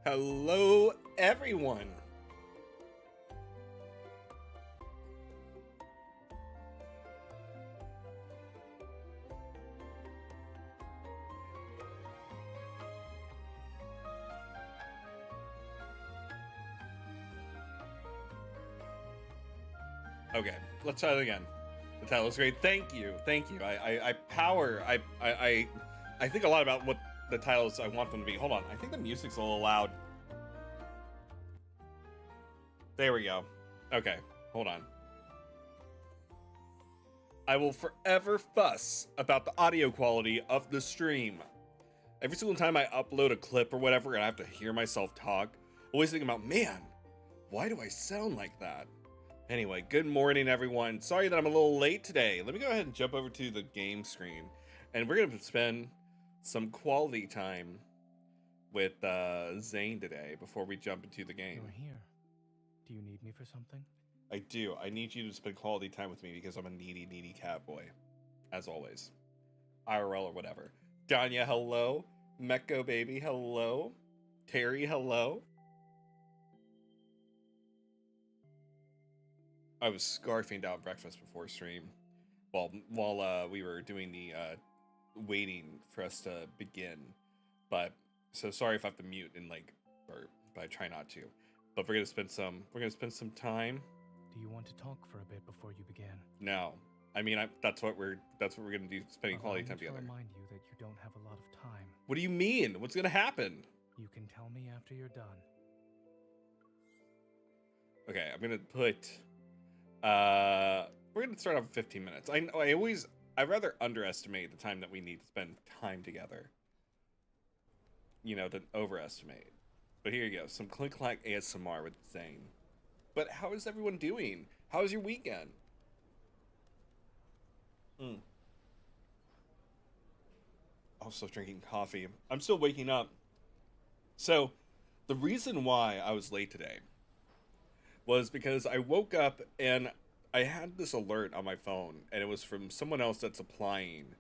Hello, everyone. Okay, let's try it again. The title is great. Thank you. I think a lot about what the titles I want them to be. Hold on, I think the music's a little loud. There we go. Okay, hold on. I will forever fuss about the audio quality of the stream. Every single time I upload a clip or whatever and I have to hear myself talk, always thinking about, man, why do I sound like that? Anyway, good morning, everyone. Sorry that I'm a little late today. Let me go ahead and jump over to the game screen, and we're going to spend some quality time with Zane today before we jump into the game. You're here. Do you need me for something? I do. I need you to spend quality time with me because I'm a needy cat boy, as always. IRL or whatever. Danya, hello. Mecco baby, hello. Terry, hello. I was scarfing down breakfast before stream while we were doing the waiting for us to begin. But so sorry if I have to mute and like burp, but I try not to. But we're gonna spend some time. Do you want to talk for a bit before you begin? No, I mean that's what we're gonna do, spending quality time together. Remind you that you don't have a lot of time. What do you mean? What's gonna happen? You can tell me after you're done. Okay, I'm gonna put. We're gonna start off with 15 minutes. I rather underestimate the time that we need to spend time together, than overestimate. But here you go, some click clack ASMR with Zane. But how is everyone doing? How was your weekend? Also drinking coffee. I'm still waking up. So, the reason why I was late today was because I woke up and I had this alert on my phone, and it was from someone else that's applying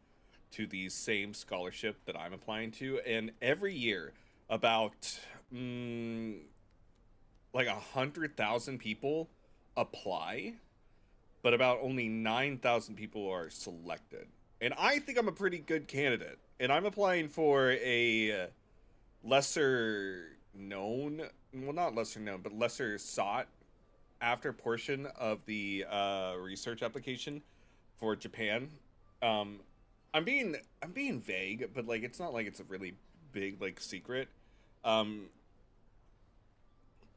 to the same scholarship that I'm applying to. And every year, about like 100,000 people apply, but about only 9,000 people are selected. And I think I'm a pretty good candidate. And I'm applying for a lesser known, well, not lesser known, but lesser sought after portion of the research application for Japan. I'm being vague, but like it's not like it's a really big like secret. I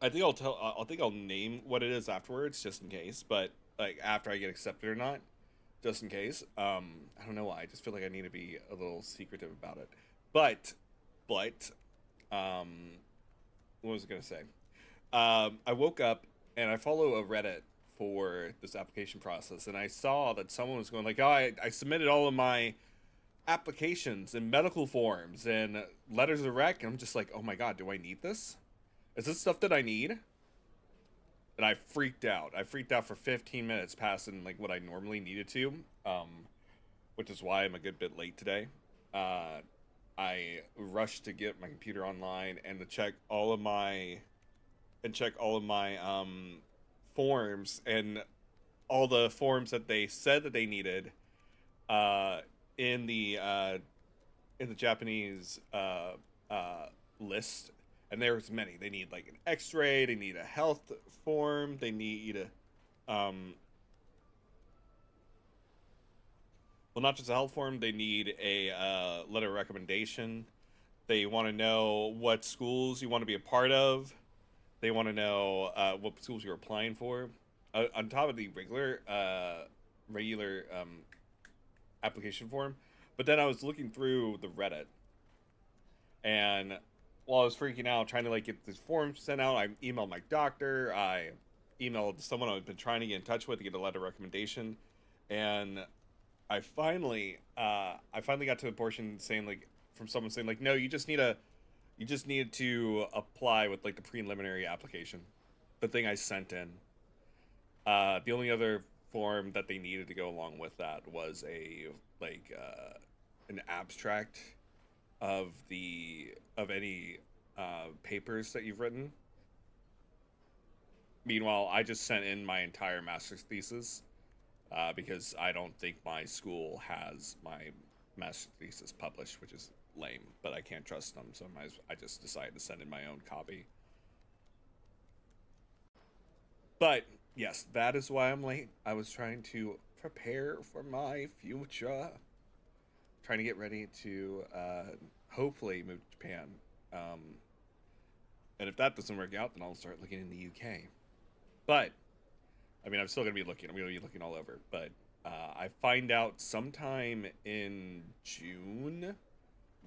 think I'll name what it is afterwards, just in case. But like after I get accepted or not, just in case. I don't know why. I just feel like I need to be a little secretive about it. But, what was I gonna say? I woke up and I follow a Reddit for this application process, and I saw that someone was going like, "Oh, I submitted all of my applications and medical forms and letters of rec," and I'm just like, "Oh my god, do I need this? Is this stuff that I need?" And I freaked out. I freaked out for 15 minutes, passing like what I normally needed to, which is why I'm a good bit late today. I rushed to get my computer online and to check all of my forms, and all the forms that they said that they needed in the Japanese list. And there's many. They need like an X-ray. They need a health form. They need, well, not just a health form. They need a letter of recommendation. They want to know what schools you want to be a part of. They want to know what schools you're applying for. On top of the regular application form. But then I was looking through the Reddit, and while I was freaking out trying to like get this form sent out, I emailed my doctor. I emailed someone I've been trying to get in touch with to get a letter of recommendation, and I finally got to the portion saying like, from someone saying like, no, you just need to apply with like the preliminary application, the thing I sent in. The only other form that they needed to go along with that was an abstract of any papers that you've written. Meanwhile, I just sent in my entire master's thesis because I don't think my school has my master's thesis published, which is lame, but I can't trust them, so I just decided to send in my own copy. But yes, that is why I'm late. I was trying to prepare for my future, trying to get ready to hopefully move to Japan. Um, and if that doesn't work out, then I'll start looking in the UK. But I mean, I'm still gonna be looking. I'm gonna be looking all over. But I find out sometime in June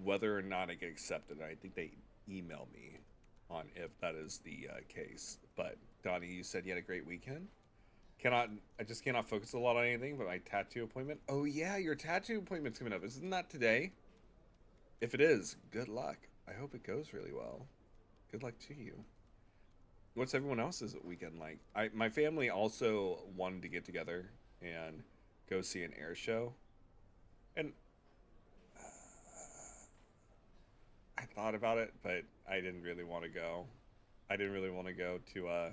whether or not I get accepted. I think they email me on if that is the case. But Donnie, you said you had a great weekend. Cannot I just cannot focus a lot on anything but my tattoo appointment. Oh yeah, your tattoo appointment's coming up. Isn't that today? If it is, good luck. I hope it goes really well. Good luck to you. What's everyone else's weekend like? My family also wanted to get together and go see an air show, and I thought about it, but I didn't really want to go. I didn't really want to go to a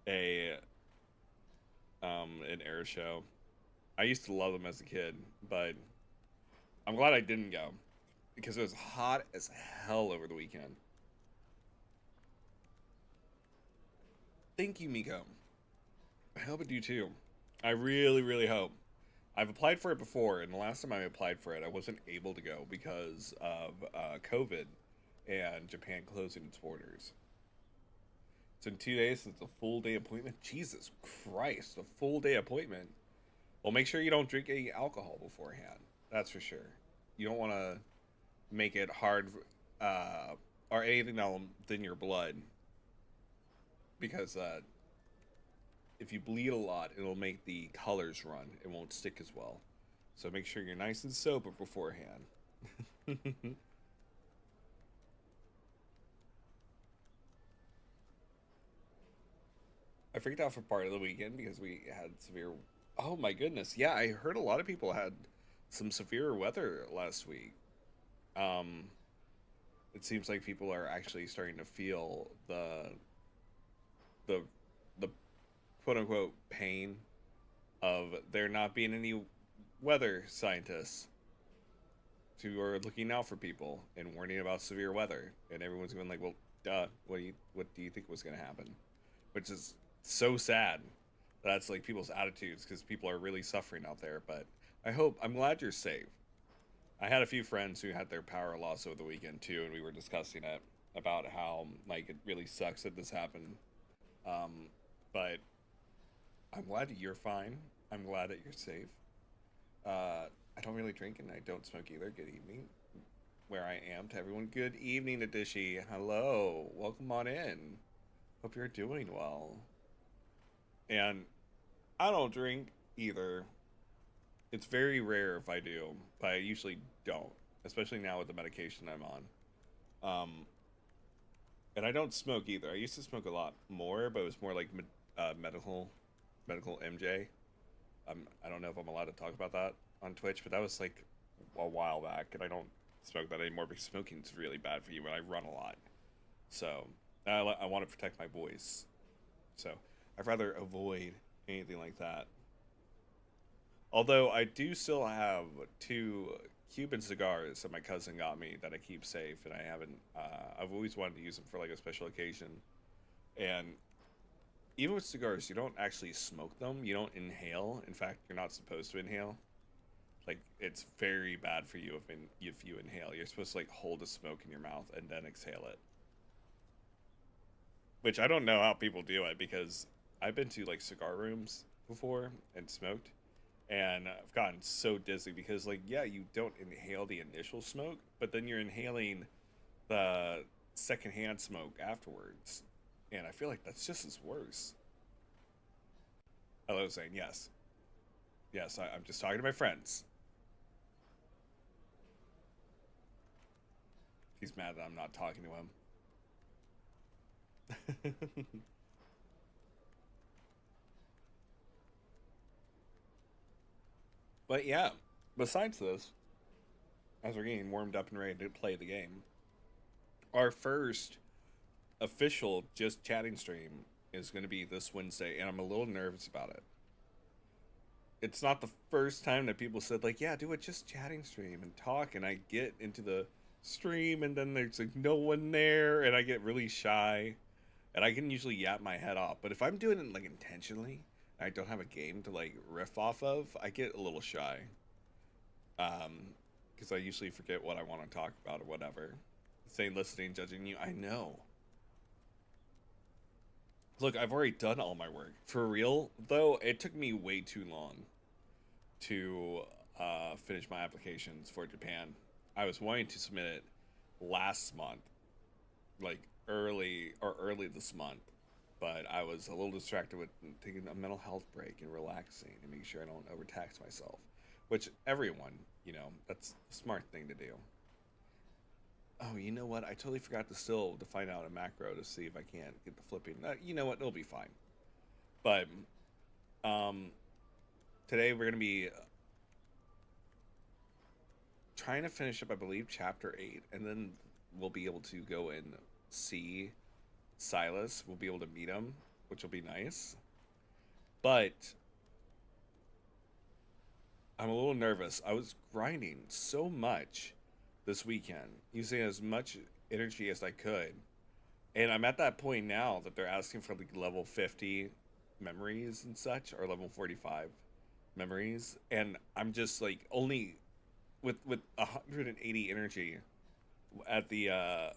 an air show. I used to love them as a kid, but I'm glad I didn't go because it was hot as hell over the weekend. Thank you, Miko. I hope it do too. I really, really hope. I've applied for it before, and the last time I applied for it, I wasn't able to go because of COVID and Japan closing its borders. It's in 2 days. It's a full day appointment. Jesus Christ, a full day appointment. Well, make sure you don't drink any alcohol beforehand. That's for sure. You don't want to make it hard or anything that'll thin your blood because if you bleed a lot, it'll make the colors run. It won't stick as well. So make sure you're nice and sober beforehand. I freaked out for part of the weekend because we had severe. Oh my goodness! Yeah, I heard a lot of people had some severe weather last week. Um, it seems like people are actually starting to feel the the quote unquote pain of there not being any weather scientists who are looking out for people and warning about severe weather, and everyone's going like, "Well, duh. What do you think was going to happen?" Which is so sad. That's like people's attitudes because people are really suffering out there. But I'm glad you're safe. I had a few friends who had their power loss over the weekend too, and we were discussing it about how like it really sucks that this happened. Um, but I'm glad that you're fine. I'm glad that you're safe. I don't really drink and I don't smoke either. Good evening, where I am to everyone. Good evening, Adishi. Hello, welcome on in. Hope you're doing well. And I don't drink either. It's very rare if I do, but I usually don't, especially now with the medication I'm on. And I don't smoke either. I used to smoke a lot more, but it was more like medical MJ. I don't know if I'm allowed to talk about that on Twitch, but that was like a while back, and I don't smoke that anymore because smoking is really bad for you, and I run a lot. So I want to protect my voice. So I'd rather avoid anything like that. Although I do still have two Cuban cigars that my cousin got me that I keep safe, and I haven't. I've always wanted to use them for like a special occasion. And even with cigars, you don't actually smoke them. You don't inhale. In fact, you're not supposed to inhale. Like it's very bad for you if you inhale. You're supposed to like hold a smoke in your mouth and then exhale it. Which I don't know how people do it because I've been to like cigar rooms before and smoked, and I've gotten so dizzy because like yeah, you don't inhale the initial smoke, but then you're inhaling the secondhand smoke afterwards, and I feel like that's just as worse. Hello, saying yes, yes. I'm just talking to my friends. He's mad that I'm not talking to him. But yeah, besides this, as we're getting warmed up and ready to play the game, Our first official just chatting stream is going to be this Wednesday, and I'm a little nervous about it. It's not the first time that people said like, "Yeah, do a just chatting stream and talk," and I get into the stream and then there's like no one there, and I get really shy, and I can usually yap my head off. But if I'm doing it like intentionally, and I don't have a game to like riff off of, I get a little shy. Because I usually forget what I want to talk about or whatever. Saying, listening, judging you, I know. Look, I've already done all my work. For real, though, it took me way too long to finish my applications for Japan. I was wanting to submit it last month, like early this month, but I was a little distracted with taking a mental health break and relaxing and making sure I don't overtax myself, which everyone, that's a smart thing to do. Oh, you know what? I totally forgot to find out a macro to see if I can't get the flipping. You know what? It'll be fine. But um, today we're gonna be trying to finish up, I believe, chapter 8, and then we'll be able to go and see Silas. We'll be able to meet him, which will be nice. But I'm a little nervous. I was grinding so much this weekend, using as much energy as I could. And I'm at that point now that they're asking for like level 50 memories and such, or level 45 memories. And I'm just like only with 180 energy at the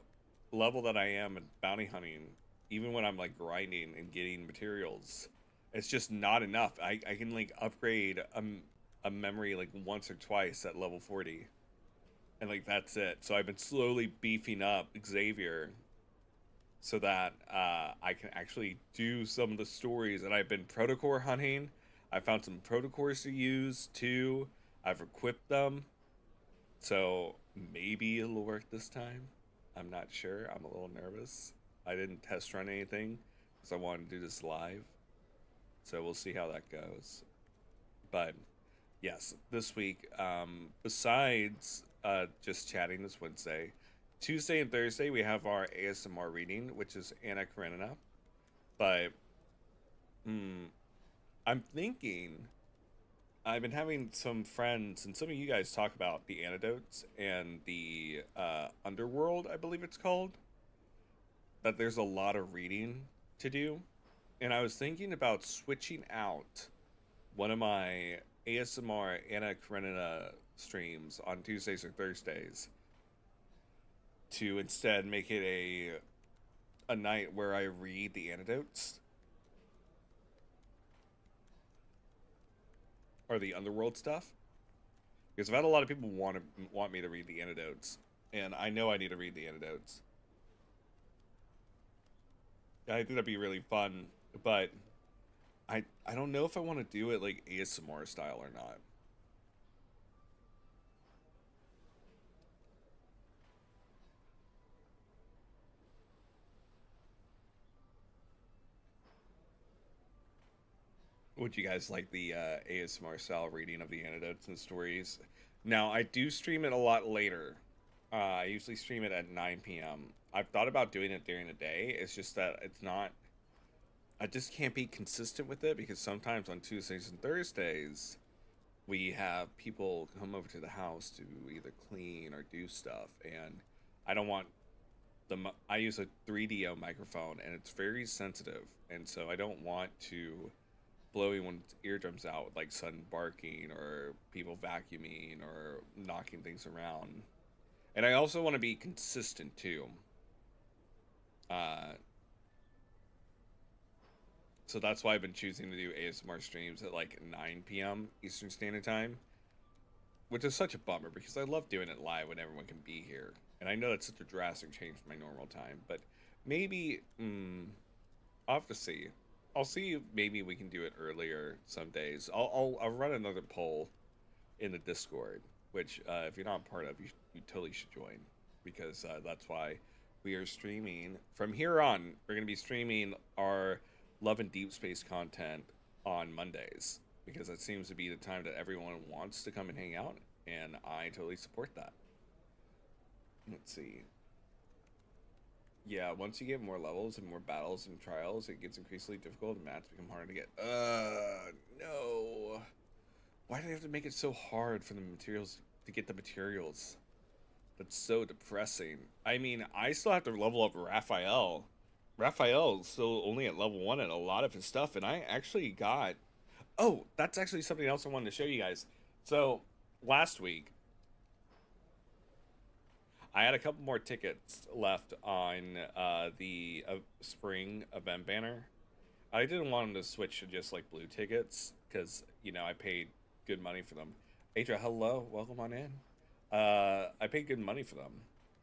level that I am at bounty hunting, even when I'm like grinding and getting materials, it's just not enough. I can like upgrade a memory like once or twice at level 40, and like that's it. So I've been slowly beefing up Xavier so that I can actually do some of the stories. And I've been protocore hunting. I found some protocores to use too. I've equipped them, so maybe it'll work this time. I'm not sure. I'm a little nervous. I didn't test run anything because I wanted to do this live, so we'll see how that goes. But yes, this week, besides just chatting this Wednesday, Tuesday and Thursday we have our ASMR reading, which is Anna Karenina. But I'm thinking, I've been having some friends and some of you guys talk about the antidotes and the underworld, I believe it's called, that there's a lot of reading to do. And I was thinking about switching out one of my ASMR Anna Karenina streams on Tuesdays or Thursdays to instead make it a night where I read the antidotes or the underworld stuff, because I've had a lot of people want me to read the antidotes, and I know I need to read the antidotes. I think that'd be really fun, but I don't know if I want to do it like ASMR style or not. Would you guys like the ASMR style reading of the antidotes and stories? Now, I do stream it a lot later. I usually stream it at 9 p.m. I've thought about doing it during the day. It's just that it's not. I just can't be consistent with it because sometimes on Tuesdays and Thursdays, we have people come over to the house to either clean or do stuff. And I don't want I use a 3DO microphone and it's very sensitive. And so I don't want to blow anyone's eardrums out with like sudden barking or people vacuuming or knocking things around. And I also want to be consistent too. Uh, so that's why I've been choosing to do ASMR streams at like 9 p.m. Eastern Standard Time, which is such a bummer because I love doing it live when everyone can be here. And I know that's such a drastic change from my normal time, but maybe I'll have to see. I'll see if maybe we can do it earlier some days. I'll run another poll in the Discord, which if you're not part of, you totally should join, because that's why we are streaming from here on. We're going to be streaming our Love and Deep Space content on Mondays because it seems to be the time that everyone wants to come and hang out, and I totally support that. Let's see. Yeah, once you get more levels and more battles and trials, it gets increasingly difficult and maps become harder to get. No. Why do they have to make it so hard for the materials to get the materials? That's so depressing. I mean, I still have to level up Raphael. Raphael's still only at level 1 at a lot of his stuff, and I actually got. Oh, that's actually something else I wanted to show you guys. So, last week, I had a couple more tickets left on the spring event banner. I didn't want them to switch to just like blue tickets because, I paid good money for them. Adria, hello, welcome on in. I paid good money for them.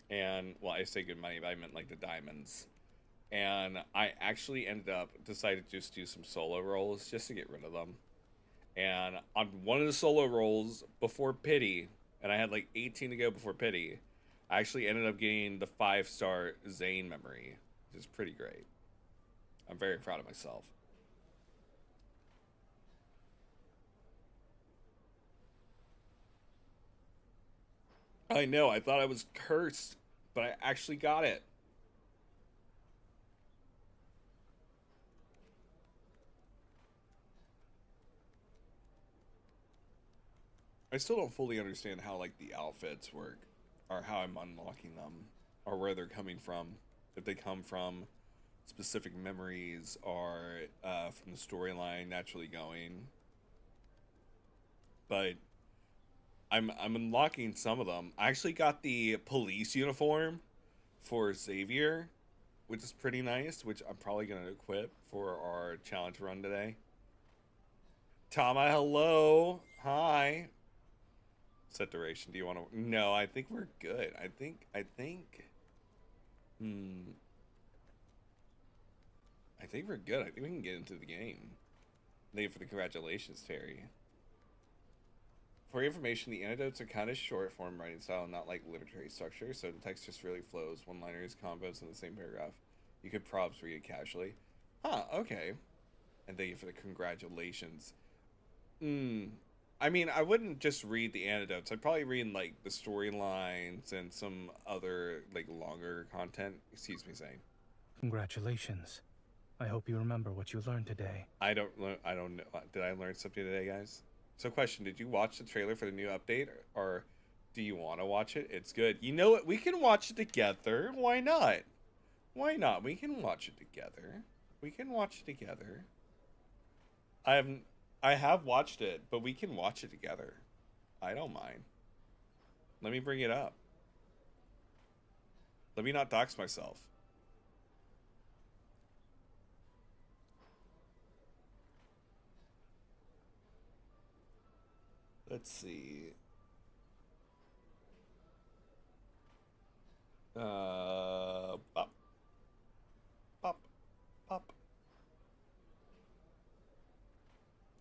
And, well, I say good money, but I meant like the diamonds. And I actually ended up decided to just do some solo rolls just to get rid of them. And on one of the solo rolls before pity, and I had like 18 to go before pity, I actually ended up getting the 5-star Zane memory, which is pretty great. I'm very proud of myself. I know, I thought I was cursed, but I actually got it. I still don't fully understand how like the outfits work, or how I'm unlocking them, or where they're coming from. If they come from specific memories, or from the storyline naturally going. But I'm unlocking some of them. I actually got the police uniform for Xavier, which is pretty nice, which I'm probably gonna equip for our challenge run today. Tama, hello. Hi. Set duration. Do you want to? No, I think we're good. I think. Hmm. I think we're good. I think we can get into the game. Thank you for the congratulations, Terry. For your information, the anecdotes are kind of short form writing style, not like literary structure, so the text just really flows. One liners, combos in the same paragraph. You could props read it casually. Huh, okay. And thank you for the congratulations. Hmm. I mean, I wouldn't just read the anecdotes. I'd probably read like the storylines and some other like longer content. Excuse me, saying. Congratulations. I hope you remember what you learned today. I don't. I don't know. Did I learn something today, guys? So, question: did you watch the trailer for the new update, or do you want to watch it? It's good. You know what? We can watch it together. Why not? Why not? We can watch it together. We can watch it together. I haven't. I have watched it, but we can watch it together. I don't mind. Let me bring it up. Let me not dox myself. Let's see. Pop, pop, pop.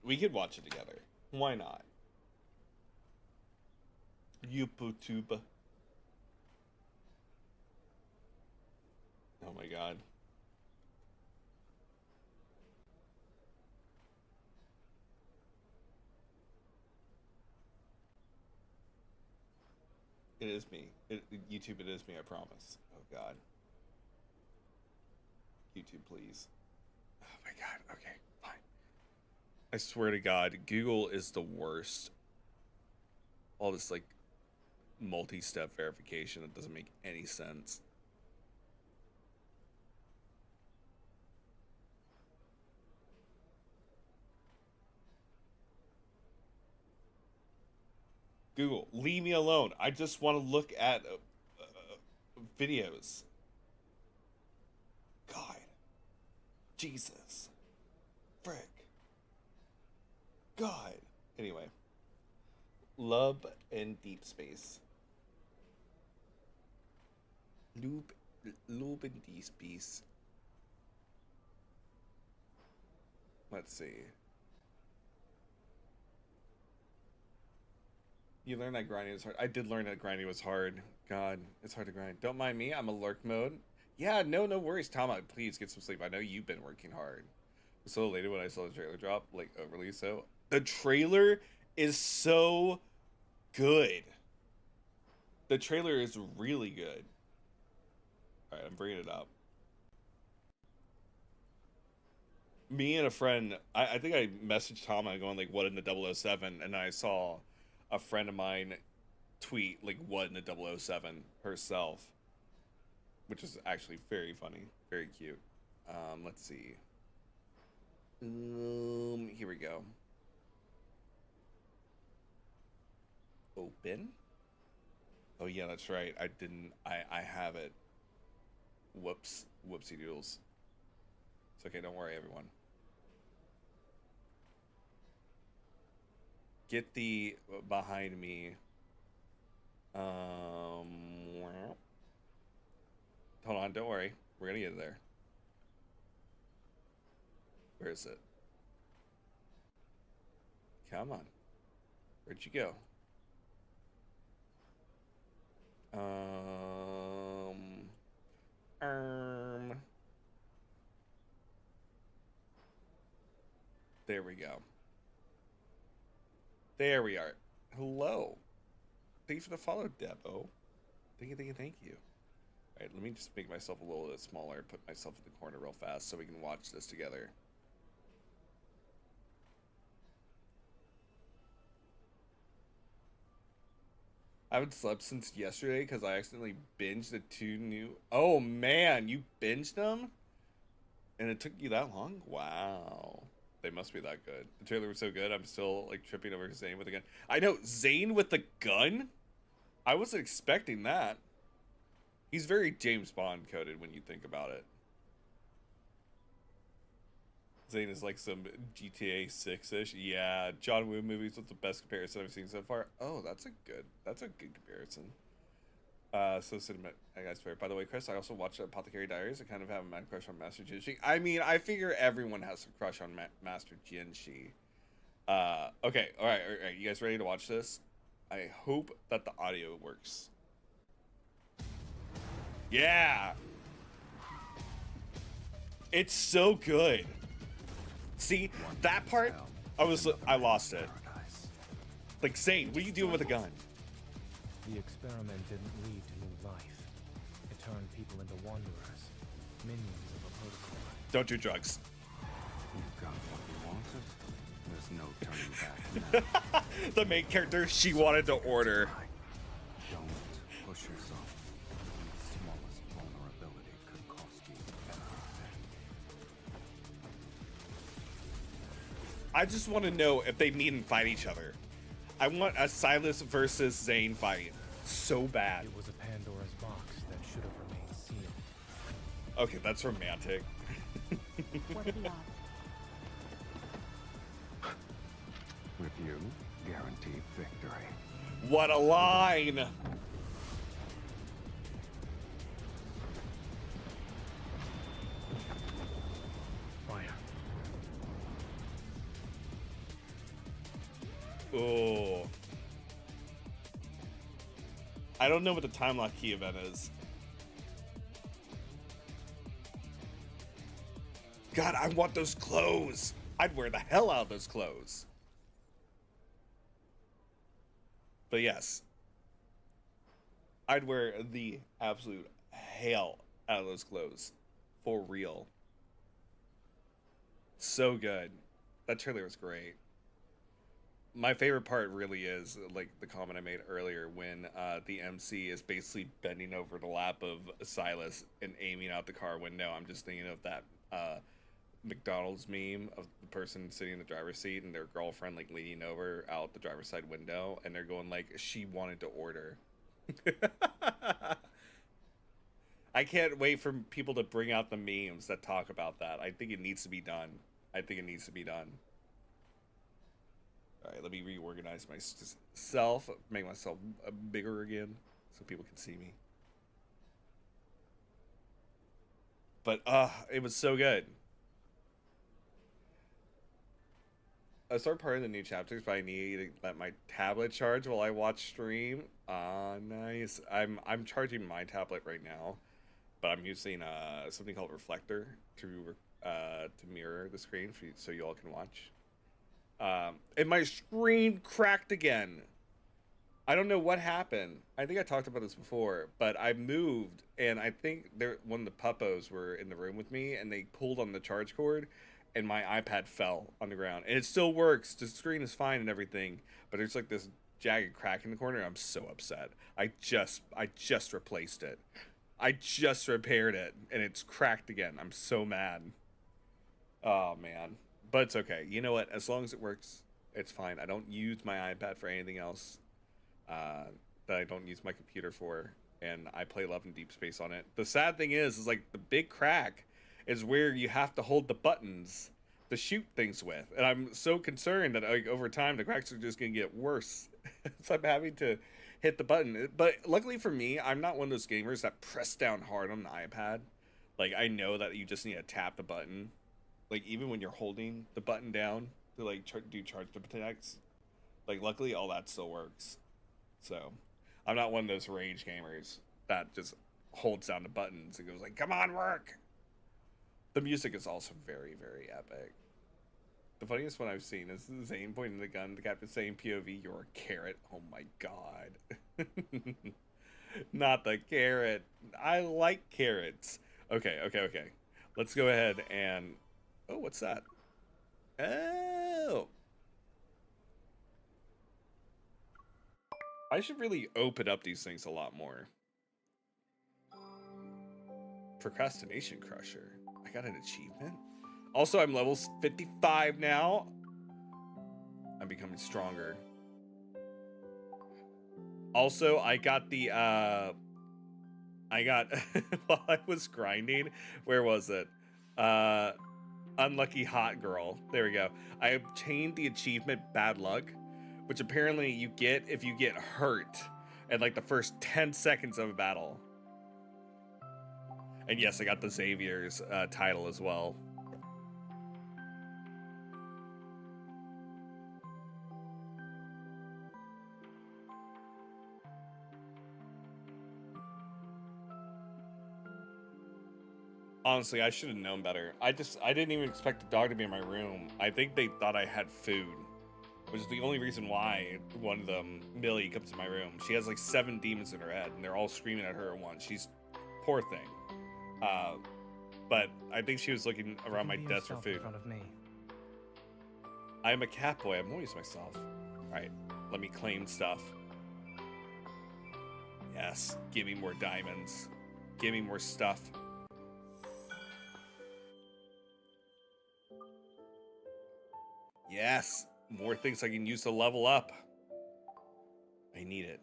We could watch it together. Why not? YouTube. Oh my god. It is me. YouTube, it is me, I promise. Oh god. YouTube, please. Oh my god. Okay, fine. I swear to god, Google is the worst. All this, like, multi-step verification that doesn't make any sense. Google, leave me alone. I just want to look at videos. God. Jesus. Frick. God. Anyway. Love and Deep Space. Lube, Lube and Deep Space. Let's see. You learned that grinding was hard. I did learn that grinding was hard. God, it's hard to grind. Don't mind me. I'm a lurk mode. Yeah, no worries, Tama. Please get some sleep. I know you've been working hard. I was so elated when I saw the trailer drop, like overly so. The trailer is so good. The trailer is really good. All right, I'm bringing it up. Me and a friend, I think I messaged Tama going like, "What in the 007?" And I saw a friend of mine tweet like, "What in the 007?" herself, which is actually very funny, very cute. Let's see. Here we go. Open. Oh yeah, that's right. I didn't. I have it. Whoops. Whoopsie doodles. It's okay. Don't worry, everyone. Get the behind me. Hold on. Don't worry. We're gonna get there. Where is it? Come on. Where'd you go? Um. Um. There we go. There we are. Hello. Thank you for the follow, Debo. Thank you, thank you, thank you. All right, let me just make myself a little bit smaller, put myself in the corner real fast so we can watch this together. I haven't slept since yesterday because I accidentally binged the two new. Oh man, you binged them? And it took you that long? Wow. They must be that good. The trailer was so good, I'm still like tripping over Zane with a gun. I know, Zane with the gun? I wasn't expecting that. He's very James Bond coded when you think about it. Zane is like some GTA 6-ish. Yeah, John Woo movies with the best comparison I've seen so far. Oh, that's a good comparison. So cinematic, I guess fair. By the way, Chris, I also watched Apothecary Diaries. I kind of have a mad crush on Master Jinshi. I mean, I figure everyone has a crush on Master Jinshi. Okay, all right. You guys ready to watch this? I hope that the audio works. Yeah, it's so good. See that part? I lost it. Like, Zane, what are you doing with a gun? The experiment didn't lead to new life. It turned people into wanderers, minions of a protocol. Don't do drugs. You got what you wanted. There's no turning back now. The main character, she wanted to order. Don't push yourself. The smallest vulnerability could cost you everything. I just want to know if they meet and fight each other. I want a Silas versus Zane fight so bad. It was a Pandora's box that should have remained sealed. Okay, that's romantic. What are the odds? With you, guaranteed victory. What a line! Fire. Oh. I don't know what the time lock key event is. God, I want those clothes. I'd wear the hell out of those clothes. But yes, I'd wear the absolute hell out of those clothes. For real. So good. That trailer was great. My favorite part really is like the comment I made earlier when the MC is basically bending over the lap of Silas and aiming out the car window. I'm just thinking of that McDonald's meme of the person sitting in the driver's seat and their girlfriend like leaning over out the driver's side window and they're going like, she wanted to order. I can't wait for people to bring out the memes that talk about that. I think it needs to be done. All right, let me reorganize myself, make myself bigger again so people can see me. But it was so good. I start part of the new chapters, but I need to let my tablet charge while I watch stream. Ah, nice. I'm charging my tablet right now, but I'm using something called Reflector to mirror the screen so you all can watch. And my screen cracked again. I don't know what happened. I think I talked about this before, but I moved, and I think one of the puppos were in the room with me, and they pulled on the charge cord, and my iPad fell on the ground. And it still works. The screen is fine and everything, but there's like this jagged crack in the corner. I'm so upset. I just replaced it. I just repaired it and it's cracked again. I'm so mad. Oh man. But it's okay. You know what? As long as it works, it's fine. I don't use my iPad for anything else that I don't use my computer for. And I play Love and Deep Space on it. The sad thing is like the big crack is where you have to hold the buttons to shoot things with. And I'm so concerned that like over time the cracks are just gonna get worse. So I'm having to hit the button. But luckily for me, I'm not one of those gamers that press down hard on the iPad. Like I know that you just need to tap the button. Like even when you're holding the button down to like do charge to protect. Like luckily all that still works. So I'm not one of those rage gamers that just holds down the buttons and goes like, come on, work. The music is also very, very epic. The funniest one I've seen is Zane pointing the gun to Captain saying POV, you're a carrot. Oh my god. Not the carrot. I like carrots. Okay. Let's go ahead and... Oh, what's that? Oh! I should really open up these things a lot more. Procrastination Crusher. I got an achievement. Also, I'm level 55 now. I'm becoming stronger. Also, I got the, while I was grinding, where was it? Unlucky Hot Girl. There we go. I obtained the achievement Bad Luck, which apparently you get if you get hurt in like the first 10 seconds of a battle. And yes, I got the Xavier's title as well. Honestly, I should have known better. I didn't even expect the dog to be in my room. I think they thought I had food, which is the only reason why one of them, Millie, comes to my room. She has like 7 demons in her head, and they're all screaming at her at once. She's poor thing. But I think she was looking around my desk for food. I am a cat boy. I'm always myself. All right, let me claim stuff. Yes, give me more diamonds. Give me more stuff. Yes, more things I can use to level up. I need it.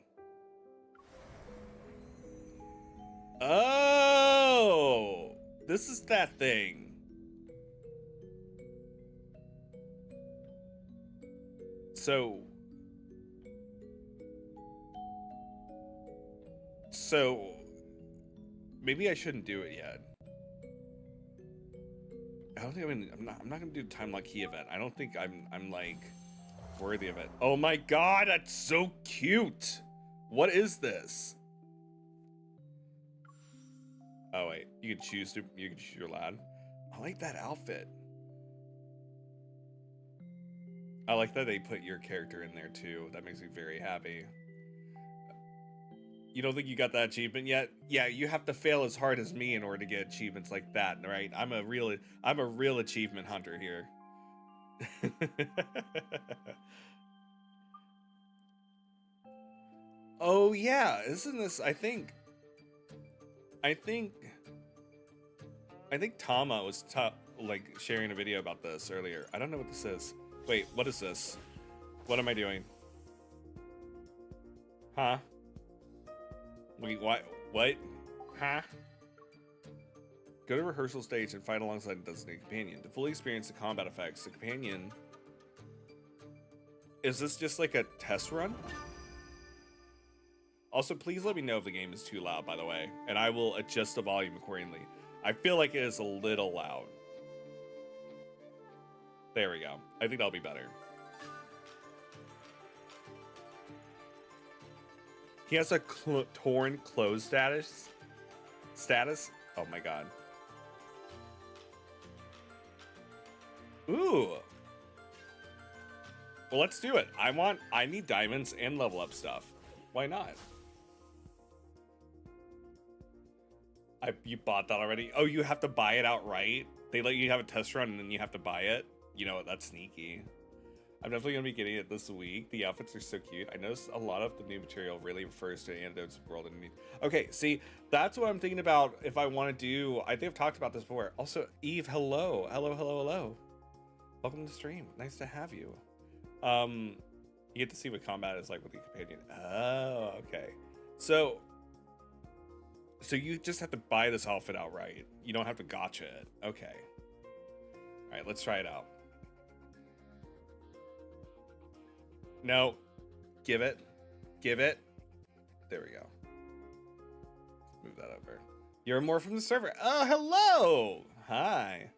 Oh, this is that thing. So maybe I shouldn't do it yet. I don't think I'm not gonna do the time lock key event. I don't think I'm like worthy of it. Oh my god, that's so cute. What is this? Oh wait, you can choose your lad. I like that outfit. I like that they put your character in there too. That makes me very happy. You don't think you got that achievement yet? Yeah, you have to fail as hard as me in order to get achievements like that, right? I'm a real achievement hunter here. Oh yeah, isn't this? I think Tama was like sharing a video about this earlier. I don't know what this is. Wait, what is this? What am I doing? Huh? Wait, what? What? Huh? Go to rehearsal stage and fight alongside a designated companion. To fully experience the combat effects, the companion... Is this just like a test run? Also, please let me know if the game is too loud, by the way, and I will adjust the volume accordingly. I feel like it is a little loud. There we go. I think that'll be better. He has a torn clothes status. Oh my god. Ooh. Well, let's do it. I need diamonds and level up stuff. Why not? You bought that already? Oh, you have to buy it outright? They let you have a test run and then you have to buy it. You know, that's sneaky. I'm definitely going to be getting it this week. The outfits are so cute. I noticed a lot of the new material really refers to Antidote's world. Okay, see, that's what I'm thinking about if I want to do. I think I've talked about this before. Also, Eve, hello. Hello, hello, hello. Welcome to the stream. Nice to have you. You get to see what combat is like with the companion. Oh, okay. So you just have to buy this outfit outright. You don't have to gacha it. Okay. All right, let's try it out. No. Give it. Give it. There we go. Move that over. You're more from the server. Oh, hello. Hi.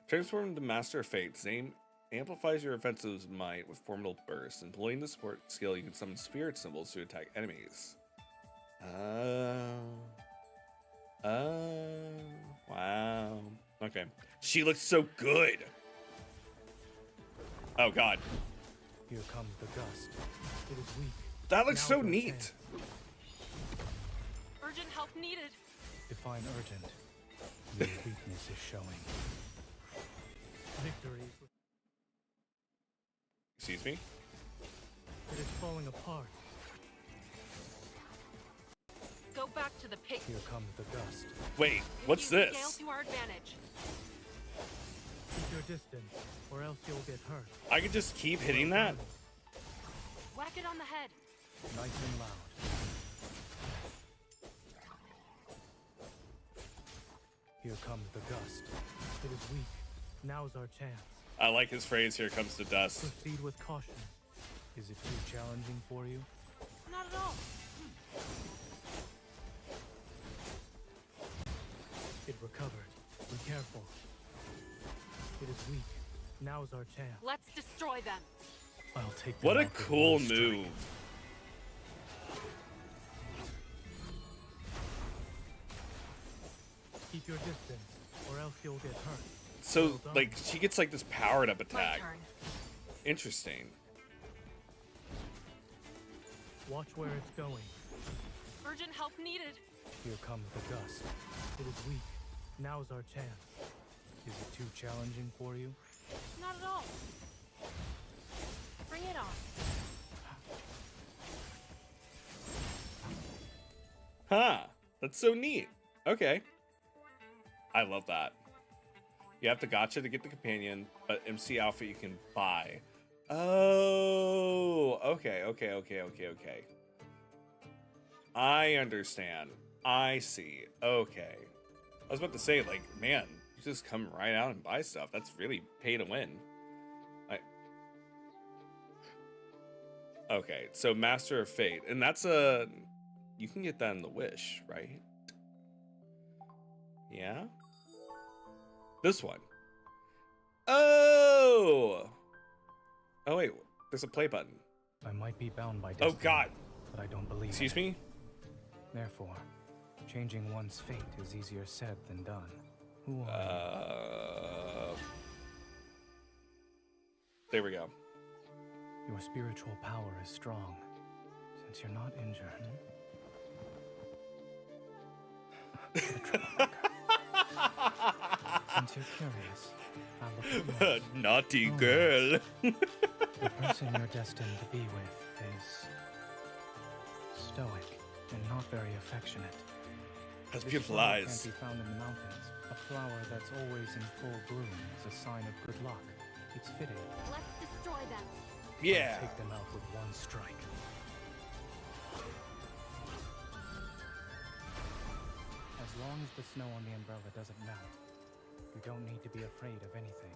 Transform into Master of Fate. Zane amplifies your offensive might with formidable bursts. Employing the support skill, you can summon spirit symbols to attack enemies. Wow. Okay. She looks so good. Oh, God. Here comes the gust. It is weak. That looks Now so go neat. chance. Urgent help needed. Define urgent. Your weakness is showing. Victory. Excuse me? It is falling apart. Go back to the pit. Here comes the gust. Wait, what's Use the gale this? to our advantage. Keep your distance, or else you'll get hurt. I could just keep hitting that? Whack it on the head. Nice and loud. Here comes the gust. It is weak. Now's our chance. I like his phrase, here comes the dust. Proceed with caution. Is it too challenging for you? Not at all. It recovered. Be careful. It is weak. Now's our chance. Let's destroy them. I'll take them What a out with cool one strike. move. Keep your distance, or else you'll get hurt. So, like, she gets, like, this powered up My attack. turn. Interesting. Watch where it's going. Urgent help needed. Here comes the gust. It is weak. Now's our chance. Is it too challenging for you? Not at all. Bring it on. Huh. That's so neat. Okay. I love that. You have to gacha to get the companion, but MC outfit you can buy. Oh, okay. I understand. I see. Okay. I was about to say, like, man, you just come right out and buy stuff. That's really pay to win. Okay, so Master of Fate. And that's a... You can get that in the Wish, right? Yeah? This one. Oh! Oh, wait. There's a play button. I might be bound by Oh, destiny, God. but I don't believe Excuse in it. me? Therefore, changing one's fate is easier said than done. Who are There we go. you? Your spiritual power is strong, since you're not injured. The troublemaker. Since you're curious, I'll look at yours. Naughty Oh, girl. The person you're destined to be with is stoic and not very affectionate. Has This beautiful flower eyes. can't be found in the mountains. A flower that's always in full bloom is a sign of good luck. It's fitting. Let's destroy them. Yeah. Take them out with one strike. As long as the snow on the umbrella doesn't melt, you don't need to be afraid of anything.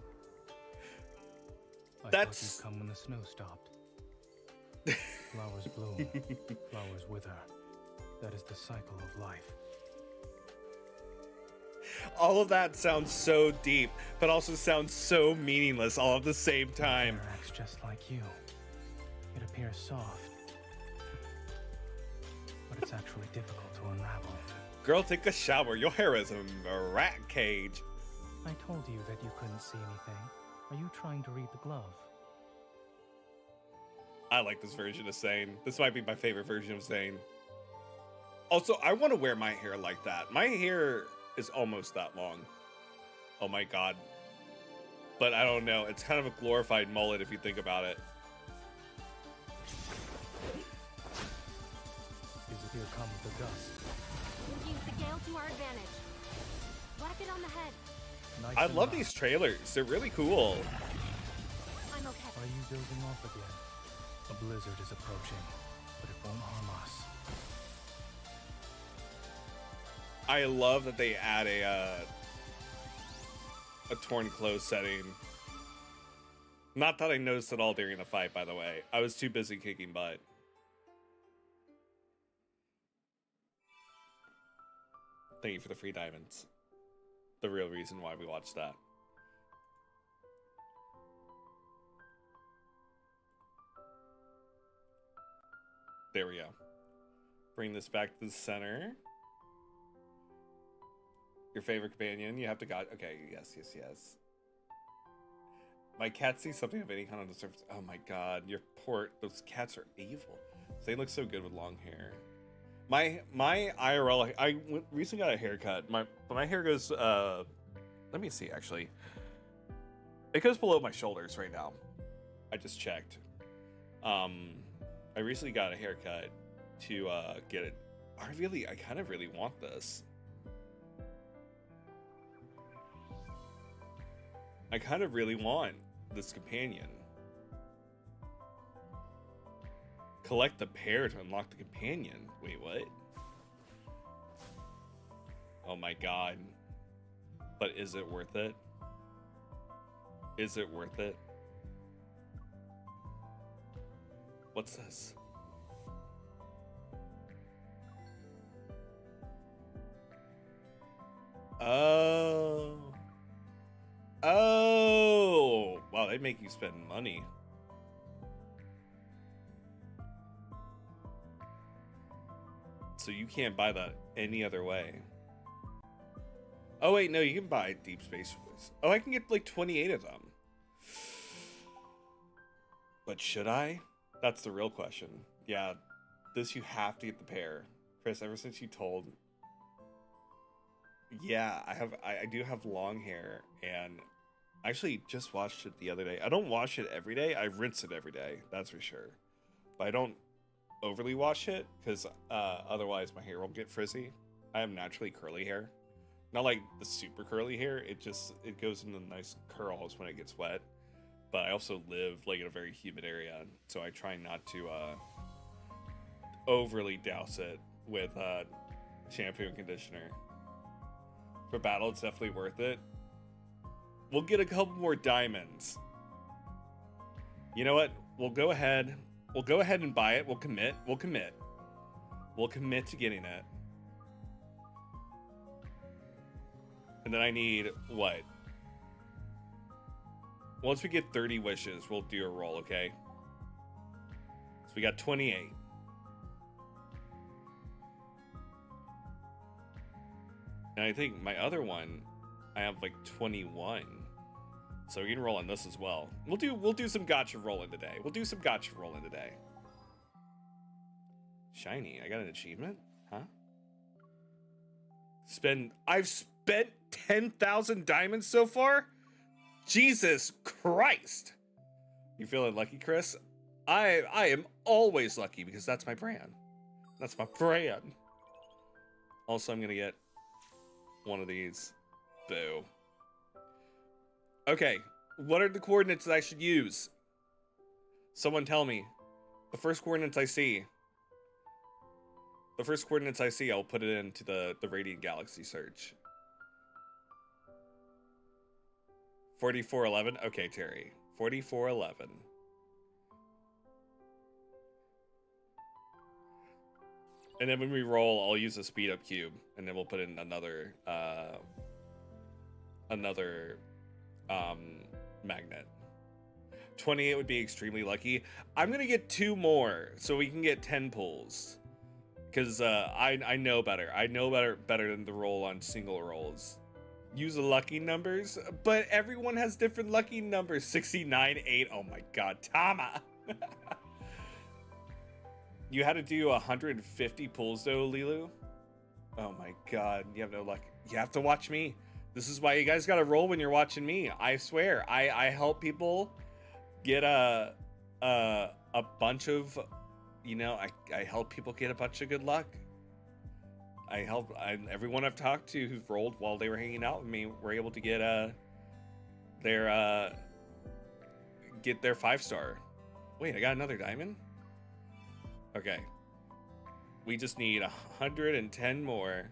I thought That's- you'd come when the snow stopped. Flowers bloom, flowers wither. That is the cycle of life. All of that sounds so deep, but also sounds so meaningless all at the same time. Hair acts just like you. It appears soft, but it's actually difficult to unravel. Girl, take a shower. Your hair is a rat cage. I told you that you couldn't see anything. Are you trying to read the glove? I like this version of Zane. This might be my favorite version of Zane. Also, I want to wear my hair like that. My hair is almost that long. Oh my god. But I don't know. It's kind of a glorified mullet if you think about it. Here comes the gust. We'll use the gale to our advantage. Whack it on the head. Nice I and love loud. these trailers. They're really cool. I'm okay. Are you dozing off again? A blizzard is approaching, but it won't harm us. I love that they add a torn clothes setting. Not that I noticed at all during the fight, by the way. I was too busy kicking butt. Thank you for the free diamonds. The real reason why we watched that. There we go. Bring this back to the center. Your favorite companion? You have to got. Okay, yes. My cat sees something of any kind on the surface. Oh my god, those cats are evil. They look so good with long hair. My IRL, I recently got a haircut. My hair goes, let me see actually. It goes below my shoulders right now. I just checked. I recently got a haircut to get it. I kind of really want this. I kind of really want this companion. Collect the pair to unlock the companion. Wait, what? Oh my god. But is it worth it? Is it worth it? What's this? Oh. Oh. Wow, they make you spend money. So you can't buy that any other way. Oh wait, no, you can buy Deep Space Force. Oh, I can get like 28 of them. But should I? That's the real question. Yeah, this you have to get the pair. Chris, ever since you told... Yeah, I do have long hair, and I actually just washed it the other day. I don't wash it every day. I rinse it every day, that's for sure. But I don't overly wash it, because otherwise my hair will get frizzy. I have naturally curly hair. Not like the super curly hair, it goes into nice curls when it gets wet. But I also live like in a very humid area, so I try not to overly douse it with shampoo and conditioner. For battle, it's definitely worth it. We'll get a couple more diamonds. You know what? We'll go ahead and buy it. We'll commit to getting it. And then I need what? Once we get 30 wishes, we'll do a roll, okay? So we got 28. And I think my other one, I have like 21. So we can roll on this as well. We'll do some gacha rolling today. Shiny, I got an achievement? Huh? I've spent 10,000 diamonds so far? Jesus Christ. You feeling lucky, Chris? I am always lucky because that's my brand. That's my brand. Also, I'm gonna get one of these. Boo. Okay, what are the coordinates that I should use? Someone tell me. The first coordinates I see. I'll put it into the Radiant Galaxy search. 4411? Okay, Terry. 4411. And then when we roll, I'll use a speed up cube, and then we'll put in another magnet. 28 would be extremely lucky. I'm gonna get 2 more so we can get 10 pulls, because I know better. I know better than the roll on single rolls. Use the lucky numbers, but everyone has different lucky numbers. 69, 8. Oh my god, Tama. You had to do 150 pulls though, Lilu. Oh my god, you have no luck. You have to watch me. This is why you guys gotta roll when you're watching me. I swear, I help people get a bunch of, you know, I help people get a bunch of good luck. Everyone I've talked to who's rolled while they were hanging out with me were able to get their 5-star. Wait, I got another diamond? Okay. We just need 110 more.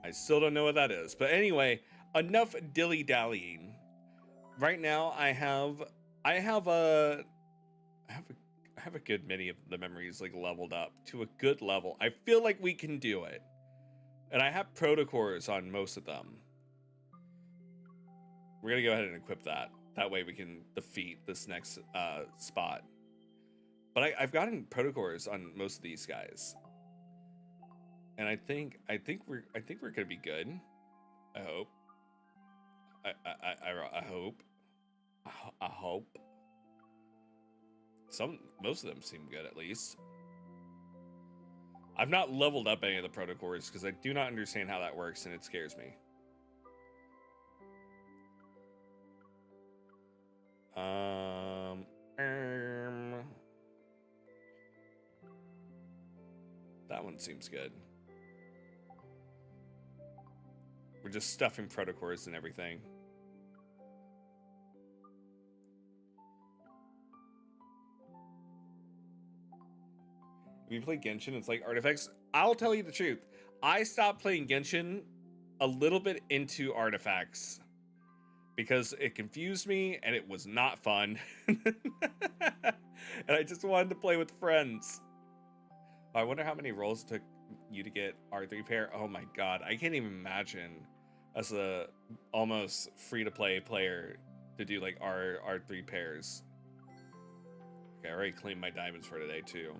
I still don't know what that is. But anyway, enough dilly-dallying. Right now I have a good many of the memories like leveled up to a good level. I feel like we can do it. And I have protocors on most of them. We're gonna go ahead and equip that. That way we can defeat this next spot. But I've gotten protocors on most of these guys. And I think we're gonna be good. I hope. I hope. I hope. Most of them seem good, at least. I've not leveled up any of the protocors because I do not understand how that works, and it scares me. That one seems good. We're just stuffing protocors and everything. If you play Genshin, it's like artifacts. I'll tell you the truth. I stopped playing Genshin a little bit into artifacts because it confused me and it was not fun. And I just wanted to play with friends. I wonder how many rolls it took you to get R3 pair. Oh my god, I can't even imagine as a almost free-to-play player to do like R3 pairs. Okay, I already claimed my diamonds for today too.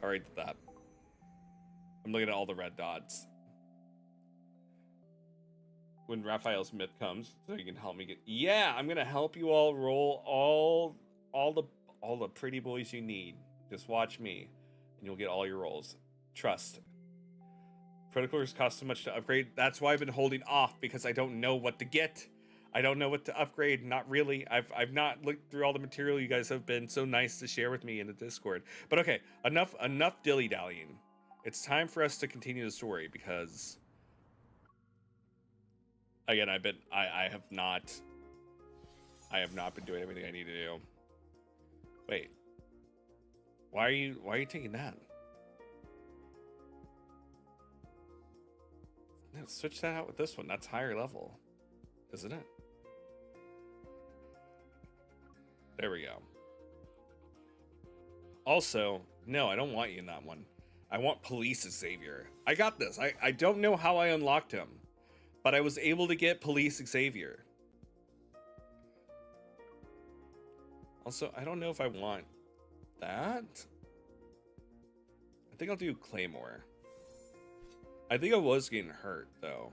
Alright, did that. I'm looking at all the red dots. When Raphael's myth comes, so you can help me get. Yeah, I'm gonna help you all roll all the pretty boys you need. Just watch me, and you'll get all your rolls. Trust. Protocols cost so much to upgrade. That's why I've been holding off, because I don't know what to get. I don't know what to upgrade. Not really. I've not looked through all the material you guys have been so nice to share with me in the Discord. But okay, enough dilly-dallying. It's time for us to continue the story, because again, I have not been doing everything I need to do. Wait. Why are you taking that? No, switch that out with this one. That's higher level, isn't it? There we go. Also, no, I don't want you in that one. I want Police Xavier. I got this. I don't know how I unlocked him, but I was able to get Police Xavier. Also, I don't know if I want that. I think I'll do Claymore. I think I was getting hurt, though.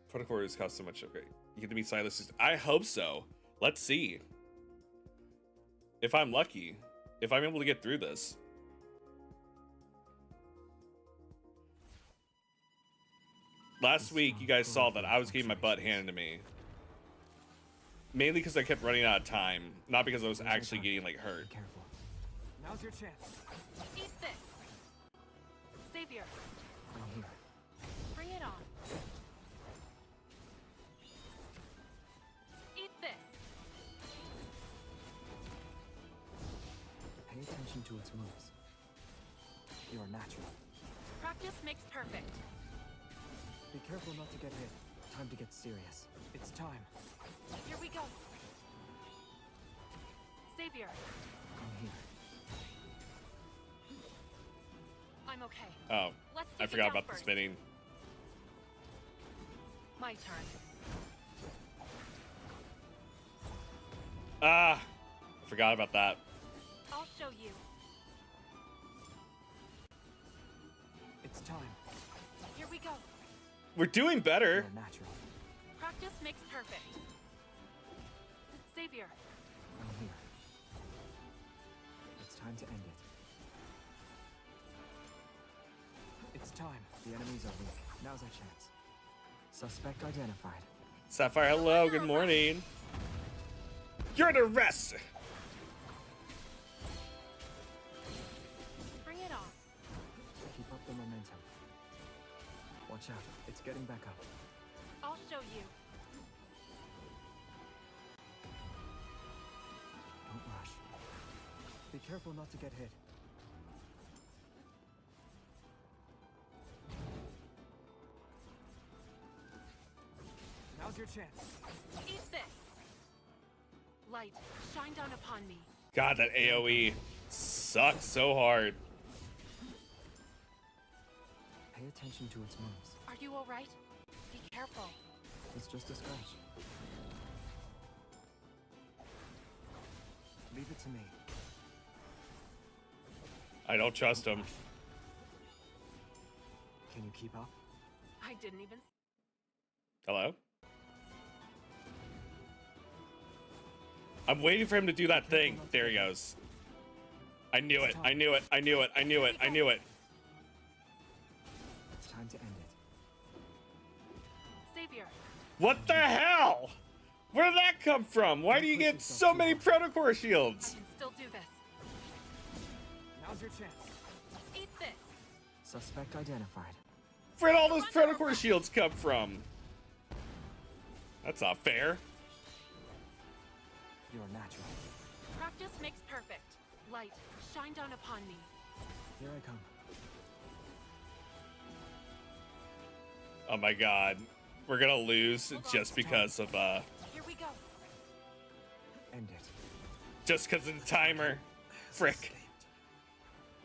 Protocols cost so much to upgrade. You get to meet Silas. I hope so. Let's see. If I'm lucky. If I'm able to get through this. Last week, you guys saw that I was getting my butt handed to me. Mainly because I kept running out of time. Not because I was actually getting, like, hurt. Careful. Now's your chance. Eat this. Xavier, I'm here. bring it on. Eat this. Pay attention to its moves. You are natural. Practice makes perfect. Be careful not to get hit. Time to get serious. It's time. Here we go. Xavier, I'm here. I'm okay. Oh, Let's I take it forgot down about the first. spinning. My turn. Ah, I forgot about that. I'll show you. It's time. Here we go. We're doing better. You're natural. Practice makes perfect. Xavier, I'm here. time to end it. It's time. The enemies are weak. Now's our chance. Suspect identified. Sapphire, hello, good morning. You're under arrest. Bring it on. Keep up the momentum. Watch out. It's getting back up. I'll show you. Don't rush. Be careful not to get hit. Now's your chance. Eat this. Light, shine down upon me. God, that AoE sucks so hard. Pay attention to its moves. Are you all right? Be careful. It's just a scratch. Leave it to me. I don't trust him. Can you keep up? I didn't even. Hello? I'm waiting for him to do that thing. There he goes. I knew it. I knew it. I knew it. I knew it. I knew it. It's time to end it. Savior. What the hell? Where did that come from? Why do you get so many protocore I shields? can still do this. Now's your chance. Eat this. Suspect identified. Where'd all those protocore shields come from? That's not fair. You're natural. Practice makes perfect. Light, shine down upon me. Here I come. Oh my god. We're gonna lose just because of, Here we go. End it. just because of the timer. Frick.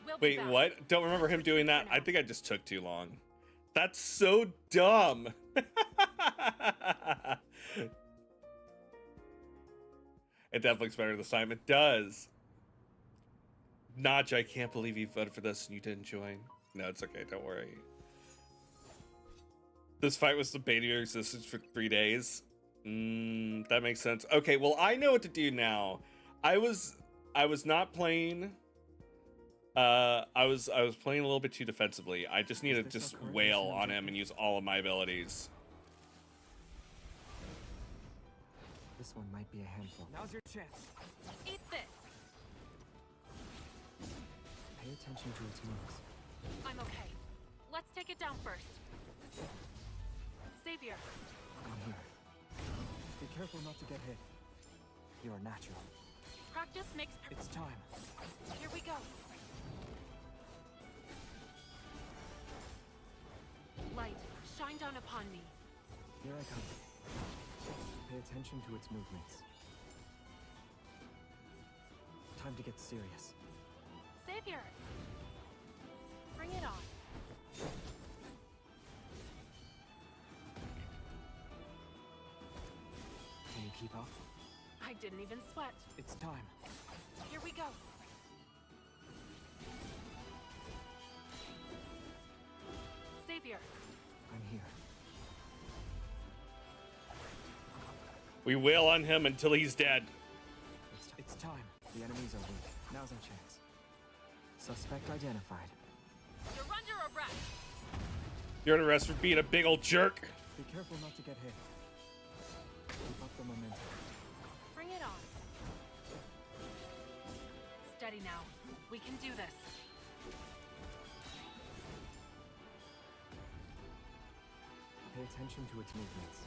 We'll be Wait, back. what? Don't remember him doing that? I think I just took too long. That's so dumb. It definitely looks better this time. It does. Notch, I can't believe you voted for this and you didn't join. No, it's okay. Don't worry. This fight was debating your existence for 3 days. That makes sense. Okay, well, I know what to do now. I was not playing. I was playing a little bit too defensively. I just need to just wail on him and use all of my abilities. This one might be a handful. Now's your chance. Eat this. Pay attention to its moves. I'm okay. Let's take it down first. Savior. I'm here. Be careful not to get hit. You're natural. Practice makes It's time. Here we go. Light, shine down upon me. Here I come. Pay attention to its movements. Time to get serious. Savior. Bring it on. Can you keep up? I didn't even sweat. It's time. Here we go. Savior. I'm here. We wail on him until he's dead. It's time. The enemies are weak. Now's our chance. Suspect identified. You're under arrest. You're under arrest for being a big old jerk. Be careful not to get hit. Keep up the momentum. Bring it on. Steady now. We can do this. Pay attention to its movements.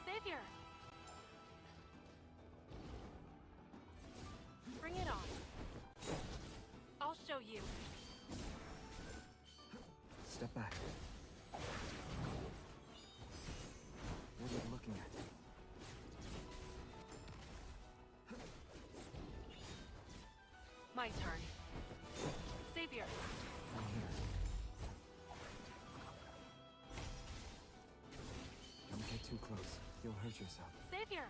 Savior. Bring it on. I'll show you. Step back. What are you looking at? My turn. Savior. I'm here. Don't get too close. You'll hurt yourself. Savior.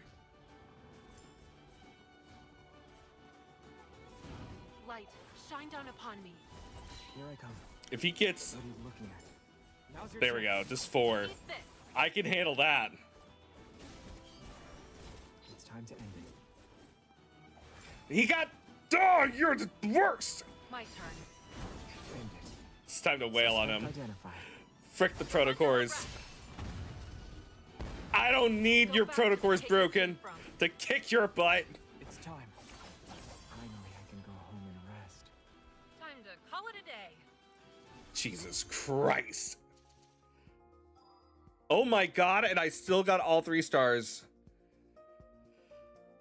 Light, shine down upon me. Here I come. If he gets... What are you looking at? Now's your There we go. chance. Just 4. Eat this. I can handle that. It's time to end it. He got. Oh, you're the worst. My turn. Aimed it. It's time to wail on him. Suspect identified. Frick the protocors. I don't need your protocors broken to kick your butt. It's time. Finally, I can go home and rest. Time to call it a day. Jesus Christ. Oh my god, and I still got all 3 stars.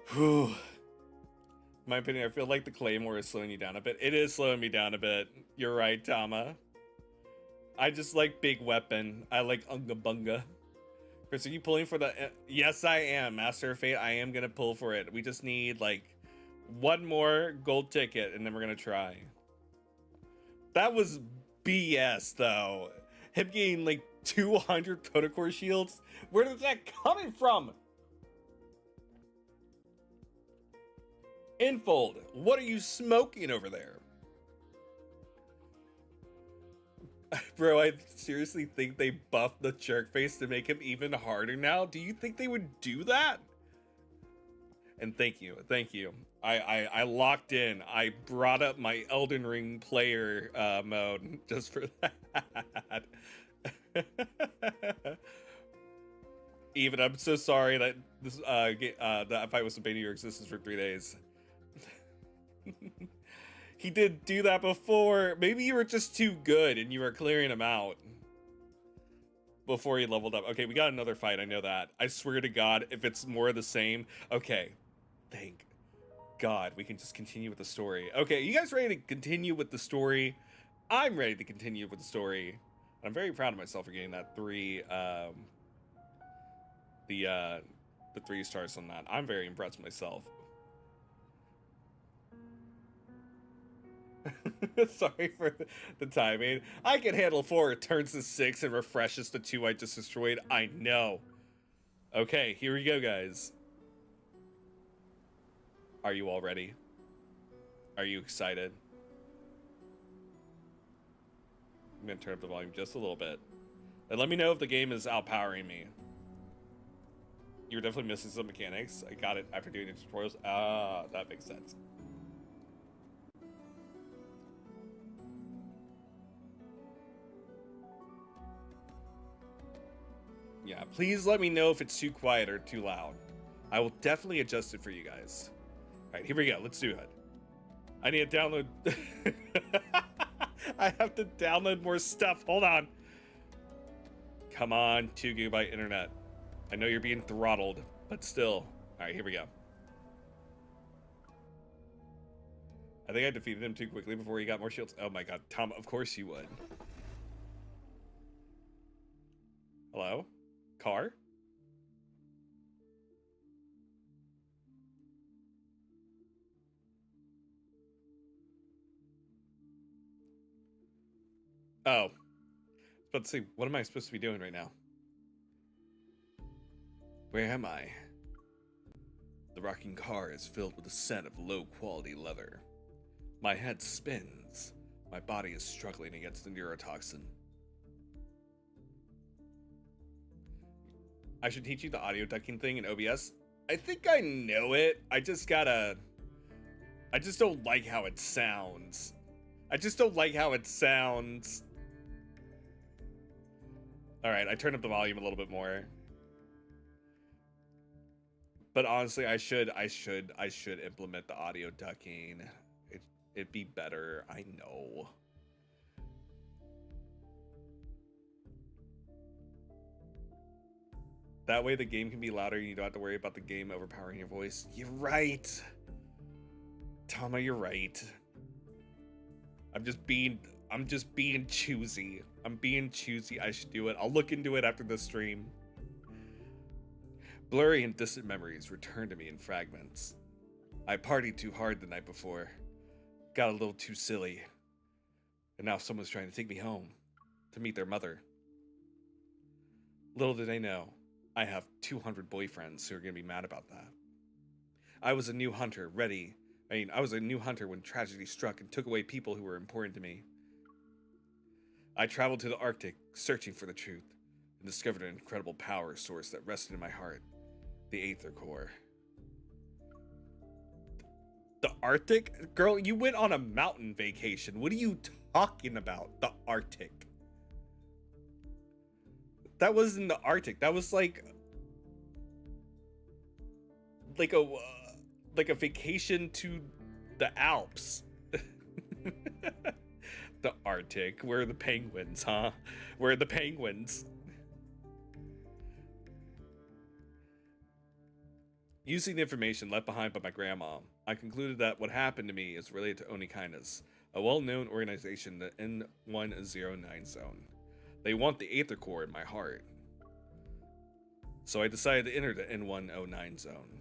Whew. In my opinion, I feel like the Claymore is slowing you down a bit. It is slowing me down a bit. You're right, Tama. I just like big weapon. I like Unga Bunga. Chris, are you pulling for the... Yes, I am. Master of Fate, I am going to pull for it. We just need, like, 1 more gold ticket, and then we're going to try. That was BS, though. Him getting, like, 200 Protocore shields? Where is that coming from? Infold, what are you smoking over there? Bro, I seriously think they buffed the jerk face to make him even harder now. Do you think they would do that? And thank you. I locked in. I brought up my Elden Ring player mode just for that. Even, I'm so sorry that this that fight was debating your existence for 3 days. He did do that before. Maybe you were just too good and you were clearing him out before he leveled up. Okay, we got another fight. I know that. I swear to God, if it's more of the same. Okay, thank God we can just continue with the story. Okay, you guys ready to continue with the story? I'm ready to continue with the story. I'm very proud of myself for getting that 3 the 3 stars on that. I'm very impressed with myself. Sorry for the timing. I can handle 4. It turns to 6 and refreshes the 2 I just destroyed. I know. Okay, here we go, guys. Are you all ready? Are you excited? I'm gonna turn up the volume just a little bit. And let me know if the game is outpowering me. You were definitely missing some mechanics. I got it after doing the tutorials. Ah, that makes sense. Yeah, please let me know if it's too quiet or too loud. I will definitely adjust it for you guys. All right, here we go. Let's do it. I need to download. I have to download more stuff. Hold on. Come on, 2 GB internet. I know you're being throttled, but still. All right, here we go. I think I defeated him too quickly before he got more shields. Oh my God, Tom, of course you would. Hello? Car? Oh. Let's see, what am I supposed to be doing right now? Where am I? The rocking car is filled with the scent of low-quality leather. My head spins. My body is struggling against the neurotoxin. I should teach you the audio ducking thing in OBS. I think I know it. I just don't like how it sounds. I just don't like how it sounds. All right, I turned up the volume a little bit more. But honestly, I should implement the audio ducking. It'd be better, I know. That way the game can be louder and you don't have to worry about the game overpowering your voice. You're right. Tama, you're right. I'm just being choosy. I'm being choosy. I should do it. I'll look into it after the stream. Blurry and distant memories return to me in fragments. I partied too hard the night before. Got a little too silly. And now someone's trying to take me home to meet their mother. Little did they know, I have 200 boyfriends who are going to be mad about that. I was a new hunter, I was a new hunter when tragedy struck and took away people who were important to me. I traveled to the Arctic, searching for the truth, and discovered an incredible power source that rested in my heart, the Aether Core. The Arctic? Girl, you went on a mountain vacation. What are you talking about? The Arctic. That wasn't the Arctic. That was like a vacation to the Alps. The Arctic. Where are the penguins, huh? Where are the penguins? Using the information left behind by my grandma, I concluded that what happened to me is related to Onikainas, a well-known organization, the N109 Zone. They want the Aether Core in my heart. So I decided to enter the N109 Zone,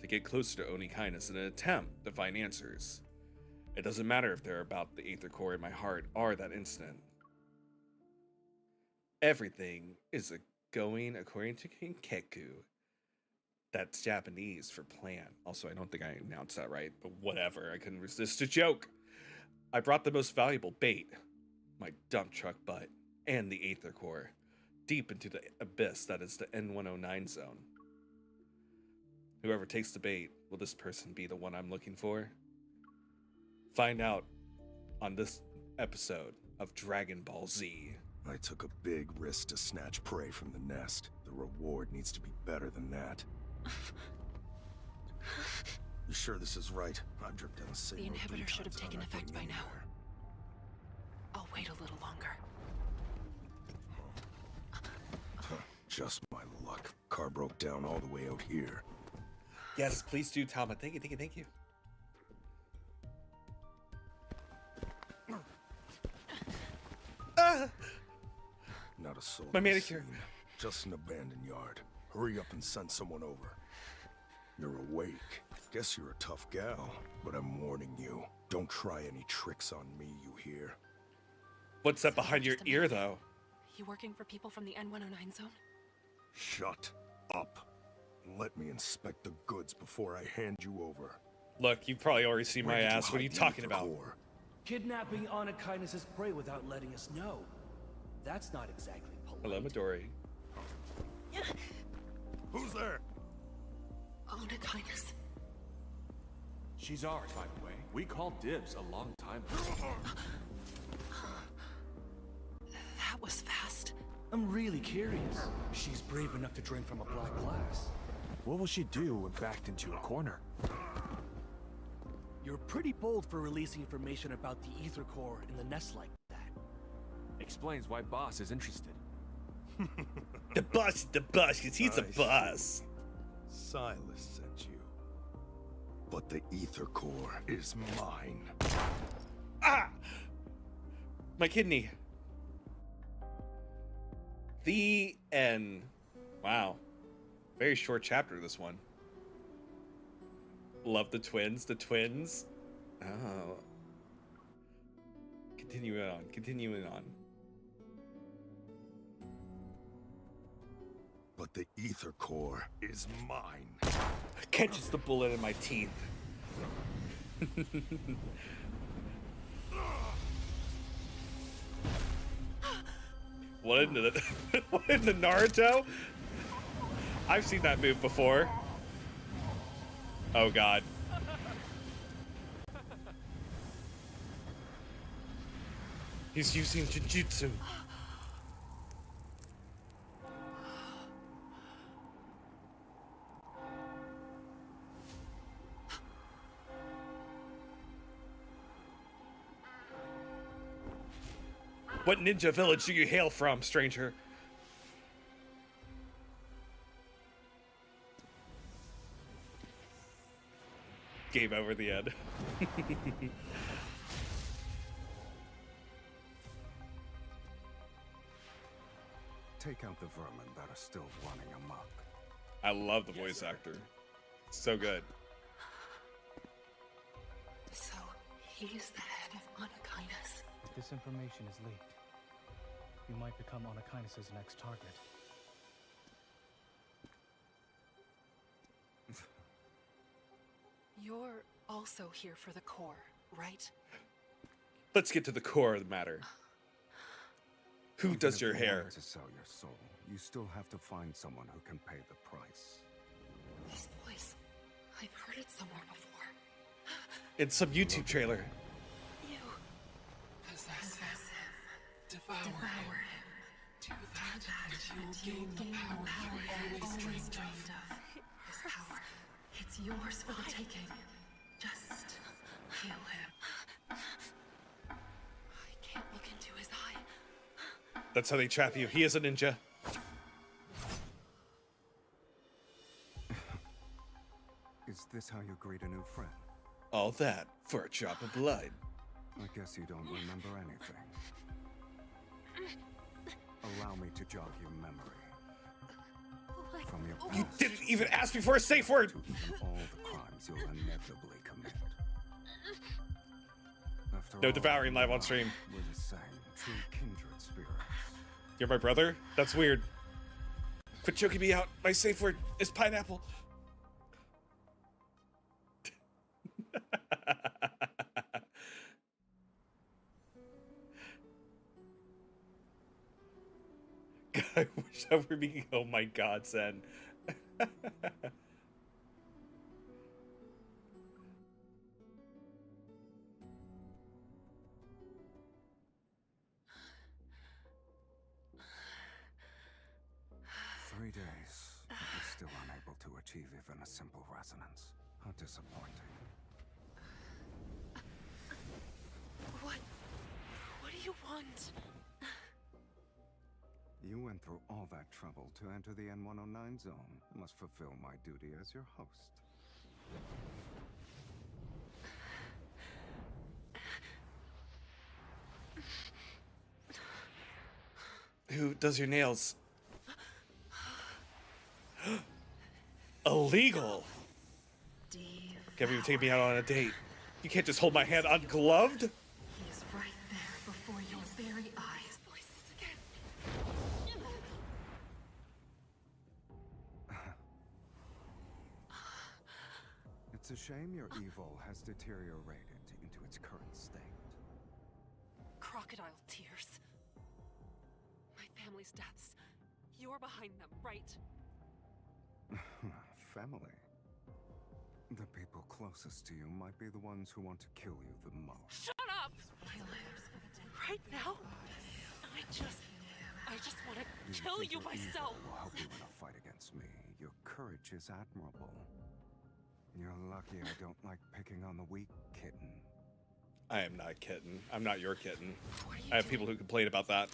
to get closer to Onikainas in an attempt to find answers. It doesn't matter if they're about the Aether Core in my heart or that incident. Everything is going according to Kinkeku. That's Japanese for plan. Also, I don't think I announced that right, but whatever. I couldn't resist a joke. I brought the most valuable bait, my dump truck butt, and the Aether Core, deep into the abyss that is the N109 Zone. Whoever takes the bait, will this person be the one I'm looking for? Find out on this episode of Dragon Ball Z. I took a big risk to snatch prey from the nest. The reward needs to be better than that. You sure this is right? I've dripped down a signal. The inhibitor should have taken effect by now. I'll wait a little longer. Just my luck. Car broke down all the way out here. Yes, please do, Tama. Thank you, thank you, thank you. Not a soul. My in the manicure. scene. Just an abandoned yard. Hurry up and send someone over. You're awake. Guess you're a tough gal, but I'm warning you. Don't try any tricks on me, you hear? What's that behind your ear, though? You working for people from the N109 Zone? Shut up. Let me inspect the goods before I hand you over. Look, you've probably already seen my Where did ass. What are you hide the talking Aether about? Core? Kidnapping Anakainas' prey without letting us know. That's not exactly polite. Hello, Midori. Who's there? Onakainas. She's ours, by the way. We called dibs a long time ago. That was fast. I'm really curious. She's brave enough to drink from a black glass. What will she do when backed into a corner? You're pretty bold for releasing information about the Aether Core in the nest like that. Explains why Boss is interested. The boss, because he's a boss. Silas sent you. But the Aether Core is mine. Ah! My kidney. The end. Wow. Very short chapter, this one. Love the twins. The twins. Oh. Continuing on. But the Aether Core is mine. Catches the bullet in my teeth. What in the what in the Naruto? I've seen that move before. Oh god. He's using Jujutsu. What ninja village do you hail from, stranger? Game over the end. Take out the vermin that are still running amok. I love the voice actor. So good. So, he's the head of Onakainas. If this information is leaked, you might become Onakainas' next target. You're also here for the core, right? Let's get to the core of the matter. Who Even does if your you hair? want to sell your soul, you still have to find someone who can pay the price. This voice, I've heard it somewhere before. in some YouTube trailer. You possess him. Devour him. Do that, and you'll gain the power you always dreamed of. His power. It's yours for the taking. Just kill him. I can't look into his eye. That's how they trap you. He is a ninja. Is this how you greet a new friend? All that for a drop of blood. I guess you don't remember anything. Allow me to jog your memory. From your past You didn't even ask me for a safe word! to even all the crimes you'll inevitably commit. After No all, devouring live you on and stream. I were the same, true kindred spirits. You're my brother? That's weird. Quit choking me out. My safe word is pineapple. I wish I were being. Oh my god, Sen. 3 days, but we're still unable to achieve even a simple resonance. How disappointing. What do you want? You went through all that trouble to enter the N109 zone. I must fulfill my duty as your host. Who does your nails? Illegal! Can't even take me out on a date. You can't just hold my hand ungloved? He is right there before your very eyes. Voices again. It's a shame your evil has deteriorated into its current state. Crocodile tears. My family's deaths. You're behind them, right? Family. The people closest to you might be the ones who want to kill you the most. Shut up! Right now? I just want to kill think you your myself. evil will help you in a fight against me. Your courage is admirable. You're lucky I don't like picking on the weak, kitten. I am not a kitten. I'm not your kitten. What are you I have doing? people who complain about that.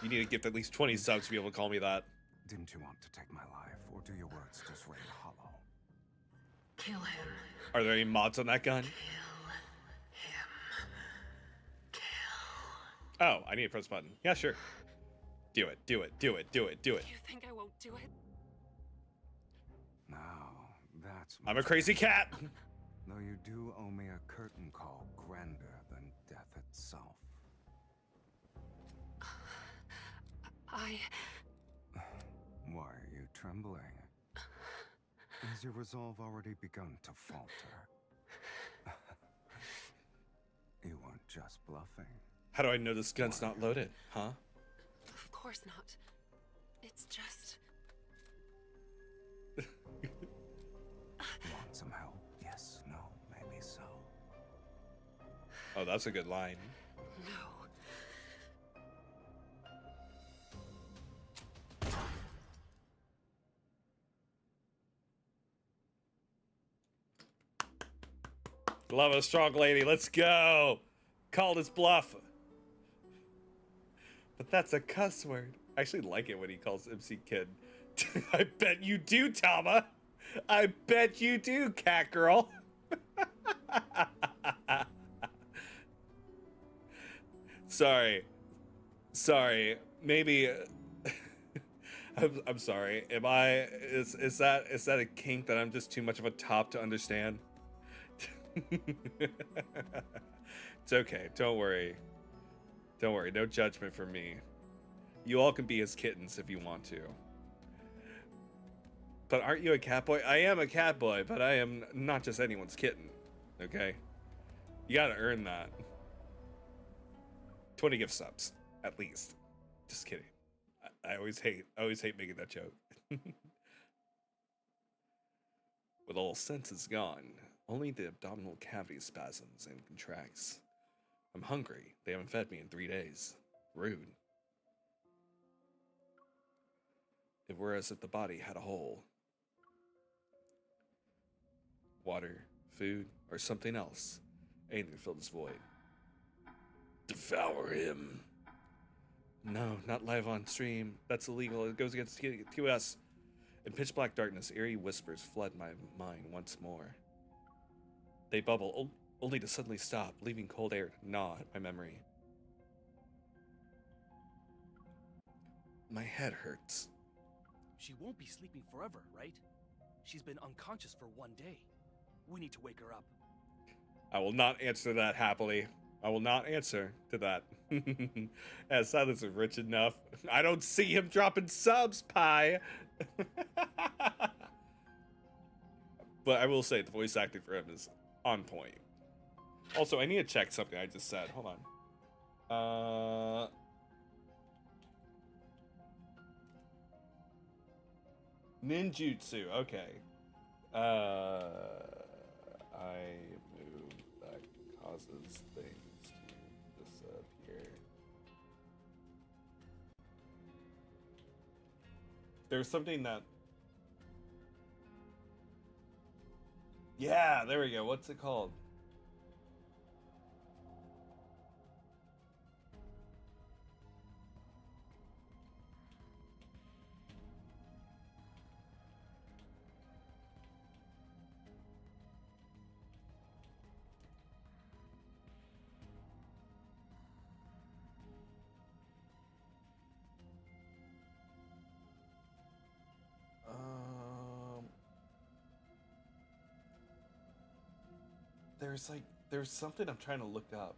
You need to gift at least 20 subs to be able to call me that. Didn't you want to take my life, or do your words just ring hollow? Kill him. Are there any mods on that gun? Oh, I need to press a button. Yeah, sure. Do it, do it, do it, do it, do it. You think I won't do it? Now, that's I'm a crazy cat! Though you do owe me a curtain call grander than death itself. Why are you trembling? Has your resolve already begun to falter? You weren't just bluffing. How do I know this gun's not loaded, huh? Of course not. It's just... Want some help? Yes, no, maybe so. Oh, that's a good line. No. Love a strong lady. Let's go. Call this bluff. But that's a cuss word. I actually like it when he calls MC Kid. I bet you do, Tama. I bet you do, cat girl. Sorry. Maybe. I'm sorry. Am I? Is that a kink that I'm just too much of a top to understand? It's okay. Don't worry. No judgment from me. You all can be his kittens if you want to. But aren't you a cat boy? I am a cat boy, but I am not just anyone's kitten. Okay? You gotta earn that. 20 gift subs, at least. Just kidding. I always hate making that joke. With all senses gone, Only the abdominal cavity spasms and contracts. I'm hungry. They haven't fed me in 3 days. Rude. It were as if the body had a hole. Water, food, or something else. Anything to fill this void. Devour him. No, not live on stream. That's illegal. It goes against TOS. In pitch black darkness, eerie whispers flood my mind once more. They bubble, only to suddenly stop, leaving cold air to gnaw at my memory. My head hurts. She won't be sleeping forever, right? She's been unconscious for 1 day. We need to wake her up. I will not answer that happily. I will not answer to that. As Silas is rich enough. I don't see him dropping subs, Pie. But I will say the voice acting for him is on point. Also, I need to check something I just said. Hold on. Ninjutsu. Okay. I move that causes things to disappear. There's something that... Yeah, there we go. What's it called? There's something I'm trying to look up.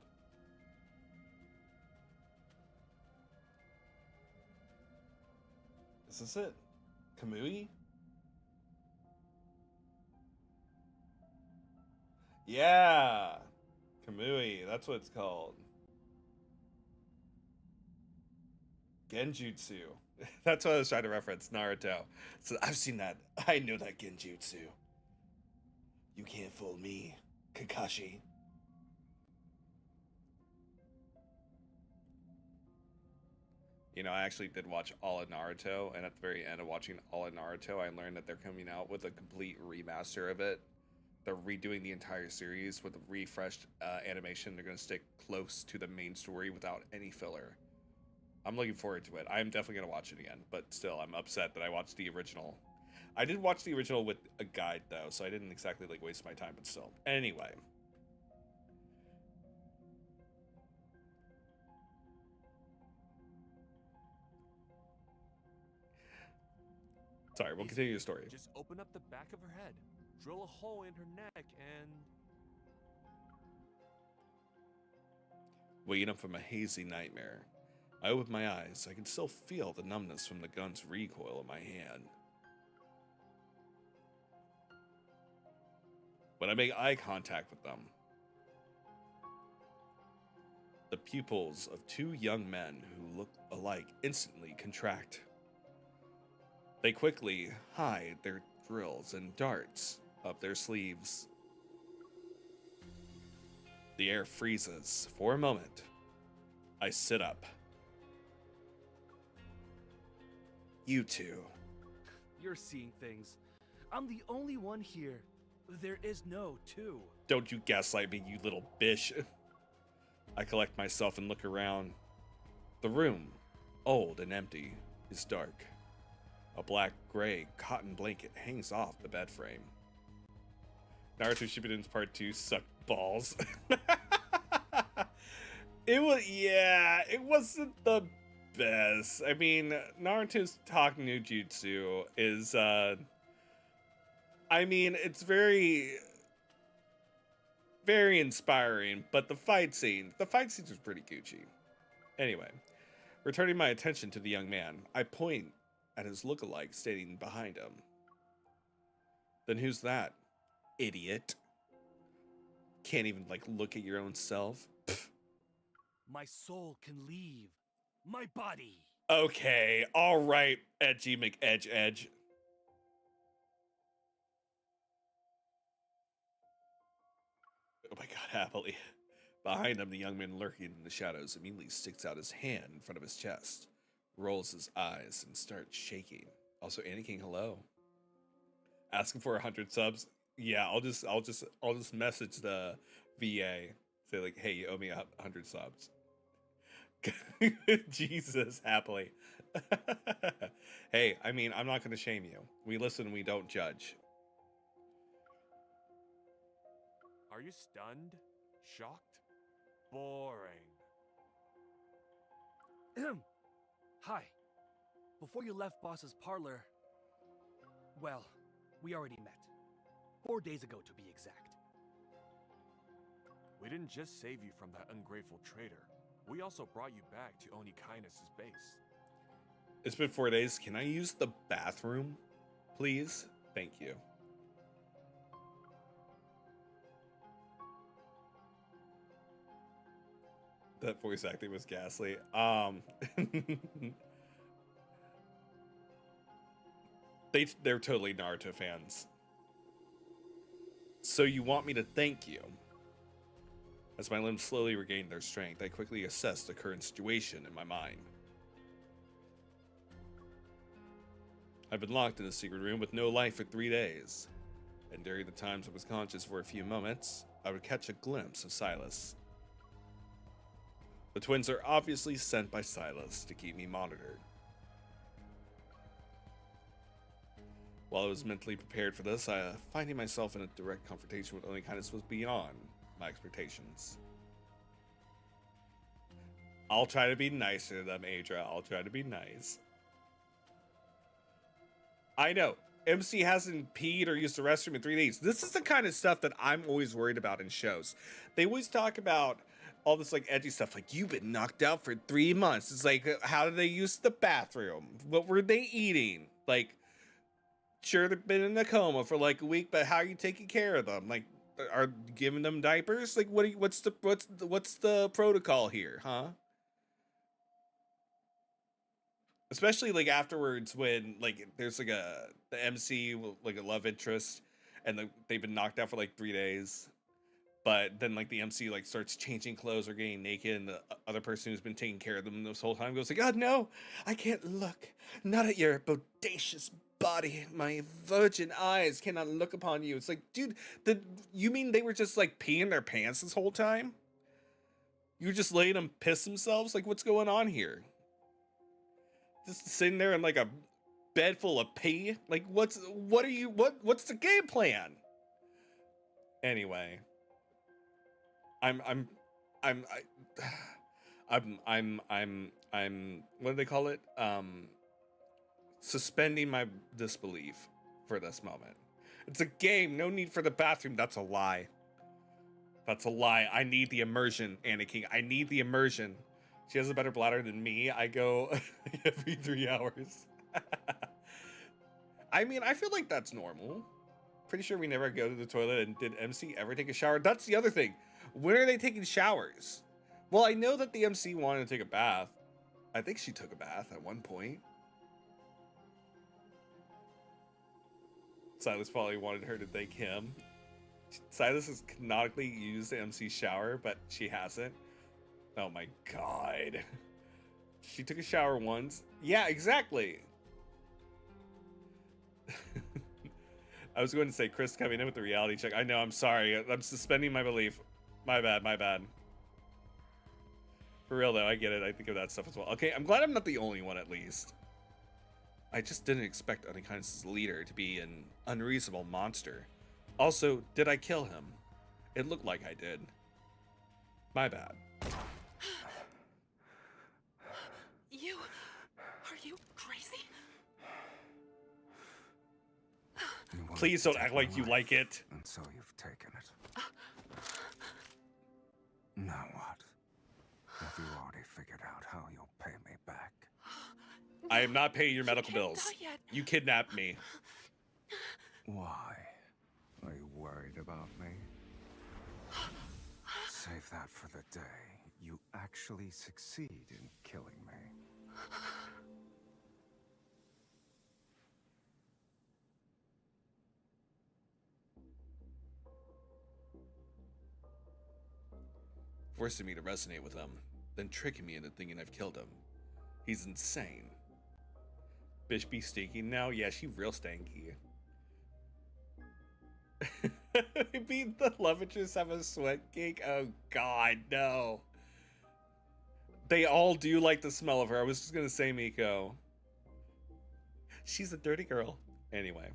Is this it? Kamui? Yeah! Kamui, that's what it's called. Genjutsu. That's what I was trying to reference, Naruto. So I've seen that. I know that Genjutsu. You can't fool me, Kakashi. You know, I actually did watch all of Naruto, and at the very end of watching all of Naruto, I learned that they're coming out with a complete remaster of it. They're redoing the entire series with a refreshed animation. They're going to stick close to the main story without any filler. I'm looking forward to it. I'm definitely going to watch it again, but still, I'm upset that I watched the original. I did watch the original with a guide, though, so I didn't exactly, like, waste my time, but still. Anyway. Sorry, we'll continue the story. Just open up the back of her head, drill a hole in her neck, and... Waking up from a hazy nightmare. I open my eyes. I can still feel the numbness from the gun's recoil in my hand. When I make eye contact with them, the pupils of two young men who look alike instantly contract. They quickly hide their drills and darts up their sleeves. The air freezes. For a moment, I sit up. You two. You're seeing things. I'm the only one here. There is no two. Don't you gaslight me, you little bitch. I collect myself and look around. The room, old and empty, is dark. A black-gray cotton blanket hangs off the bed frame. Naruto Shippuden's Part 2 sucked balls. It wasn't the best. I mean, Naruto's Talk no Jutsu is, I mean, it's very inspiring, but the fight scenes was pretty Gucci. Anyway, returning my attention to the young man, I point at his look-alike standing behind him. Then who's that? Idiot. Can't even, like, look at your own self? Pfft. My soul can leave my body. Okay, alright, edgy McEdge. Oh my god, happily. Behind him, the young man lurking in the shadows immediately sticks out his hand in front of his chest, rolls his eyes, and starts shaking. Also, Annie King, hello. Asking for 100 subs. Yeah, I'll just message the VA. Say like, hey, you owe me 100 subs. Jesus, happily. Hey, I mean, I'm not going to shame you. We listen, we don't judge. Are you stunned? Shocked? Boring. Hi. Before you left Boss's parlor, well, we already met. 4 days ago, to be exact. We didn't just save you from that ungrateful traitor. We also brought you back to Oni Kindness's base. It's been 4 days. Can I use the bathroom, please? Thank you. That voice acting was ghastly. They're totally Naruto fans. So you want me to thank you? As my limbs slowly regained their strength, I quickly assessed the current situation in my mind. I've been locked in a secret room with no light for 3 days, and during the times I was conscious for a few moments, I would catch a glimpse of Silas. The twins are obviously sent by Silas to keep me monitored. While I was mentally prepared for this, finding myself in a direct confrontation with Oni Kindness was beyond my expectations. I'll try to be nicer to them, Adra. I'll try to be nice. I know. MC hasn't peed or used the restroom in 3 days. This is the kind of stuff that I'm always worried about in shows. They always talk about all this like edgy stuff, like you've been knocked out for 3 months. It's like, how did they use the bathroom? What were they eating? Like, sure, they've been in a coma for like a week, but how are you taking care of them? Like, are you giving them diapers? Like, what's the protocol here, huh? Especially like afterwards when like there's like the MC like a love interest, and they've been knocked out for like 3 days, but then like the MC like starts changing clothes or getting naked, and the other person who's been taking care of them this whole time goes like, "God, no, I can't look, not at your bodacious body. My virgin eyes cannot look upon you." It's like, dude, you mean they were just like peeing their pants this whole time? You were just letting them piss themselves? Like, what's going on here? Just sitting there in like a bed full of pee? Like, what's the game plan? Anyway, I'm what do they call it? Suspending my disbelief for this moment. It's a game, no need for the bathroom. That's a lie. That's a lie. I need the immersion, Anakin. I need the immersion. She has a better bladder than me. I go every 3 hours. I mean, I feel like that's normal. Pretty sure we never go to the toilet. And did MC ever take a shower? That's the other thing. When are they taking showers? Well, I know that the MC wanted to take a bath. I think she took a bath at one point. Silas probably wanted her to thank him. Silas has canonically used the MC shower, but she hasn't. Oh my god. She took a shower once. Yeah, exactly. I was going to say Chris coming in with the reality check. I know, I'm sorry. I'm suspending my belief. My bad, my bad. For real though, I get it. I think of that stuff as well. Okay, I'm glad I'm not the only one at least. I just didn't expect Unkindness's leader to be an unreasonable monster. Also, did I kill him? It looked like I did. My bad. Are you crazy? Please don't act like you like it. And so you've taken it. Now what? Have you already figured out how you'll pay me back? I am not paying your medical bills. You kidnapped me. Why? Are you worried about me? Save that for the day you actually succeed in killing me. forcing me to resonate with him, then tricking me into thinking I've killed him. He's insane. Bitch be stinky now? Yeah, she real stanky. Maybe the love interest have a sweat cake? Oh god, no. They all do like the smell of her. I was just gonna say Miko. She's a dirty girl. Anyway.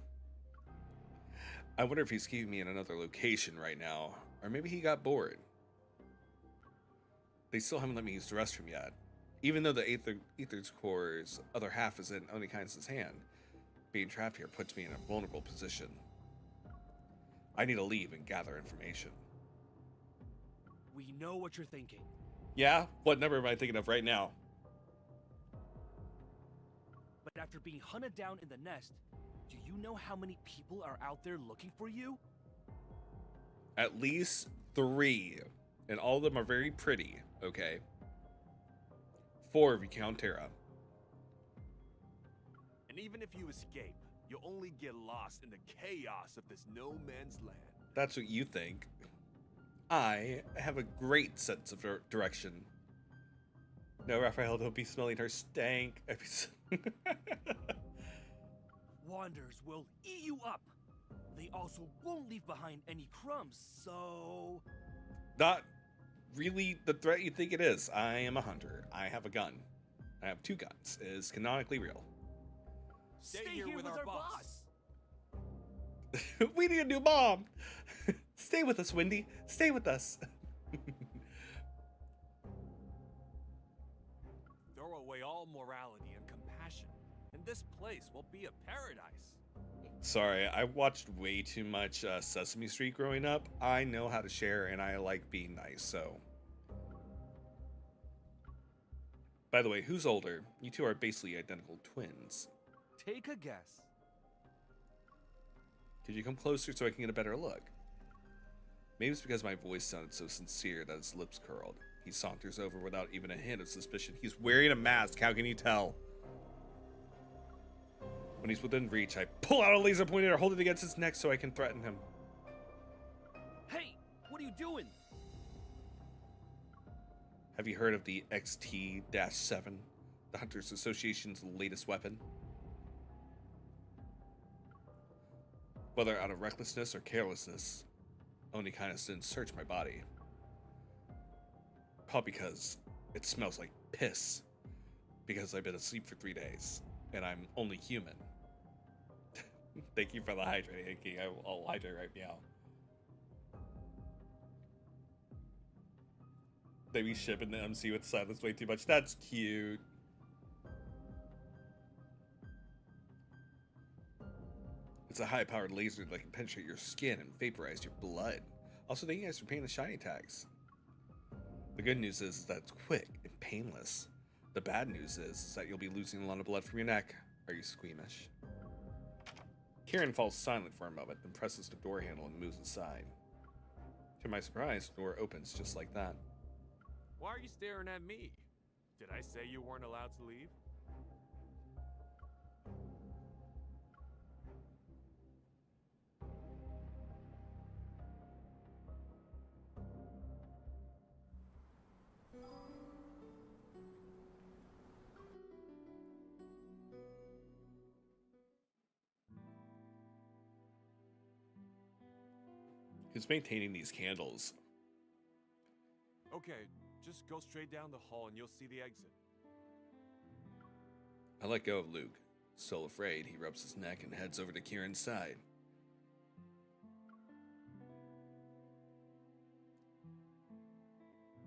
I wonder if he's keeping me in another location right now. Or maybe he got bored. They still haven't let me use the restroom yet. Even though the Aether's Core's other half is in Onikain's hand, being trapped here puts me in a vulnerable position. I need to leave and gather information. We know what you're thinking. Yeah? What number am I thinking of right now? But after being hunted down in the nest, do you know how many people are out there looking for you? At least 3. And all of them are very pretty, okay? 4 if you count Terra. And even if you escape, you'll only get lost in the chaos of this no man's land. That's what you think. I have a great sense of direction. No, Raphael, don't be smelling her stank. Wanderers will eat you up. They also won't leave behind any crumbs, so... Not really the threat you think it is. I am a hunter. I have a gun. I have 2 guns. It is canonically real. Stay here with our boss. We need a new mom. Stay with us, Wendy. Stay with us. Throw away all morality and compassion, and this place will be a paradise. Sorry, I watched way too much Sesame Street growing up. I know how to share, and I like being nice, so... By the way, who's older? You two are basically identical twins. Take a guess. Could you come closer so I can get a better look? Maybe it's because my voice sounded so sincere that his lips curled. He saunters over without even a hint of suspicion. He's wearing a mask, how can you tell? When he's within reach, I pull out a laser pointer, hold it against his neck so I can threaten him. Hey, what are you doing? Have you heard of the XT-7, the Hunters Association's latest weapon? Whether out of recklessness or carelessness, Onikain didn't search my body. Probably because it smells like piss. Because I've been asleep for 3 days, and I'm only human. Thank you for the hydrate, Inky. I'll hydrate right now. They be shipping the MC with Silas way too much. That's cute. It's a high-powered laser that can penetrate your skin and vaporize your blood. Also, thank you guys for paying the shiny tags. The good news is that it's quick and painless. The bad news is that you'll be losing a lot of blood from your neck. Are you squeamish? Kieran falls silent for a moment, then presses the door handle and moves aside. To my surprise, the door opens just like that. Why are you staring at me? Did I say you weren't allowed to leave? Who's maintaining these candles? Okay, just go straight down the hall and you'll see the exit. I let go of Luke. Still afraid, he rubs his neck and heads over to Kieran's side.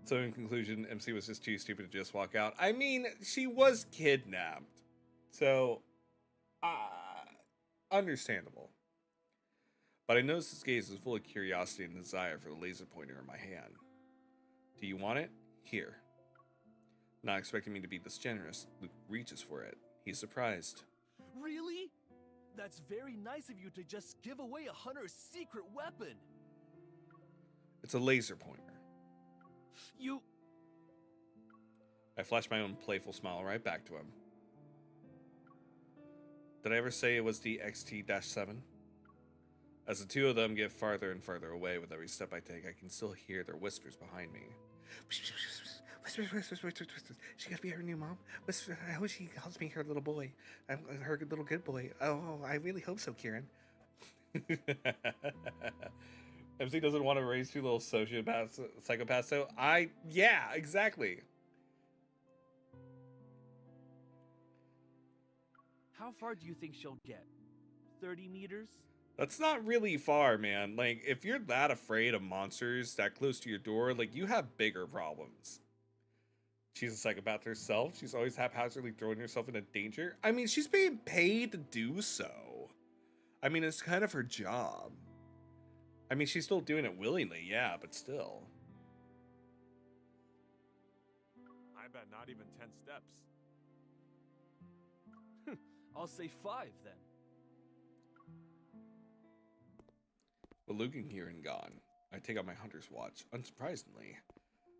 So in conclusion, MC was just too stupid to just walk out. I mean, she was kidnapped. So, understandable. But I noticed his gaze was full of curiosity and desire for the laser pointer in my hand. Do you want it? Here. Not expecting me to be this generous, Luke reaches for it. He's surprised. Really? That's very nice of you to just give away a hunter's secret weapon. It's a laser pointer. You... I flashed my own playful smile right back to him. Did I ever say it was the XT-7? As the two of them get farther and farther away with every step I take, I can still hear their whispers behind me. She gotta be her new mom. I hope she calls me her little boy. I'm her little good boy. Oh, I really hope so, Kieran. MC doesn't want to raise two little psychopaths, so yeah, exactly. How far do you think she'll get? 30 meters? That's not really far, man. Like, if you're that afraid of monsters that close to your door, like, you have bigger problems. She's a psychopath herself. She's always haphazardly throwing herself into danger. I mean, she's being paid to do so. I mean, it's kind of her job. I mean, she's still doing it willingly, yeah, but still. I bet not even 10 steps. I'll say 5 then. With Lucan here and gone, I take out my hunter's watch. Unsurprisingly,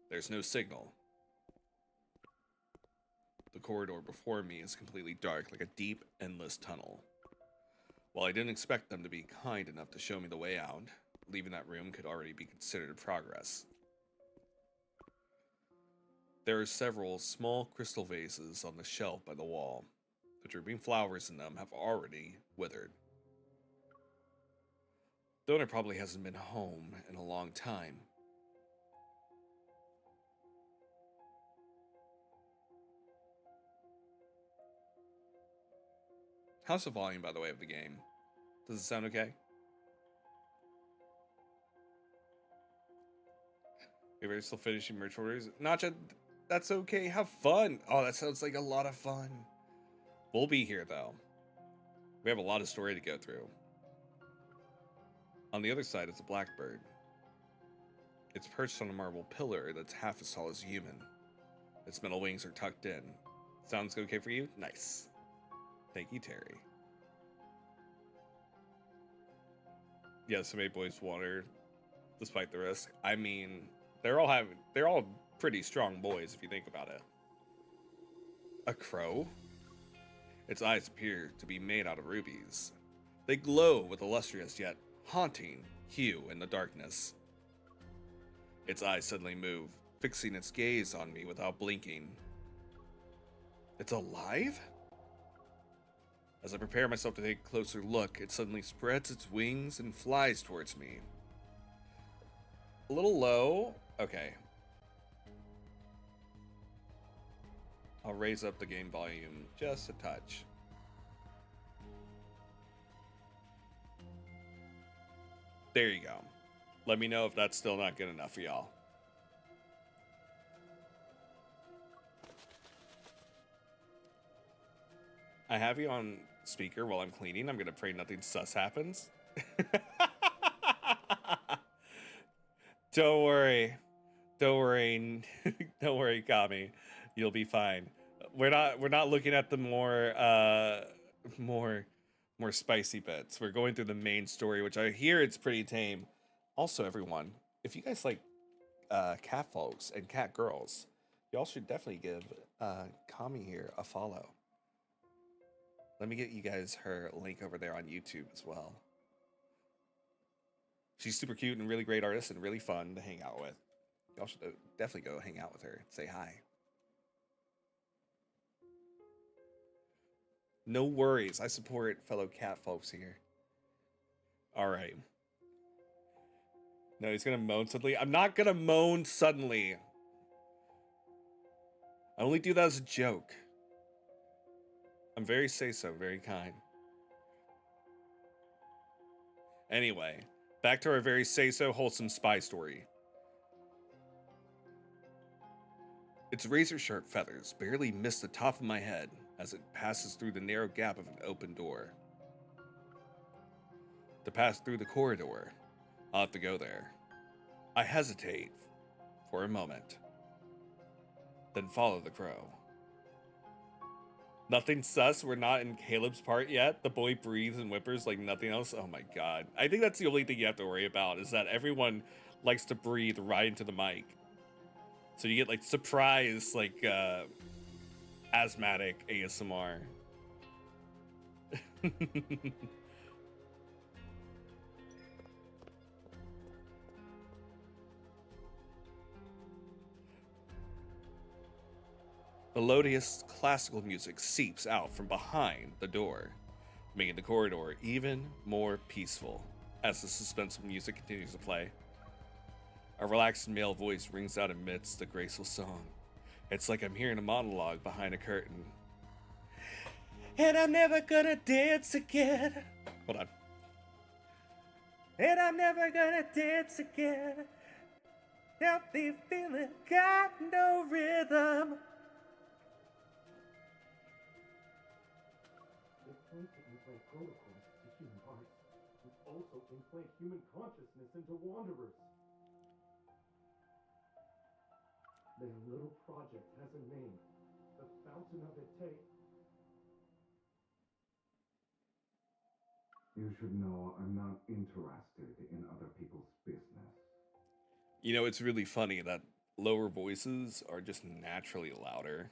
there's no signal. The corridor before me is completely dark, like a deep, endless tunnel. While I didn't expect them to be kind enough to show me the way out, leaving that room could already be considered progress. There are several small crystal vases on the shelf by the wall. The drooping flowers in them have already withered. The owner probably hasn't been home in a long time. How's the volume, by the way, of the game? Does it sound okay? You're still finishing merch orders? Nacha, that's okay. Have fun. Oh, that sounds like a lot of fun. We'll be here, though. We have a lot of story to go through. On the other side is a blackbird. It's perched on a marble pillar that's half as tall as a human. Its metal wings are tucked in. Sounds okay for you? Nice. Thank you, Terry. Yeah, some 8 boys water, despite the risk. I mean, they're all pretty strong boys if you think about it. A crow? Its eyes appear to be made out of rubies. They glow with a lustrous yet haunting hue in the darkness. Its eyes suddenly move, fixing its gaze on me without blinking. It's alive? As I prepare myself to take a closer look, it suddenly spreads its wings and flies towards me. A little low. Okay. I'll raise up the game volume just a touch. There you go. Let me know if that's still not good enough for y'all. I have you on speaker while I'm cleaning. I'm gonna pray nothing sus happens. Don't worry. Don't worry. Don't worry, Kami. You'll be fine. We're not looking at the more spicy bits. We're going through the main story, which I hear it's pretty tame. Also, everyone, if you guys like cat folks and cat girls, y'all should definitely give Kami here a follow. Let me get you guys her link over there on YouTube as well. She's super cute and really great artist and really fun to hang out with. Y'all should definitely go hang out with her and say hi. No worries. I support fellow cat folks here. All right. No, he's going to moan suddenly. I'm not going to moan suddenly. I only do that as a joke. I'm very say-so, very kind. Anyway, back to our very say-so, wholesome spy story. Its razor-sharp feathers barely miss the top of my head as it passes through the narrow gap of an open door. To pass through the corridor, I'll have to go there. I hesitate for a moment, then follow the crow. Nothing sus. We're not in Caleb's part yet. The boy breathes and whimpers like nothing else. Oh my god. I think that's the only thing you have to worry about, is that everyone likes to breathe right into the mic. So you get like surprise, like asthmatic ASMR. Melodious classical music seeps out from behind the door, making the corridor even more peaceful as the suspenseful music continues to play. A relaxed male voice rings out amidst the graceful song. It's like I'm hearing a monologue behind a curtain. And I'm never gonna dance again. Hold on. And I'm never gonna dance again. Healthy feeling, got no rhythm. It claims to implant protocols to human hearts, and also implant human consciousness into wanderers. Their little project has a name. The Fountain of Ete. You should know I'm not interested in other people's business. You know, it's really funny that lower voices are just naturally louder.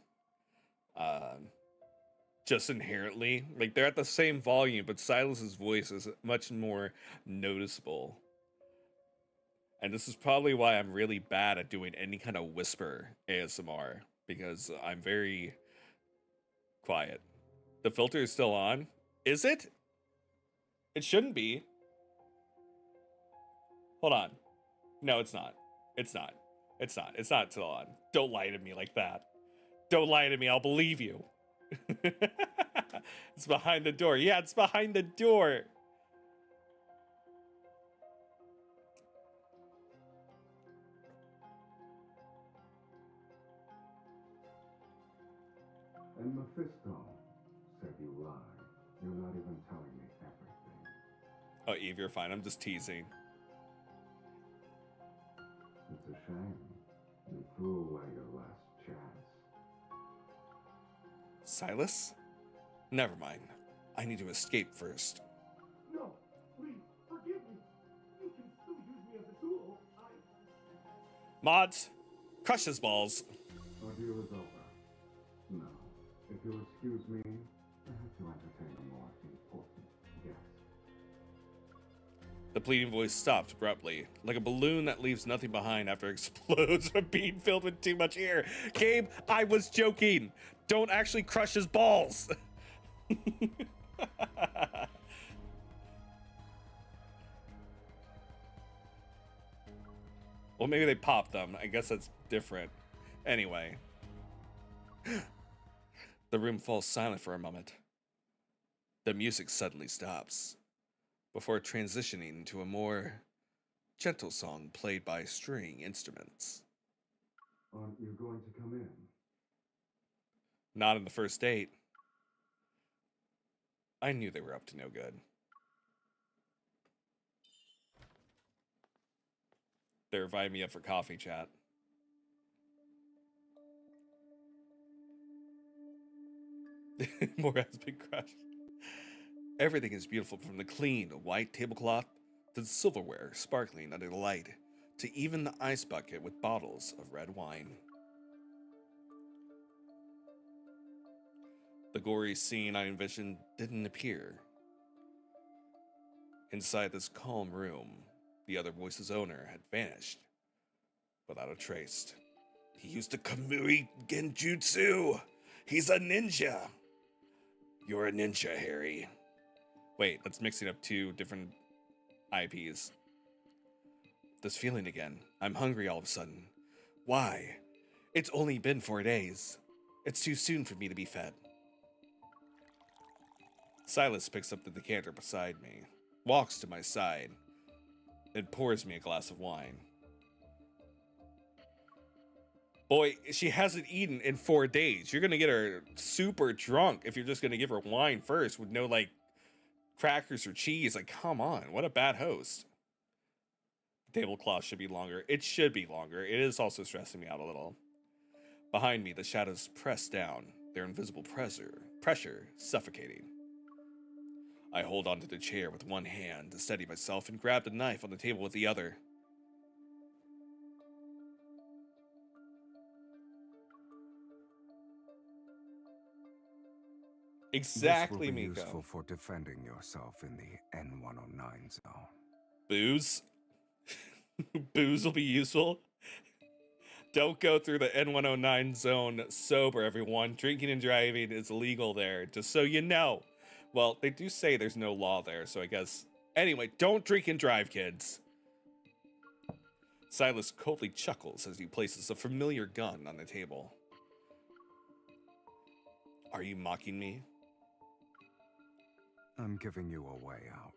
Just inherently. Like, they're at the same volume, but Silas's voice is much more noticeable. And this is probably why I'm really bad at doing any kind of whisper ASMR, because I'm very quiet. The filter is still on. Is it? It shouldn't be. Hold on. No, it's not. It's not. It's not. It's not still on. Don't lie to me like that. Don't lie to me. I'll believe you. It's behind the door. Yeah, it's behind the door. And Mephisto said you lie. You're not even telling me everything. Oh, Eve, you're fine. I'm just teasing. It's a shame. You threw away your last chance. Silas? Never mind. I need to escape first. No, please, forgive me. You can still use me as a tool. Mods, crush his balls. Ordeal is over. No. If you'll excuse me, I have to entertain a more important guest. The pleading voice stopped abruptly, like a balloon that leaves nothing behind after it explodes from being filled with too much air. Gabe, I was joking. Don't actually crush his balls. Well, maybe they popped them. I guess that's different. Anyway. The room falls silent for a moment. The music suddenly stops, before transitioning to a more gentle song played by string instruments. Aren't you going to come in? Not on the first date. I knew they were up to no good. They're inviting me up for coffee chat. More has been crushed. Everything is beautiful, from the clean white tablecloth to the silverware sparkling under the light, to even the ice bucket with bottles of red wine. The gory scene I envisioned didn't appear. Inside this calm room, the other voice's owner had vanished without a trace. He used a Kamui Genjutsu. He's a ninja. You're a ninja, Harry. Wait, that's mixing up two different IPs. This feeling again. I'm hungry all of a sudden. Why? It's only been 4 days. It's too soon for me to be fed. Silas picks up the decanter beside me, walks to my side, and pours me a glass of wine. Boy, she hasn't eaten in 4 days. You're gonna get her super drunk if you're just gonna give her wine first with no, like, crackers or cheese. Like, come on, what a bad host. The tablecloth should be longer. It should be longer. It is also stressing me out a little. Behind me, the shadows press down, their invisible pressure suffocating. I hold onto the chair with one hand to steady myself and grab the knife on the table with the other. Exactly, This will be Miko. useful for defending yourself in the N109 zone. Booze? Booze will be useful? Don't go through the N109 zone sober, everyone. Drinking and driving is illegal there, just so you know. Well, they do say there's no law there, so I guess... Anyway, don't drink and drive, kids. Silas coldly chuckles as he places a familiar gun on the table. Are you mocking me? I'm giving you a way out.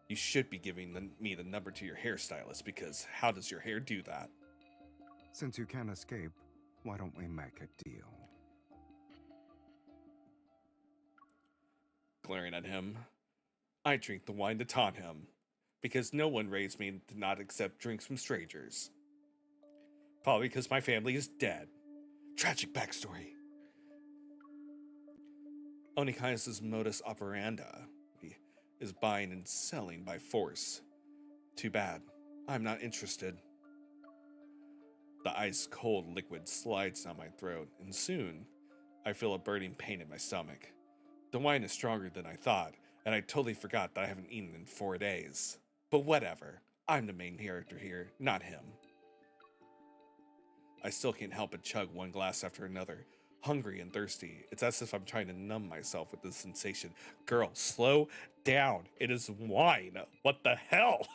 You should be giving me the number to your hairstylist, because how does your hair do that? Since you can't escape, why don't we make a deal? Glaring at him, I drink the wine to taunt him, because no one raised me to not accept drinks from strangers. Probably because my family is dead. Tragic backstory. Onikaya's modus operandi is buying and selling by force. Too bad. I'm not interested. The ice-cold liquid slides down my throat, and soon, I feel a burning pain in my stomach. The wine is stronger than I thought, and I totally forgot that I haven't eaten in 4 days. But whatever. I'm the main character here, not him. I still can't help but chug one glass after another. Hungry and thirsty. It's as if I'm trying to numb myself with this sensation. Girl, slow down. It is wine. What the hell?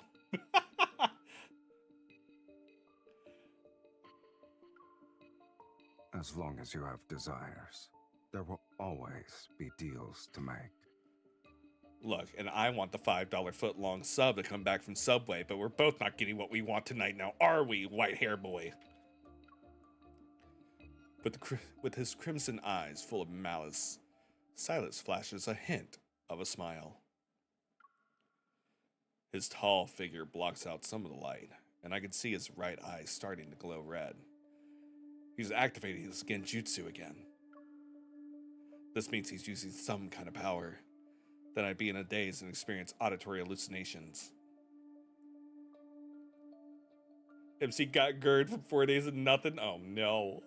As long as you have desires, there will always be deals to make. Look, and I want the $5 foot-long sub to come back from Subway, but we're both not getting what we want tonight now, are we, white hair boy? With his crimson eyes full of malice, Silas flashes a hint of a smile. His tall figure blocks out some of the light, and I can see his right eye starting to glow red. He's activating his genjutsu again. This means he's using some kind of power. Then I'd be in a daze and experience auditory hallucinations. MC got GERD for 4 days and nothing? Oh no.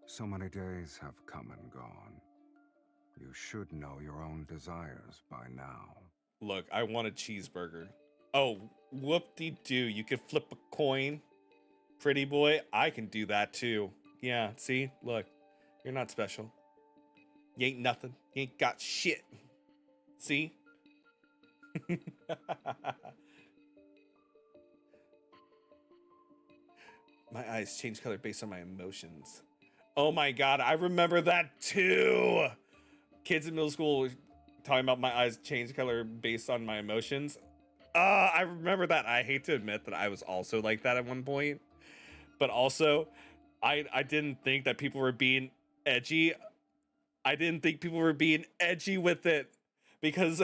So many days have come and gone. You should know your own desires by now. Look, I want a cheeseburger. Oh, whoop-de-doo, you could flip a coin. Pretty boy, I can do that too. Yeah, see? Look, you're not special. You ain't nothing. You ain't got shit. See? My eyes change color based on my emotions. Oh my god, I remember that too! Kids in middle school were talking about my eyes change color based on my emotions. I remember that. I hate to admit that I was also like that at one point. But also, I didn't think that people were being edgy. I didn't think people were being edgy with it. Because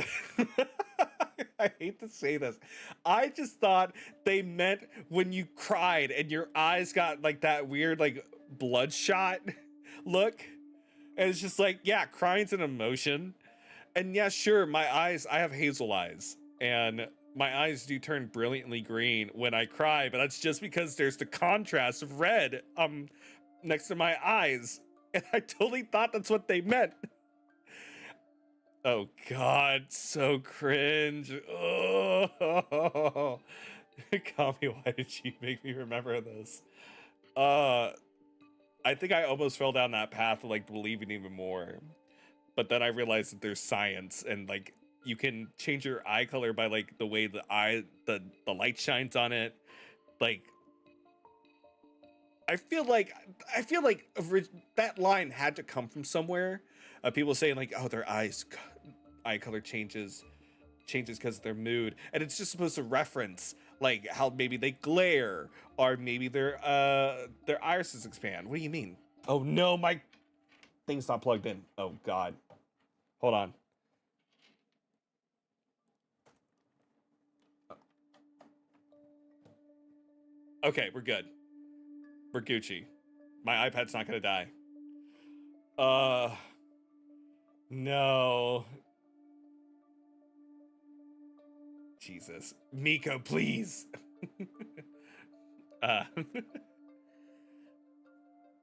I hate to say this. I just thought they meant when you cried and your eyes got like that weird like bloodshot look. And it's just like, yeah, crying's an emotion. And yeah, sure, my eyes, I have hazel eyes. And my eyes do turn brilliantly green when I cry, but that's just because there's the contrast of red next to my eyes. And I totally thought that's what they meant. Oh god, so cringe. Oh. Kami, why did you make me remember this? I think I almost fell down that path of like believing even more. But then I realized that there's science and like you can change your eye color by like the way the light shines on it. Like I feel like that line had to come from somewhere. People saying like, oh, their eye color changes because of their mood, and it's just supposed to reference like how maybe they glare or maybe their irises expand. What do you mean? Oh no, my thing's not plugged in. Oh god, hold on. Okay, we're good. We're Gucci. My iPad's not gonna die. No. Jesus. Miko, please.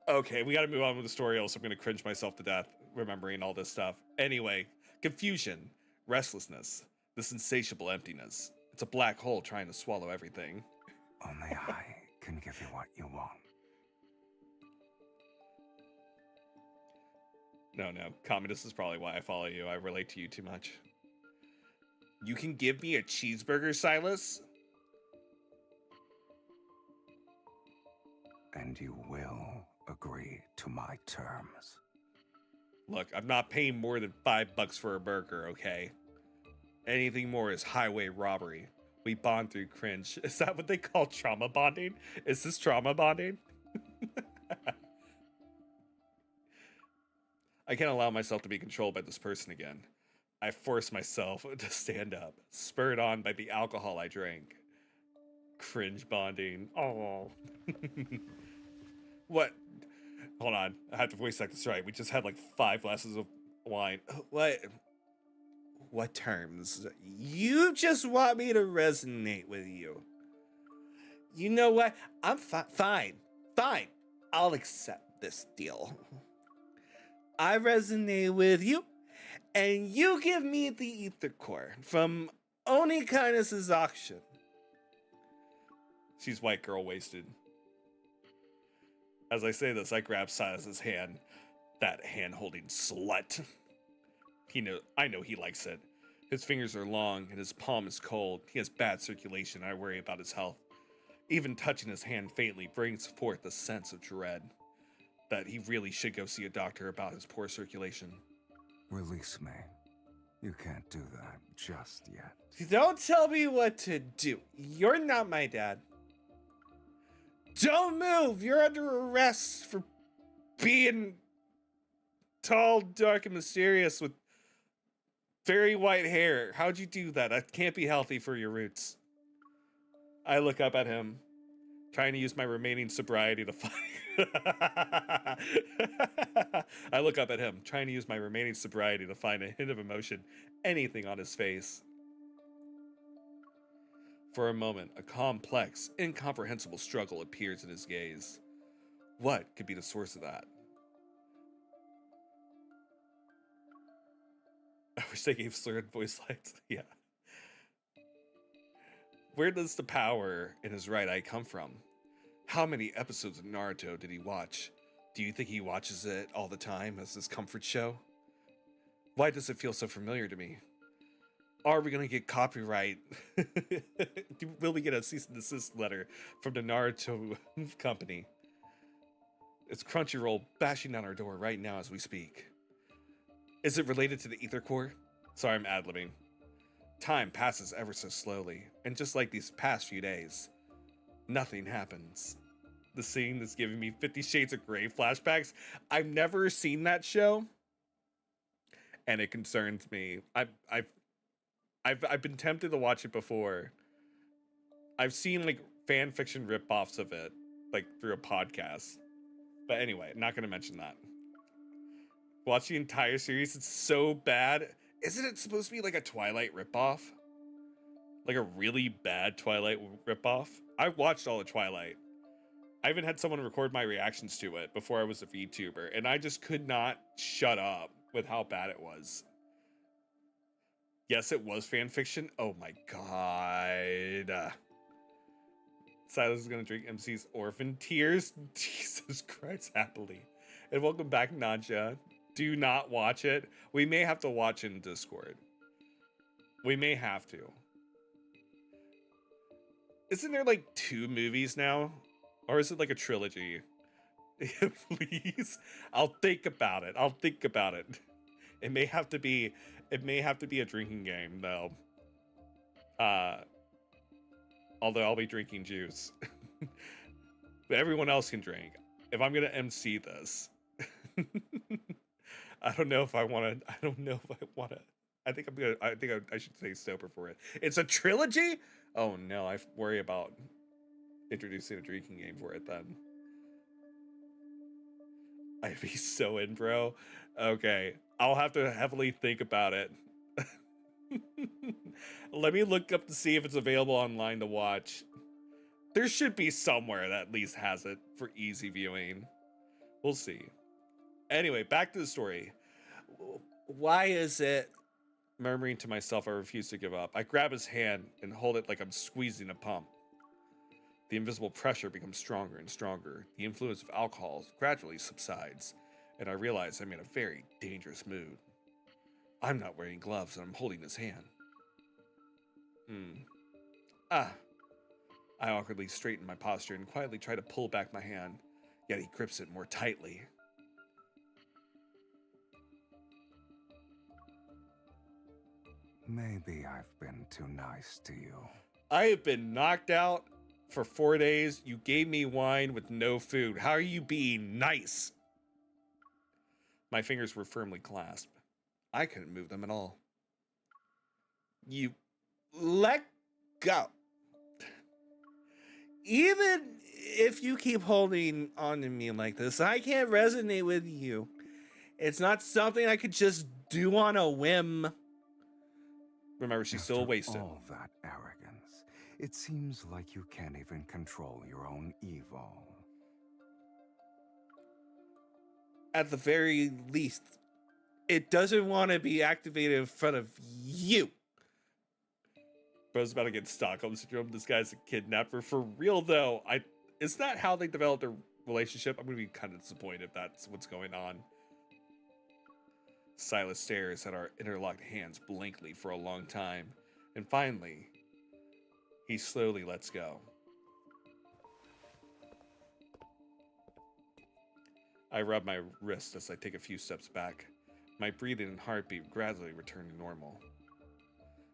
Okay, we gotta move on with the story, else I'm gonna cringe myself to death remembering all this stuff. Anyway, confusion, restlessness, this insatiable emptiness. It's a black hole trying to swallow everything. Only I can give you what you want. No. Kami, this is probably why I follow you. I relate to you too much. You can give me a cheeseburger, Silas? And you will agree to my terms. Look, I'm not paying more than $5 for a burger, okay? Anything more is highway robbery. We bond through cringe. Is that what they call trauma bonding? Is this trauma bonding? I can't allow myself to be controlled by this person again. I force myself to stand up, spurred on by the alcohol I drank. Cringe bonding. Oh. What? Hold on. I have to voice act this right. We just had like 5 glasses of wine. What terms? You just want me to resonate with you. You know what? I'm fine. I'll accept this deal. I resonate with you, and you give me the ether core from Oni Kindness's auction. She's white girl wasted. As I say this, I grab Silas's hand. That hand-holding slut. I know he likes it. His fingers are long and his palm is cold. He has bad circulation and I worry about his health. Even touching his hand faintly brings forth a sense of dread. That he really should go see a doctor about his poor circulation. Release me. You can't do that just yet. Don't tell me what to do. You're not my dad. Don't move! You're under arrest for being tall, dark, and mysterious with very white hair. How'd you do that? That can't be healthy for your roots. I look up at him, trying to use my remaining sobriety to find... I look up at him, trying to use my remaining sobriety to find a hint of emotion, anything on his face. For a moment, a complex, incomprehensible struggle appears in his gaze. What could be the source of that? I wish they gave slurred voice lines. Yeah. Where does the power in his right eye come from? How many episodes of Naruto did he watch? Do you think he watches it all the time as his comfort show? Why does it feel so familiar to me? Are we going to get copyright? Will we get a cease and desist letter from the Naruto company? It's Crunchyroll bashing down our door right now as we speak. Is it related to the ether core? Sorry, I'm ad-libbing. Time passes ever so slowly, and just like these past few days, nothing happens. The scene is giving me 50 Shades of Grey flashbacks. I've never seen that show, and it concerns me. I've been tempted to watch it before. I've seen like fan fiction rip-offs of it, like through a podcast. But anyway, not gonna mention that. Watch the entire series, it's so bad. Isn't it supposed to be like a Twilight ripoff? Like a really bad Twilight ripoff? I watched all of Twilight. I even had someone record my reactions to it before I was a VTuber, and I just could not shut up with how bad it was. Yes, it was fan fiction. Oh my god. Silas is gonna drink MC's orphan tears. Jesus Christ, happily. And welcome back, Nadja. Do not watch it. We may have to watch in Discord. We may have to. Isn't there like 2 movies now? Or is it like a trilogy? Please. I'll think about it. It may have to be a drinking game though. Although I'll be drinking juice. But everyone else can drink. If I'm gonna MC this. I don't know if I wanna. I think I should say sober for it. It's a trilogy? Oh no, I worry about introducing a drinking game for it then. I'd be so in, bro. Okay, I'll have to heavily think about it. Let me look up to see if it's available online to watch. There should be somewhere that at least has it for easy viewing. We'll see. Anyway, back to the story. Why is it Murmuring to myself, I refuse to give up. I grab his hand and hold it like I'm squeezing a pump. The invisible pressure becomes stronger and stronger. The influence of alcohol gradually subsides, and I realize I'm in a very dangerous mood. I'm not wearing gloves and I'm holding his hand. I awkwardly straighten my posture and quietly try to pull back my hand, yet he grips it more tightly. Maybe I've been too nice to you. I have been knocked out for 4 days. You gave me wine with no food. How are you being nice? My fingers were firmly clasped. I couldn't move them at all. You let go. Even if you keep holding on to me like this, I can't resonate with you. It's not something I could just do on a whim. Remember, she's still wasted. All that arrogance, it seems like you can't even control your own evil. At the very least, it doesn't want to be activated in front of you. Bro's about to get Stockholm syndrome. This guy's a kidnapper. For real, though, it's not how they developed their relationship. I'm going to be kind of disappointed if that's what's going on. Silas stares at our interlocked hands blankly for a long time, and finally, he slowly lets go. I rub my wrist as I take a few steps back. My breathing and heartbeat gradually return to normal.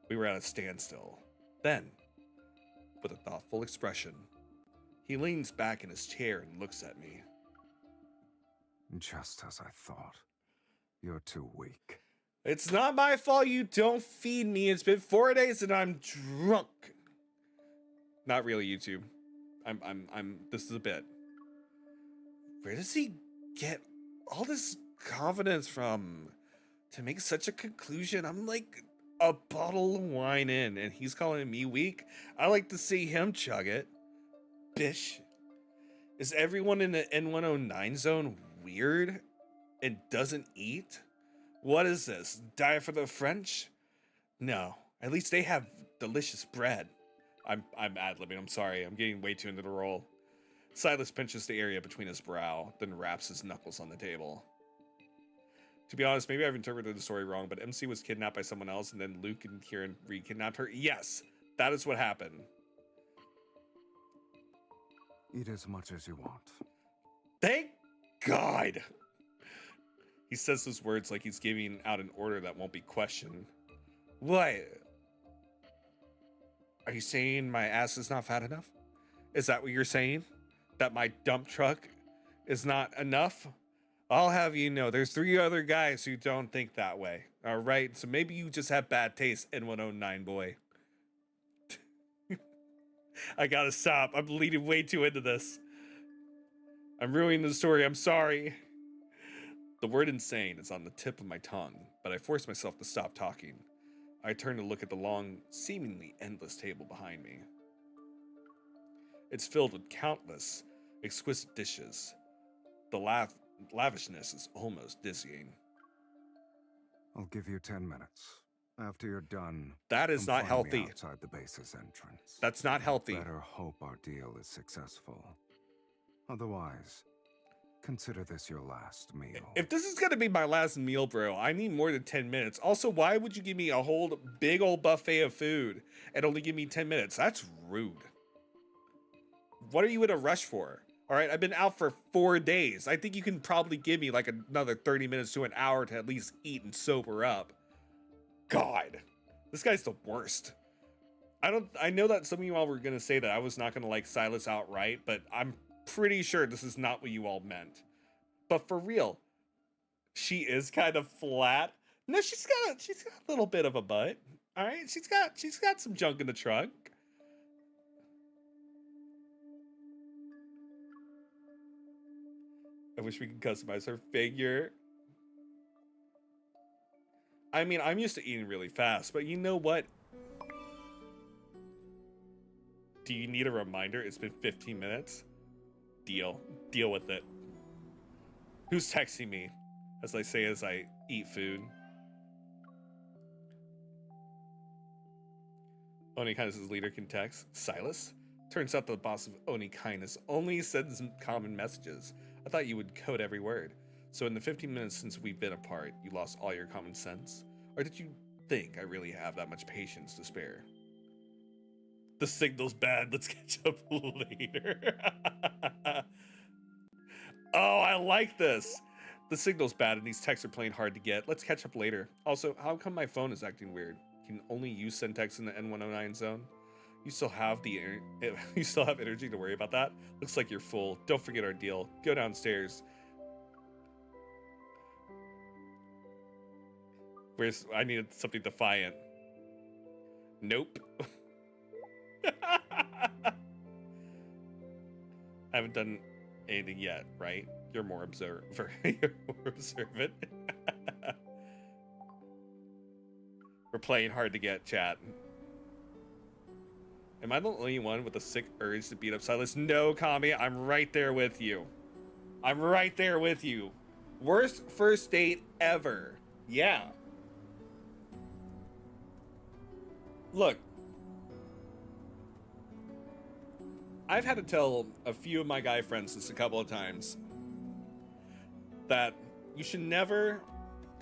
We were at a standstill. Then, with a thoughtful expression, he leans back in his chair and looks at me. Just as I thought. You're too weak. It's not my fault you don't feed me. It's been 4 days and I'm drunk. Not really, YouTube. This is a bit. Where does he get all this confidence from to make such a conclusion? I'm like a bottle of wine in and he's calling me weak. I like to see him chug it. Bish. Is everyone in the N109 zone weird and doesn't eat? What is this? Diet for the French? No. At least they have delicious bread. I'm ad-libbing. I'm sorry. I'm getting way too into the role. Silas pinches the area between his brow, then wraps his knuckles on the table. To be honest, maybe I've interpreted the story wrong, but MC was kidnapped by someone else, and then Luke and Kieran re-kidnapped her. Yes, that is what happened. Eat as much as you want. Thank God! He says those words like he's giving out an order that won't be questioned. What? Are you saying my ass is not fat enough? Is that what you're saying? That my dump truck is not enough? I'll have you know, there's 3 other guys who don't think that way. All right, so maybe you just have bad taste, N109 boy. I gotta stop. I'm leading way too into this. I'm ruining the story. I'm sorry. The word insane is on the tip of my tongue, but I force myself to stop talking. I turn to look at the long, seemingly endless table behind me. It's filled with countless, exquisite dishes. The lavishness is almost dizzying. I'll give you 10 minutes. After you're done, that is not healthy. Outside the base's entrance. That's not healthy. Better hope our deal is successful. Otherwise, consider this your last meal. If this is gonna be my last meal, bro, I need more than 10 minutes. Also, why would you give me a whole big old buffet of food and only give me 10 minutes? That's rude. What are you in a rush for? All right, I've been out for 4 days. I think you can probably give me like another 30 minutes to an hour to at least eat and sober up. God, this guy's the worst. I know that some of you all were gonna say that I was not gonna like Silas outright, but I'm pretty sure this is not what you all meant. But for real, she is kind of flat. No, she's got a little bit of a butt. All right, she's got some junk in the trunk. I wish we could customize her figure. I mean, I'm used to eating really fast, but you know what? Do you need a reminder? It's been 15 minutes. Deal with it. Who's texting me as I eat food? Onikindness' leader can text. Silas? Turns out the boss of Onikindness only sends common messages. I thought you would code every word. So in the 15 minutes since we've been apart, you lost all your common sense? Or did you think I really have that much patience to spare? The signal's bad. Let's catch up later. Oh, I like this. The signal's bad and these texts are plain hard to get. Let's catch up later. Also, how come my phone is acting weird? Can only you send texts in the N109 zone? You still have energy to worry about that? Looks like you're full. Don't forget our deal. Go downstairs. I needed something defiant. Nope. I haven't done anything yet, right? You're more observant. We're playing hard to get, chat. Am I the only one with a sick urge to beat up Silas? No, Kami, I'm right there with you. I'm right there with you. Worst first date ever. Yeah. Look. I've had to tell a few of my guy friends this a couple of times that you should never,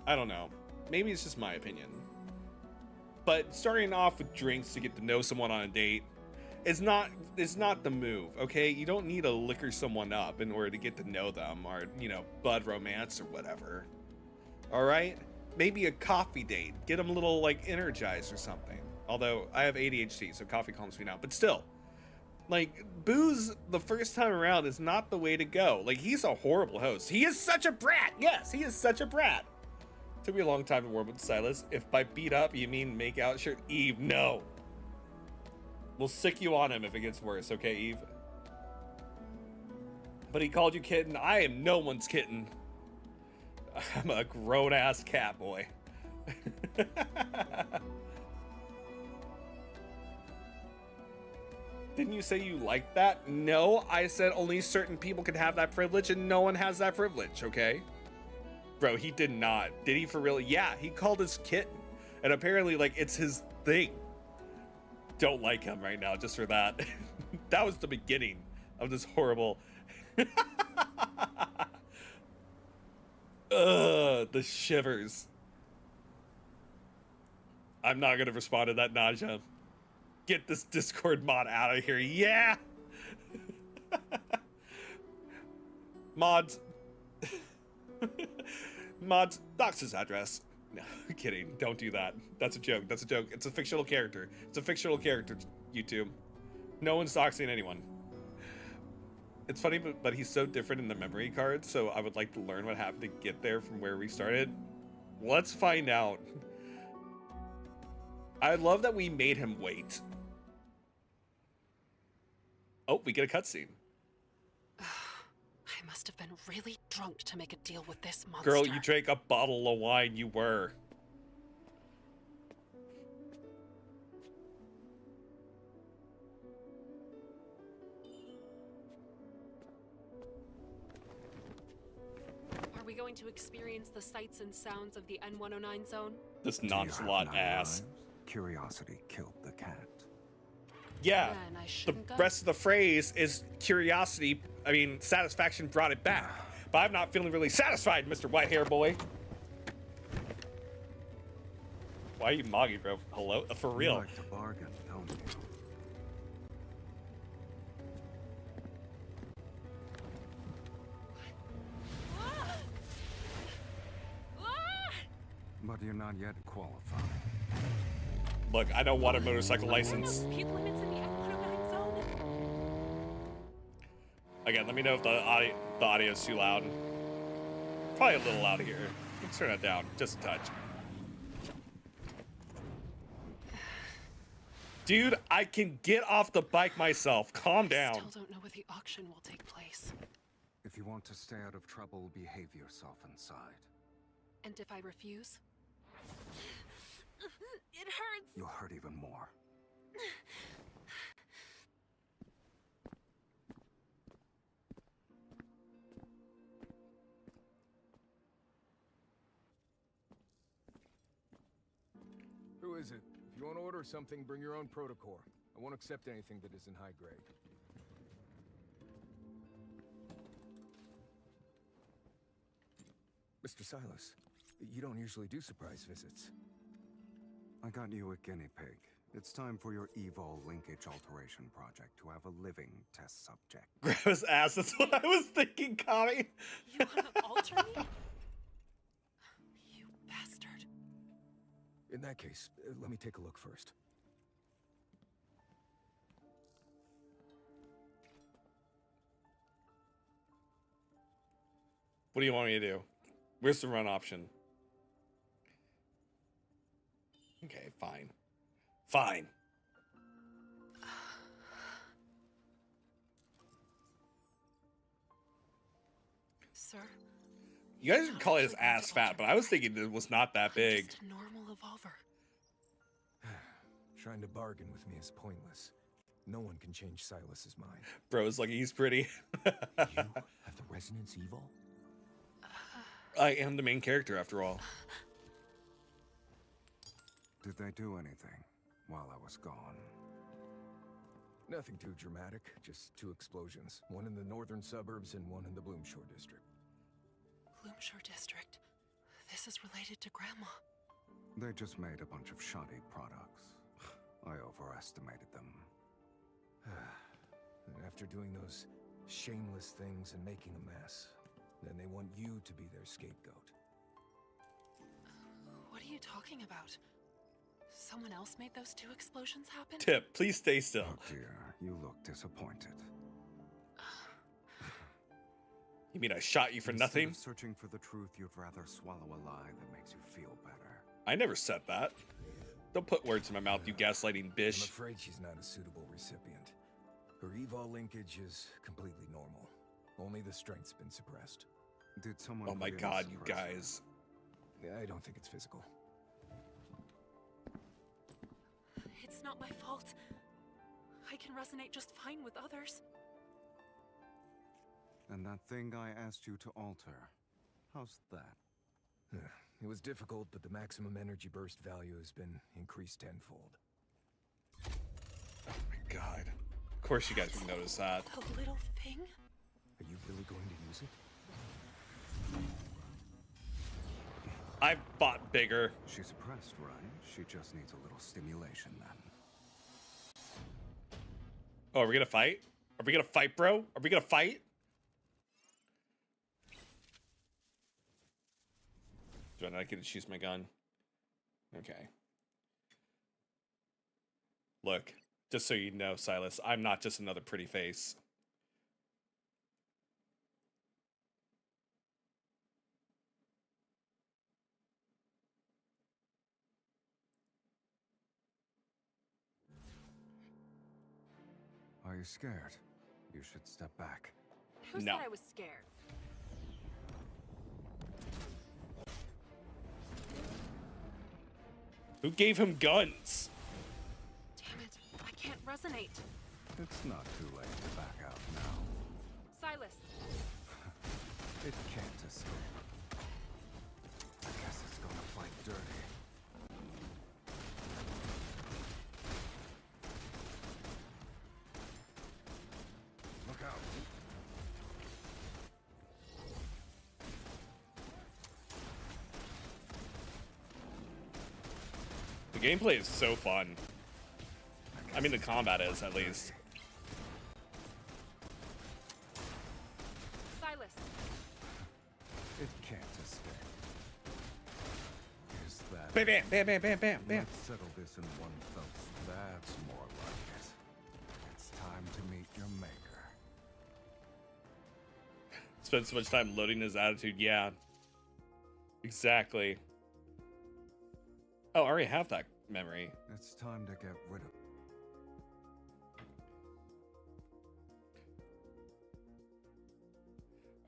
I don't know, maybe it's just my opinion, but starting off with drinks to get to know someone on a date is not the move, okay? You don't need to liquor someone up in order to get to know them or, you know, bud romance or whatever. All right? Maybe a coffee date. Get them a little, like, energized or something. Although I have ADHD, so coffee calms me down. But still, like, booze the first time around is not the way to go. Like, he's a horrible host. He is such a brat. Yes, he is such a brat. Took me a long time to warm up with Silas. If by beat up you mean make out, sure. Eve, no. We'll sick you on him if it gets worse, okay, Eve? But he called you kitten. I am no one's kitten. I'm a grown-ass cat boy. Didn't you say you liked that? No, I said only certain people can have that privilege and no one has that privilege, okay? Bro, he did not. Did he for real? Yeah, he called us kitten. And apparently, like, it's his thing. Don't like him right now just for that. That was the beginning of this horrible... Ugh, the shivers. I'm not gonna respond to that nausea. Get this Discord mod out of here. Yeah! Mods. Mods, dox his address. No, kidding. Don't do that. That's a joke. That's a joke. It's a fictional character. It's a fictional character, YouTube. No one's doxing anyone. It's funny, but he's so different in the memory card, so I would like to learn what happened to get there from where we started. Let's find out. I love that we made him wait. Oh, we get a cutscene. I must have been really drunk to make a deal with this monster. Girl, you drank a bottle of wine, you were. Are we going to experience the sights and sounds of the N109 zone? This nonchalant ass. Curiosity killed the cat. Yeah, the rest of the phrase is curiosity. I mean, satisfaction brought it back. But I'm not feeling really satisfied, Mr. White Hair Boy. Why are you mogging, bro? Hello? For real. You like to bargain, don't you? But you're not yet qualified. Look, I don't want a motorcycle license. Speed limits in the N109 zone? Again, let me know if the audio is too loud. Probably a little loud here. Let's turn it down, just a touch. Dude, I can get off the bike myself. Calm down. I still don't know where the auction will take place. If you want to stay out of trouble, behave yourself inside. And if I refuse? It hurts. You'll hurt even more. Who is it? If you want to order something, bring your own protocore. I won't accept anything that isn't high grade. Mr. Silas, you don't usually do surprise visits. I got you a guinea pig. It's time for your evil linkage alteration project to have a living test subject. Grab his ass. That's what I was thinking, Kami. You want to alter me? You bastard. In that case, let me take a look first. What do you want me to do? Where's the run option? Okay, fine. Fine. Sir? You guys can call his ass fat, but I was thinking it was not that big. Just a normal evolver. Trying to bargain with me is pointless. No one can change Silas's mind. Bro's like, he's pretty. You have the resonance evil? I am the main character after all. Did they do anything while I was gone? Nothing too dramatic, just 2 explosions. One in the northern suburbs and one in the Bloomshore district. Bloomshore district. This is related to Grandma. They just made a bunch of shoddy products. I overestimated them. And after doing those shameless things and making a mess, then they want you to be their scapegoat. What are you talking about? Someone else made those 2 explosions happen? Tip, please stay still. Oh dear, you look disappointed. You mean I shot you for nothing? Instead of searching for the truth, you'd rather swallow a lie that makes you feel better. I never said that. Don't put words in my mouth, you gaslighting bitch. I'm afraid she's not a suitable recipient. Her evol linkage is completely normal. Only the strength's been suppressed. Did someone? Oh my god, you guys. I don't think it's physical. It's not my fault. I can resonate just fine with others. And that thing I asked you to alter, how's that? It was difficult, but the maximum energy burst value has been increased tenfold. Oh my god. Of course you guys would notice that. The little thing? Are you really going to use it? I've bought bigger. She's suppressed, right? She just needs a little stimulation then. Oh, are we gonna fight? Are we gonna fight, bro? Are we gonna fight? Do I not get to choose my gun? Okay. Look, just so you know, Silas, I'm not just another pretty face. Are you scared? You should step back. Who said I was scared? Who gave him guns? Damn it, I can't resonate. It's not too late to back out now. Silas. It can't escape. I guess it's gonna fight dirty. Look out. The gameplay is so fun. I mean, the combat is, at least. Silas. It can't escape. Is that? Bam, bam, bam, bam, bam, bam, bam. Let's settle this in one fell swoop. That's more like it. It's time to meet your maker. Spent so much time loading his attitude. Yeah. Exactly. Oh, I already have that memory. It's time to get rid of.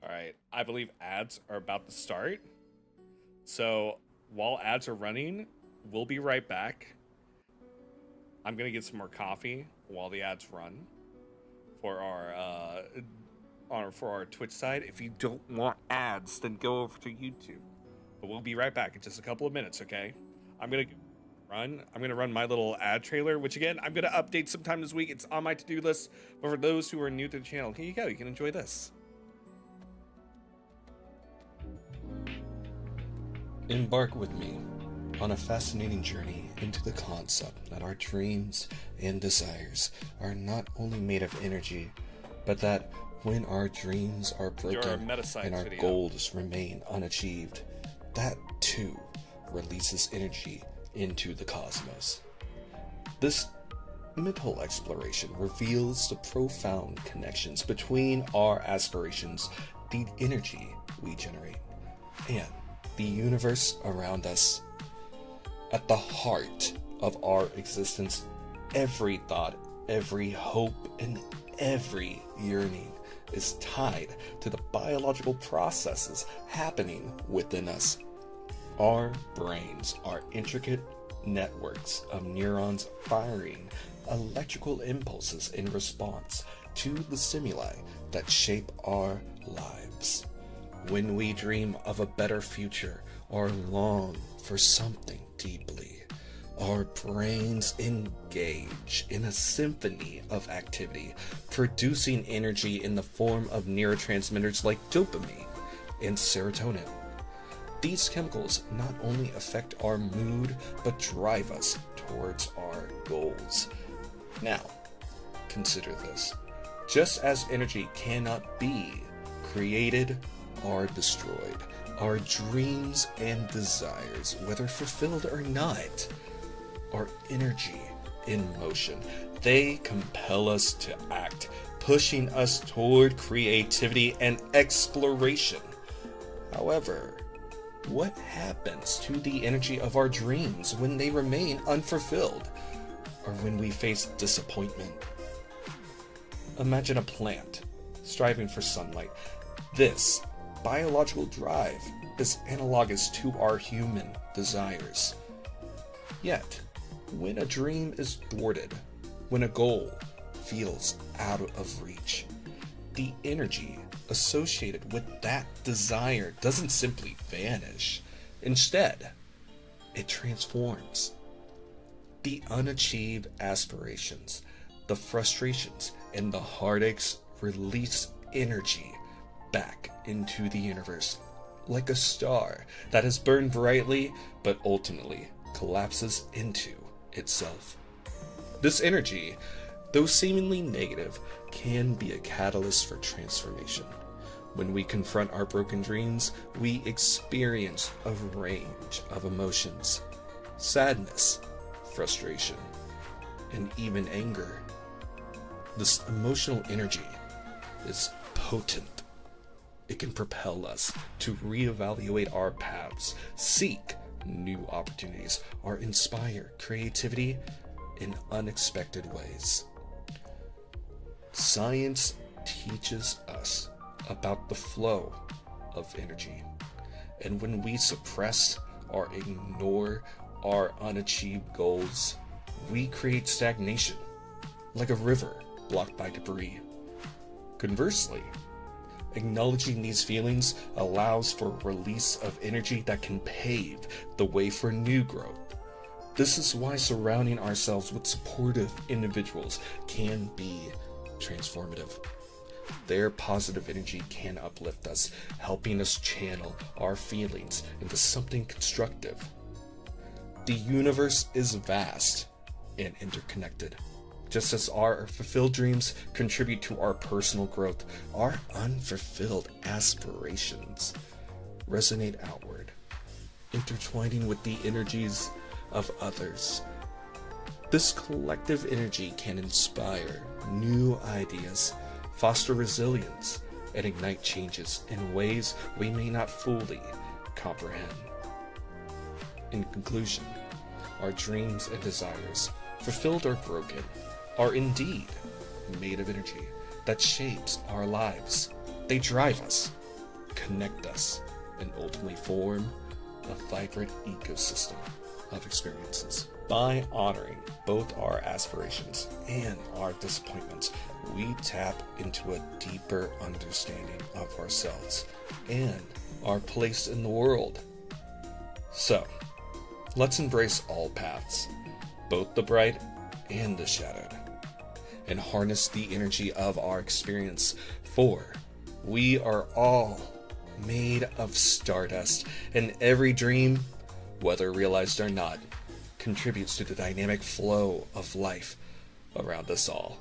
All right, I believe ads are about to start. So while ads are running, we'll be right back. I'm gonna get some more coffee while the ads run for our Twitch side. If you don't want ads, then go over to YouTube. But we'll be right back in just a couple of minutes, okay? I'm gonna run, I'm going to run my little ad trailer, which again, I'm going to update sometime this week. It's on my to-do list. But for those who are new to the channel, here you go. You can enjoy this. Embark with me on a fascinating journey into the concept that our dreams and desires are not only made of energy, but that when our dreams are broken and our goals remain unachieved, that too releases energy into the cosmos. This mental exploration reveals the profound connections between our aspirations, the energy we generate, and the universe around us. At the heart of our existence, every thought, every hope, and every yearning is tied to the biological processes happening within us. Our brains are intricate networks of neurons firing electrical impulses in response to the stimuli that shape our lives. When we dream of a better future or long for something deeply, our brains engage in a symphony of activity, producing energy in the form of neurotransmitters like dopamine and serotonin. These chemicals not only affect our mood, but drive us towards our goals. Now, consider this. Just as energy cannot be created or destroyed, our dreams and desires, whether fulfilled or not, are energy in motion. They compel us to act, pushing us toward creativity and exploration. However, what happens to the energy of our dreams when they remain unfulfilled, or when we face disappointment? Imagine a plant striving for sunlight. This biological drive is analogous to our human desires. Yet, when a dream is thwarted, when a goal feels out of reach, the energy associated with that desire doesn't simply vanish. Instead, it transforms. The unachieved aspirations, the frustrations, and the heartaches release energy back into the universe, like a star that has burned brightly but ultimately collapses into itself. This energy, though seemingly negative, can be a catalyst for transformation. When we confront our broken dreams, we experience a range of emotions: sadness, frustration, and even anger. This emotional energy is potent. It can propel us to reevaluate our paths, seek new opportunities, or inspire creativity in unexpected ways. Science teaches us about the flow of energy, and when we suppress or ignore our unachieved goals, we create stagnation, like a river blocked by debris. Conversely, acknowledging these feelings allows for release of energy that can pave the way for new growth. This is why surrounding ourselves with supportive individuals can be transformative. Their positive energy can uplift us, helping us channel our feelings into something constructive. The universe is vast and interconnected. Just as our fulfilled dreams contribute to our personal growth, our unfulfilled aspirations resonate outward, intertwining with the energies of others. This collective energy can inspire new ideas, foster resilience, and ignite changes in ways we may not fully comprehend. In conclusion, our dreams and desires, fulfilled or broken, are indeed made of energy that shapes our lives. They drive us, connect us, and ultimately form a vibrant ecosystem of experiences. By honoring both our aspirations and our disappointments, we tap into a deeper understanding of ourselves and our place in the world. So, Let's embrace all paths, both the bright and the shadowed, and harness the energy of our experience, for we are all made of stardust, and every dream, whether realized or not, contributes to the dynamic flow of life around us all.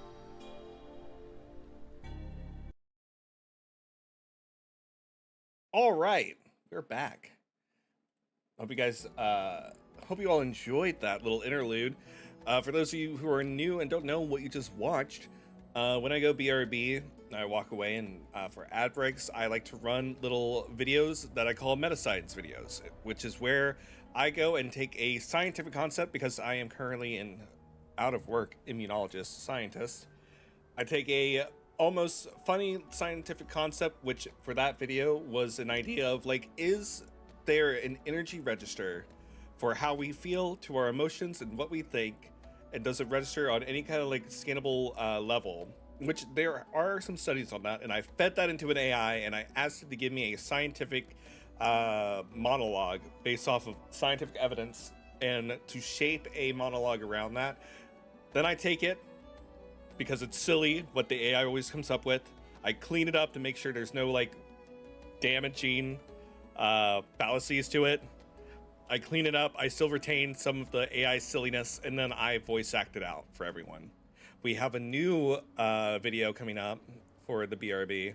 All right, we're back. Hope you all enjoyed that little interlude. For those of you who are new and don't know what you just watched, when I go BRB, I walk away, and for ad breaks, I like to run little videos that I call Metascience videos, which is where I go and take a scientific concept, because I am currently an out of work immunologist scientist. I take a almost funny scientific concept, which for that video was an idea of like, is there an energy register for how we feel, to our emotions and what we think, and does it register on any kind of like scannable level? Which there are some studies on that, and I fed that into an AI and I asked it to give me a scientific monologue based off of scientific evidence, and to shape a monologue around that. Then I take it, because it's silly what the AI always comes up with, I clean it up to make sure there's no like damaging fallacies to it. I clean it up, I still retain some of the AI silliness, and then I voice act it out for everyone. We have a new video coming up for the BRB,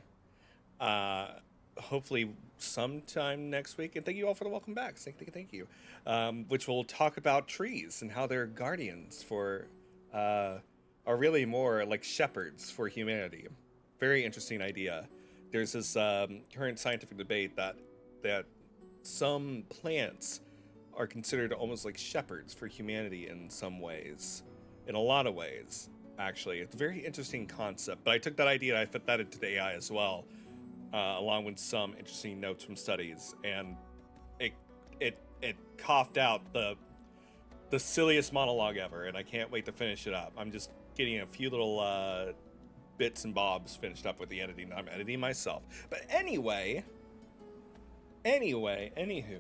hopefully sometime next week, and thank you all for the welcome back. Thank you. Which will talk about trees and how they're guardians for, are really more like shepherds for humanity. Very interesting idea. There's this current scientific debate that some plants are considered almost like shepherds for humanity in some ways, in a lot of ways. Actually, it's a very interesting concept, but I took that idea and I fit that into the AI as well, along with some interesting notes from studies, and it coughed out the silliest monologue ever, and I can't wait to finish it up. I'm just getting a few little bits and bobs finished up with the editing. I'm editing myself, but anyway, anywho,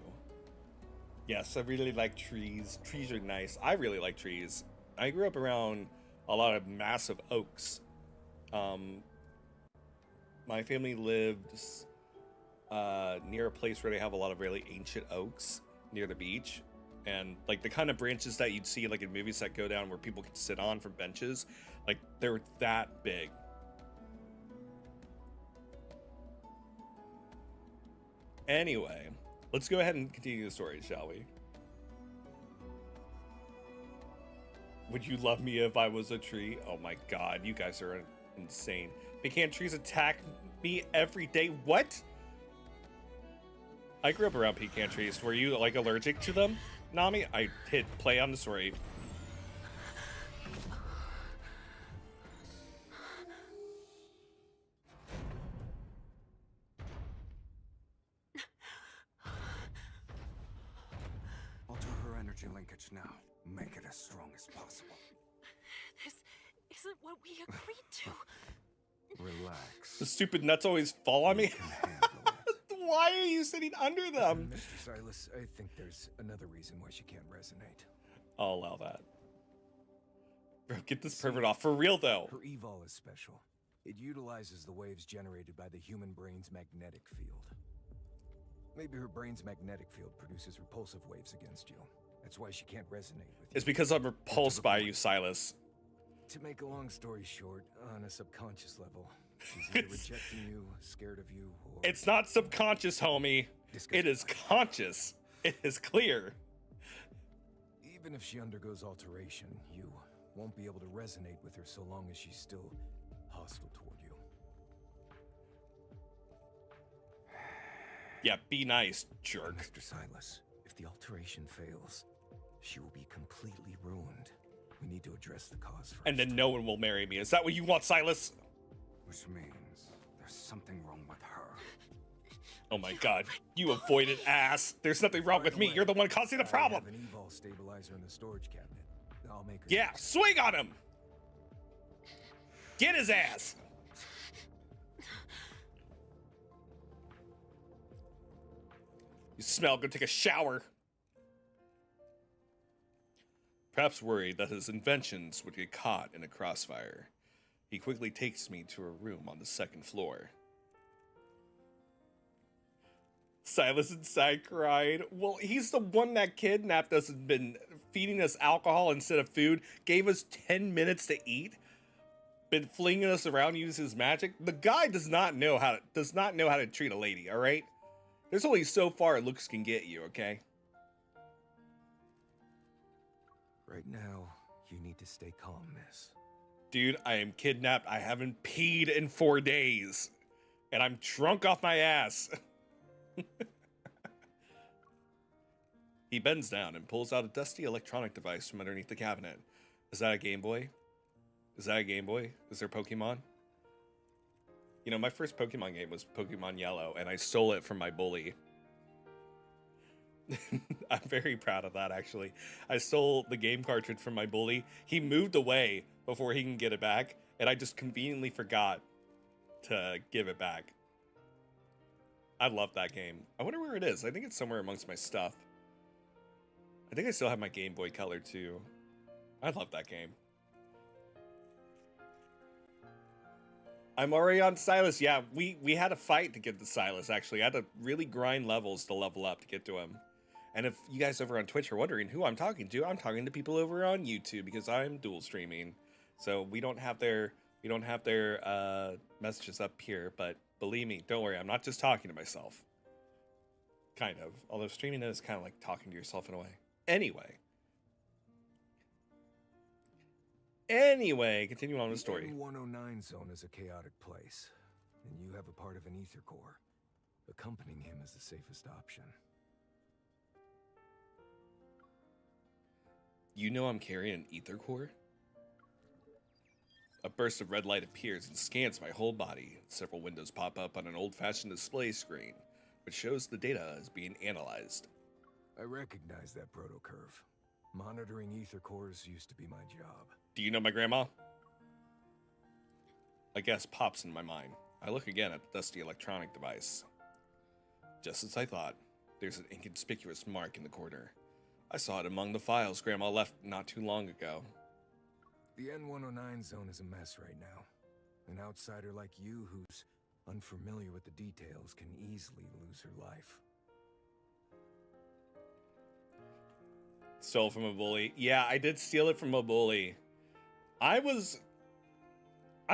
yes, I really like trees. Trees are nice. I really like trees. I grew up around a lot of massive oaks. My family lives near a place where they have a lot of really ancient oaks near the beach, and like the kind of branches that you'd see like in movies that go down where people can sit on from benches, like they're that big. Anyway, let's go ahead and continue the story, shall we? Would you love me if I was a tree? Oh my god, you guys are insane. Pecan trees attack me every day. What? I grew up around pecan trees. Were you like allergic to them, Nami? I hit play on the story. Alter her energy linkage now. Make it as strong as possible. This isn't what we agreed to. Relax. The stupid nuts always fall on me. Why are you sitting under them? Mr. Silas, I think there's another reason why she can't resonate. I'll allow that. Bro, get this pervert off. For real, though. Her evol is special. It utilizes the waves generated by the human brain's magnetic field. Maybe her brain's magnetic field produces repulsive waves against you. That's why she can't resonate with you. It's because I'm repulsed by you, Silas. To make a long story short, on a subconscious level, she's either rejecting you, scared of you, or... It's not subconscious, homie. It is conscious. It is clear. Even if she undergoes alteration, you won't be able to resonate with her so long as she's still hostile toward you. Yeah, be nice, jerk. Mr. Silas, if the alteration fails, she will be completely ruined. We need to address the cause first. And then no one will marry me. Is that what you want, Silas? Which means there's something wrong with her. Oh my god, you avoided ass. There's nothing wrong with me. You're the one causing the problem. I have an evol stabilizer in the storage cabinet. I'll make her. Yeah, swing on him. Get his ass. You smell. Go take a shower. perhaps worried that his inventions would get caught in a crossfire. He quickly takes me to a room on the second floor. Silas inside cried. Well, he's the one that kidnapped us and been feeding us alcohol instead of food, gave us 10 minutes to eat, been flinging us around, using his magic. The guy does not know how to treat a lady, all right? There's only so far looks can get you, okay? Right now, you need to stay calm, miss. Dude, I am kidnapped. I haven't peed in 4 days. And I'm drunk off my ass. He bends down and pulls out a dusty electronic device from underneath the cabinet. Is that a Game Boy? Is that a Game Boy? Is there Pokemon? You know, my first Pokemon game was Pokemon Yellow, and I stole it from my bully. I'm very proud of that, actually. I stole the game cartridge from my bully. He moved away before he can get it back, and I just conveniently forgot to give it back. I love that game. I wonder where it is. I think it's somewhere amongst my stuff. I think I still have my Game Boy Color, too. I love that game. I'm already on Silas. Yeah, we had a fight to get to Silas, actually. I had to really grind levels to level up to get to him. And if you guys over on Twitch are wondering who I'm talking to people over on YouTube because I'm dual streaming. So we don't have their messages up here, but believe me, don't worry, I'm not just talking to myself. Kind of. Although streaming is kind of like talking to yourself in a way. Anyway, continuing on with the story. The 109 zone is a chaotic place, and you have a part of an ether core. Accompanying him is the safest option. You know I'm carrying an ether core? A burst of red light appears and scans my whole body. Several windows pop up on an old-fashioned display screen, which shows the data is being analyzed. I recognize that proto-curve. Monitoring ether cores used to be my job. Do you know my grandma? A guess pops in my mind. I look again at the dusty electronic device. Just as I thought, there's an inconspicuous mark in the corner. I saw it among the files Grandma left not too long ago. The N109 zone is a mess right now. An outsider like you who's unfamiliar with the details can easily lose her life. Stole from a bully. Yeah, I did steal it from a bully. I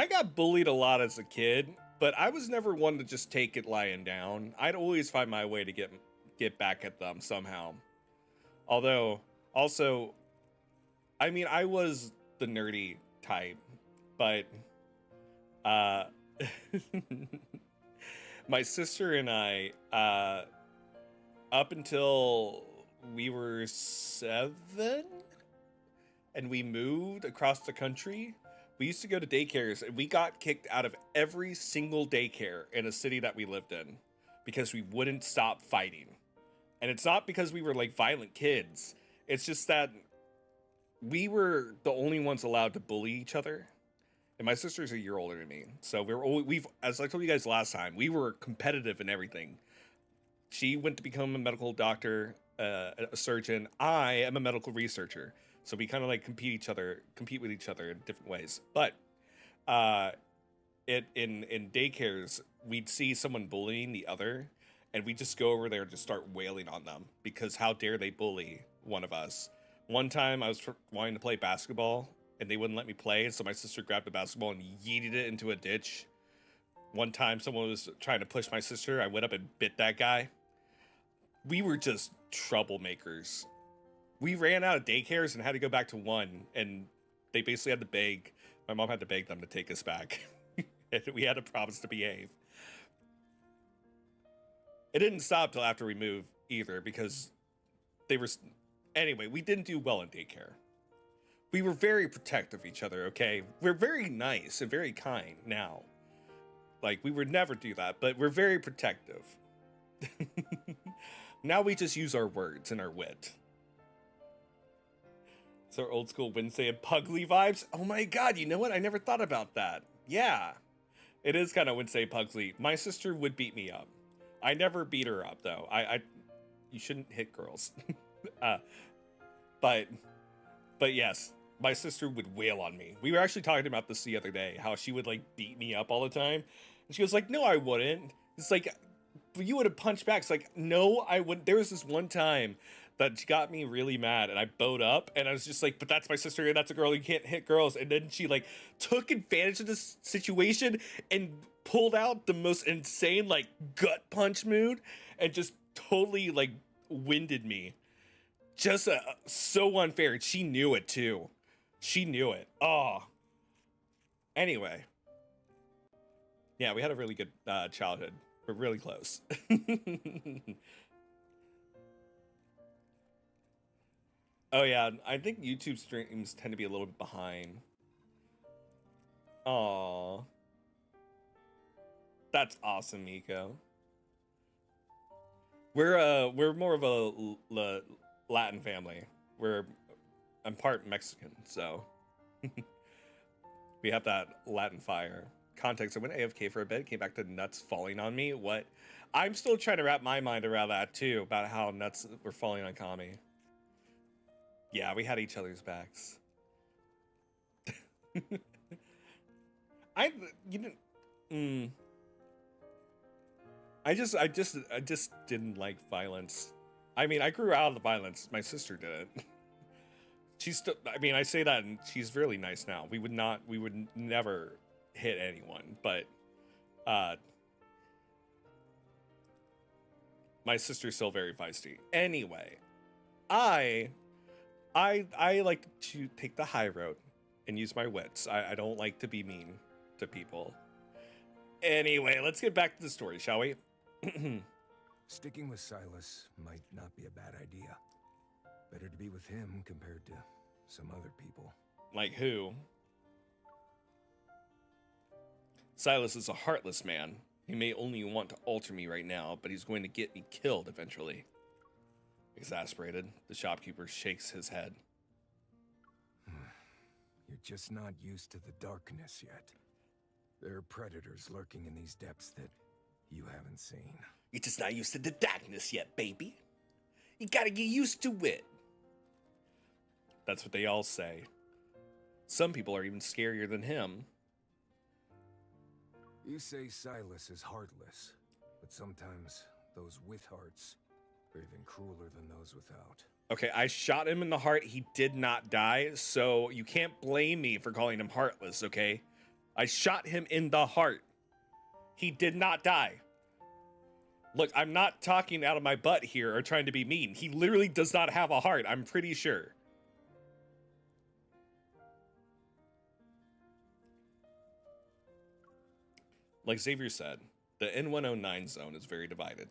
got bullied a lot as a kid, but I was never one to just take it lying down. I'd always find my way to get back at them somehow. Although, also, I mean, I was the nerdy type, but my sister and I, up until we were 7 and we moved across the country, we used to go to daycares and we got kicked out of every single daycare in a city that we lived in because we wouldn't stop fighting. And it's not because we were like violent kids. It's just that we were the only ones allowed to bully each other. And my sister's a year older than me. So we've, as I told you guys last time, we were competitive in everything. She went to become a medical doctor, a surgeon. I am a medical researcher. So we kind of like compete with each other in different ways. But in daycares, we'd see someone bullying the other, and we just go over there and just start wailing on them because how dare they bully one of us. One time I was wanting to play basketball and they wouldn't let me play, so my sister grabbed a basketball and yeeted it into a ditch. One time someone was trying to push my sister, I went up and bit that guy. We were just troublemakers. We ran out of daycares and had to go back to one, and they basically had to beg. My mom had to beg them to take us back. And we had to promise to behave. It didn't stop till after we moved either, because they were... Anyway, we didn't do well in daycare. We were very protective of each other, okay? We're very nice and very kind now. Like, we would never do that, but we're very protective. Now we just use our words and our wit. So our old school Wednesday and Pugly vibes. Oh my god, you know what? I never thought about that. Yeah. It is kind of Wednesday Pugly. My sister would beat me up. I never beat her up, though. You shouldn't hit girls. But But yes, my sister would wail on me. We were actually talking about this the other day, how she would like beat me up all the time. And she was like, no, I wouldn't. It's like, you would have punched back. It's like, no, I wouldn't. There was this one time that she got me really mad and I bowed up and I was just like, but that's my sister and that's a girl. You can't hit girls. And then she like took advantage of this situation and pulled out the most insane like gut punch mood and just totally like winded me. Just so unfair. She knew it too. She knew it. Oh. Anyway. Yeah, we had a really good childhood. We're really close. Oh yeah, I think YouTube streams tend to be a little bit behind. Aww. That's awesome, Miko. We're more of a Latin family. I'm part Mexican, so we have that Latin fire. Context, I went AFK for a bit, came back to nuts falling on me. What? I'm still trying to wrap my mind around that too, about how nuts were falling on Kami. Yeah, we had each other's backs. I just didn't like violence. I mean, I grew out of the violence. My sister didn't. She's still, I mean, I say that and she's really nice now. We would never hit anyone, but my sister's still very feisty. Anyway, I like to take the high road and use my wits. I don't like to be mean to people. Anyway, let's get back to the story, shall we? Sticking with Silas might not be a bad idea. Better to be with him compared to some other people. Like who? Silas is a heartless man. He may only want to alter me right now, but he's going to get me killed eventually. Exasperated, the shopkeeper shakes his head. You're just not used to the darkness yet. There are predators lurking in these depths that you haven't seen. You're just not used to the darkness yet, baby. You gotta get used to it. That's what they all say. Some people are even scarier than him. You say Silas is heartless, but sometimes those with hearts are even crueler than those without. Okay, I shot him in the heart. He did not die, so you can't blame me for calling him heartless, okay? I shot him in the heart. He did not die. Look, I'm not talking out of my butt here or trying to be mean. He literally does not have a heart, I'm pretty sure. Like Xavier said, the N109 zone is very divided.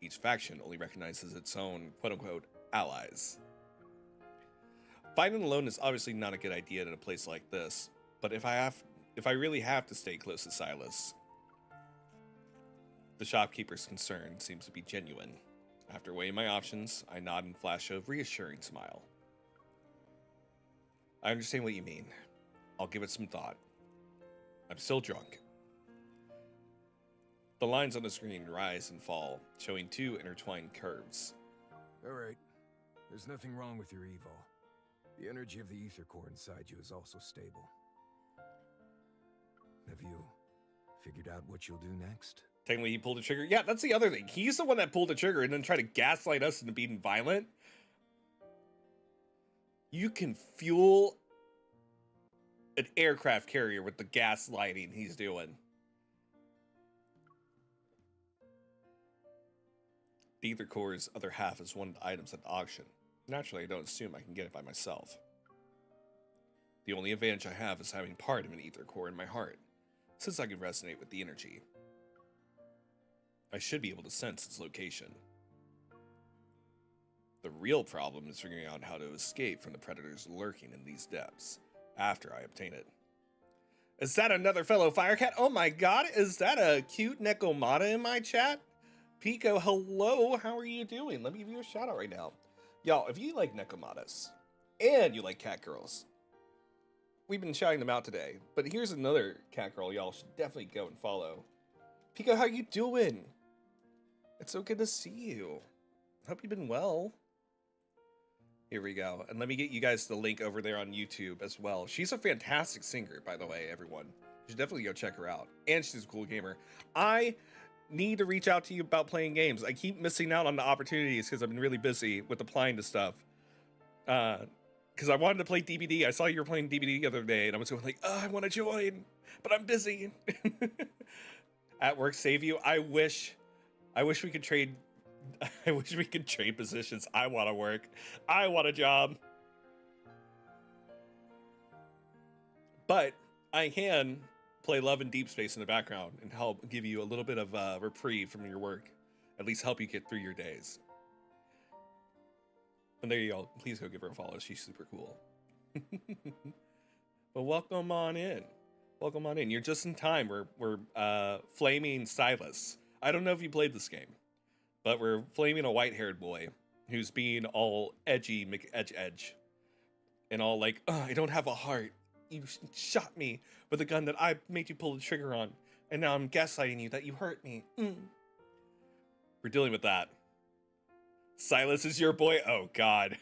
Each faction only recognizes its own quote-unquote allies. Fighting alone is obviously not a good idea in a place like this, but if I really have to stay close to Silas, the shopkeeper's concern seems to be genuine. After weighing my options, I nod and flash a reassuring smile. I understand what you mean. I'll give it some thought. I'm still drunk. The lines on the screen rise and fall, showing two intertwined curves. Alright. There's nothing wrong with your evil. The energy of the ether core inside you is also stable. Have you figured out what you'll do next? Technically, he pulled the trigger. Yeah, that's the other thing. He's the one that pulled the trigger and then tried to gaslight us into being violent. You can fuel an aircraft carrier with the gaslighting he's doing. The ether core's other half is one of the items at the auction. Naturally, I don't assume I can get it by myself. The only advantage I have is having part of an ether core in my heart, since I can resonate with the energy. I should be able to sense its location. The real problem is figuring out how to escape from the predators lurking in these depths, after I obtain it. Is that another fellow Firecat? Oh my god, is that a cute Nekomata in my chat? Pico, hello, how are you doing? Let me give you a shout out right now. Y'all, if you like Nekomatas, and you like cat girls, we've been shouting them out today, but here's another cat girl y'all should definitely go and follow. Pico, how you doing? It's so good to see you. Hope you've been well. Here we go. And let me get you guys the link over there on YouTube as well. She's a fantastic singer, by the way, everyone. You should definitely go check her out. And she's a cool gamer. I need to reach out to you about playing games. I keep missing out on the opportunities because I've been really busy with applying to stuff. Because I wanted to play DBD. I saw you were playing DBD the other day, and I was going like, oh, I want to join, but I'm busy. At work, save you. I wish we could trade. I wish we could trade positions. I want to work. I want a job. But I can play Love and Deep Space in the background and help give you a little bit of reprieve from your work. At least help you get through your days. And there you go. Please go give her a follow. She's super cool. But welcome on in. Welcome on in. You're just in time. We're flaming Silas. I don't know if you played this game, but we're flaming a white-haired boy who's being all edgy, edge, and all like, oh, I don't have a heart. You shot me with a gun that I made you pull the trigger on, and now I'm gaslighting you that you hurt me. We're dealing with that. Silas is your boy? Oh, God.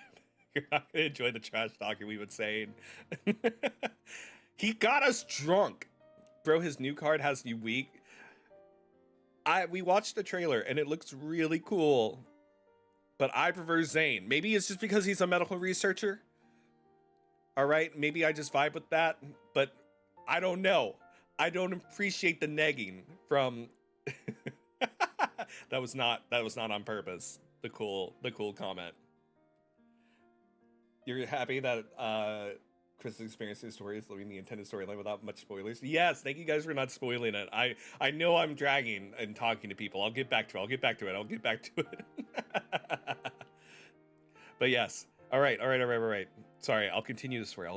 You're not going to enjoy the trash talking we've been saying. He got us drunk. Bro, his new card has you weak. We watched the trailer, and it looks really cool. But I prefer Zane. Maybe it's just because he's a medical researcher. All right, maybe I just vibe with that. But I don't know. I don't appreciate the negging from... That was not on purpose. The cool comment. You're happy that Chris experienced his story is living the intended storyline without much spoilers. Yes, thank you guys for not spoiling it. I know I'm dragging and talking to people. I'll get back to it. But yes. All right. Sorry, I'll continue the story.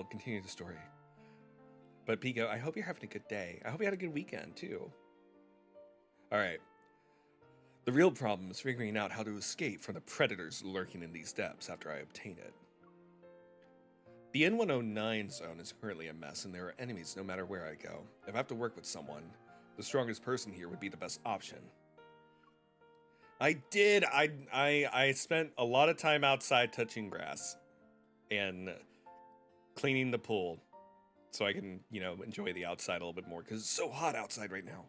But Pico, I hope you're having a good day. I hope you had a good weekend too. All right. The real problem is figuring out how to escape from the predators lurking in these depths after I obtain it. The N109 zone is currently a mess, and there are enemies no matter where I go. If I have to work with someone, the strongest person here would be the best option. I spent a lot of time outside touching grass and cleaning the pool so I can, enjoy the outside a little bit more because it's so hot outside right now.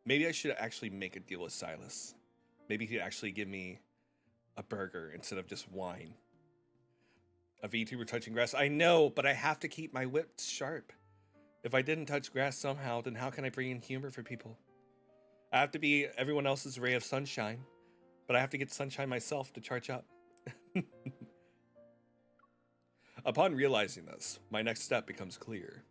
Maybe I should actually make a deal with Silas. Maybe he'd actually give me a burger instead of just wine. A VTuber touching grass. I know, but I have to keep my wit sharp. If I didn't touch grass somehow, then how can I bring in humor for people? I have to be everyone else's ray of sunshine, but I have to get sunshine myself to charge up. Upon realizing this, my next step becomes clear.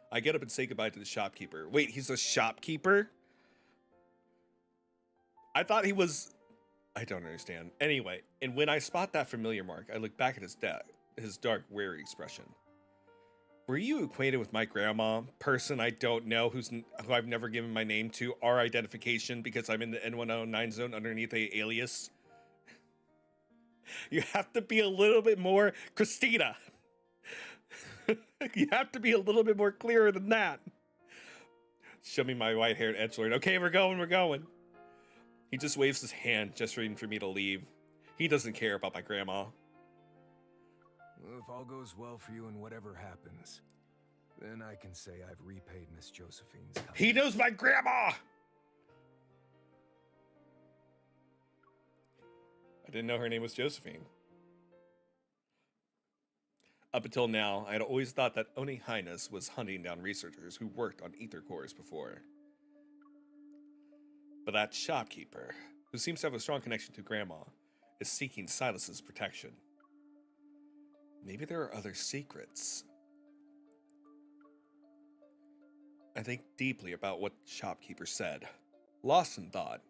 I get up and say goodbye to the shopkeeper. Wait, he's a shopkeeper? I thought he was... I don't understand. Anyway, and when I spot that familiar mark, I look back at his dark, wary expression. Were you acquainted with my grandma, person I don't know, who I've never given my name to, or identification because I'm in the N109 zone underneath a alias? You have to be a little bit more Christina. You have to be a little bit more clearer than that. Show me my white-haired edgelord. Okay, we're going. He just waves his hand, gesturing for me to leave. He doesn't care about my grandma. Well, if all goes well for you and whatever happens, then I can say I've repaid Miss Josephine's help. He knows my grandma! I didn't know her name was Josephine. Up until now, I had always thought that Oni Highness was hunting down researchers who worked on ether cores before. But that shopkeeper, who seems to have a strong connection to Grandma, is seeking Silas's protection. Maybe there are other secrets. I think deeply about what the shopkeeper said, lost in thought.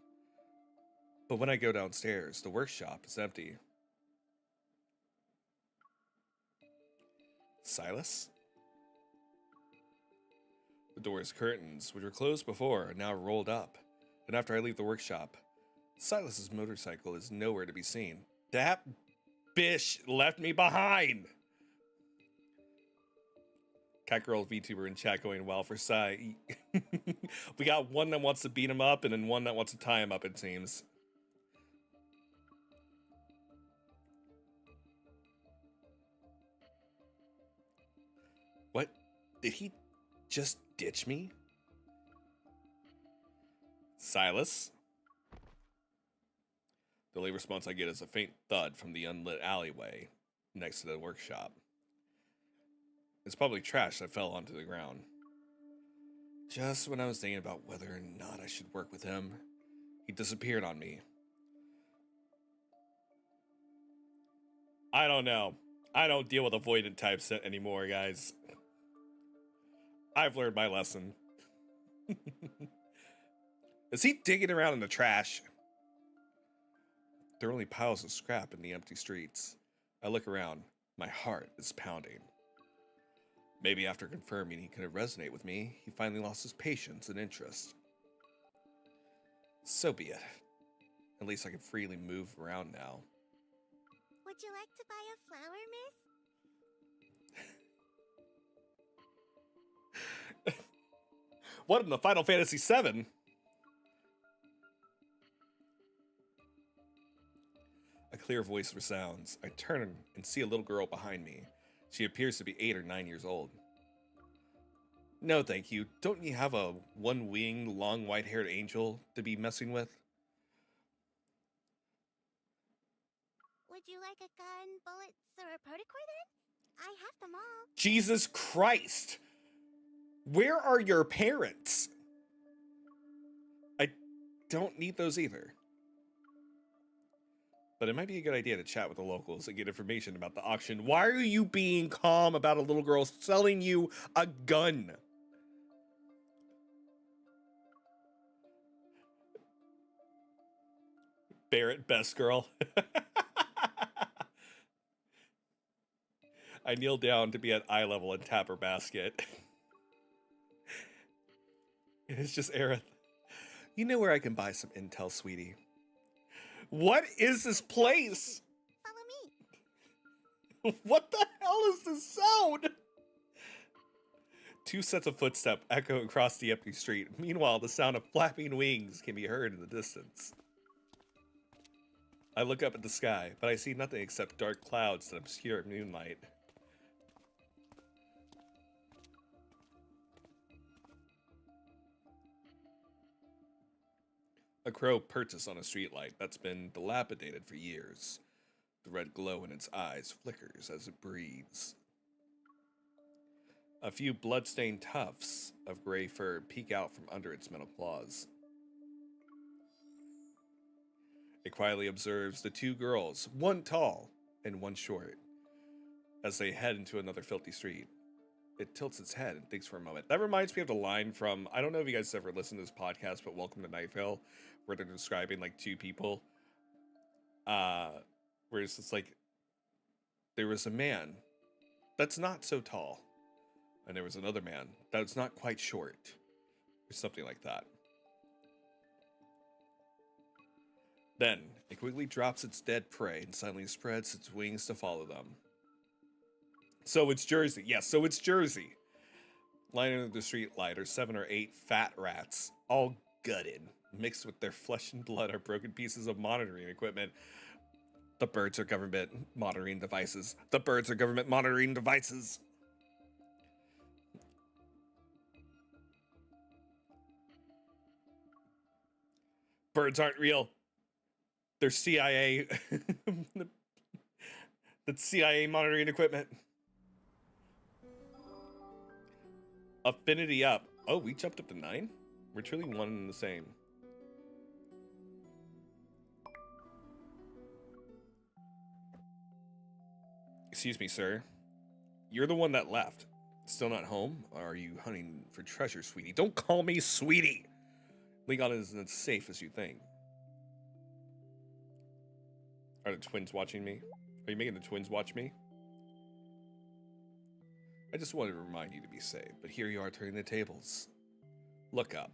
But when I go downstairs, the workshop is empty. Silas? The door's curtains, which were closed before, are now rolled up. And after I leave the workshop, Silas's motorcycle is nowhere to be seen. That bitch left me behind! Catgirl VTuber in chat going well for Sai. We got one that wants to beat him up and then one that wants to tie him up, it seems. What? Did he just ditch me? Silas? The only response I get is a faint thud from the unlit alleyway next to the workshop. It's probably trash that fell onto the ground. Just when I was thinking about whether or not I should work with him, he disappeared on me. I don't know. I don't deal with avoidant types anymore, guys. I've learned my lesson. Is he digging around in the trash? There are only piles of scrap in the empty streets. I look around. My heart is pounding. Maybe after confirming he couldn't resonate with me, he finally lost his patience and interest. So be it. At least I can freely move around now. Would you like to buy a flower, miss? What in the Final Fantasy VII? A clear voice resounds. I turn and see a little girl behind me. She appears to be 8 or 9 years old. No, thank you. Don't you have a one-winged, long, white-haired angel to be messing with? Would you like a gun, bullets, or a protocore then? I have them all. Jesus Christ! Where are your parents? I don't need those either. But it might be a good idea to chat with the locals and get information about the auction. Why are you being calm about a little girl selling you a gun? Barrett, best girl. I kneel down to be at eye level and tap her basket. It's just Aerith. You know where I can buy some intel, sweetie. What is this place? Follow me. What the hell is this sound? Two sets of footsteps echo across the empty street. Meanwhile, the sound of flapping wings can be heard in the distance. I look up at the sky, but I see nothing except dark clouds that obscure moonlight. A crow perches on a streetlight that's been dilapidated for years. The red glow in its eyes flickers as it breathes. A few blood-stained tufts of gray fur peek out from under its metal claws. It quietly observes the two girls, one tall and one short, as they head into another filthy street. It tilts its head and thinks for a moment. That reminds me of the line from, I don't know if you guys ever listened to this podcast, but Welcome to Night Vale, where they're describing like two people. Where it's just like, there was a man that's not so tall, and there was another man that's not quite short, or something like that. Then, it quickly drops its dead prey and suddenly spreads its wings to follow them. So it's Jersey. Yes, so it's Jersey. Lying under the street light are 7 or 8 fat rats, all gutted. Mixed with their flesh and blood are broken pieces of monitoring equipment. The birds are government monitoring devices. The birds are government monitoring devices. Birds aren't real. They're CIA. That's CIA monitoring equipment. Affinity up. Oh, we jumped up to 9? We're truly one and the same. Excuse me, sir. You're the one that left. Still not home? Or are you hunting for treasure, sweetie? Don't call me sweetie! Legon isn't as safe as you think. Are the twins watching me? Are you making the twins watch me? I just wanted to remind you to be safe, but here you are turning the tables. Look up.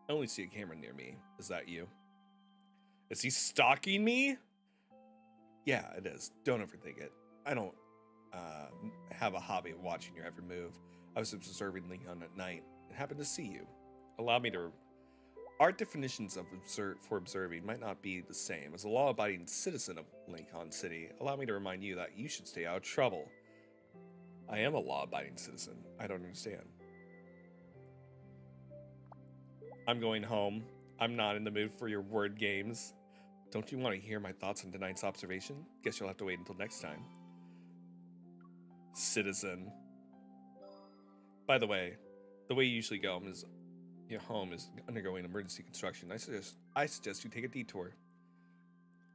I only see a camera near me. Is that you? Is he stalking me? Yeah, it is. Don't overthink it. I don't have a hobby of watching your every move. I was observing Lincoln at night and happened to see you. Allow me to... Our definitions of for observing might not be the same. As a law-abiding citizen of Lincoln City, allow me to remind you that you should stay out of trouble. I am a law-abiding citizen. I don't understand. I'm going home. I'm not in the mood for your word games. Don't you want to hear my thoughts on tonight's observation? Guess you'll have to wait until next time. Citizen. By the way you usually go is your home is undergoing emergency construction. I suggest you take a detour.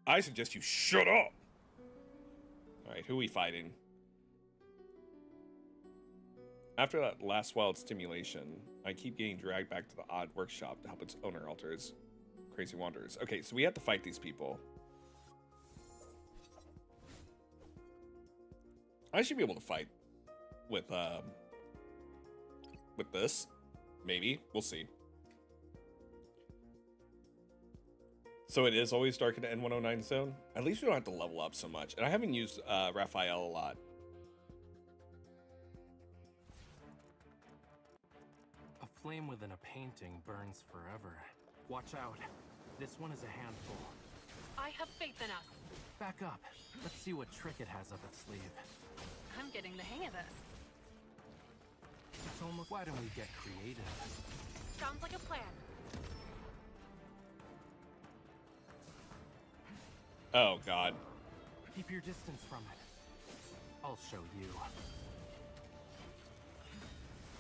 I suggest you shut up. All right, who are we fighting? After that last wild stimulation, I keep getting dragged back to the odd workshop to help its owner alter his crazy wanderers. Okay, so we have to fight these people. I should be able to fight with this. Maybe. We'll see. So it is always dark in the N109 zone? At least we don't have to level up so much. And I haven't used Raphael a lot. A flame within a painting burns forever. Watch out. This one is a handful. I have faith in us. Back up. Let's see what trick it has up its sleeve. I'm getting the hang of this. It's almost... Why don't we get creative? Sounds like a plan. Oh, God. Keep your distance from it. I'll show you.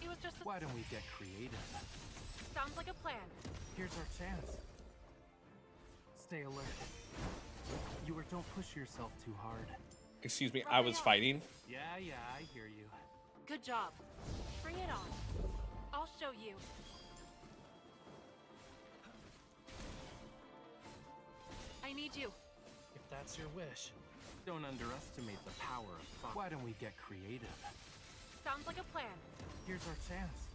It was just a... Why don't we get creative? Sounds like a plan. Here's our chance. Stay alert. Don't push yourself too hard. Excuse me, I was fighting? Yeah, I hear you. Good job. Bring it on. I'll show you. I need you. If that's your wish, don't underestimate the power of thought. Why don't we get creative? Sounds like a plan. Here's our chance.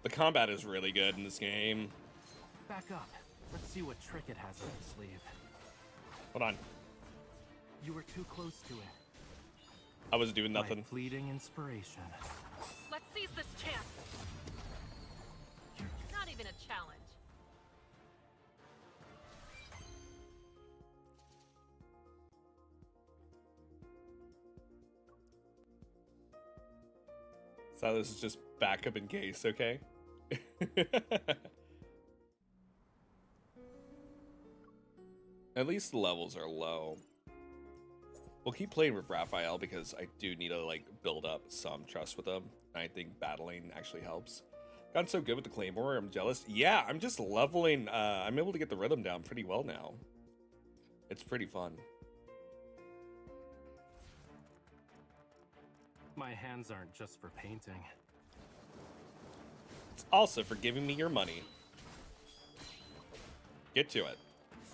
The combat is really good in this game. Back up. Let's see what trick it has up its sleeve. Hold on. You were too close to it. I was doing nothing. My fleeting inspiration. Let's seize this chance. Not even a challenge. Silas is just backup in case, okay? At least the levels are low. We'll keep playing with Raphael because I do need to like build up some trust with him. I think battling actually helps. Gotten so good with the Claymore, I'm jealous. Yeah, I'm just leveling. I'm able to get the rhythm down pretty well now. It's pretty fun. My hands aren't just for painting. It's also for giving me your money. Get to it.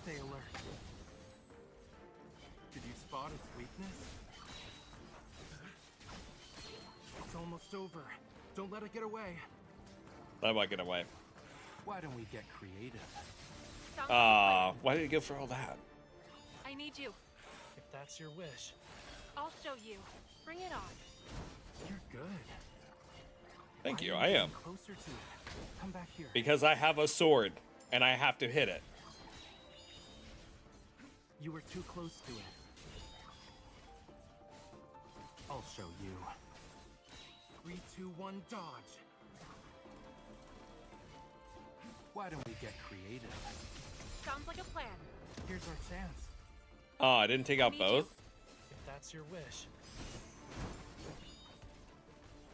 Stay alert. Did you spot its weakness? It's almost over. Don't let it get away. Let it get away. Why don't we get creative? Why did it go for all that? I need you. If that's your wish. I'll show you. Bring it on. You're good. Thank you, I am. Closer to it. Come back here. Because I have a sword, and I have to hit it. You were too close to it. I'll show you. 3, 2, 1, dodge. Why don't we get creative? Sounds like a plan. Here's our chance. Oh, I didn't take out both? If that's your wish.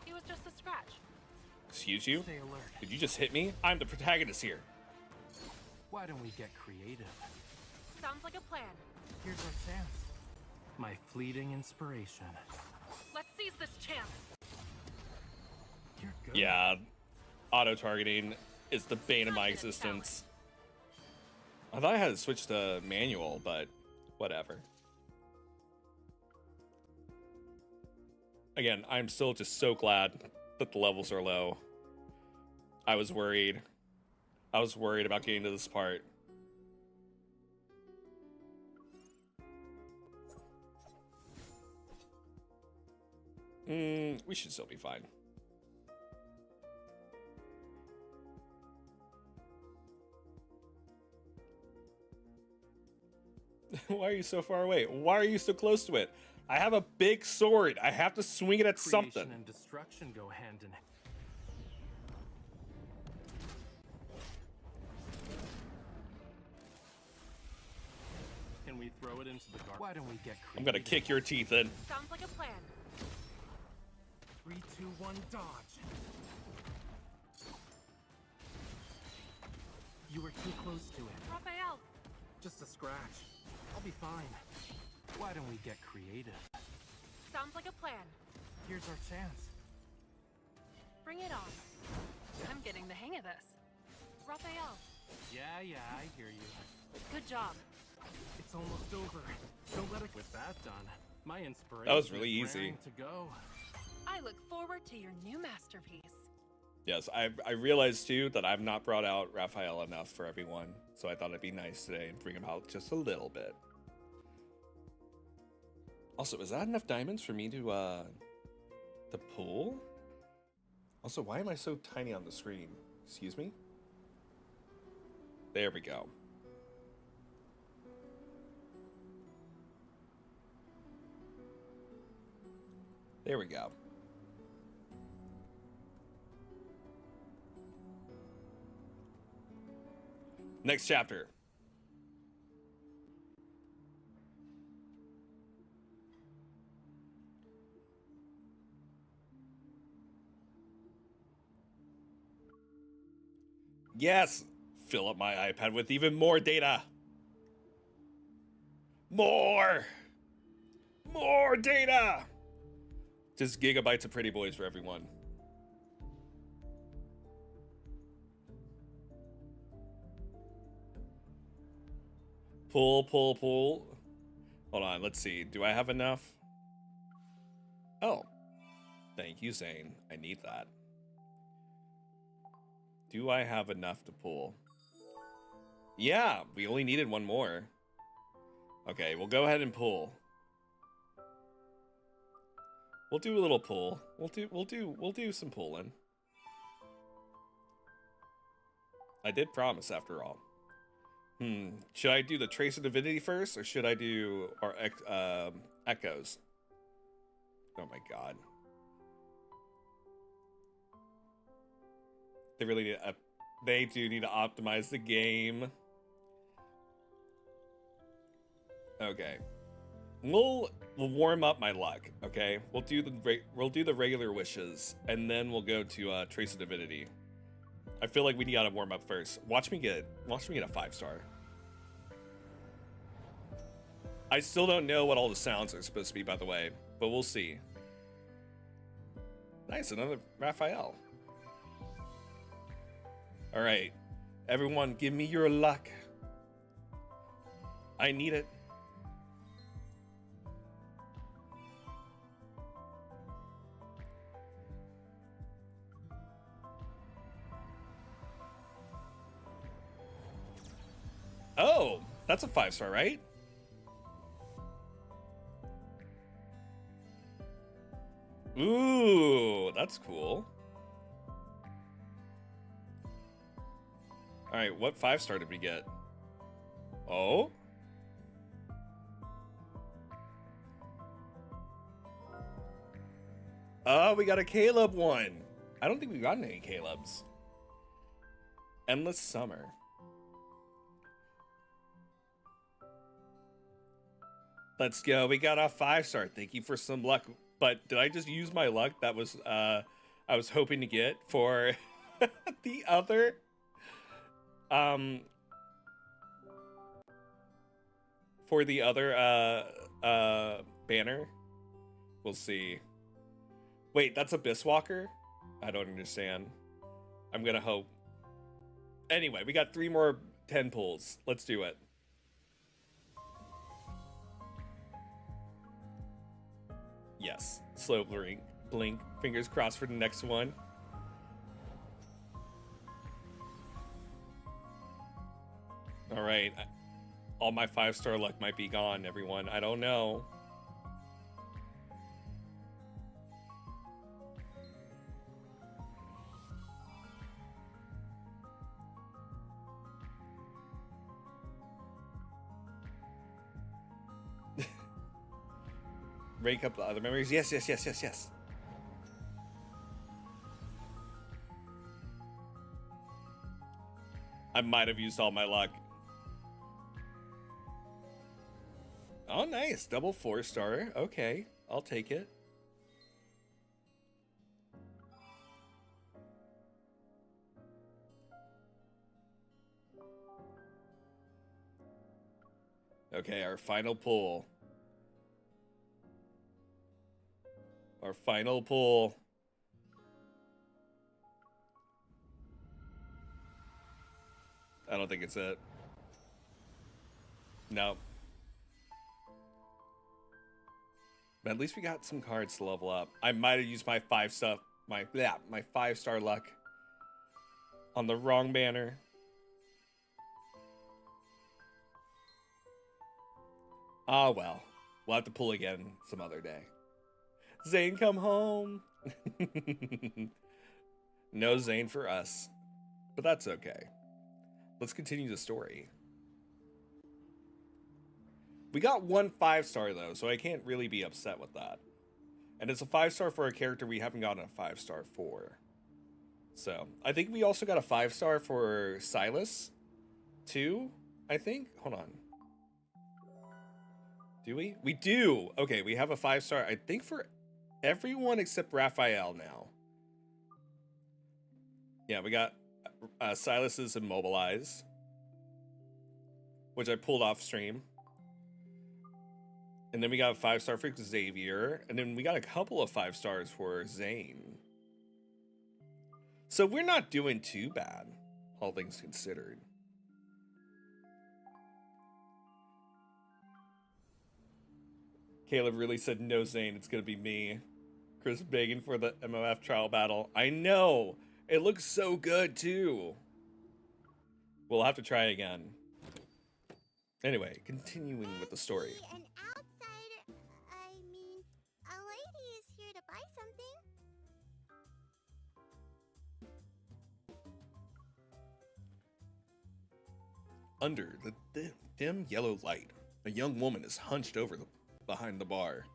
It was just a scratch. Excuse you? Stay alert. Did you just hit me? I'm the protagonist here. Why don't we get creative? Sounds like a plan. Here's our chance. My fleeting inspiration. Let's seize this chance. You're good. Yeah, auto-targeting is the bane of my existence. I thought I had to switch to manual, but whatever. Again, I'm still just so glad that the levels are low. I was worried. I was worried about getting to this part. We should still be fine. Why are you so far away? Why are you so close to it? I have a big sword. I have to swing it at something. Creation and destruction go hand in hand. Can we throw it into the garbage? Why don't we get creative? I'm gonna kick your teeth in. Sounds like a plan. 3, 2, 1, dodge. You were too close to it. Raphael! Just a scratch. I'll be fine. Why don't we get creative? Sounds like a plan. Here's our chance. Bring it on. I'm getting the hang of this. Raphael, Yeah, I hear you. good job. It's almost over. Don't let it. With that done, my inspiration. That was really is easy. raring to go. I look forward to your new masterpiece. Yes, I realized too that I've not brought out Raphael enough for everyone, so I thought it'd be nice today and bring him out just a little bit. Also, is that enough diamonds for me to pull? Also, why am I so tiny on the screen? Excuse me? There we go. There we go. Next chapter. Yes! Fill up my iPad with even more data. More! More data! Just gigabytes of pretty boys for everyone. Pull. Hold on, let's see. Do I have enough? Oh. Thank you, Zane. I need that. Do I have enough to pull? Yeah, we only needed one more. Okay, we'll go ahead and pull. We'll do a little pull. We'll do some pulling. I did promise after all. Should I do the Trace of Divinity first, or should I do our echoes? Oh my god. They really need they do need to optimize the game. Okay. We'll warm up my luck, okay? We'll do the regular wishes, and then we'll go to Trace of Divinity. I feel like we gotta warm up first. Watch me get a 5-star. I still don't know what all the sounds are supposed to be, by the way, but we'll see. Nice, another Raphael. All right, everyone, give me your luck. I need it. Oh, that's a 5-star, right? Ooh, that's cool. All right, what 5-star did we get? Oh? Oh, we got a Caleb one. I don't think we've gotten any Calebs. Endless Summer. Let's go. We got a 5-star. Thank you for some luck. But did I just use my luck? That was I was hoping to get for the other banner. We'll see. Wait, that's Abyss Walker? I don't understand. I'm gonna hope. Anyway, we got 3 more 10 pulls. Let's do it. Yes, slow blink. Fingers crossed for the next one. All right, all my 5-star luck might be gone, everyone. I don't know. rake up the other memories. Yes, yes, yes, yes, yes. I might have used all my luck. Oh, nice. Double 4-star. Okay, I'll take it. Okay, our final pull. Our final pull. I don't think it's it. No. But at least we got some cards to level up. I might have used my 5-star luck on the wrong banner. Ah, well. We'll have to pull again some other day. Zane, come home. No Zane for us. But that's okay. Let's continue the story. We got one 5-star though, so I can't really be upset with that. And it's a 5-star for a character we haven't gotten a 5-star for. So, I think we also got a 5-star for Silas, too, I think. Hold on. Do we? We do! Okay, we have a 5-star, I think, for everyone except Raphael now. Yeah, we got Silas's Immobilize, which I pulled off stream. And then we got a 5-star for Xavier, and then we got a couple of 5-stars for Zane. So we're not doing too bad, all things considered. Caleb really said no Zane, it's gonna be me. Chris begging for the MOF trial battle. I know! It looks so good too! We'll have to try again. Anyway, continuing with the story. An outsider, I mean, a lady is here to buy something. Under the dim yellow light, a young woman is hunched over behind the bar.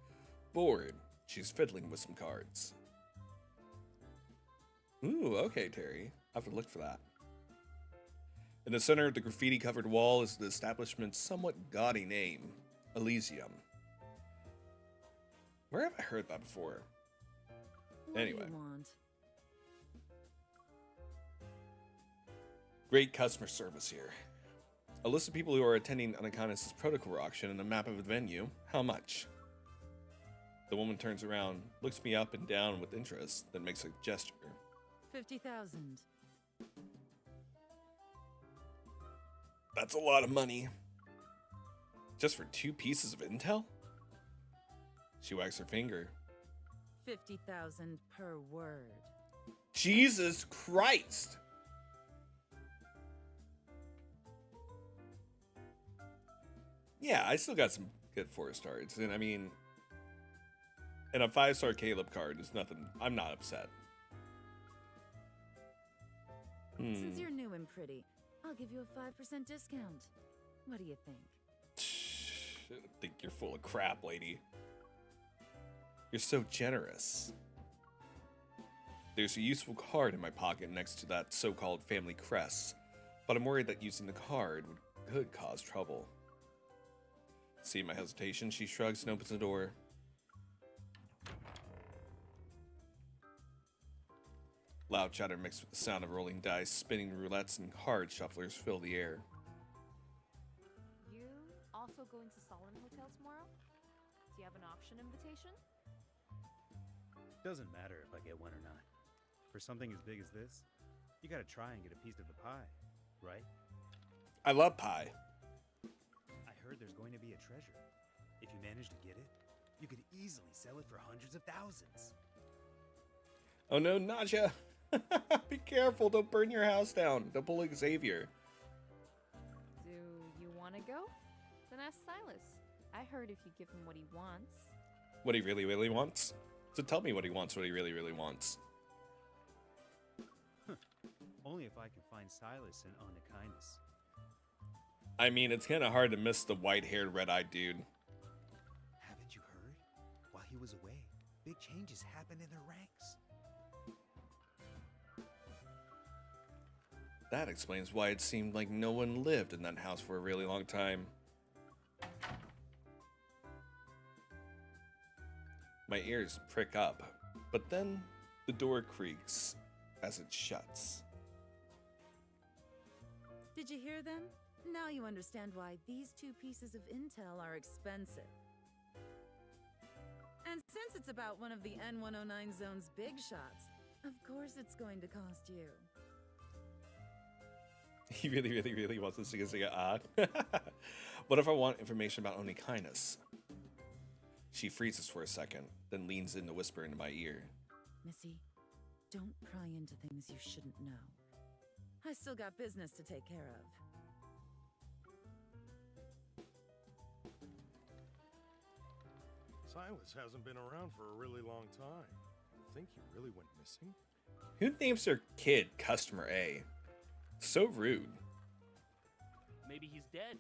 Bored, she's fiddling with some cards. Ooh, okay, Terry. I'll have to look for that. In the center of the graffiti-covered wall is the establishment's somewhat gaudy name, Elysium. Where have I heard that before? Anyway. Great customer service here. A list of people who are attending Anaconda's protocol auction and a map of the venue. How much? The woman turns around, looks me up and down with interest, then makes a gesture. 50,000. That's a lot of money. Just for 2 pieces of intel? She wags her finger. 50,000 per word. Jesus Christ! Yeah, I still got some good 4-stars, and I mean, and a 5-star Caleb card is nothing. I'm not upset. Since you're new and pretty, I'll give you a 5% discount. What do you think? I think you're full of crap, lady. You're so generous. There's a useful card in my pocket next to that so-called family crest, but I'm worried that using the card could cause trouble. See my hesitation, she shrugs and opens the door. Loud chatter mixed with the sound of rolling dice, spinning roulettes, and card shufflers fill the air. You also going to Solon Hotel tomorrow? Do you have an auction invitation? Doesn't matter if I get one or not. For something as big as this, you gotta try and get a piece of the pie, right? I love pie. I heard there's going to be a treasure. If you manage to get it, you could easily sell it for hundreds of thousands. Oh no, Naja! Be careful, don't burn your house down. Don't pull Xavier. Do you want to go? Then ask Silas. I heard if you give him what he wants. What he really, really wants? So tell me what he wants, what he really, really wants. Only if I can find Silas and Anakinus. I mean, it's kind of hard to miss the white-haired, red-eyed dude. Haven't you heard? While changes happen in their ranks. That explains why it seemed like no one lived in that house for a really long time. My ears prick up, but then the door creaks as it shuts. Did you hear them? Now you understand why these 2 pieces of intel are expensive. And since it's about one of the N109 zone's big shots, of course it's going to cost you. He really wants this to get odd. What if I want information about Onikainus? She freezes for a second, then leans in to whisper into my ear. Missy, don't pry into things you shouldn't know. I still got business to take care of. Silas hasn't been around for a really long time. Think he really went missing? Who names their kid Customer A? So rude. Maybe he's dead.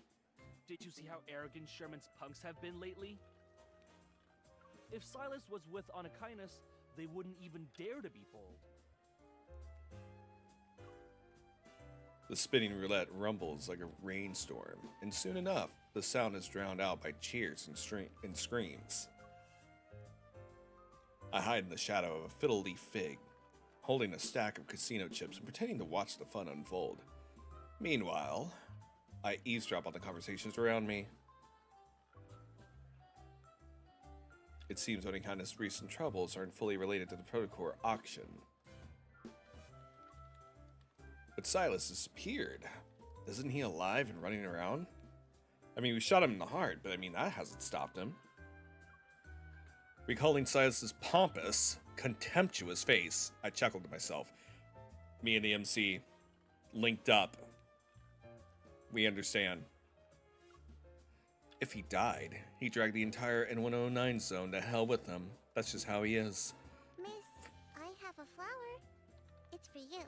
Did you see how arrogant Sherman's punks have been lately? If Silas was with Onikainus, they wouldn't even dare to be bold. The spinning roulette rumbles like a rainstorm, and soon enough, the sound is drowned out by cheers and screams. I hide in the shadow of a fiddle leaf fig, holding a stack of casino chips and pretending to watch the fun unfold. Meanwhile, I eavesdrop on the conversations around me. It seems Onikainus' recent troubles aren't fully related to the Protocore auction. But Silas disappeared. Isn't he alive and running around? I mean, we shot him in the heart, but I mean, that hasn't stopped him. Recalling Silas's pompous, contemptuous face, I chuckled to myself. Me and the MC linked up. We understand. If he died, he dragged the entire N109 zone to hell with him. That's just how he is. Miss, I have a flower. It's for you.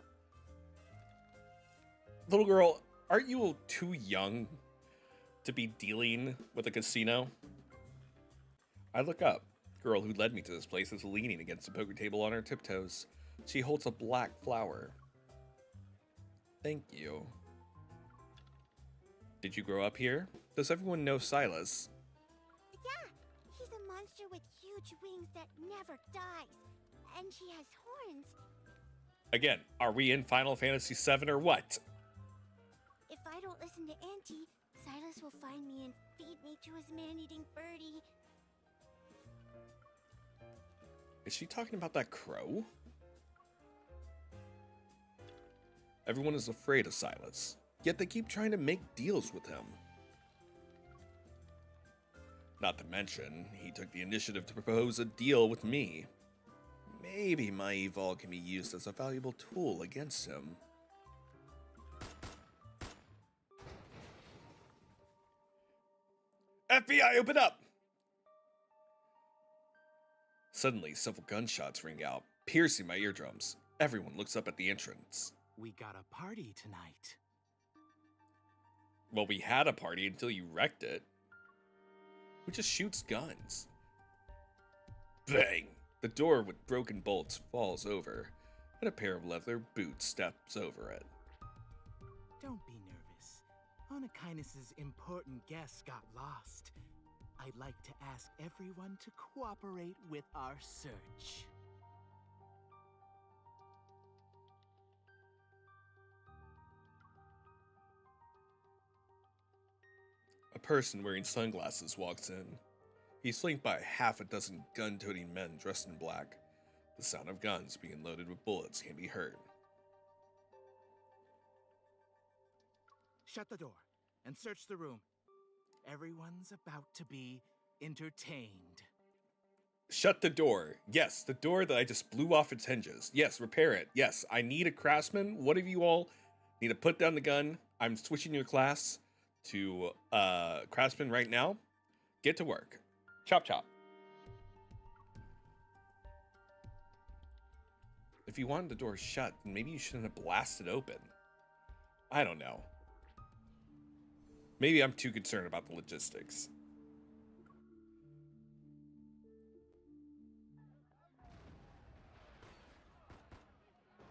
Little girl, aren't you too young to be dealing with a casino? I look up. The girl who led me to this place is leaning against the poker table on her tiptoes. She holds a black flower. Thank you. Did you grow up here? Does everyone know Silas? Yeah, he's a monster with huge wings that never dies. And he has horns. Again, are we in Final Fantasy VII or what? If I don't listen to Auntie, Silas will find me and feed me to his man-eating birdie. Is she talking about that crow? Everyone is afraid of Silas, yet they keep trying to make deals with him. Not to mention, he took the initiative to propose a deal with me. Maybe my evolve can be used as a valuable tool against him. FBI, open up! Suddenly, several gunshots ring out, piercing my eardrums. Everyone looks up at the entrance. We got a party tonight. Well, we had a party until you wrecked it. Who just shoots guns? Bang! The door with broken bolts falls over, and a pair of leather boots steps over it. Don't be nervous. Onikainus' important guest got lost. I'd like to ask everyone to cooperate with our search. A person wearing sunglasses walks in. He's flanked by half a dozen gun-toting men dressed in black. The sound of guns being loaded with bullets can be heard. Shut the door and search the room. Everyone's about to be entertained. Shut the door. Yes, the door that I just blew off its hinges. Yes, repair it. Yes, I need a craftsman. One of you all need to put down the gun. I'm switching your class to craftsman right now. Get to work. Chop chop. If you wanted the door shut, then maybe you shouldn't have blasted open. I don't know. Maybe I'm too concerned about the logistics.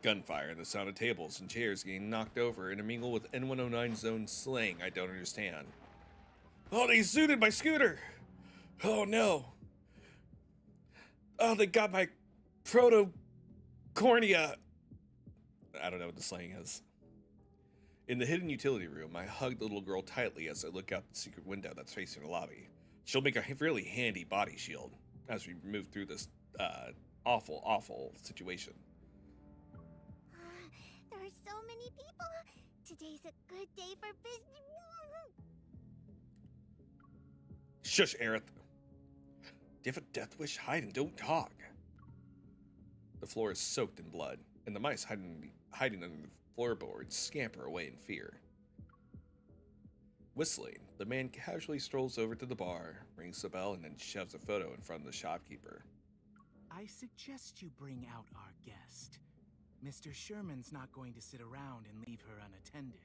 Gunfire and the sound of tables and chairs getting knocked over intermingle with N109 zone slang I don't understand. Oh, they zooted my scooter! Oh no! Oh, they got my proto-cornea! I don't know what the slang is. In the hidden utility room, I hug the little girl tightly as I look out the secret window that's facing the lobby. She'll make a really handy body shield as we move through this awful, awful situation. There are so many people. Today's a good day for business. Shush, Aerith. Do you have a death wish? Hide and don't talk. The floor is soaked in blood, and the mice hiding under the floorboards scamper away in fear. Whistling, the man casually strolls over to the bar, rings the bell, and then shoves a photo in front of the shopkeeper. I suggest you bring out our guest. Mr. Sherman's not going to sit around and leave her unattended.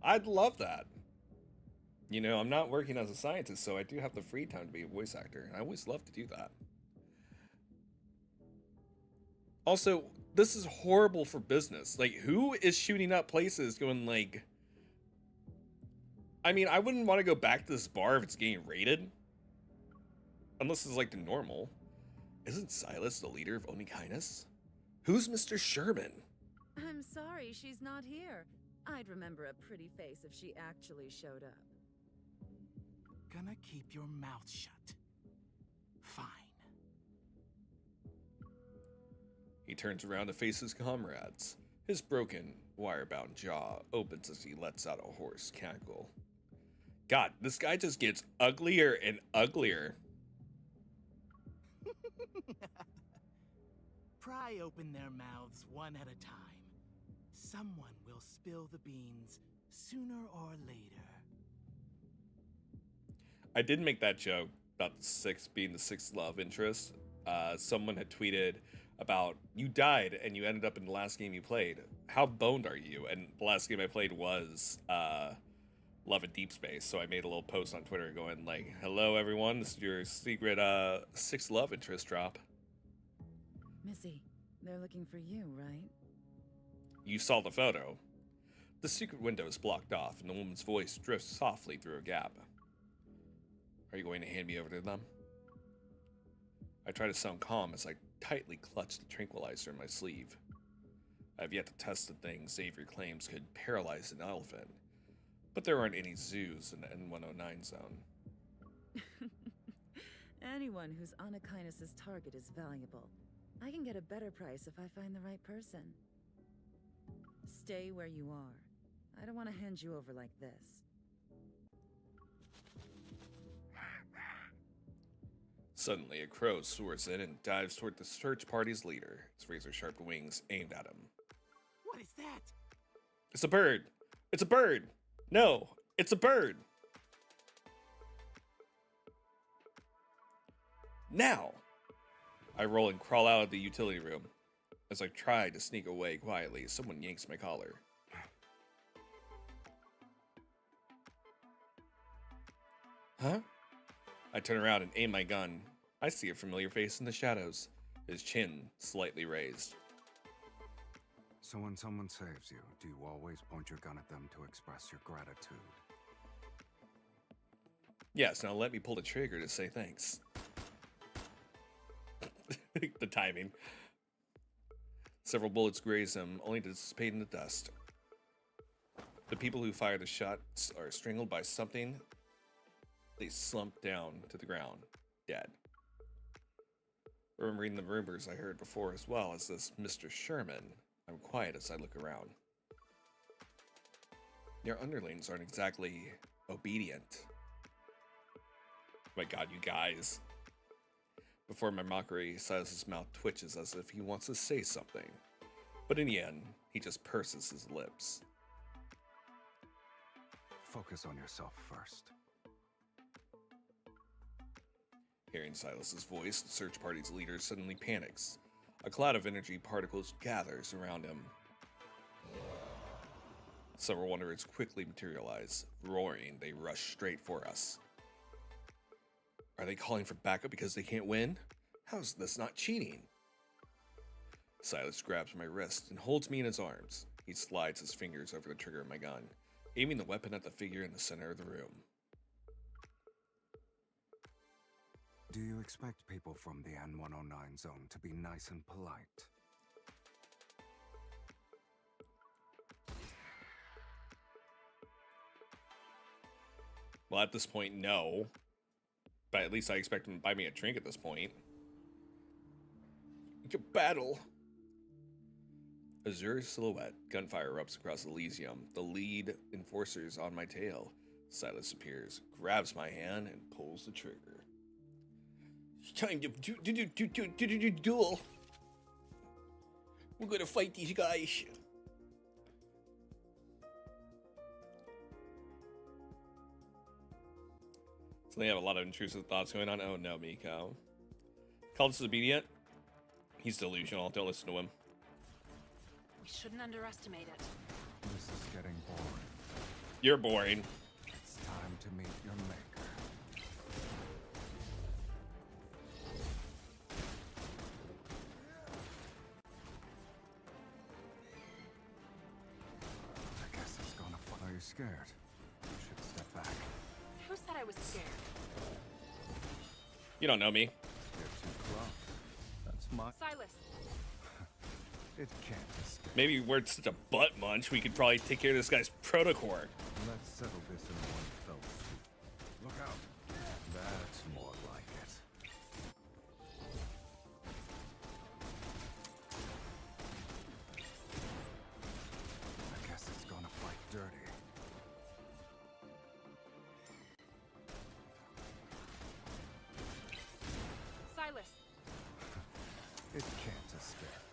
I'd love that. You know, I'm not working as a scientist, so I do have the free time to be a voice actor, and I always love to do that. Also, this is horrible for business. Like, who is shooting up places going like... I mean, I wouldn't want to go back to this bar if it's getting raided. Unless it's like the normal. Isn't Silas the leader of Only Kindness? Who's Mr. Sherman? I'm sorry she's not here. I'd remember a pretty face if she actually showed up. Gonna keep your mouth shut. Fine. He turns around to face his comrades. His broken, wire-bound jaw opens as he lets out a hoarse cackle. God, this guy just gets uglier and uglier. Pry open their mouths one at a time. Someone will spill the beans sooner or later. I did make that joke about the sixth being the sixth love interest. Someone had tweeted about, you died and you ended up in the last game you played. How boned are you? And the last game I played was Love in Deep Space. So I made a little post on Twitter going like, hello everyone, this is your secret sixth love interest drop. Missy, they're looking for you, right? You saw the photo. The secret window is blocked off and the woman's voice drifts softly through a gap. Are you going to hand me over to them? I try to sound calm as I tightly clutch the tranquilizer in my sleeve. I have yet to test the thing Xavier claims could paralyze an elephant, but there aren't any zoos in the N109 zone. Anyone who's Anakainis' target is valuable. I can get a better price if I find the right person. Stay where you are. I don't want to hand you over like this. Suddenly, a crow soars in and dives toward the search party's leader, its razor-sharp wings aimed at him. What is that? It's a bird! It's a bird! No, it's a bird! Now! I roll and crawl out of the utility room. As I try to sneak away quietly, someone yanks my collar. Huh? I turn around and aim my gun. I see a familiar face in the shadows, his chin slightly raised. So when someone saves you, do you always point your gun at them to express your gratitude? Yes, now let me pull the trigger to say thanks. The timing. Several bullets graze him, only to dissipate in the dust. The people who fire the shots are strangled by something. They slump down to the ground, dead. Remembering the rumors I heard before as well as this Mr. Sherman, I'm quiet as I look around. Your underlings aren't exactly obedient. My God, you guys. Before my mockery, Silas's mouth twitches as if he wants to say something. But in the end, he just purses his lips. Focus on yourself first. Hearing Silas's voice, the search party's leader suddenly panics. A cloud of energy particles gathers around him. Several wanderers quickly materialize. Roaring, they rush straight for us. Are they calling for backup because they can't win? How is this not cheating? Silas grabs my wrist and holds me in his arms. He slides his fingers over the trigger of my gun, aiming the weapon at the figure in the center of the room. Do you expect people from the N109 zone to be nice and polite? Well, at this point, no. But at least I expect him to buy me a drink at this point. It's a battle. Azure silhouette. Gunfire erupts across Elysium. The lead enforcer's on my tail. Silas appears, grabs my hand, and pulls the trigger. It's time to duel. We're gonna fight these guys. So they have a lot of intrusive thoughts going on. Oh no, Miko. Call disobedient. He's delusional. Don't listen to him. We shouldn't underestimate it. This is getting boring. You're boring. It's time to meet your maker. I guess it's gonna fall. Are you scared? You should step back. Who said I was scared? You don't know me. You're too close. That's my... Silas. It can't escape. Maybe we're such a butt munch, we could probably take care of this guy's protocore. Let's settle this in one fell swoop. Look out. That's more like it. I guess it's gonna fight dirty. Silas. It can't escape.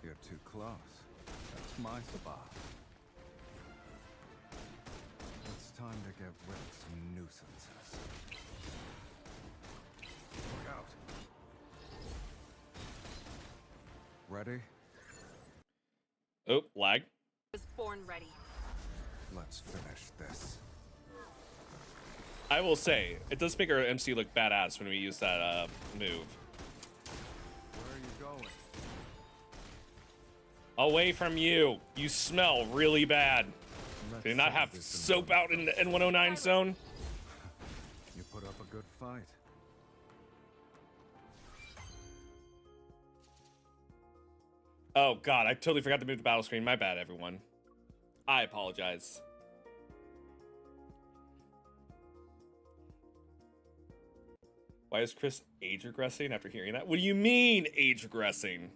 You're too close. That's my spot. It's time to get rid of some nuisances. Look out. Ready? Oh, lag. Was born ready. Let's finish this. I will say, it does make our MC look badass when we use that move. Where are you going? Away from you. You smell really bad. Do you not have soap out in the N109 zone? You put up a good fight. Oh god, I totally forgot to move the battle screen. My bad, everyone. I apologize. Why is Chris age regressing after hearing that? What do you mean age regressing?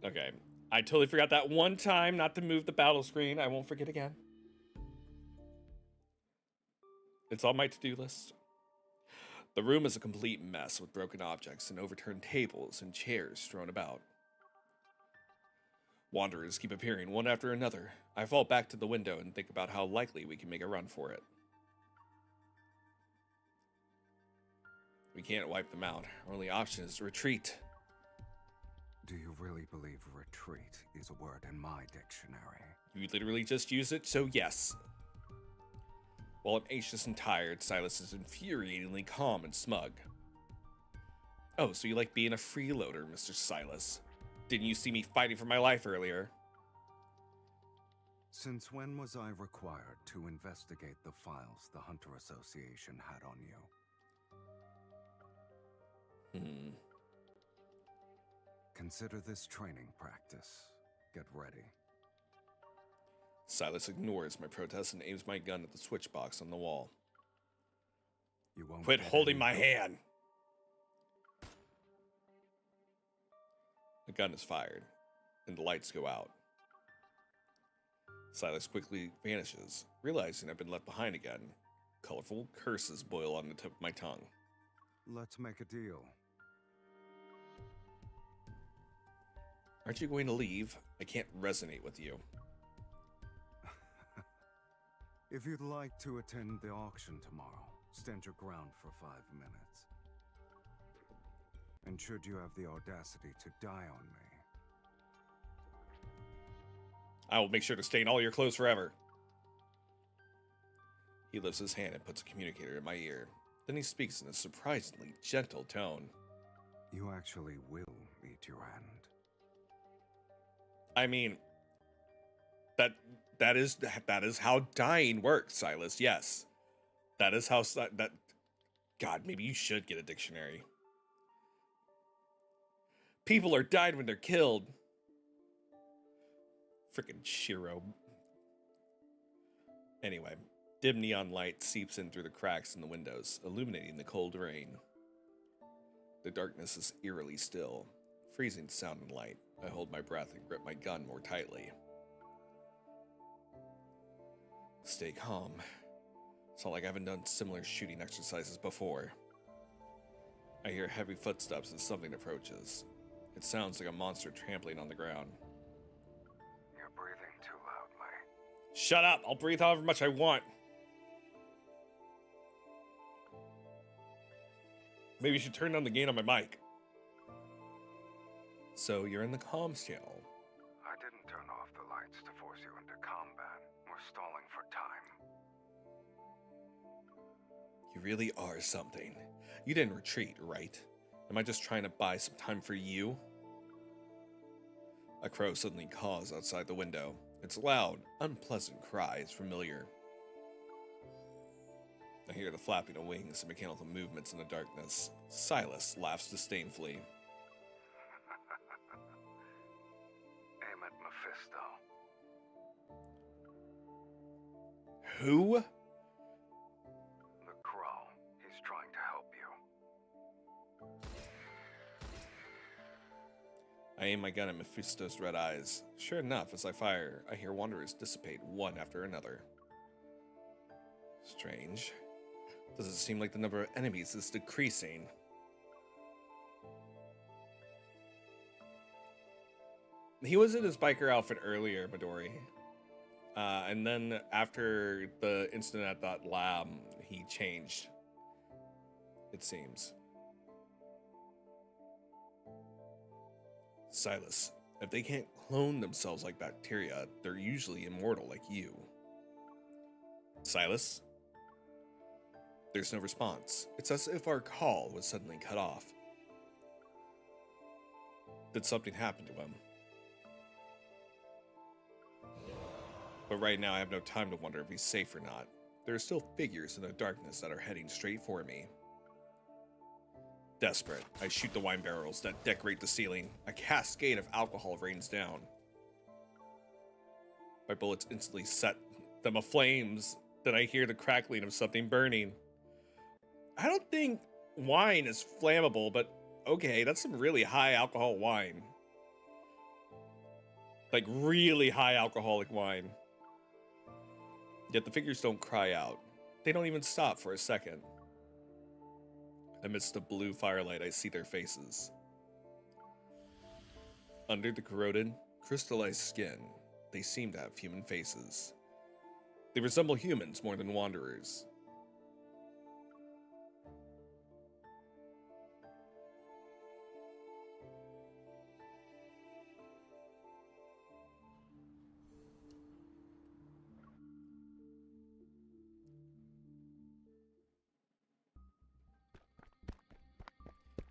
Okay, I totally forgot that one time not to move the battle screen. I won't forget again. It's on my to-do list. The room is a complete mess with broken objects and overturned tables and chairs thrown about. Wanderers keep appearing one after another. I fall back to the window and think about how likely we can make a run for it. We can't wipe them out. Our only option is retreat. Do you really believe retreat is a word in my dictionary? You literally just used it, so yes. While I'm anxious and tired, Silas is infuriatingly calm and smug. Oh, so you like being a freeloader, Mr. Silas. Didn't you see me fighting for my life earlier? Since when was I required to investigate the files the Hunter Association had on you? Consider this training practice. Get ready. Silas ignores my protest and aims my gun at the switch box on the wall. You won't quit holding my hand. The gun is fired, and the lights go out. Silas quickly vanishes, realizing I've been left behind again. Colorful curses boil on the tip of my tongue. Let's make a deal. Aren't you going to leave? I can't resonate with you. If you'd like to attend the auction tomorrow, stand your ground for 5 minutes. And should you have the audacity to die on me, I will make sure to stain all your clothes forever. He lifts his hand and puts a communicator in my ear. Then he speaks in a surprisingly gentle tone. You actually will meet your end. I mean, that is how dying works, Silas. Yes, that is how that. God, maybe you should get a dictionary. People are died when they're killed. Frickin' Shiro. Anyway, dim neon light seeps in through the cracks in the windows, illuminating the cold rain. The darkness is eerily still, freezing sound and light. I hold my breath and grip my gun more tightly. Stay calm. It's not like I haven't done similar shooting exercises before. I hear heavy footsteps as something approaches. It sounds like a monster trampling on the ground. You're breathing too loudly. Shut up! I'll breathe however much I want. Maybe you should turn down the gain on my mic. So you're in the comms channel. I didn't turn off the lights to force you into combat. We're stalling for time. You really are something. You didn't retreat, right? Am I just trying to buy some time for you? A crow suddenly caws outside the window. Its loud, unpleasant cry is familiar. I hear the flapping of wings and mechanical movements in the darkness. Silas laughs disdainfully. Aim at Mephisto. Who? The crow. He's trying to help you. I aim my gun at Mephisto's red eyes. Sure enough, as I fire, I hear wanderers dissipate one after another. Strange. Doesn't seem like the number of enemies is decreasing. He was in his biker outfit earlier, Midori. And then after the incident at that lab, he changed. It seems. Silas, if they can't clone themselves like bacteria, they're usually immortal like you. Silas? There's no response. It's as if our call was suddenly cut off. Did something happen to him? But right now I have no time to wonder if he's safe or not. There are still figures in the darkness that are heading straight for me. Desperate, I shoot the wine barrels that decorate the ceiling. A cascade of alcohol rains down. My bullets instantly set them aflames. Then I hear the crackling of something burning. I don't think wine is flammable, but okay, that's some really high alcohol wine. Like really high alcoholic wine. Yet the figures don't cry out. They don't even stop for a second. Amidst the blue firelight, I see their faces. Under the corroded, crystallized skin, they seem to have human faces. They resemble humans more than wanderers.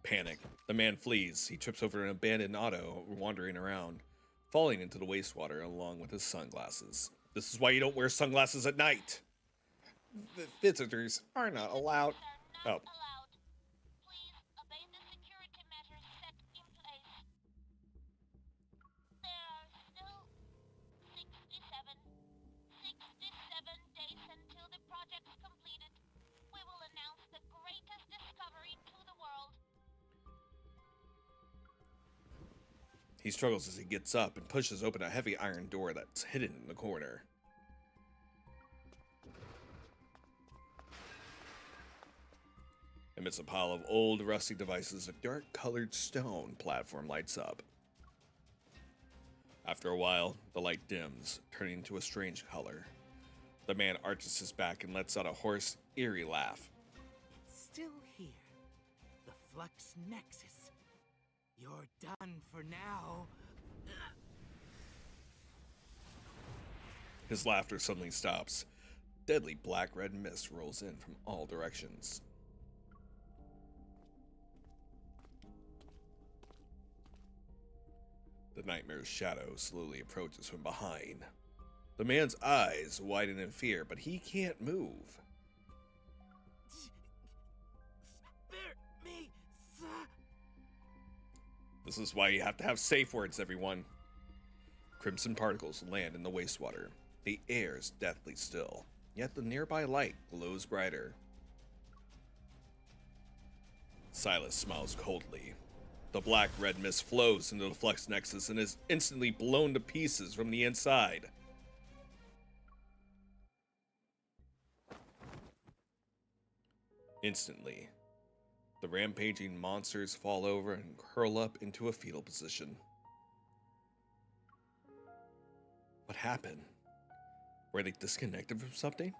Panic. The man flees. He trips over an abandoned auto wandering around, falling into the wastewater along with his sunglasses. This is why you don't wear sunglasses at night. The visitors are not allowed. Oh. He struggles as he gets up and pushes open a heavy iron door that's hidden in the corner. Amidst a pile of old, rusty devices, a dark-colored stone platform lights up. After a while, the light dims, turning to a strange color. The man arches his back and lets out a hoarse, eerie laugh. It's still here. The Flux Nexus. You're done for now. His laughter suddenly stops. deadly black-red mist rolls in from all directions. The nightmare's shadow slowly approaches from behind. The man's eyes widen in fear, but he can't move. Spare me, sir. This is why you have to have safe words, everyone. Crimson particles land in the wastewater. The air is deathly still, yet the nearby light glows brighter. Silas smiles coldly. The black-red mist flows into the flux nexus and is instantly blown to pieces from the inside. Instantly, the rampaging monsters fall over and curl up into a fetal position. What happened? Were they disconnected from something?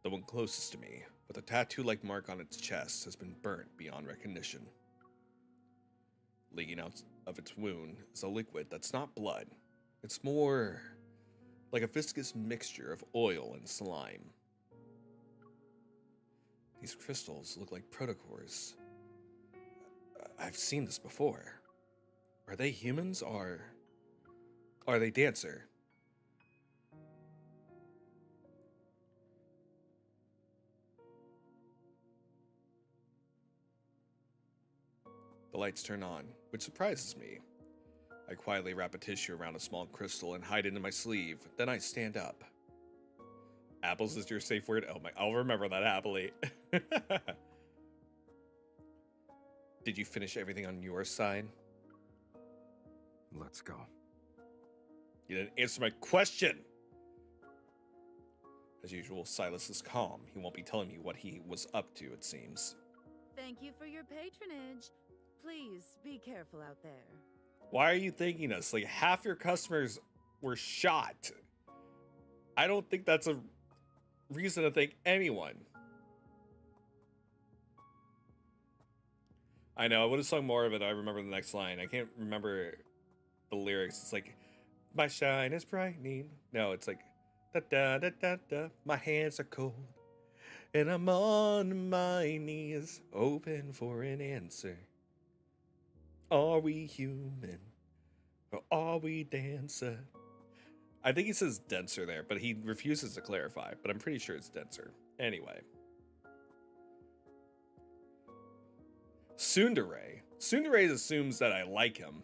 The one closest to me, with a tattoo-like mark on its chest, has been burnt beyond recognition. Leaking out of its wound is a liquid that's not blood. It's more like a viscous mixture of oil and slime. These crystals look like protocores. I've seen this before. Are they humans or are they Dancer? The lights turn on, which surprises me. I quietly wrap a tissue around a small crystal and hide it in my sleeve. Then I stand up. Apples is your safe word? Oh my, I'll remember that happily. Did you finish everything on your side? Let's go. You didn't answer my question! As usual, Silas is calm. He won't be telling me what he was up to, it seems. Thank you for your patronage. Please be careful out there. Why are you thanking us? Like, half your customers were shot. I don't think that's a reason to thank anyone. I know, I would have sung more of it. I remember the next line. I can't remember the lyrics. It's like, my shine is brightening. No, it's like, da da da da da. My hands are cold, and I'm on my knees, open for an answer. Are we human, or are we dancer? I think he says denser there, but he refuses to clarify, but I'm pretty sure it's denser. Anyway. Tsundere. Tsundere assumes that I like him.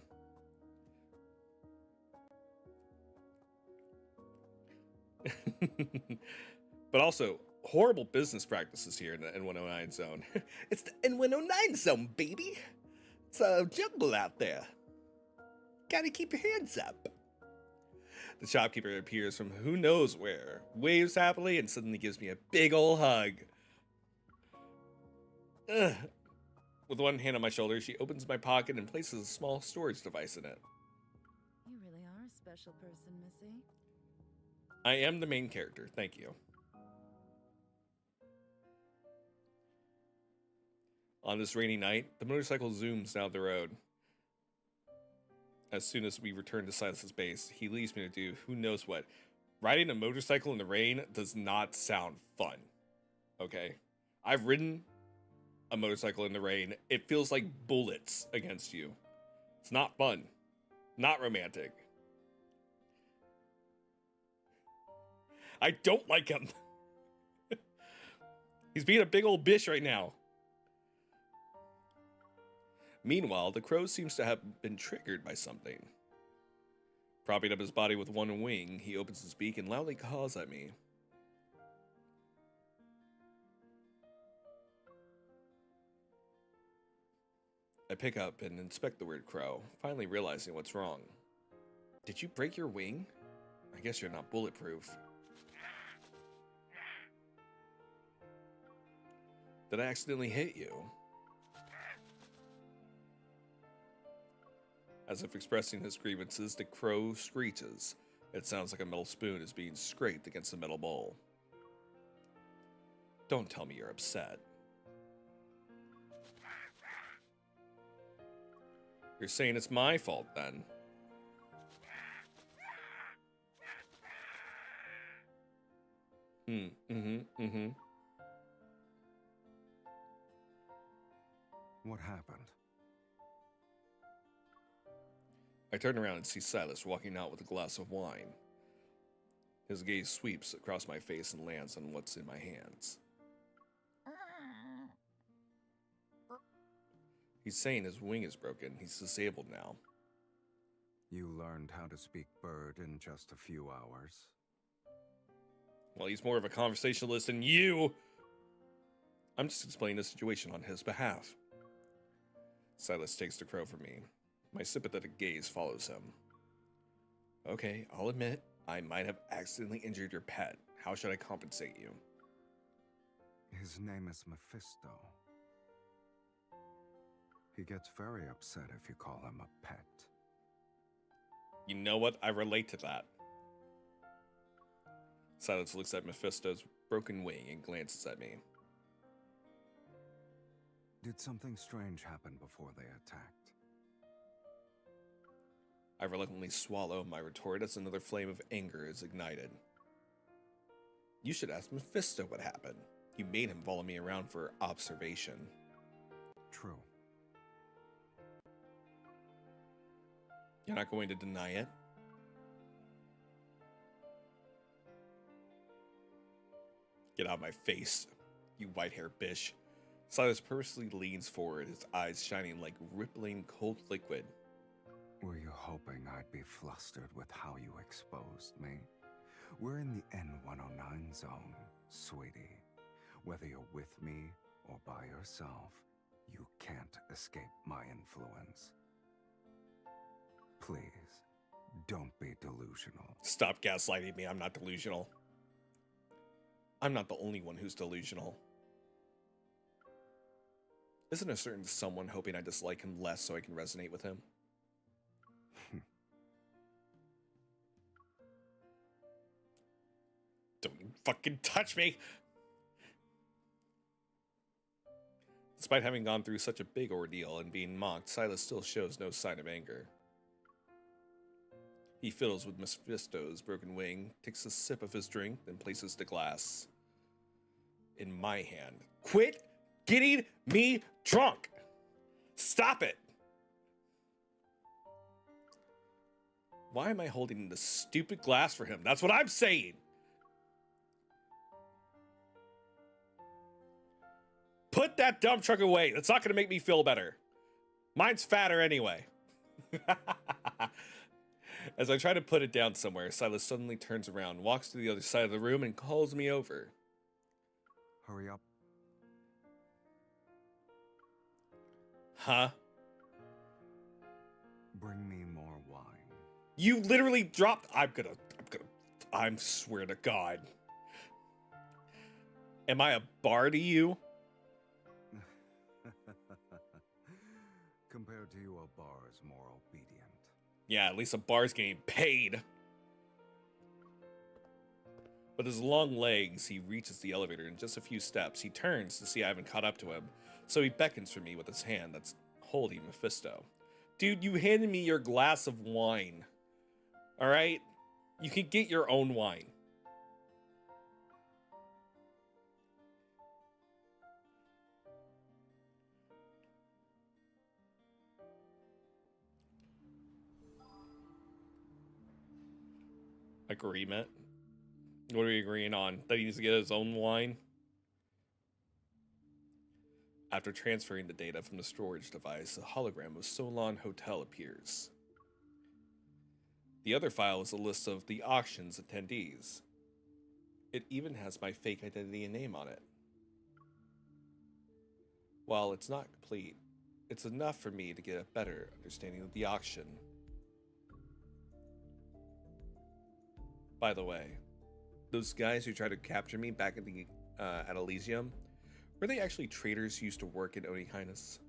But also, horrible business practices here in the N109 zone. It's the N109 zone, baby! It's a jungle out there. Gotta keep your hands up. The shopkeeper appears from who knows where, waves happily, and suddenly gives me a big ol' hug. Ugh. With one hand on my shoulder, she opens my pocket and places a small storage device in it. You really are a special person, Missy. I am the main character, thank you. On this rainy night, the motorcycle zooms down the road. As soon as we return to Silas's base, he leaves me to do who knows what. Riding a motorcycle in the rain does not sound fun. Okay? I've ridden a motorcycle in the rain. It feels like bullets against you. It's not fun. Not romantic. I don't like him. He's being a big old bitch right now. Meanwhile, the crow seems to have been triggered by something. Propping up his body with one wing, he opens his beak and loudly calls at me. I pick up and inspect the weird crow, finally realizing what's wrong. Did you break your wing? I guess you're not bulletproof. Did I accidentally hit you? As if expressing his grievances, the crow screeches. It sounds like a metal spoon is being scraped against a metal bowl. Don't tell me you're upset. You're saying it's my fault, then? What happened? I turn around and see Silas walking out with a glass of wine. His gaze sweeps across my face and lands on what's in my hands. He's saying his wing is broken. He's disabled now. You learned how to speak bird in just a few hours? Well, he's more of a conversationalist than you. I'm just explaining the situation on his behalf. Silas takes the crow from me. My sympathetic gaze follows him. Okay, I'll admit, I might have accidentally injured your pet. How should I compensate you? His name is Mephisto. He gets very upset if you call him a pet. You know what? I relate to that. Silas looks at Mephisto's broken wing and glances at me. Did something strange happen before they attacked? I reluctantly swallow my retort as another flame of anger is ignited. You should ask Mephisto what happened. You made him follow me around for observation. True. You're not going to deny it? Get out of my face, you white-haired bitch. Silas purposely leans forward, his eyes shining like rippling cold liquid. Were you hoping I'd be flustered with how you exposed me? We're in the N109 zone, sweetie. Whether you're with me or by yourself, you can't escape my influence. Please, don't be delusional. Stop gaslighting me, I'm not delusional. I'm not the only one who's delusional. Isn't a certain someone hoping I dislike him less so I can resonate with him? Don't you fucking touch me! Despite having gone through such a big ordeal and being mocked, Silas still shows no sign of anger. He fiddles with Mephisto's broken wing, takes a sip of his drink, then places the glass in my hand. Quit getting me drunk! Stop it! Why am I holding this stupid glass for him? That's what I'm saying! Put that dump truck away. That's not going to make me feel better. Mine's fatter anyway. As I try to put it down somewhere, Silas suddenly turns around, walks to the other side of the room, and calls me over. Hurry up. Huh? Bring me more wine. You literally dropped... I swear to God. Am I a bar to you? Compared to you, a bar is more obedient. Yeah, at least a bar's getting paid. With his long legs, he reaches the elevator in just a few steps. He turns to see I haven't caught up to him, so he beckons for me with his hand that's holding Mephisto. Dude, you handed me your glass of wine. Alright? You can get your own wine. Agreement? What are we agreeing on? That he needs to get his own wine? After transferring the data from the storage device, a hologram of Solon Hotel appears. The other file is a list of the auction's attendees. It even has my fake identity and name on it. While it's not complete, it's enough for me to get a better understanding of the auction. By the way, those guys who tried to capture me back at the at Elysium, were they actually traders who used to work in Onikainus?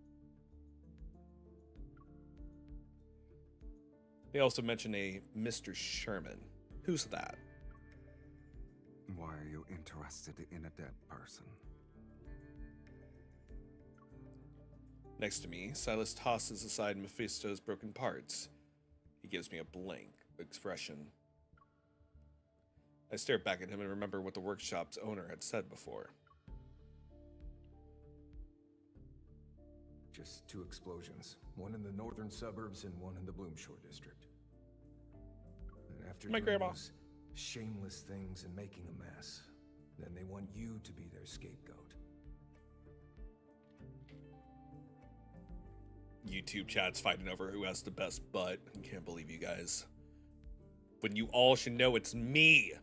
They also mention a Mr. Sherman. Who's that? Why are you interested in a dead person? Next to me, Silas tosses aside Mephisto's broken parts. He gives me a blank expression. I stared back at him and remembered what the workshop's owner had said before. Just 2 explosions. One in the northern suburbs and one in the Bloomshore district. And after My doing grandma. those shameless things and making a mess, then they want you to be their scapegoat. YouTube chat's fighting over who has the best butt. I can't believe you guys. When you all should know it's me.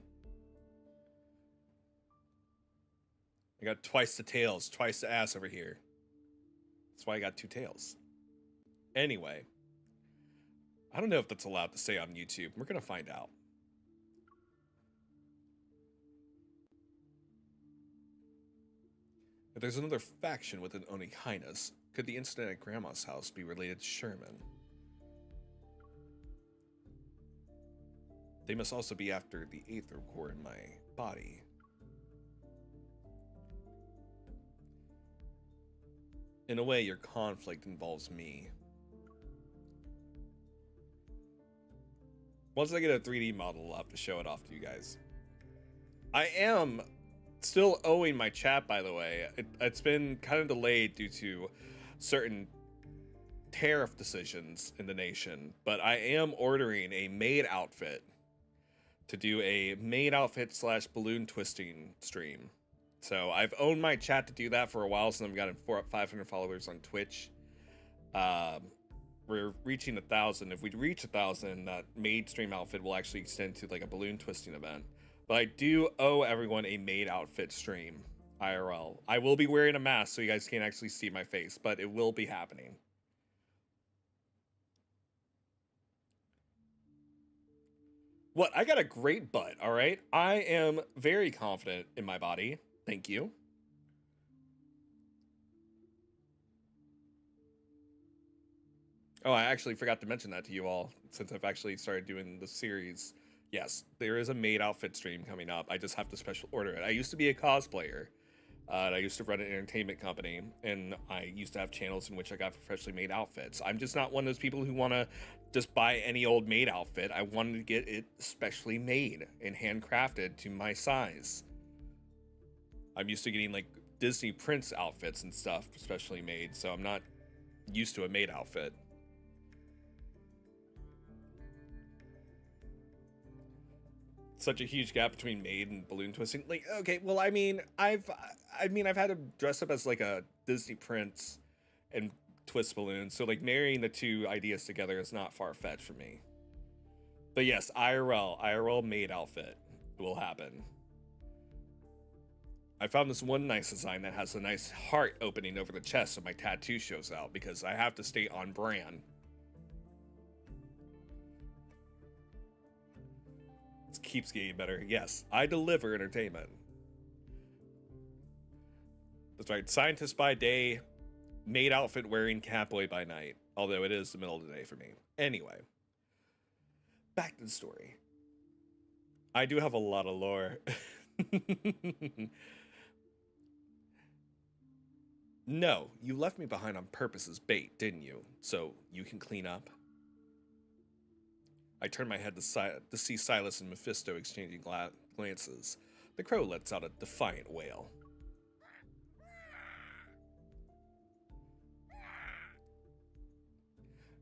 I got twice the tails, twice the ass over here. That's why I got 2 tails. Anyway. I don't know if that's allowed to say on YouTube. We're going to find out. If there's another faction within Onikaina's, could the incident at Grandma's house be related to Sherman? They must also be after the Aether core in my body. In a way, your conflict involves me. Once I get a 3D model, I'll have to show it off to you guys. I am still owing my chat, by the way. It's been kind of delayed due to certain tariff decisions in the nation, but I am ordering a maid outfit to do a maid outfit / balloon twisting stream. So I've owned my chat to do that for a while, since I've gotten 500 followers on Twitch. We're reaching 1,000. If we reach 1,000, that maid stream outfit will actually extend to like a balloon twisting event. But I do owe everyone a maid outfit stream, IRL. I will be wearing a mask so you guys can't actually see my face, but it will be happening. What? I got a great butt, all right? I am very confident in my body. Thank you. Oh, I actually forgot to mention that to you all, since I've actually started doing the series. Yes, there is a maid outfit stream coming up. I just have to special order it. I used to be a cosplayer. I used to run an entertainment company, and I used to have channels in which I got professionally made outfits. I'm just not one of those people who want to just buy any old maid outfit. I wanted to get it specially made and handcrafted to my size. I'm used to getting like Disney Prince outfits and stuff specially made, so I'm not used to a maid outfit. Such a huge gap between maid and balloon twisting. Like, okay, well, I mean, I've had to dress up as like a Disney prince and twist balloons. So like marrying the two ideas together is not far-fetched for me. But yes, IRL maid outfit will happen. I found this one nice design that has a nice heart opening over the chest so my tattoo shows out, because I have to stay on brand. Keeps getting better. Yes, I deliver entertainment. That's right. Scientist by day, maid outfit wearing catboy by night. Although it is the middle of the day for me. Anyway, back to the story. I do have a lot of lore. No, you left me behind on purpose as bait, didn't you? So you can clean up? I turn my head to see Silas and Mephisto exchanging glances. The crow lets out a defiant wail.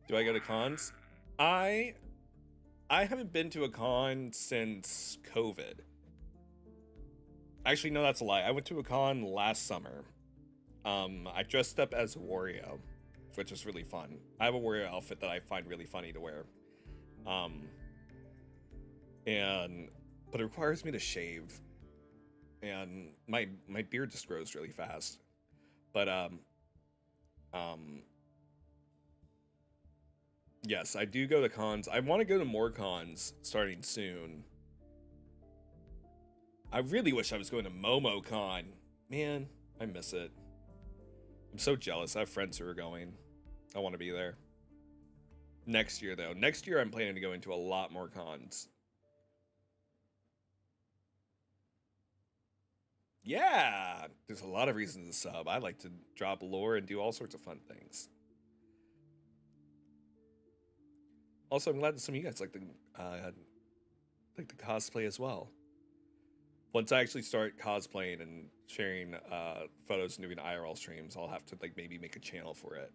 Do I go to cons? I haven't been to a con since COVID. Actually, no, that's a lie. I went to a con last summer. I dressed up as Wario, which is really fun. I have a Wario outfit that I find really funny to wear. But it requires me to shave, and my beard just grows really fast. But yes, I do go to cons. I want to go to more cons starting soon. I really wish I was going to MomoCon. Man, I miss it. I'm so jealous. I have friends who are going. I want to be there. Next year, though. Next year, I'm planning to go into a lot more cons. Yeah! There's a lot of reasons to sub. I like to drop lore and do all sorts of fun things. Also, I'm glad that some of you guys like the cosplay as well. Once I actually start cosplaying and sharing photos and doing IRL streams, I'll have to like maybe make a channel for it.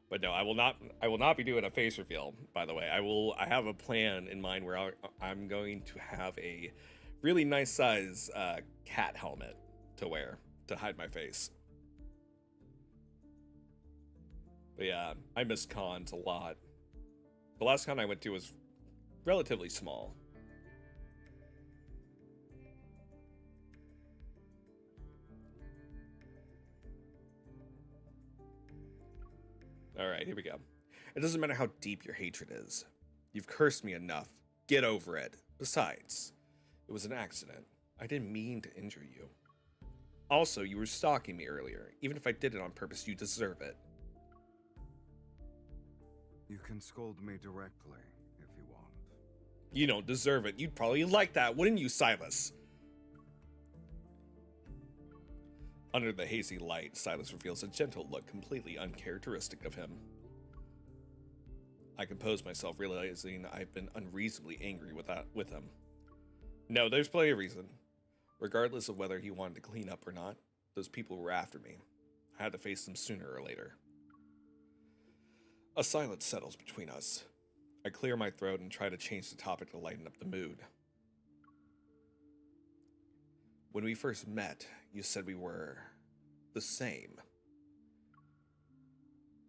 But no, I will not. I will not be doing a face reveal. By the way, I have a plan in mind where I'm going to have a really nice size cat helmet to wear to hide my face. But yeah, I miss cons a lot. The last con I went to was relatively small. All right, here we go. It doesn't matter how deep your hatred is. You've cursed me enough. Get over it. Besides, it was an accident. I didn't mean to injure you. Also, you were stalking me earlier. Even if I did it on purpose, you deserve it. You can scold me directly if you want. You don't deserve it. You'd probably like that, wouldn't you, Silas? Under the hazy light, Silas reveals a gentle look completely uncharacteristic of him. I compose myself, realizing I've been unreasonably angry with him. No, there's plenty of reason. Regardless of whether he wanted to clean up or not, those people were after me. I had to face them sooner or later. A silence settles between us. I clear my throat and try to change the topic to lighten up the mood. When we first met, you said we were the same.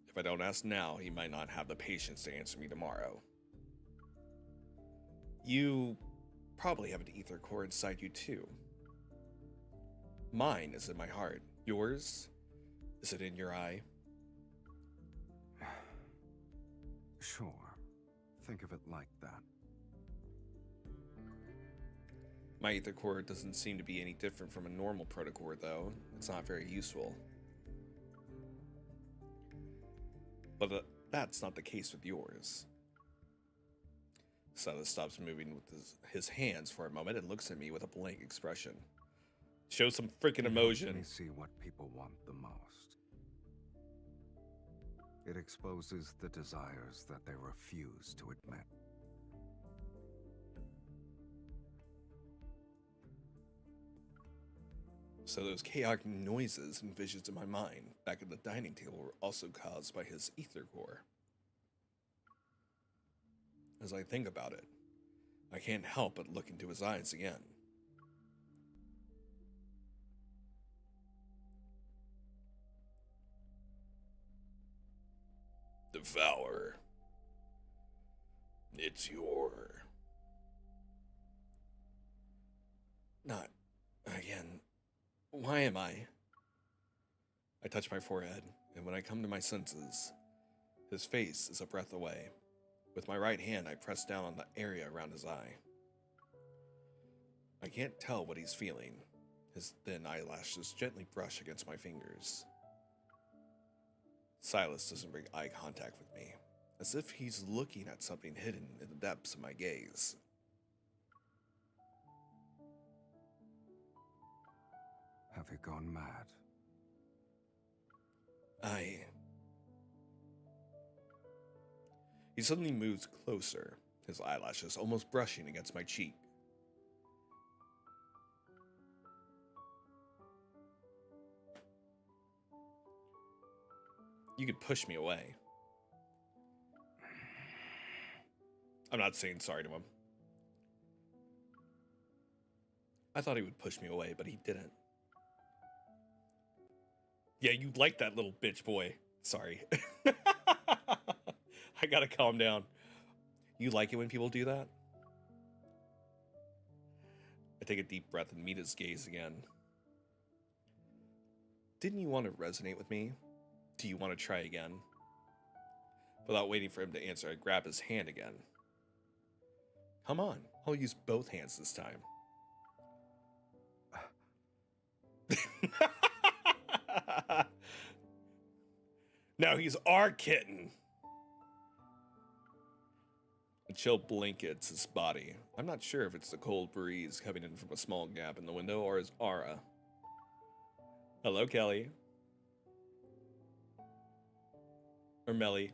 If I don't ask now, he might not have the patience to answer me tomorrow. You probably have an ether core inside you too. Mine is in my heart. Yours? Is it in your eye? Sure. Think of it like that. My ether core doesn't seem to be any different from a normal protocore, though. It's not very useful. But that's not the case with yours. Silas stops moving with his hands for a moment and looks at me with a blank expression. Shows some freaking emotion. Let me see what people want the most. It exposes the desires that they refuse to admit. So those chaotic noises and visions in my mind back at the dining table were also caused by his ether core. As I think about it, I can't help but look into his eyes again. Devour. It's your... Not again. Why am I? I touch my forehead, and when I come to my senses, his face is a breath away. With my right hand, I press down on the area around his eye. I can't tell what he's feeling. His thin eyelashes gently brush against my fingers. Silas doesn't bring eye contact with me, as if he's looking at something hidden in the depths of my gaze. Have you gone mad? He suddenly moves closer, his eyelashes almost brushing against my cheek. You could push me away. I'm not saying sorry to him. I thought he would push me away, but he didn't. Yeah, you like that little bitch boy. Sorry. I gotta calm down. You like it when people do that? I take a deep breath and meet his gaze again. Didn't you want to resonate with me? Do you want to try again? Without waiting for him to answer, I grab his hand again. Come on, I'll use both hands this time. Now he's our kitten. A chill blankets his body. I'm not sure if it's the cold breeze coming in from a small gap in the window or his aura. Hello, Kelly. Or Melly.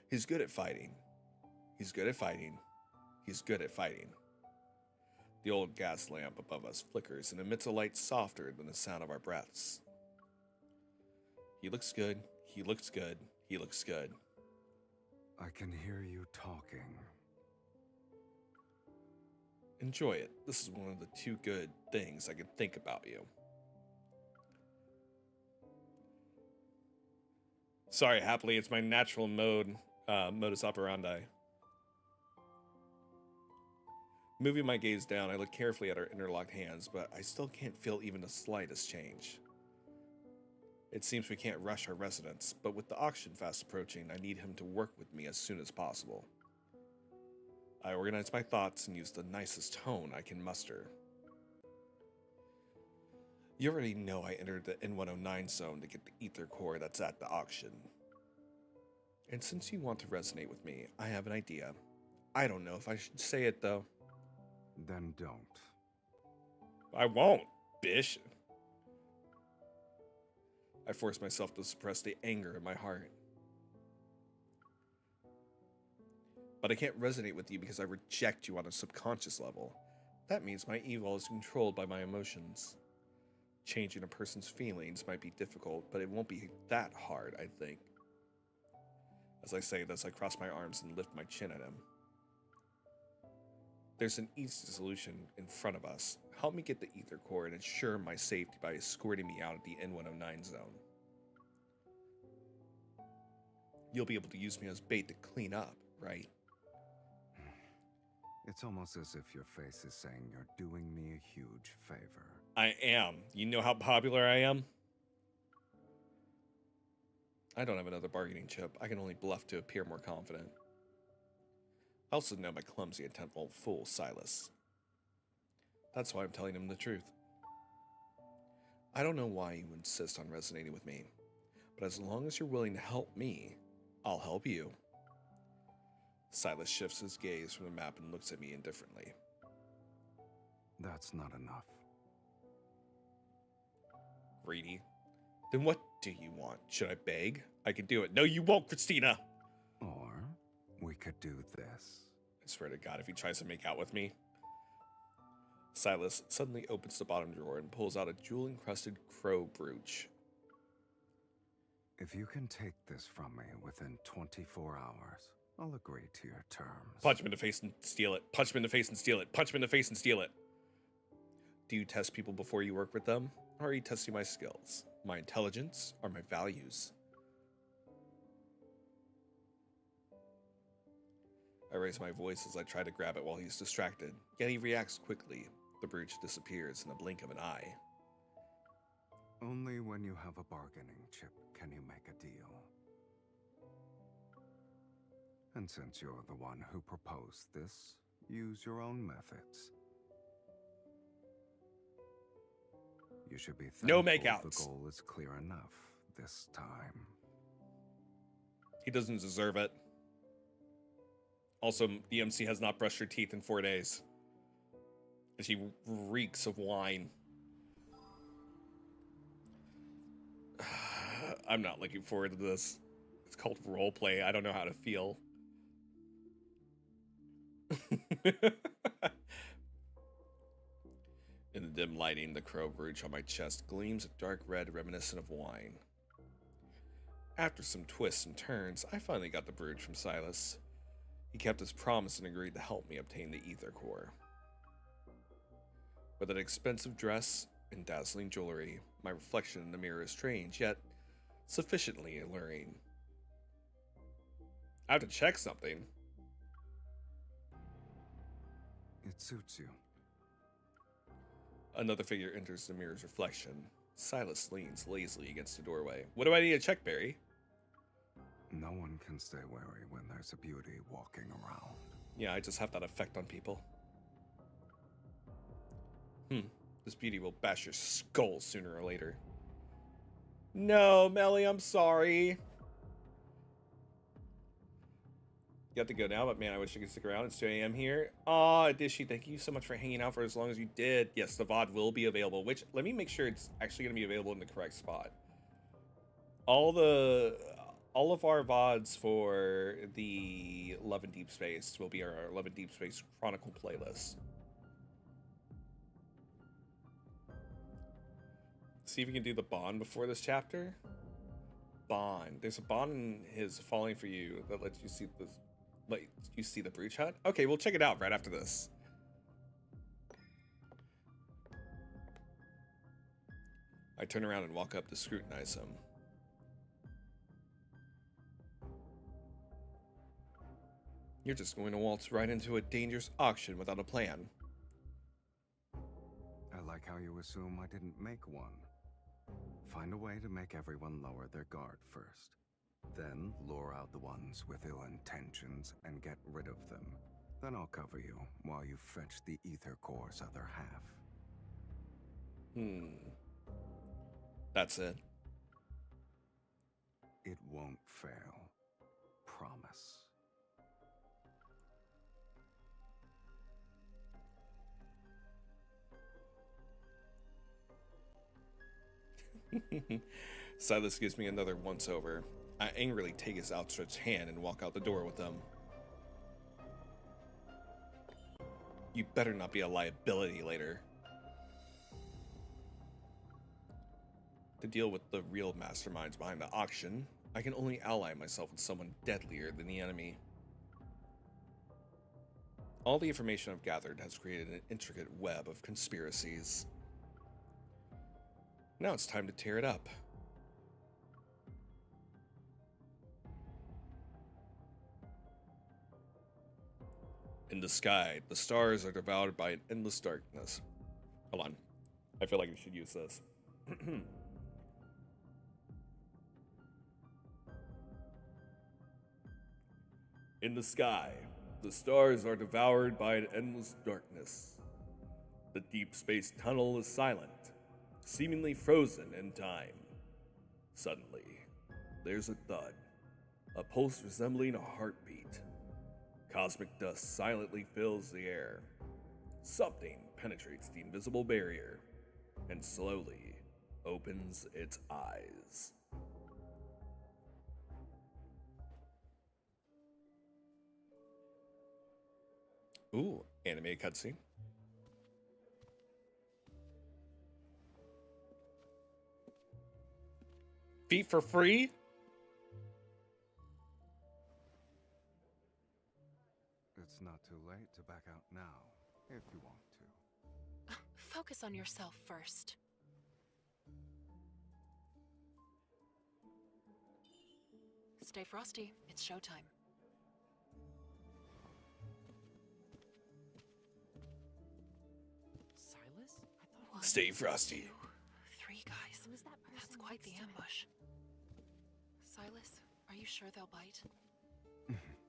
He's good at fighting. He's good at fighting. He's good at fighting. The old gas lamp above us flickers and emits a light softer than the sound of our breaths. He looks good. He looks good. He looks good. I can hear you talking. Enjoy it. This is one of the two good things I can think about you. Sorry, happily, it's my natural mode, modus operandi. Moving my gaze down, I look carefully at our interlocked hands, but I still can't feel even the slightest change. It seems we can't rush our residents, but with the auction fast approaching, I need him to work with me as soon as possible. I organize my thoughts and use the nicest tone I can muster. You already know I entered the N109 zone to get the ether core that's at the auction. And since you want to resonate with me, I have an idea. I don't know if I should say it, though. Then don't. I won't, bish. I force myself to suppress the anger in my heart. But I can't resonate with you because I reject you on a subconscious level. That means my evil is controlled by my emotions. Changing a person's feelings might be difficult, but it won't be that hard, I think. As I say this, I cross my arms and lift my chin at him. There's an easy solution in front of us. Help me get the ether core and ensure my safety by escorting me out of the N109 zone. You'll be able to use me as bait to clean up, right? It's almost as if your face is saying you're doing me a huge favor. I am. You know how popular I am? I don't have another bargaining chip. I can only bluff to appear more confident. I also know my clumsy attempt won't fool Silas. That's why I'm telling him the truth. I don't know why you insist on resonating with me, but as long as you're willing to help me, I'll help you. Silas shifts his gaze from the map and looks at me indifferently. That's not enough. Greedy. Then what do you want? Should I beg? I can do it. No, you won't, Christina! Or we could do this. I swear to God, if he tries to make out with me. Silas suddenly opens the bottom drawer and pulls out a jewel-encrusted crow brooch. If you can take this from me within 24 hours, I'll agree to your terms. Punch him in the face and steal it. Punch him in the face and steal it. Punch him in the face and steal it. Do you test people before you work with them? Or are you testing my skills, my intelligence, or my values? I raise my voice as I try to grab it while he's distracted, yet he reacts quickly. The brooch disappears in the blink of an eye. Only when you have a bargaining chip can you make a deal. And since you're the one who proposed this, use your own methods. You should be thankful no makeouts. The goal is clear enough this time. He doesn't deserve it. Also, DMC has not brushed her teeth in 4 days. And she reeks of wine. I'm not looking forward to this. It's called roleplay. I don't know how to feel. In the dim lighting, the crow brooch on my chest gleams a dark red reminiscent of wine. After some twists and turns, I finally got the brooch from Silas. He kept his promise and agreed to help me obtain the ether core. With an expensive dress and dazzling jewelry, my reflection in the mirror is strange, yet sufficiently alluring. I have to check something. It suits you. Another figure enters the mirror's reflection. Silas leans lazily against the doorway. What do I need to check, Barry? No one can stay wary when there's a beauty walking around. Yeah, I just have that effect on people. This beauty will bash your skull sooner or later. No, Melly, I'm sorry. You have to go now, but man, I wish I could stick around. It's 2 a.m. here. Aw, Dishy, thank you so much for hanging out for as long as you did. Yes, the VOD will be available, which, let me make sure it's actually going to be available in the correct spot. All of our VODs for the Love in Deep Space will be our Love in Deep Space Chronicle playlist. see if we can do the bond before this chapter. Bond. There's a bond in his Falling for You that lets you see the Brooch Hut. Okay, we'll check it out right after this. I turn around and walk up to scrutinize him. You're just going to waltz right into a dangerous auction without a plan. I like how you assume I didn't make one. Find a way to make everyone lower their guard first. Then lure out the ones with ill intentions and get rid of them. Then I'll cover you while you fetch the Ether Core's other half. That's it. It won't fail. Promise. Silas gives me another once-over. I angrily take his outstretched hand and walk out the door with him. You better not be a liability later. To deal with the real masterminds behind the auction, I can only ally myself with someone deadlier than the enemy. All the information I've gathered has created an intricate web of conspiracies. Now it's time to tear it up. In the sky, the stars are devoured by an endless darkness. Hold on. I feel like I should use this. In the sky, the stars are devoured by an endless darkness. The deep space tunnel is silent, seemingly frozen in time. Suddenly, there's a thud, a pulse resembling a heartbeat. Cosmic dust silently fills the air. Something penetrates the invisible barrier and slowly opens its eyes. Ooh, anime cutscene. Feet for free? It's not too late to back out now, if you want to. Focus on yourself first. Stay frosty. It's showtime. Silas? I thought Stay frosty. 3 guys. Who's that person? That's quite the ambush. Silas, are you sure they'll bite?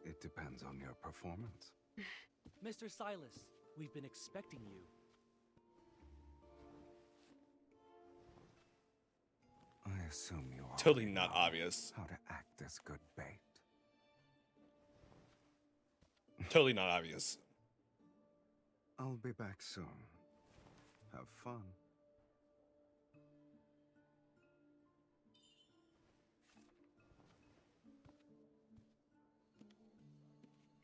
It depends on your performance. Mr. Silas, we've been expecting you. I assume you are Totally not obvious. how to act as good bait. Totally not obvious. I'll be back soon. Have fun.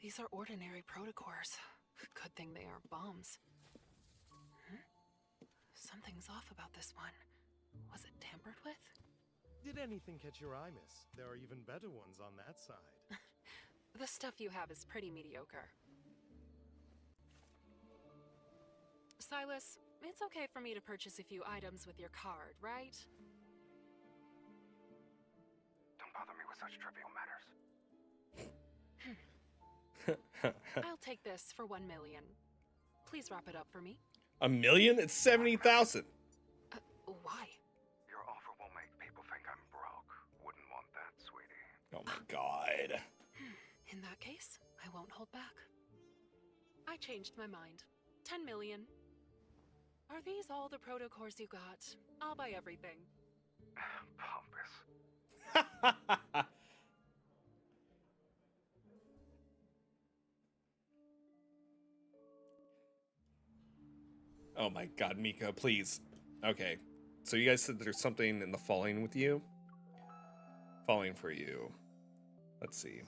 These are ordinary protocors. Good thing they aren't bombs. Something's off about this one. Was it tampered with? Did anything catch your eye, miss? There are even better ones on that side. The stuff you have is pretty mediocre. Silas, it's okay for me to purchase a few items with your card, right? Don't bother me with such trivial matters. I'll take this for 1 million. Please wrap it up for me. $1 million? It's 70,000. Why? Your offer will make people think I'm broke. Wouldn't want that, sweetie. Oh my god. In that case, I won't hold back. I changed my mind. 10 million. Are these all the protocors you got? I'll buy everything. Pompous. Oh my god, Mika, please. Okay, so you guys said there's something in the Falling with you? Falling for you. Let's see.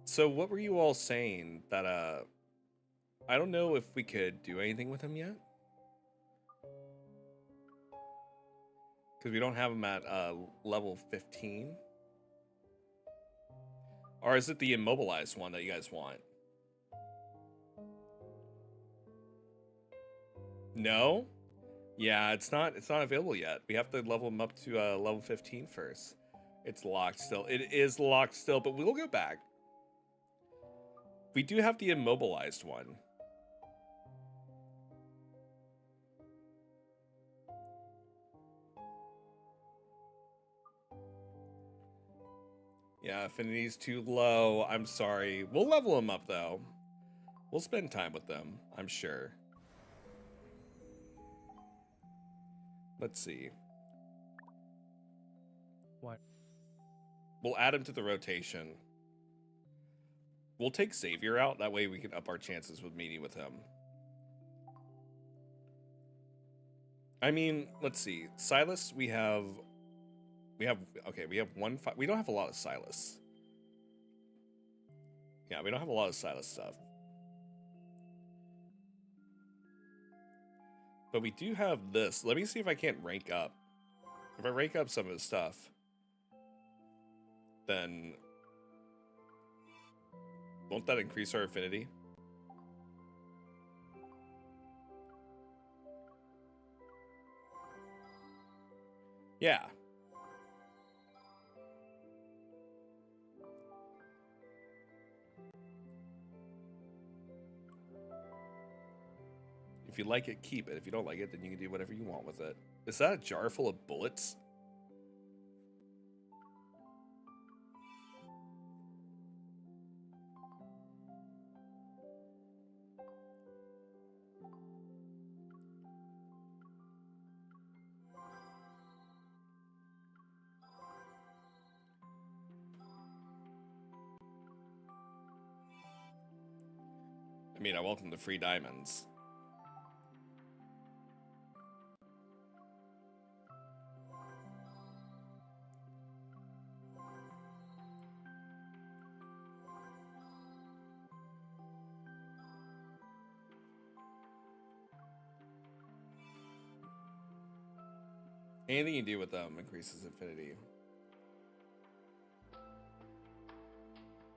So what were you all saying that I don't know if we could do anything with him yet? Because we don't have him at level 15. Or is it the immobilized one that you guys want? No? Yeah, it's not available yet. We have to level him up to level 15 first. It's locked still. It is locked still, but we'll go back. We do have the immobilized one. Yeah, affinity's too low. I'm sorry. We'll level him up, though. We'll spend time with them, I'm sure. Let's see. What? We'll add him to the rotation. We'll take Xavier out. That way we can up our chances with meeting with him. I mean, let's see. Silas, we have one. We don't have a lot of Silas. Yeah, we don't have a lot of Silas stuff. But we do have this. Let me see if I can't rank up. If I rank up some of his stuff, then won't that increase our affinity? Yeah. If you like it, keep it. If you don't like it, then you can do whatever you want with it. Is that a jar full of bullets? I mean, I welcome the free diamonds. Anything you do with them increases infinity.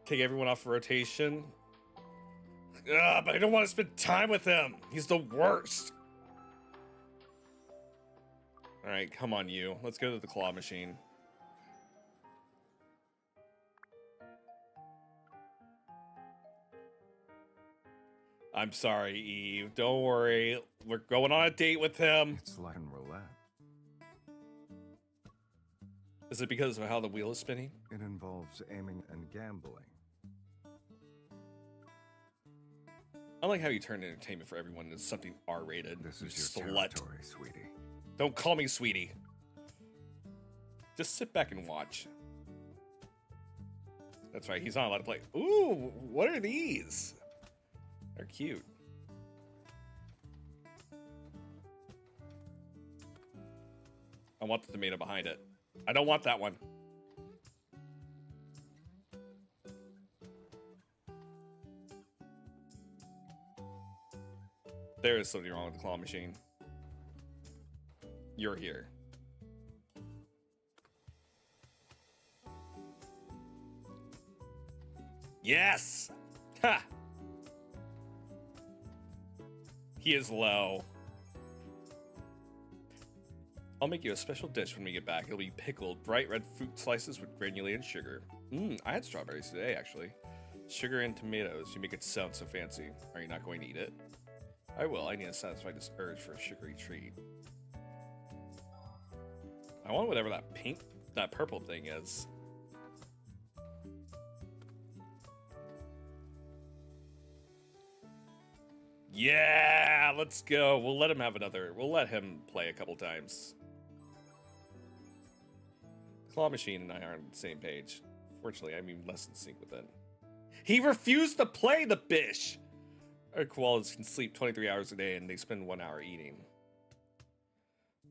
Take everyone off rotation. Ugh, but I don't want to spend time with him. He's the worst. All right, come on, you. Let's go to the claw machine. I'm sorry, Eve. Don't worry. We're going on a date with him. It's like roulette. Is it because of how the wheel is spinning? It involves aiming and gambling. I like how you turn entertainment for everyone into something R-rated. This You is your slut. territory, sweetie. Don't call me sweetie. Just sit back and watch. That's right, he's not allowed to play. Ooh, what are these? They're cute. I want the tomato behind it. I don't want that one. There is something wrong with the claw machine. You're here. Yes! Ha! He is low. I'll make you a special dish when we get back. It'll be pickled, bright red fruit slices with granulated sugar. I had strawberries today, actually. Sugar and tomatoes. You make it sound so fancy. Are you not going to eat it? I will. I need to satisfy this urge for a sugary treat. I want whatever that purple thing is. Yeah, let's go. We'll let him have another. We'll let him play a couple times. Claw Machine and I are on the same page. Fortunately, I'm even less in sync with it. He refused to play the bish! Our koalas can sleep 23 hours a day and they spend 1 hour eating.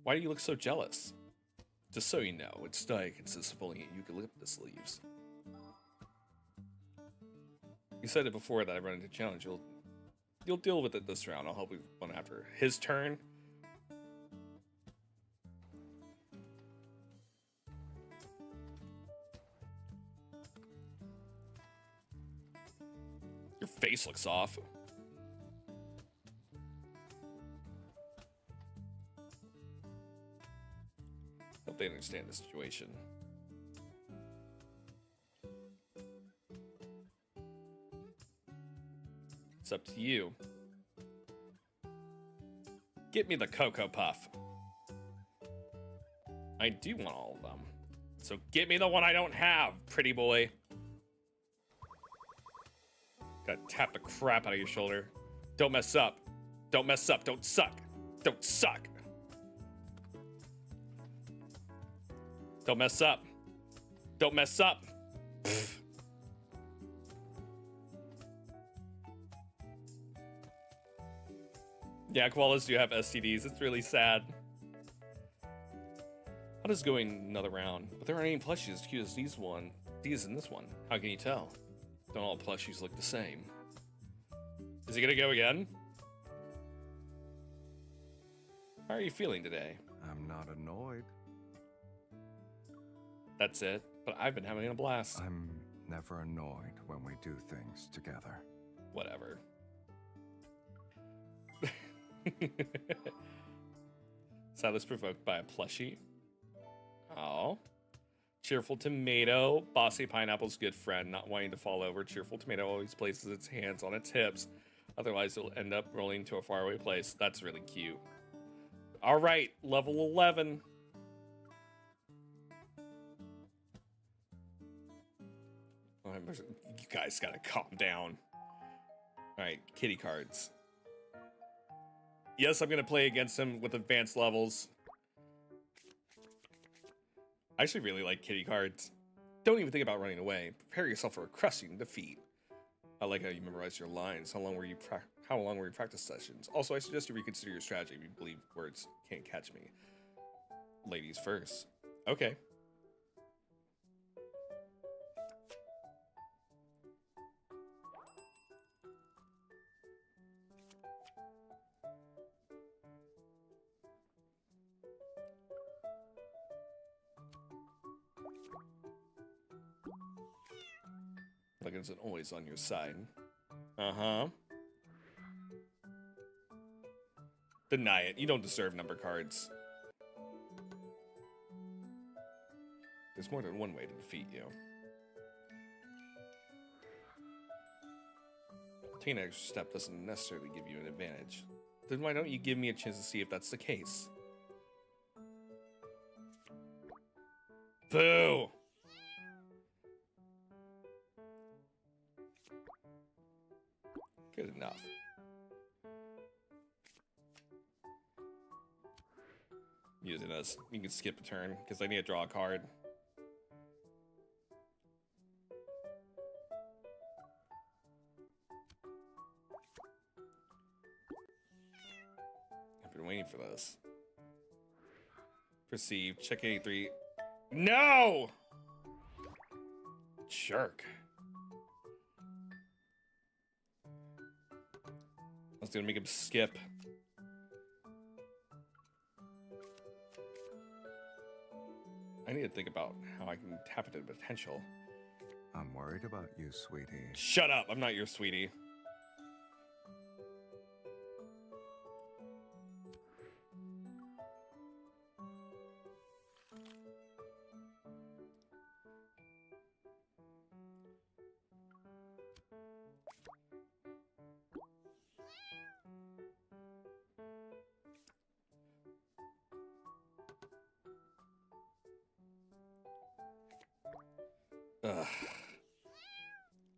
Why do you look so jealous? Just so you know, its diet consists of only eucalyptus leaves. You said it before that I run into a challenge. You'll deal with it this round. I'll help you one after. His turn. Your face looks off. Hope they understand the situation. It's up to you. Get me the Cocoa Puff. I do want all of them. So get me the one I don't have, pretty boy. Gotta tap the crap out of your shoulder. Don't mess up. Don't mess up. Don't suck. Don't suck. Don't mess up. Don't mess up. Pfft. Yeah, koalas do have STDs. It's really sad. How does going another round? But there aren't any plushies as cute as these in this one. How can you tell? Don't all plushies look the same? Is he gonna go again? How are you feeling today? I'm not annoyed. That's it, but I've been having a blast. I'm never annoyed when we do things together. Whatever. Silas provoked by a plushie. Oh. Cheerful Tomato. Bossy Pineapple's good friend, not wanting to fall over. Cheerful Tomato always places its hands on its hips. Otherwise, it'll end up rolling to a faraway place. That's really cute. All right, level 11. You guys gotta calm down. All right, kitty cards. Yes, I'm gonna play against him with advanced levels. I actually really like kitty cards. Don't even think about running away. Prepare yourself for a crushing defeat. I like how you memorize your lines. How long were your practice sessions? Also, I suggest you reconsider your strategy if you believe words can't catch me. Ladies first. Okay. Like it's always on your side. Uh-huh. Deny it. You don't deserve number cards. There's more than one way to defeat you. Taking an extra step doesn't necessarily give you an advantage. Then why don't you give me a chance to see if that's the case? Boo! Good enough. Using this, you can skip a turn because I need to draw a card. I've been waiting for this. Perceive, check 83. No! Jerk. I was gonna make him skip. I need to think about how I can tap into the potential. I'm worried about you, sweetie. Shut up! I'm not your sweetie. Ugh.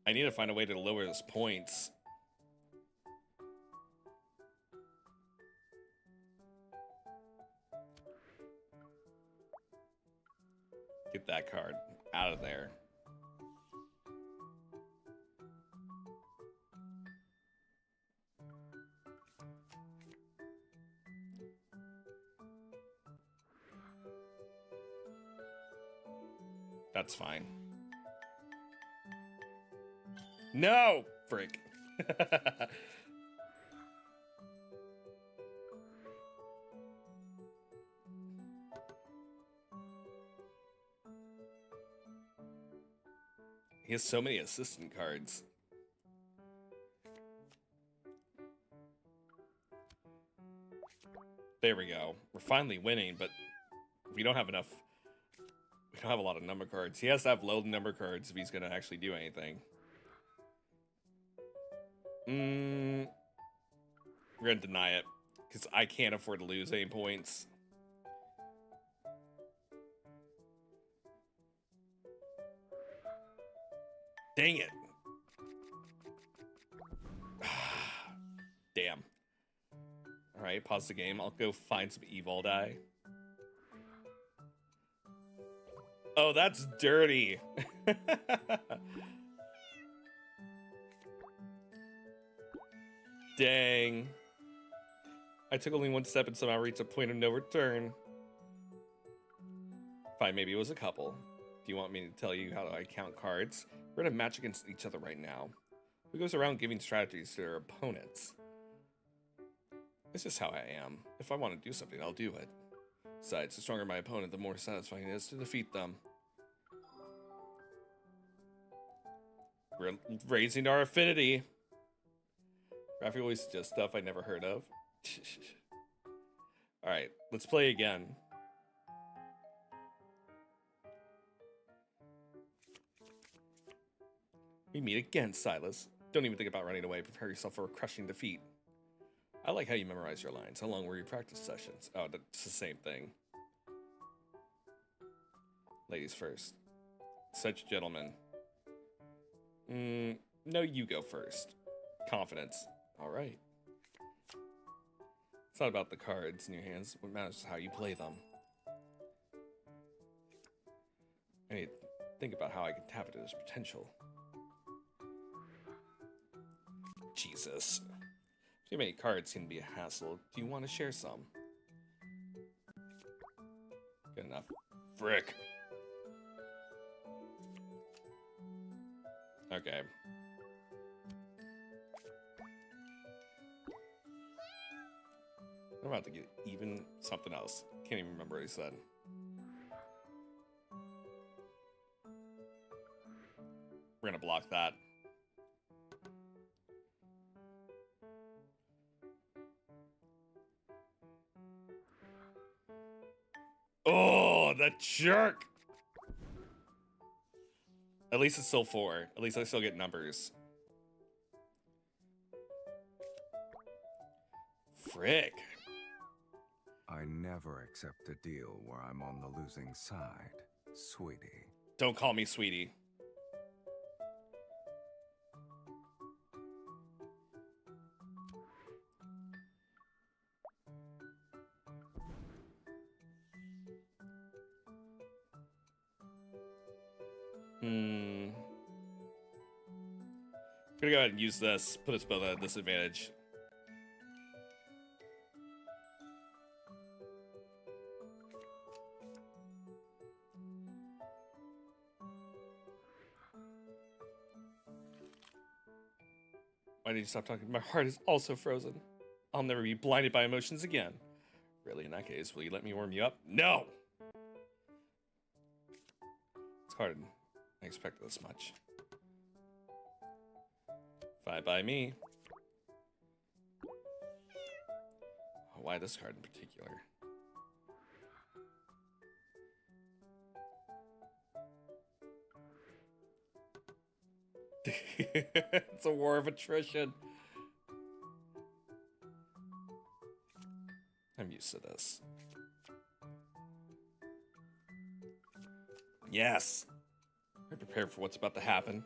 I need to find a way to lower his points. Get that card out of there. That's fine. No! Frick. He has so many assistant cards. There we go. We're finally winning, but we don't have enough. We don't have a lot of number cards. He has to have low number cards if he's going to actually do anything. We're going to deny it because I can't afford to lose any points. Dang it. Damn. Alright, pause the game. I'll go find some evil die. Oh, that's dirty. Dang. I took only one step and somehow reached a point of no return. Fine, maybe it was a couple. Do you want me to tell you how I count cards? We're in a match against each other right now. Who goes around giving strategies to their opponents? It's just how I am. If I want to do something, I'll do it. Besides, the stronger my opponent, the more satisfying it is to defeat them. We're raising our affinity. Rafi always suggests stuff I never heard of. Alright, let's play again. We meet again, Silas. Don't even think about running away. Prepare yourself for a crushing defeat. I like how you memorize your lines. How long were your practice sessions? Oh, that's the same thing. Ladies first. Such gentlemen. No, you go first. Confidence. All right. It's not about the cards in your hands. What matters is how you play them. I need to think about how I can tap into this potential. Jesus. Too many cards can be a hassle. Do you want to share some? Good enough. Frick. Okay. I'm about to get even something else. Can't even remember what he said. We're gonna block that. Oh, the jerk! At least it's still 4. At least I still get numbers. Frick. I never accept a deal where I'm on the losing side, sweetie. Don't call me sweetie. I'm gonna go ahead and use this. Put us both at a disadvantage. Why did you stop talking? My heart is also frozen. I'll never be blinded by emotions again. Really, in that case, will you let me warm you up? No! It's hard. I expected this much. Fine by me. Why this card in particular? It's a war of attrition. I'm used to this. Yes. I'm prepared for what's about to happen.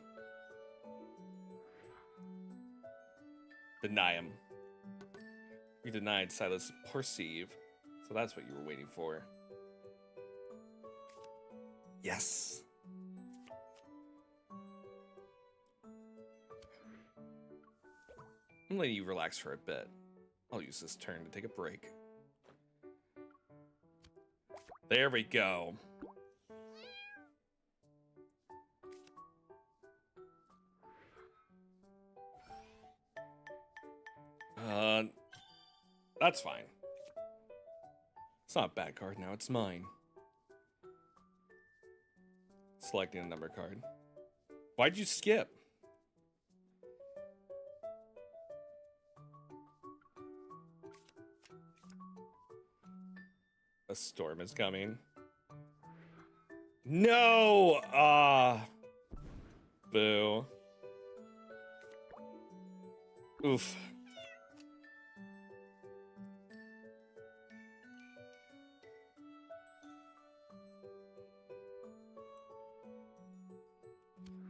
Deny him. You denied Silas perceive. So that's what you were waiting for. Yes. I'm letting you relax for a bit. I'll use this turn to take a break. There we go. That's fine. It's not a bad card now, it's mine. Selecting a number card. Why'd you skip? A storm is coming. No! Boo. Oof.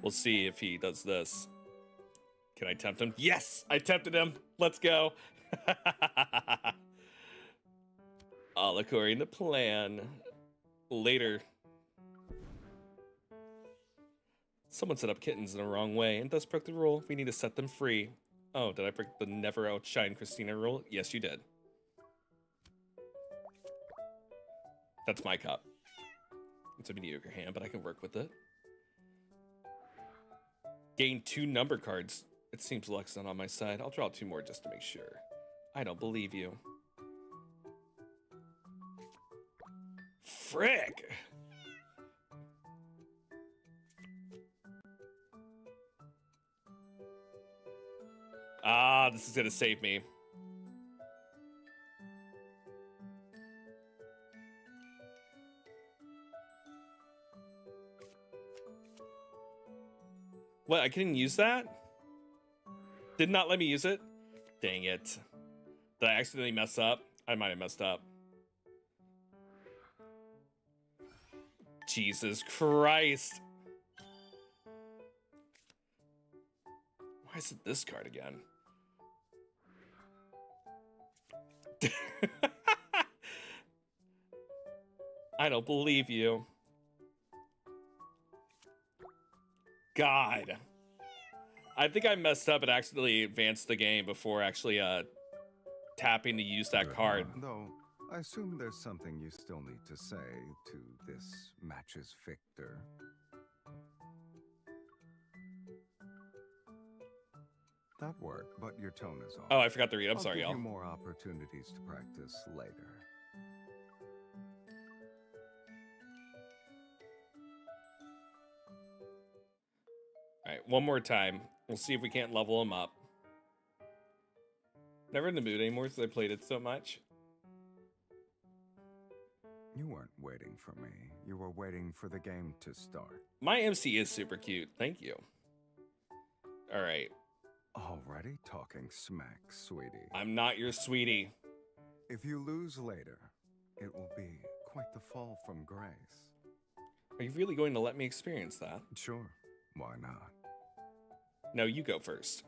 We'll see if he does this. Can I tempt him? Yes! I tempted him! Let's go! All according to plan. Later. Someone set up kittens in the wrong way and thus broke the rule. We need to set them free. Oh, did I break the never outshine Christina rule? Yes, you did. That's my cup. It's a mediocre hand, but I can work with it. Gain 2 number cards. It seems luck's not on my side. I'll draw 2 more just to make sure. I don't believe you. Frick! Ah, this is gonna save me. What, I couldn't use that? Did not let me use it? Dang it. Did I accidentally mess up? I might have messed up. Jesus Christ. Why is it this card again? I don't believe you. God. I think I messed up and accidentally advanced the game before actually tapping to use that card. Though, I assume there's something you still need to say to this match's victor. That worked, but your tone is off. Oh, I forgot to read. I'm sorry, I'll y'all. give you more opportunities to practice later. All right, one more time. We'll see if we can't level him up. Never in the mood anymore since I played it so much. You weren't waiting for me. You were waiting for the game to start. My MC is super cute. Thank you. All right. Already talking smack, sweetie. I'm not your sweetie. If you lose later, it will be quite the fall from grace. Are you really going to let me experience that? Sure. Why not? No, you go first.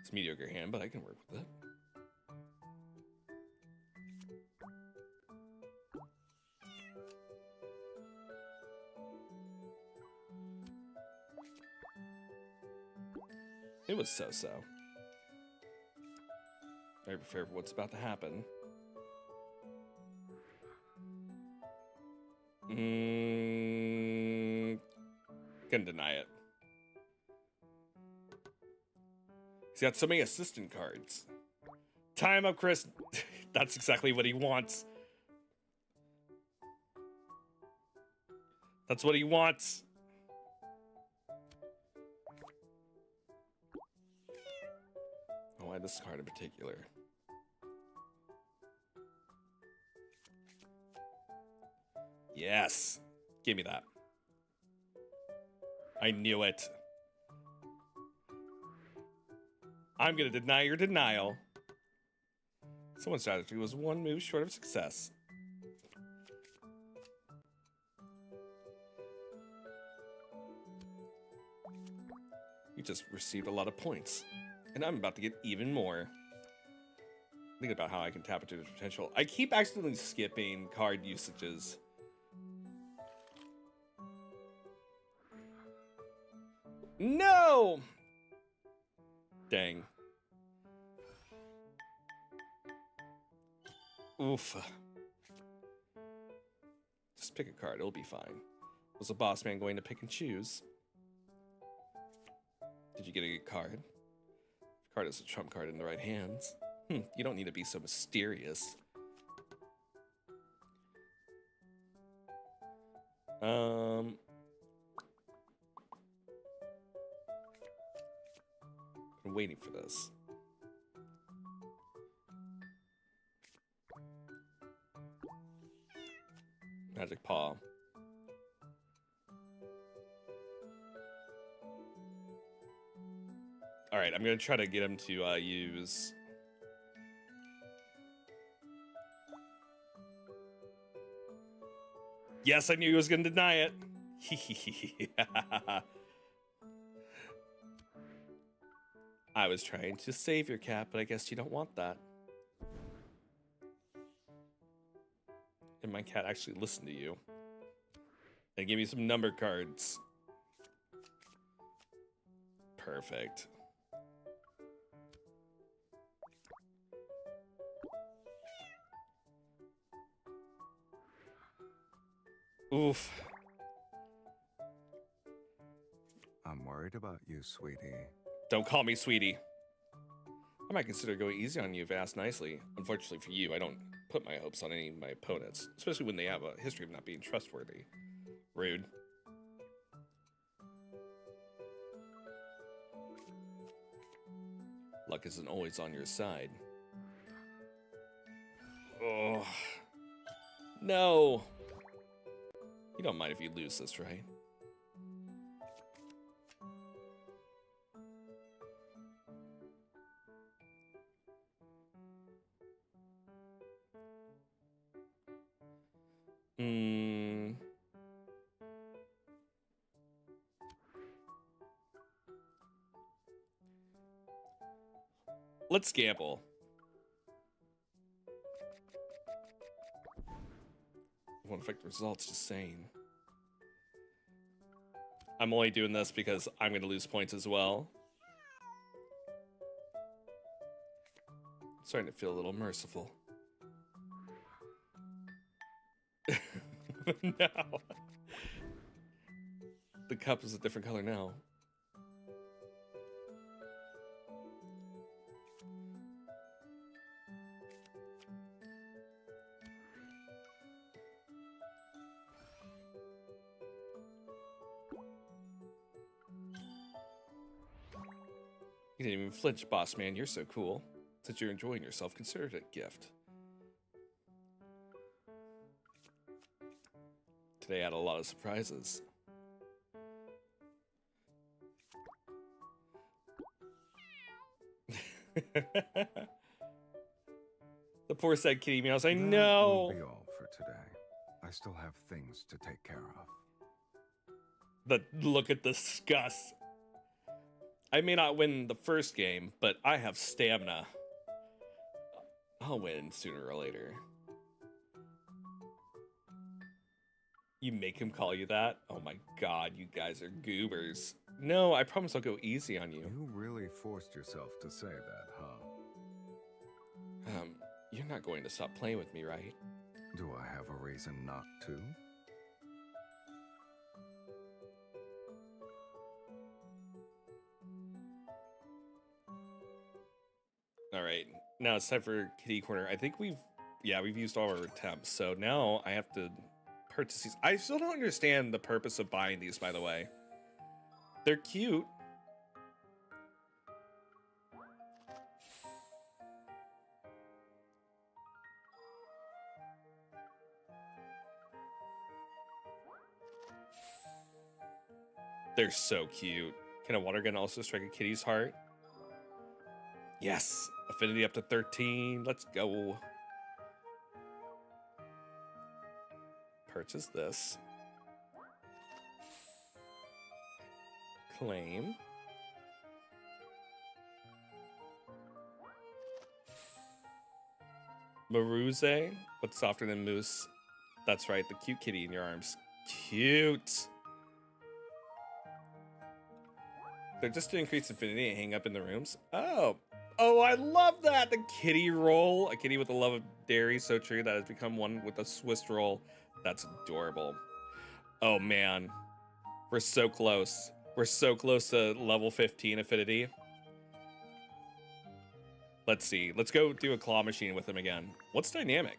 It's a mediocre hand, but I can work with it. It was so-so. Very prepared for what's about to happen. Can deny it. He's got so many assistant cards. Time up, Chris. That's exactly what he wants. That's what he wants. Oh, why this card in particular? Yes. Give me that. I knew it. I'm gonna deny your denial. Someone's strategy was one move short of success. You just received a lot of points, and I'm about to get even more. Think about how I can tap into the potential. I keep accidentally skipping card usages. No! Dang. Oof. Just pick a card, it'll be fine. Was the boss man going to pick and choose? Did you get a good card? Card is a trump card in the right hands. You don't need to be so mysterious. I'm waiting for this. Magic Paw. Alright, I'm gonna try to get him to use... Yes, I knew he was gonna deny it. I was trying to save your cat, but I guess you don't want that. And my cat actually listened to you. And gave me some number cards. Perfect. Oof. I'm worried about you, sweetie. Don't call me sweetie. I might consider going easy on you if asked nicely. Unfortunately for you, I don't put my hopes on any of my opponents, especially when they have a history of not being trustworthy. Rude. Luck isn't always on your side. Oh. No. You don't mind if you lose this, right? Let's gamble. Won't affect the results, just saying. I'm only doing this because I'm going to lose points as well. Starting to feel a little merciful. No. The cup is a different color now. You didn't even flinch, boss man. You're so cool. Since you're enjoying yourself, consider it a gift. Today I had a lot of surprises. The poor sad kitty meows. I know. That will be all for today. I still have things to take care of. The look at the disgust. I may not win the first game, but I have stamina. I'll win sooner or later. You make him call you that? Oh my god, you guys are goobers. No, I promise I'll go easy on you. You really forced yourself to say that, huh? You're not going to stop playing with me, right? Do I have a reason not to? Alright, now it's time for Kitty Corner. I think we've used all our attempts, so now I have to purchase these. I still don't understand the purpose of buying these, by the way. They're cute. They're so cute. Can a water gun also strike a kitty's heart? Yes. Affinity up to 13. Let's go. Purchase this. Claim. Maruze. What's softer than moose? That's right, the cute kitty in your arms. Cute. They're just to increase affinity and hang up in the rooms. Oh, I love that. The kitty roll. A kitty with a love of dairy, so true that has become one with a Swiss roll. That's adorable. Oh man, we're so close. We're so close to level 15 affinity. Let's see. Let's go do a claw machine with him again. What's dynamic?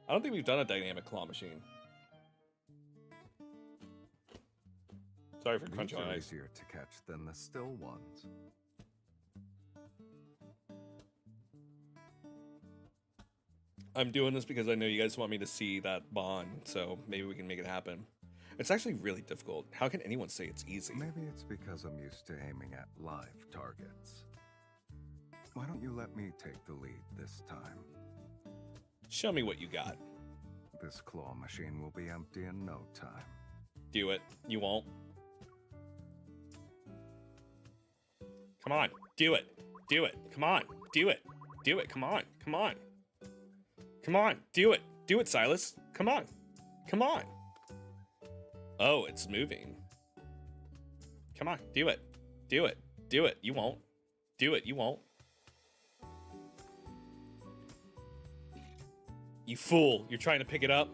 I don't think we've done a dynamic claw machine. Sorry for crunching on ice. Easier to catch than the still ones. I'm doing this because I know you guys want me to see that bond, so maybe we can make it happen. It's actually really difficult. How can anyone say it's easy? Maybe it's because I'm used to aiming at live targets. Why don't you let me take the lead this time? Show me what you got. This claw machine will be empty in no time. Do it. You won't. Come on. Do it. Do it. Come on. Do it. Do it. Come on. Come on. Come on. Do it. Do it, Silas. Come on. Come on. Oh, it's moving. Come on. Do it. Do it. Do it. You won't. Do it. You won't. You fool. You're trying to pick it up.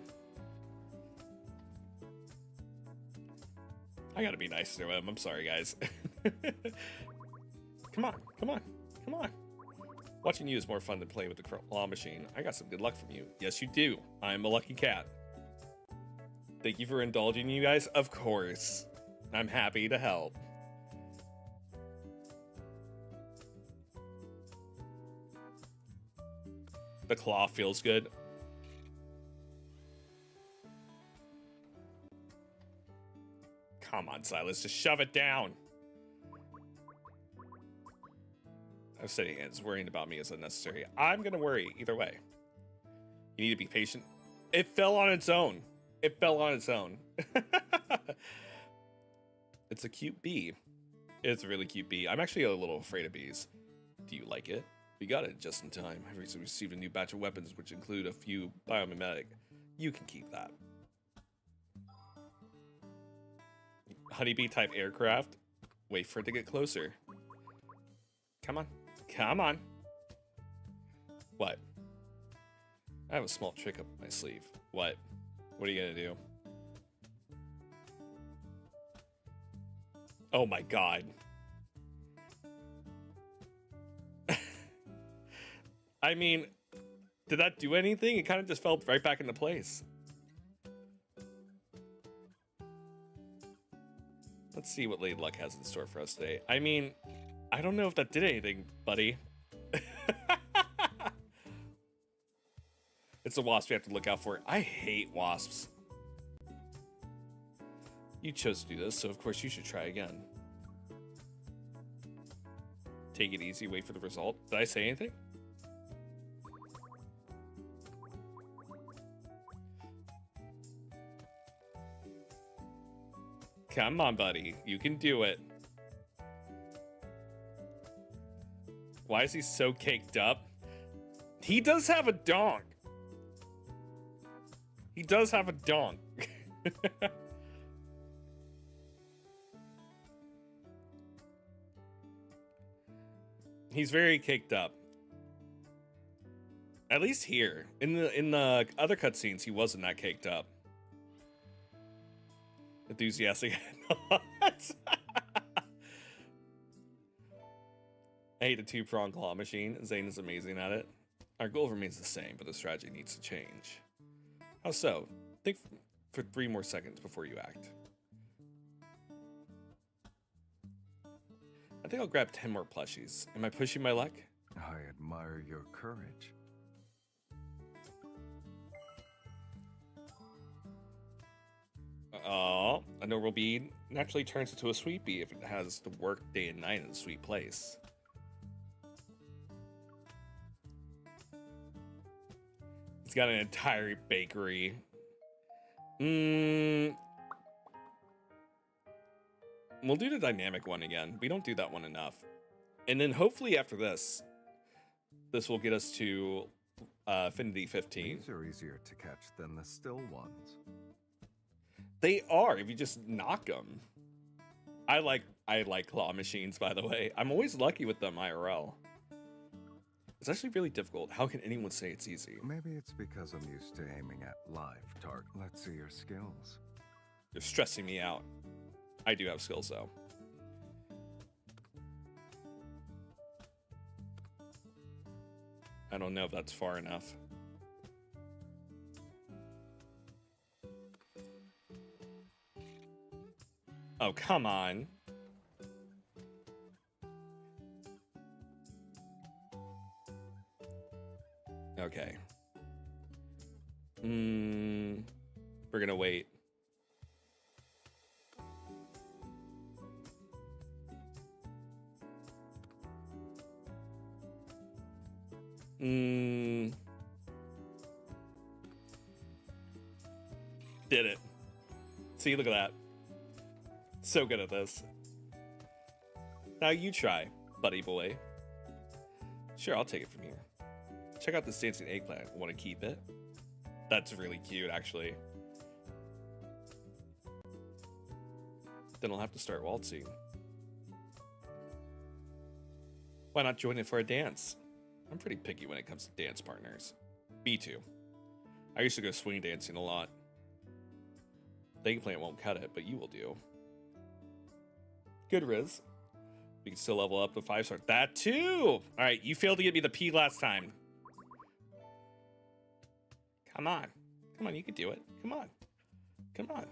I gotta be nice to him. I'm sorry, guys. Come on. Come on. Come on. Watching you is more fun than playing with the claw machine. I got some good luck from you. Yes, you do. I'm a lucky cat. Thank you for indulging you guys. Of course. I'm happy to help. The claw feels good. Come on, Silas, just shove it down. I'm sitting hands, worrying about me is unnecessary. I'm gonna worry either way. You need to be patient. It fell on its own. It fell on its own. It's a cute bee. It's a really cute bee. I'm actually a little afraid of bees. Do you like it? We got it just in time. I've recently received a new batch of weapons, which include a few biomimetic. You can keep that. Honeybee type aircraft. Wait for it to get closer. Come on. Come on. What? I have a small trick up my sleeve. What? What are you gonna do? Oh my god. I mean, did that do anything? It kind of just fell right back into place. Let's see what Lady Luck has in store for us today. I mean, I don't know if that did anything, buddy. It's a wasp we have to look out for. I hate wasps. You chose to do this, so of course you should try again. Take it easy, wait for the result. Did I say anything? Come on, buddy. You can do it. Why is he so caked up? He does have a donk. He does have a donk. He's very caked up. At least here. In the other cutscenes, he wasn't that caked up. Enthusiastic. I hate the two-prong claw machine. Zane is amazing at it. Our goal remains the same, but the strategy needs to change. How so? Think for 3 more seconds before you act. I think I'll grab 10 more plushies. Am I pushing my luck? I admire your courage. A normal bee naturally turns into a sweet bee if it has to work day and night in a sweet place. It's got an entire bakery. We'll do the dynamic one again. We don't do that one enough. And then hopefully after this will get us to affinity 15. These are easier to catch than the still ones. They are, if you just knock them. I like claw machines, by the way. I'm always lucky with them IRL. It's actually really difficult. How can anyone say it's easy? Maybe it's because I'm used to aiming at live target. Let's see your skills. You're stressing me out. I do have skills, though. I don't know if that's far enough. Oh, come on. Okay. We're gonna wait. Did it. See, look at that. So good at this. Now you try, buddy boy. Sure, I'll take it from here. Check out this dancing eggplant. Want to keep it? That's really cute, actually. Then I'll have to start waltzing. Why not join in for a dance? I'm pretty picky when it comes to dance partners. Me too. I used to go swing dancing a lot. The eggplant won't cut it, but you will do. Good, Riz. We can still level up to 5-star. That too! Alright, you failed to get me the P last time. Come on. Come on, you can do it. Come on. Come on.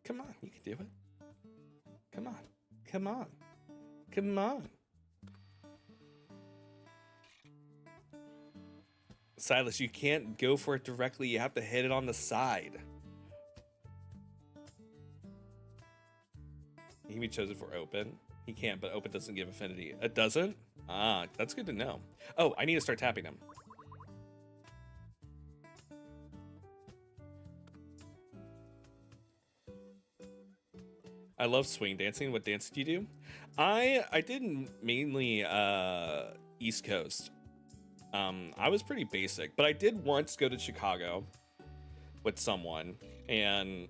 Come on, you can do it. Come on. Come on. Come on. Silas, you can't go for it directly. You have to hit it on the side. He can be chosen for open. He can, but open doesn't give affinity. It doesn't? Ah, that's good to know. Oh, I need to start tapping him. I love swing dancing. What dance do you do? I did mainly East Coast. I was pretty basic, but I did once go to Chicago with someone, and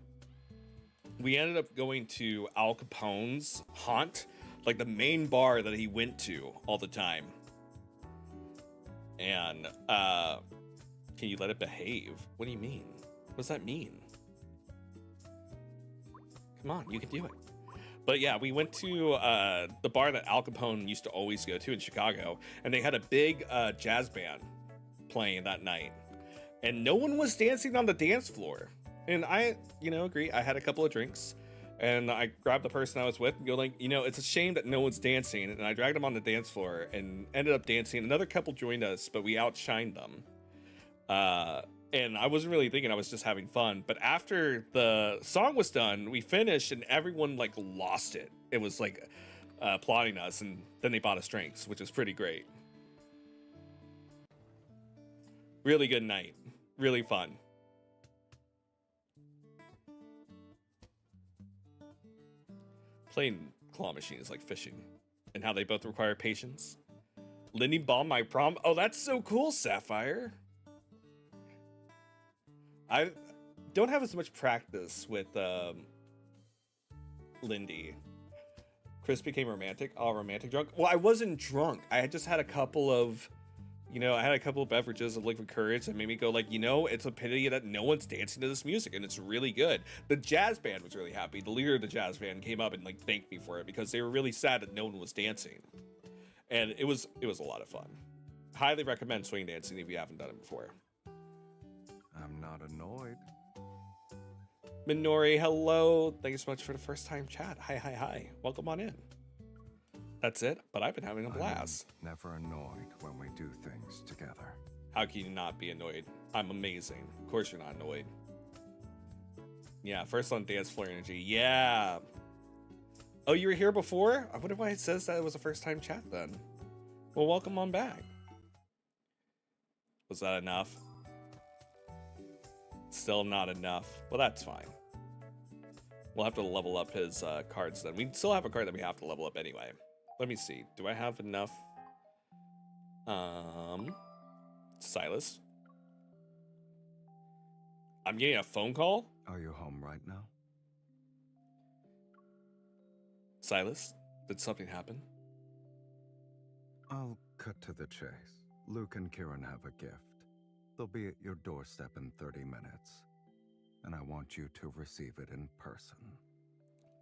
we ended up going to Al Capone's haunt, like the main bar that he went to all the time. And can you let it behave? What do you mean? What does that mean? Come on, you can do it. But yeah, we went to the bar that Al Capone used to always go to in Chicago, and they had a big jazz band playing that night, and no one was dancing on the dance floor. And I, agree. I had a couple of drinks, and I grabbed the person I was with and go like, it's a shame that no one's dancing. And I dragged them on the dance floor and ended up dancing. Another couple joined us, but we outshined them. And I wasn't really thinking, I was just having fun. But after the song was done, we finished and everyone like lost it. It was like applauding us, and then they bought us drinks, which is pretty great. Really good night. Really fun. Playing claw machine is like fishing, and how they both require patience. Lindy bombed my prom. Oh, that's so cool, Sapphire. I don't have as much practice with Lindy. Chris became romantic. Oh, romantic drunk. Well, I wasn't drunk. I had just had a couple of, I had a couple of beverages of liquid courage that made me go like, it's a pity that no one's dancing to this music, and it's really good. The jazz band was really happy. The leader of the jazz band came up and like thanked me for it because they were really sad that no one was dancing, and it was a lot of fun. Highly recommend swing dancing if you haven't done it before. I'm not annoyed. Minori, hello. Thank you so much for the first time chat. Hi. Welcome on in. That's it, but I've been having a blast. I'm never annoyed when we do things together. How can you not be annoyed? I'm amazing. Of course you're not annoyed. Yeah, first on dance floor energy. Yeah. Oh, you were here before? I wonder why it says that it was a first time chat then. Well, welcome on back. Was that enough? Still not enough. Well, that's fine. We'll have to level up his cards then. We still have a card that we have to level up anyway. Let me see. Do I have enough? Silas? I'm getting a phone call? Are you home right now? Silas? Did something happen? I'll cut to the chase. Luke and Kieran have a gift. They'll be at your doorstep in 30 minutes. and I want you to receive it in person.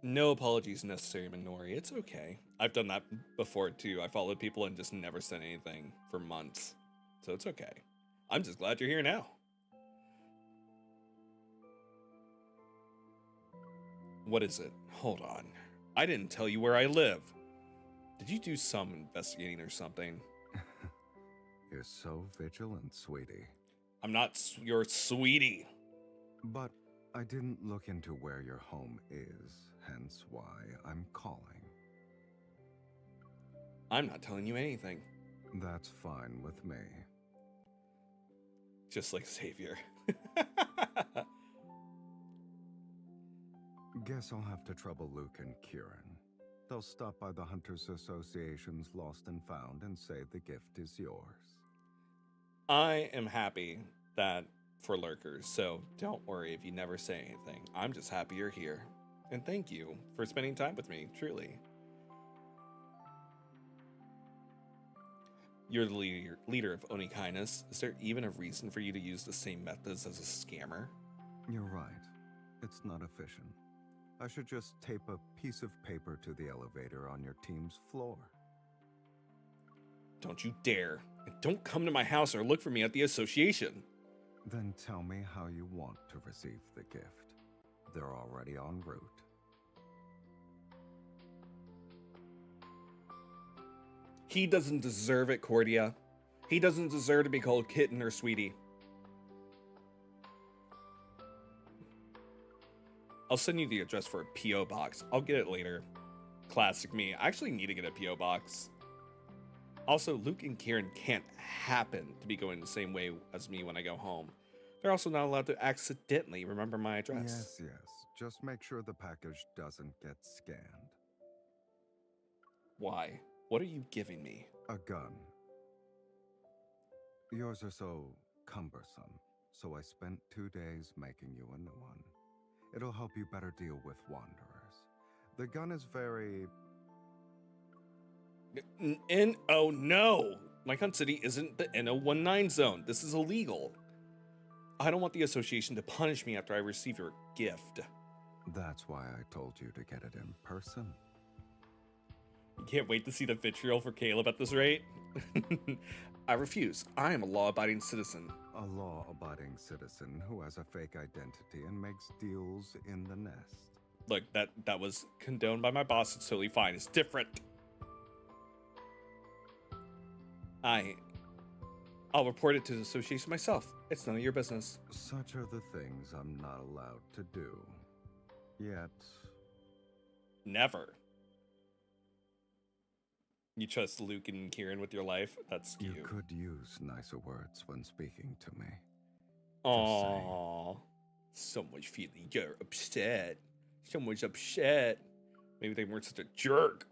No apologies necessary, Minori. It's okay. I've done that before too. I followed people and just never said anything for months. So it's okay. I'm just glad you're here now. What is it? Hold on. I didn't tell you where I live. Did you do some investigating or something? You're so vigilant, sweetie. I'm not your sweetie. But I didn't look into where your home is, hence why I'm calling. I'm not telling you anything. That's fine with me. Just like Xavier. Guess I'll have to trouble Luke and Kieran. They'll stop by the Hunters Association's Lost and Found and say the gift is yours. I am happy that for lurkers, so don't worry if you never say anything. I'm just happy you're here. And thank you for spending time with me, truly. You're the leader of Onikainus. Is there even a reason for you to use the same methods as a scammer? You're right. It's not efficient. I should just tape a piece of paper to the elevator on your team's floor. Don't you dare. And don't come to my house or look for me at the association. Then tell me how you want to receive the gift. They're already en route. He doesn't deserve it, Cordia. He doesn't deserve to be called kitten or sweetie. I'll send you the address for a P.O. box. I'll get it later. Classic me. I actually need to get a P.O. box. Also, Luke and Kieran can't happen to be going the same way as me when I go home. They're also not allowed to accidentally remember my address. Yes. Just make sure the package doesn't get scanned. Why? What are you giving me? A gun. Yours are so cumbersome, so I spent 2 days making you a new one. It'll help you better deal with wanderers. The gun is very... Oh no! My Hunt City isn't the NO19 zone. This is illegal. I don't want the association to punish me after I receive your gift. That's why I told you to get it in person. You can't wait to see the vitriol for Caleb at this rate. I refuse. I am a law-abiding citizen. A law-abiding citizen who has a fake identity and makes deals in the nest. Look, that was condoned by my boss. It's totally fine. It's different. I'll report it to the association myself. It's none of your business. Such are the things I'm not allowed to do. Yet. Never. You trust Luke and Kieran with your life? That's cute. You could use nicer words when speaking to me. Aww. Someone's feeling you're upset. Someone's upset. Maybe they weren't such a jerk.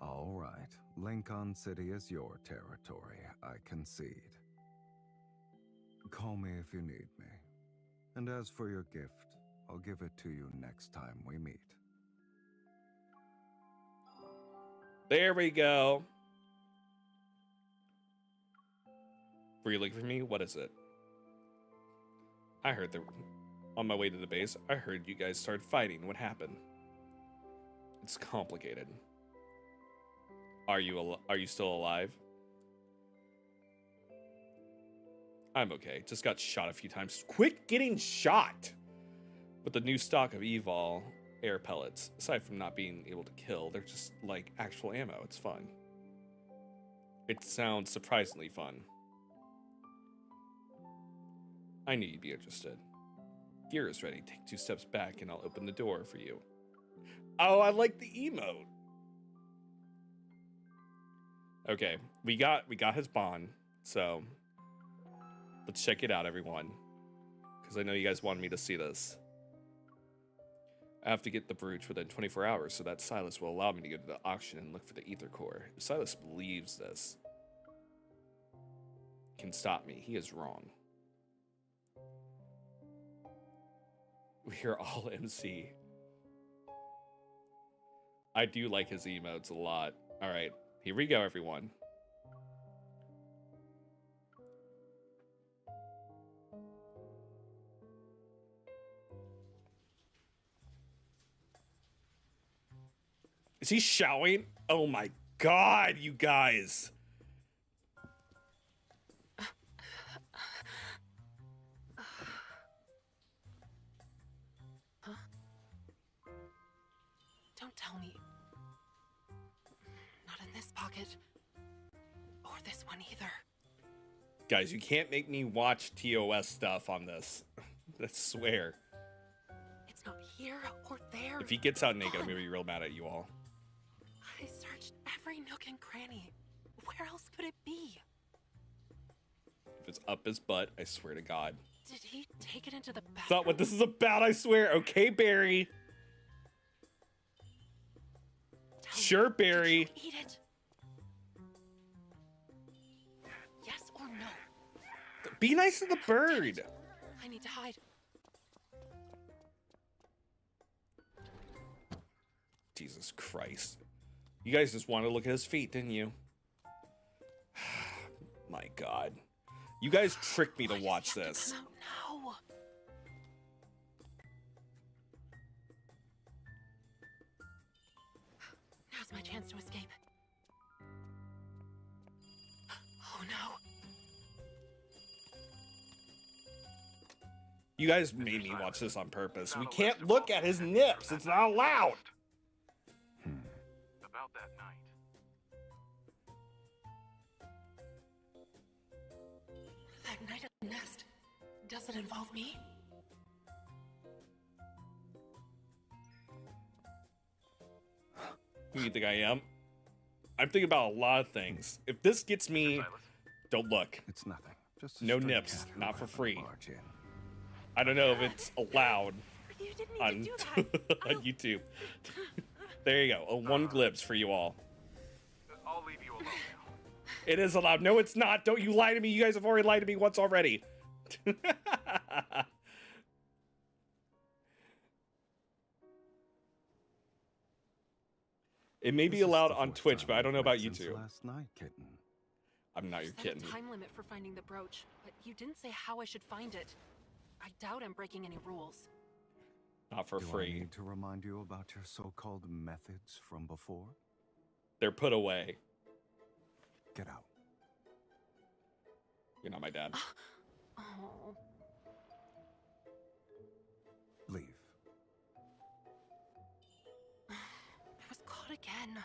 All right. Lincoln City is your territory, I concede. Call me if you need me. And as for your gift, I'll give it to you next time we meet. There we go. Were you looking for me? What is it? I heard that on my way to the base, I heard you guys started fighting. What happened? It's complicated. Are you still alive? I'm okay. Just got shot a few times. Quit getting shot! With the new stock of Evol air pellets, aside from not being able to kill, they're just like actual ammo. It's fun. It sounds surprisingly fun. I knew you'd be interested. Gear is ready. Take 2 steps back and I'll open the door for you. Oh, I like the emote. Okay, we got his bond, so let's check it out, everyone. Because I know you guys wanted me to see this. I have to get the brooch within 24 hours so that Silas will allow me to go to the auction and look for the ether core. If Silas believes this can stop me, he is wrong. We are all MC. I do like his emotes a lot. All right, here we go, everyone. Is he shouting? Oh my god, you guys. Huh? Don't tell me. Not in this pocket. Or this one either. Guys, you can't make me watch TOS stuff on this. I swear. It's not here or there. If he gets out naked, I'm gonna be real mad at you all. I searched every nook and cranny. Where else could it be? If it's up his butt, I swear to God. Did he take it into the bathroom? It's not what this is about, I swear. Okay, Barry. Sure, Barry. Did you eat it? Yes or no? Be nice to the bird. I need to hide. Jesus Christ. You guys just want to look at his feet, didn't you? My God. You guys tricked me to watch this. No. Now's my chance to escape. Oh no. You guys made me watch this on purpose. We can't look at his nips. It's not allowed. About that night. That night at the nest. Does it involve me? Who do you think I am? I'm thinking about a lot of things. If this gets me, don't look. It's nothing. Just a no stray nips, cat who not for happened to free. barge in. I don't know if it's allowed You didn't on, need to do that. on YouTube. There you go. A one glimpse for you all. I'll leave you alone now. It is allowed. No, it's not. Don't you lie to me. You guys have already lied to me once already. It may be allowed on Twitch, but I don't know about YouTube. Last night, kitten. I'm not You your set kitten. a time limit for finding the brooch, but you didn't say how I should find it. I doubt I'm breaking any rules. Not for Do free. I need to remind you about your so-called methods from before? They're put away. Get out. You're not my dad. Oh. Leave. I was caught again.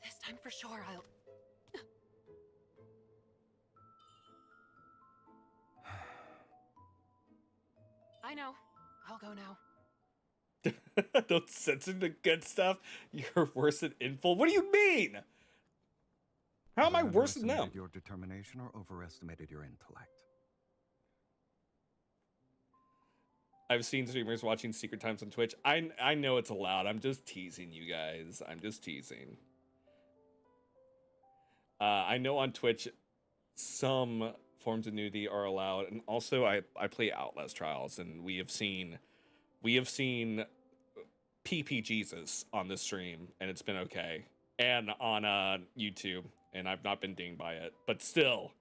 This time for sure, I'll... I know. I'll go now. Don't censor the good stuff. You're worse than Inful. What do you mean? How am I worse than them? Underestimated your determination or overestimated your intellect? I've seen streamers watching Secret Times on Twitch. I know it's allowed. I'm just teasing you guys. I'm just teasing. I know on Twitch some forms of nudity are allowed, and also I play Outlast Trials, and we have seen PP Jesus on this stream, and it's been okay, and on YouTube, and I've not been dinged by it, but still.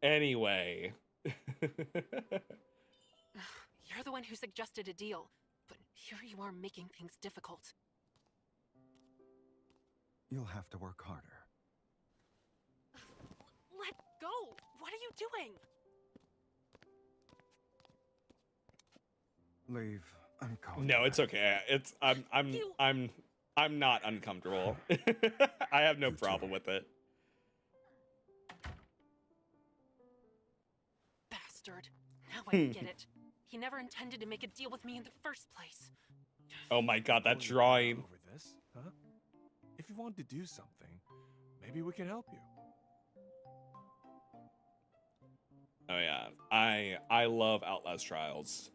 Anyway. You're the one who suggested a deal, but here you are making things difficult. You'll have to work harder. Let go! What are you doing? Leave. I'm going. No, it's okay. It's I'm not uncomfortable. I have no problem with it. Bastard. Now I get it. He never intended to make a deal with me in the first place. Oh my God, that drawing. Over this, huh? If you want to do something, maybe we can help you. Oh yeah, I love Outlast Trials.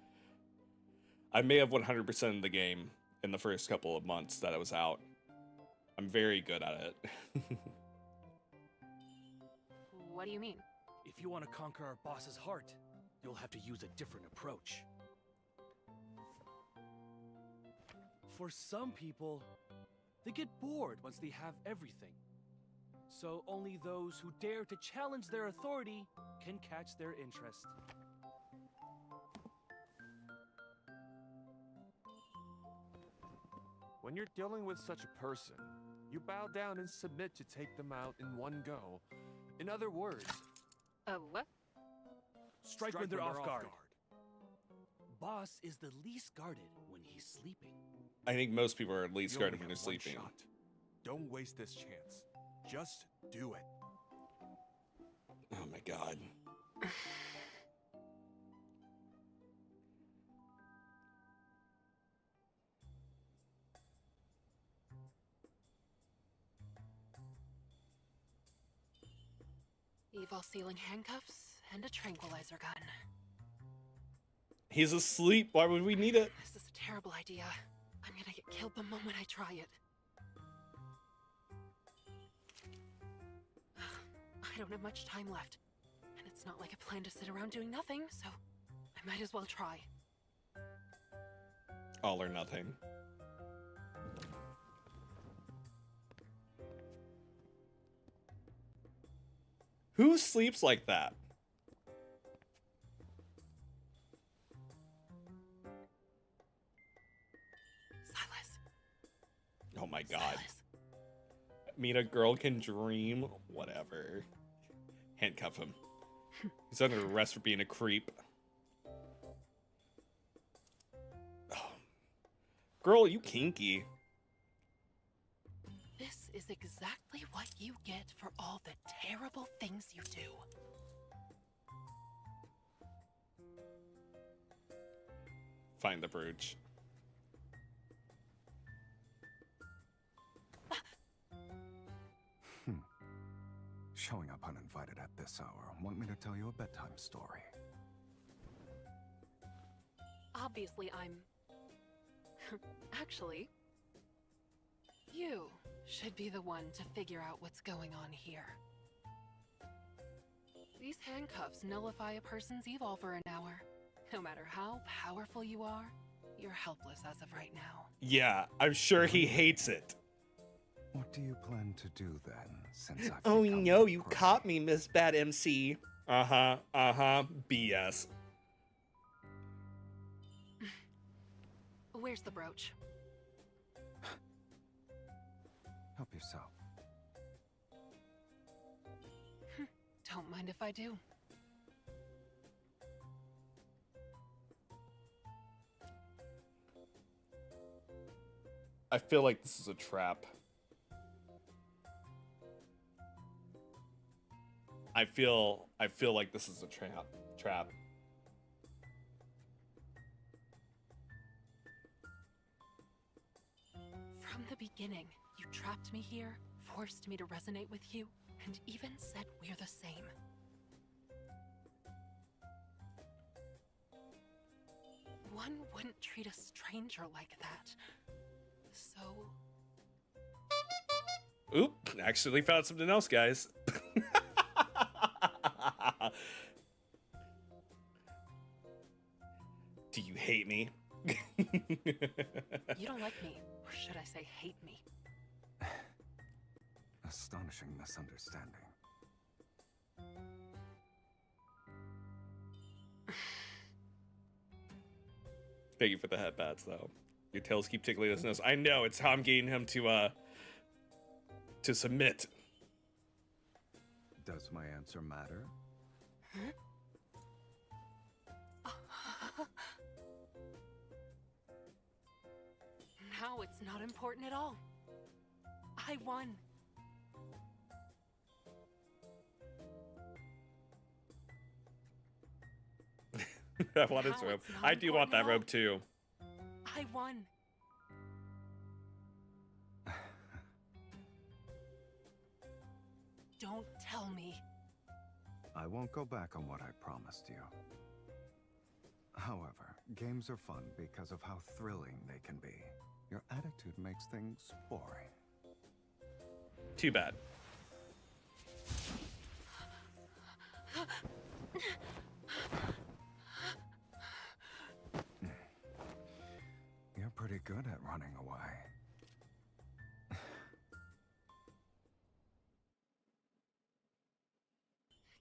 I may have 100%ed the game in the first couple of months that it was out. I'm very good at it. What do you mean? If you want to conquer our boss's heart, you'll have to use a different approach. For some people, they get bored once they have everything. So only those who dare to challenge their authority can catch their interest. When you're dealing with such a person, you bow down and submit to take them out in one go. In other words, What? Strike when they're off guard. Boss is the least guarded when he's sleeping. I think most people are at least You guarded only when they're have one sleeping. shot. Don't waste this chance. Just do it. Oh my god. Evil ceiling handcuffs and a tranquilizer gun. He's asleep. Why would we need it? This is a terrible idea. I'm gonna get killed the moment I try it. I don't have much time left. And it's not like I plan to sit around doing nothing, so I might as well try. All or nothing. Who sleeps like that? Silas. Oh my god. I mean, a girl can dream. Whatever. Handcuff him. He's under arrest for being a creep. Oh. Girl, you kinky. This is exactly what you get for all the terrible things you do. Find the brooch. Showing up uninvited at this hour. Want me to tell you a bedtime story? Obviously, I'm... Actually, you should be the one to figure out what's going on here. These handcuffs nullify a person's evil for an hour. No matter how powerful you are, you're helpless as of right now. Yeah, I'm sure he hates it. What do you plan to do then, since I've Oh become no, your you prey? caught me, Miss Bad MC. BS. Where's the brooch? Help yourself. Don't mind if I do. I feel like this is a trap. I feel like this is a trap. From the beginning, you trapped me here, forced me to resonate with you, and even said we're the same. One wouldn't treat a stranger like that. So... Oop, actually found something else, guys. Do you hate me? You don't like me, or should I say hate me? Astonishing misunderstanding. Thank you for the headbats, though. Your tails keep tickling his nose. I know, it's how I'm getting him to submit. Does my answer matter? Huh? Now it's not important at all. I won. I want his robe. I do want that robe too. I won. Don't tell me. I won't go back on what I promised you. However, games are fun because of how thrilling they can be. Your attitude makes things boring. Too bad. You're pretty good at running away.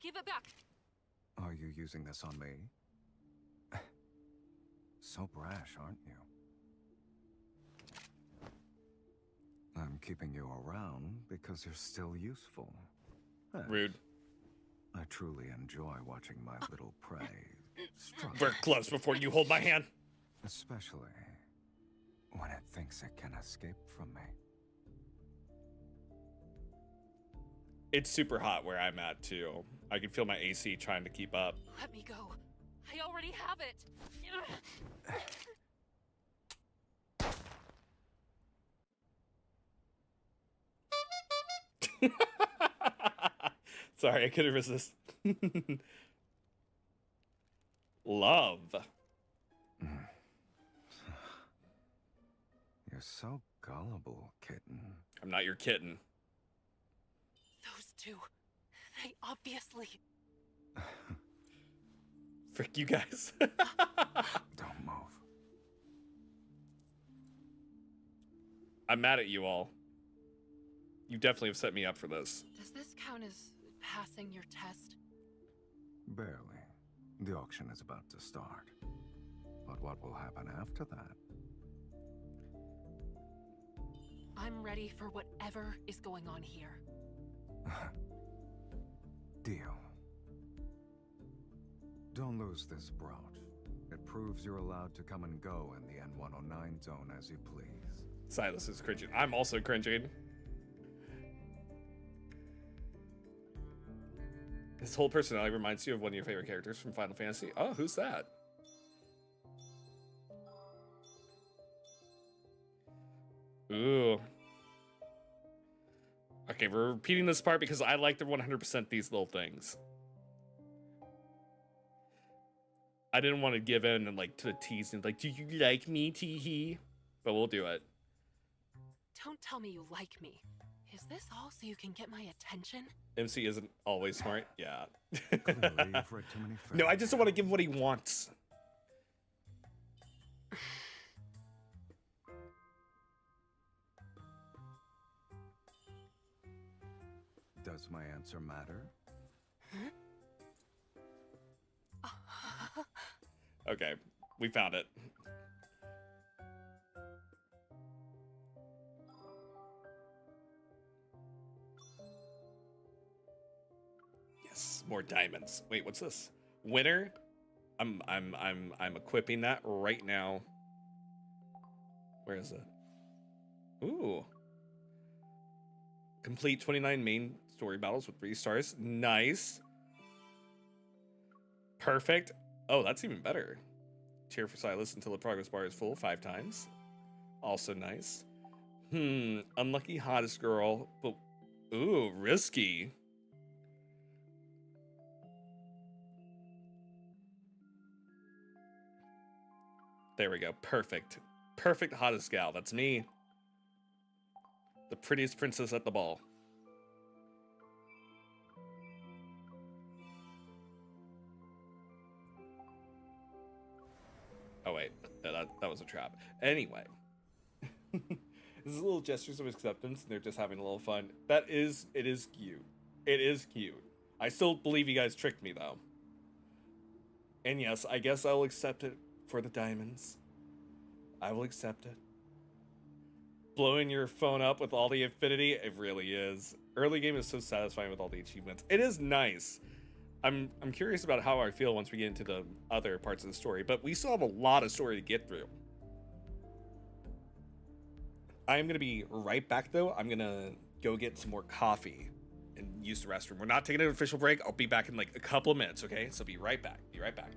Give it back. Are you using this on me? So brash, aren't you? I'm keeping you around because you're still useful. Heck, Rude. I truly enjoy watching my little prey struggle. Wear gloves before you hold my hand. Especially when it thinks it can escape from me. It's super hot where I'm at, too. I can feel my AC trying to keep up. Let me go. I already have it. Sorry, I couldn't resist. Love. You're so gullible, kitten. I'm not your kitten. Those two. They obviously... Frick you guys. Don't move. I'm mad at you all. You definitely have set me up for this. Does this count as passing your test? Barely. The auction is about to start. But what will happen after that? I'm ready for whatever is going on here. Deal. Don't lose this brooch. It proves you're allowed to come and go in the N109 zone as you please. Silas is cringing. I'm also cringing. His whole personality reminds you of one of your favorite characters from Final Fantasy. Oh, who's that? Ooh. Okay, we're repeating this part because I like to 100% these little things. I didn't want to give in and like to the teasing, like, do you like me, tee-hee? But we'll do it. Don't tell me you like me. Is this all so you can get my attention? MC isn't always smart. Yeah. Clearly, you've read too many No, I just don't want to give him what he wants. Does my answer matter? Okay, we found it. Yes, more diamonds. Wait, what's this? Winner? I'm equipping that right now. Where is it? Ooh. Complete 29 main story battles with 3 stars. Nice. Perfect. Oh, that's even better. Cheer for Silas until the progress bar is full 5 times. Also nice. Unlucky hottest girl, but ooh, risky. There we go. Perfect. Perfect hottest gal. That's me. The prettiest princess at the ball. Oh wait, that was a trap. Anyway. This is little gestures of acceptance and they're just having a little fun. It is cute. It is cute. I still believe you guys tricked me though. And yes, I guess I'll accept it for the diamonds. I will accept it. Blowing your phone up with all the affinity, it really is. Early game is so satisfying with all the achievements. It is nice. I'm curious about how I feel once we get into the other parts of the story, but we still have a lot of story to get through. I am going to be right back, though. I'm going to go get some more coffee and use the restroom. We're not taking an official break. I'll be back in like a couple of minutes, okay? So be right back. Be right back.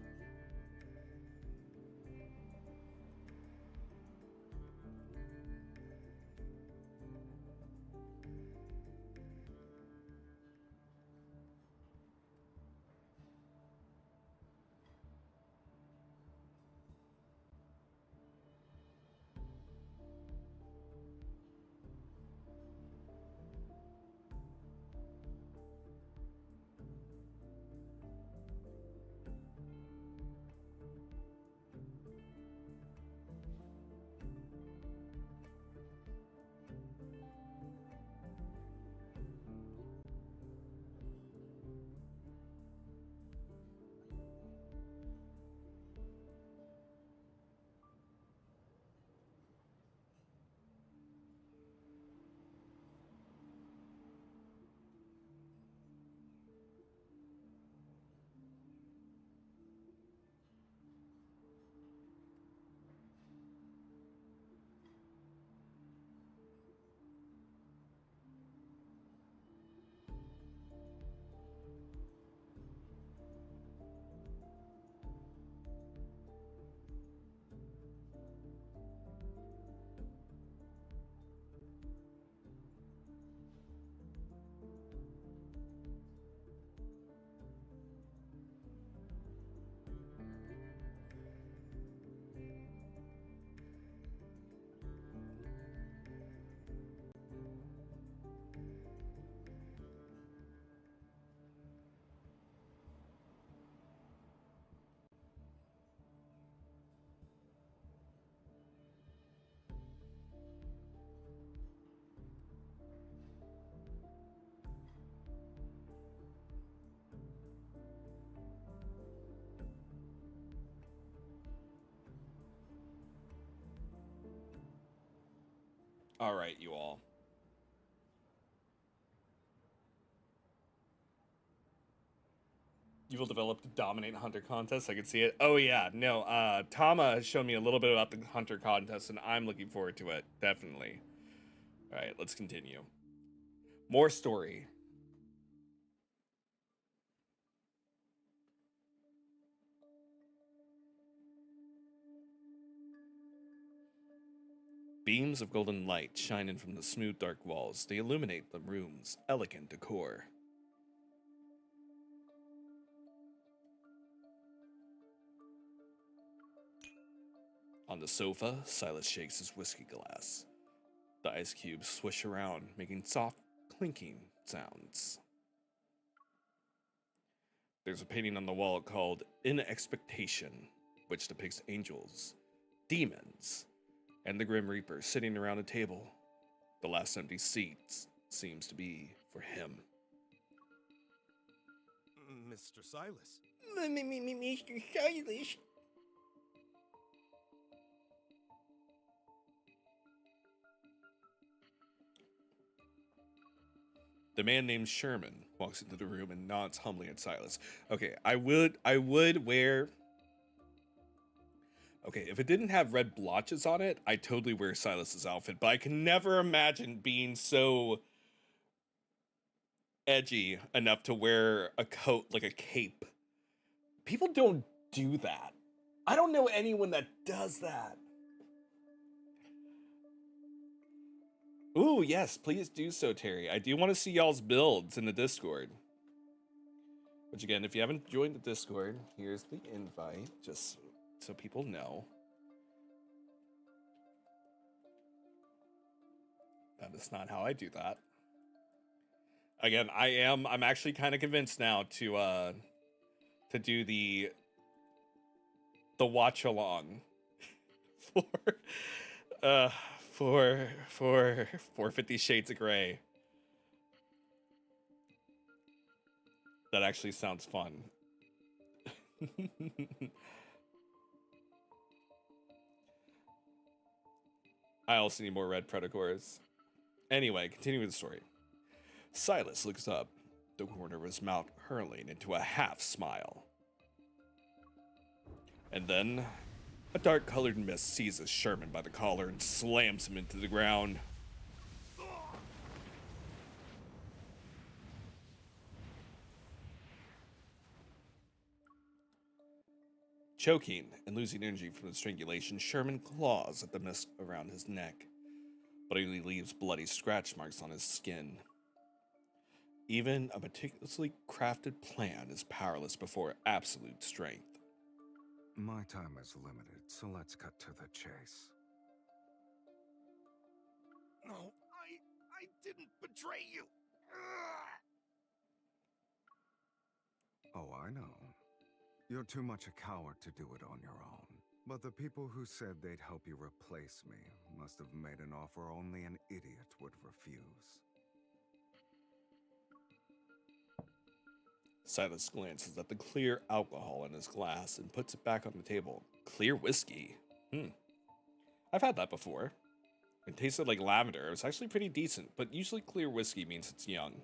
All right, you all. You will develop to dominate hunter contest. I can see it. Oh yeah, no. Tama has shown me a little bit about the hunter contest, and I'm looking forward to it. Definitely. All right, let's continue. More story. Beams of golden light shine in from the smooth dark walls. They illuminate the room's elegant decor. On the sofa, Silas shakes his whiskey glass. The ice cubes swish around, making soft, clinking sounds. There's a painting on the wall called In Expectation, which depicts angels, demons, and the Grim Reaper sitting around a table. The last empty seat seems to be for him. Mr. Silas. Mr. Silas. The man named Sherman walks into the room and nods humbly at Silas. Okay, I would wear. Okay, if it didn't have red blotches on it, I'd totally wear Silas's outfit, but I can never imagine being so edgy enough to wear a coat like a cape. People don't do that. I don't know anyone that does that. Ooh, yes, please do so, Terry. I do want to see y'all's builds in the Discord. Which again, if you haven't joined the Discord, here's the invite, just so people know. That is not how I do that. Again, I'm actually kind of convinced now to do the watch along for 50 Shades of Grey. That actually sounds fun. I also need more red Predacores. Anyway, continuing the story. Silas looks up, the corner of his mouth hurling into a half smile. And then, a dark-colored mist seizes Sherman by the collar and slams him into the ground. Choking and losing energy from the strangulation, Sherman claws at the mist around his neck, but only leaves bloody scratch marks on his skin. Even a meticulously crafted plan is powerless before absolute strength. My time is limited, so let's cut to the chase. No, I didn't betray you. Oh, I know. You're too much a coward to do it on your own. But the people who said they'd help you replace me must have made an offer only an idiot would refuse. Silas glances at the clear alcohol in his glass and puts it back on the table. Clear whiskey? I've had that before. It tasted like lavender. It was actually pretty decent, but usually clear whiskey means it's young.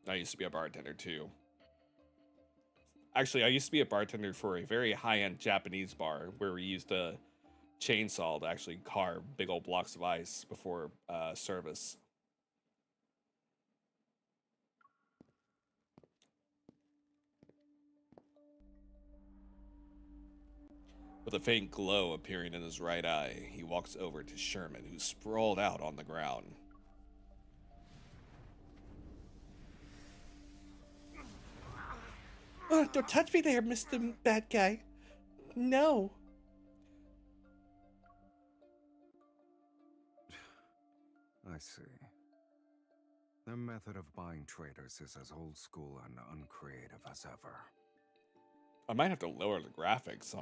I used to be a bartender too. Actually, I used to be a bartender for a very high-end Japanese bar where we used a chainsaw to actually carve big old blocks of ice before service. With a faint glow appearing in his right eye, he walks over to Sherman, who's sprawled out on the ground. Oh, don't touch me there, Mr. Bad Guy. No. I see. Their method of buying traders is as old school and uncreative as ever. I might have to lower the graphics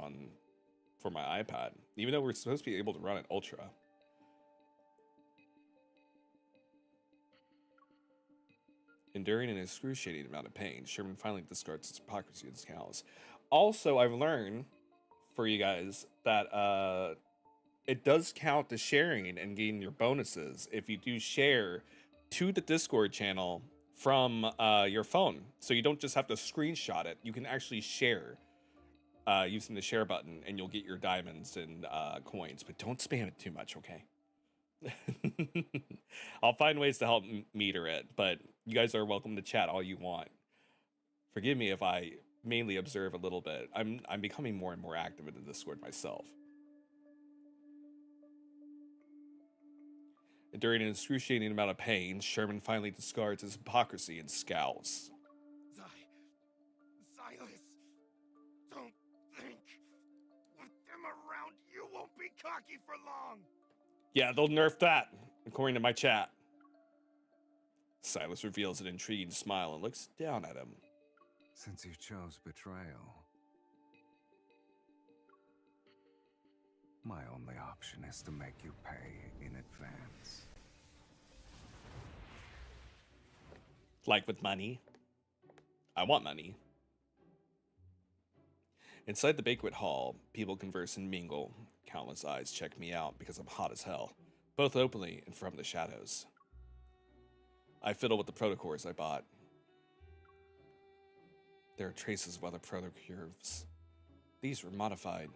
for my iPad, even though we're supposed to be able to run it ultra. Enduring an excruciating amount of pain, Sherman finally discards his hypocrisy and scowls. Also, I've learned, for you guys, that it does count to sharing and getting your bonuses if you do share to the Discord channel from your phone. So you don't just have to screenshot it. You can actually share using the share button, and you'll get your diamonds and coins. But don't spam it too much, okay? I'll find ways to help meter it, but you guys are welcome to chat all you want. Forgive me if I mainly observe a little bit. I'm becoming more and more active in the Discord myself. During an excruciating amount of pain, Sherman finally discards his hypocrisy and scowls. Silas, don't think. With them around, you won't be cocky for long. Yeah, they'll nerf that, according to my chat. Silas reveals an intriguing smile and looks down at him. Since you chose betrayal, my only option is to make you pay in advance. Like with money? I want money. Inside the banquet hall, people converse and mingle. Countless eyes check me out because I'm hot as hell, both openly and from the shadows. I fiddle with the protocores I bought. There are traces of other protocures. These were modified.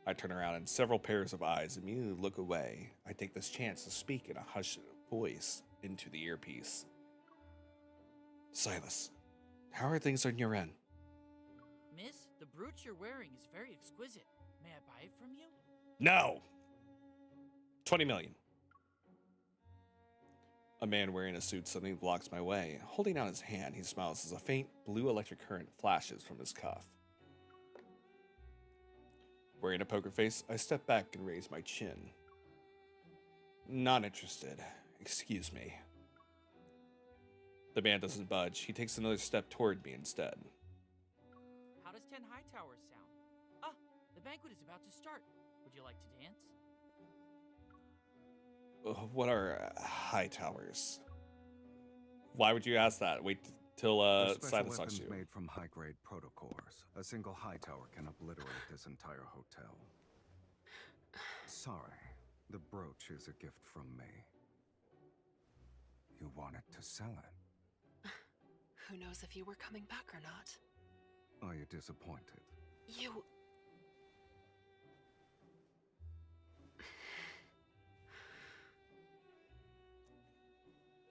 I turn around and several pairs of eyes immediately look away. I take this chance to speak in a hushed voice into the earpiece. Silas, how are things on your end? Miss, the brooch you're wearing is very exquisite. May I buy it from you? No! 20 million. A man wearing a suit suddenly blocks my way. Holding out his hand, he smiles as a faint blue electric current flashes from his cuff. Wearing a poker face, I step back and raise my chin. Not interested. Excuse me. The man doesn't budge. He takes another step toward me instead. How does 10 High Towers sound? Ah, the banquet is about to start. Would you like to dance? What are high towers? Why would you ask that? Wait till Silas talks to you. Made from high-grade protocores. A single high tower can obliterate this entire hotel. Sorry, the brooch is a gift from me. You wanted to sell it. Who knows if you were coming back or not? Are you disappointed? You...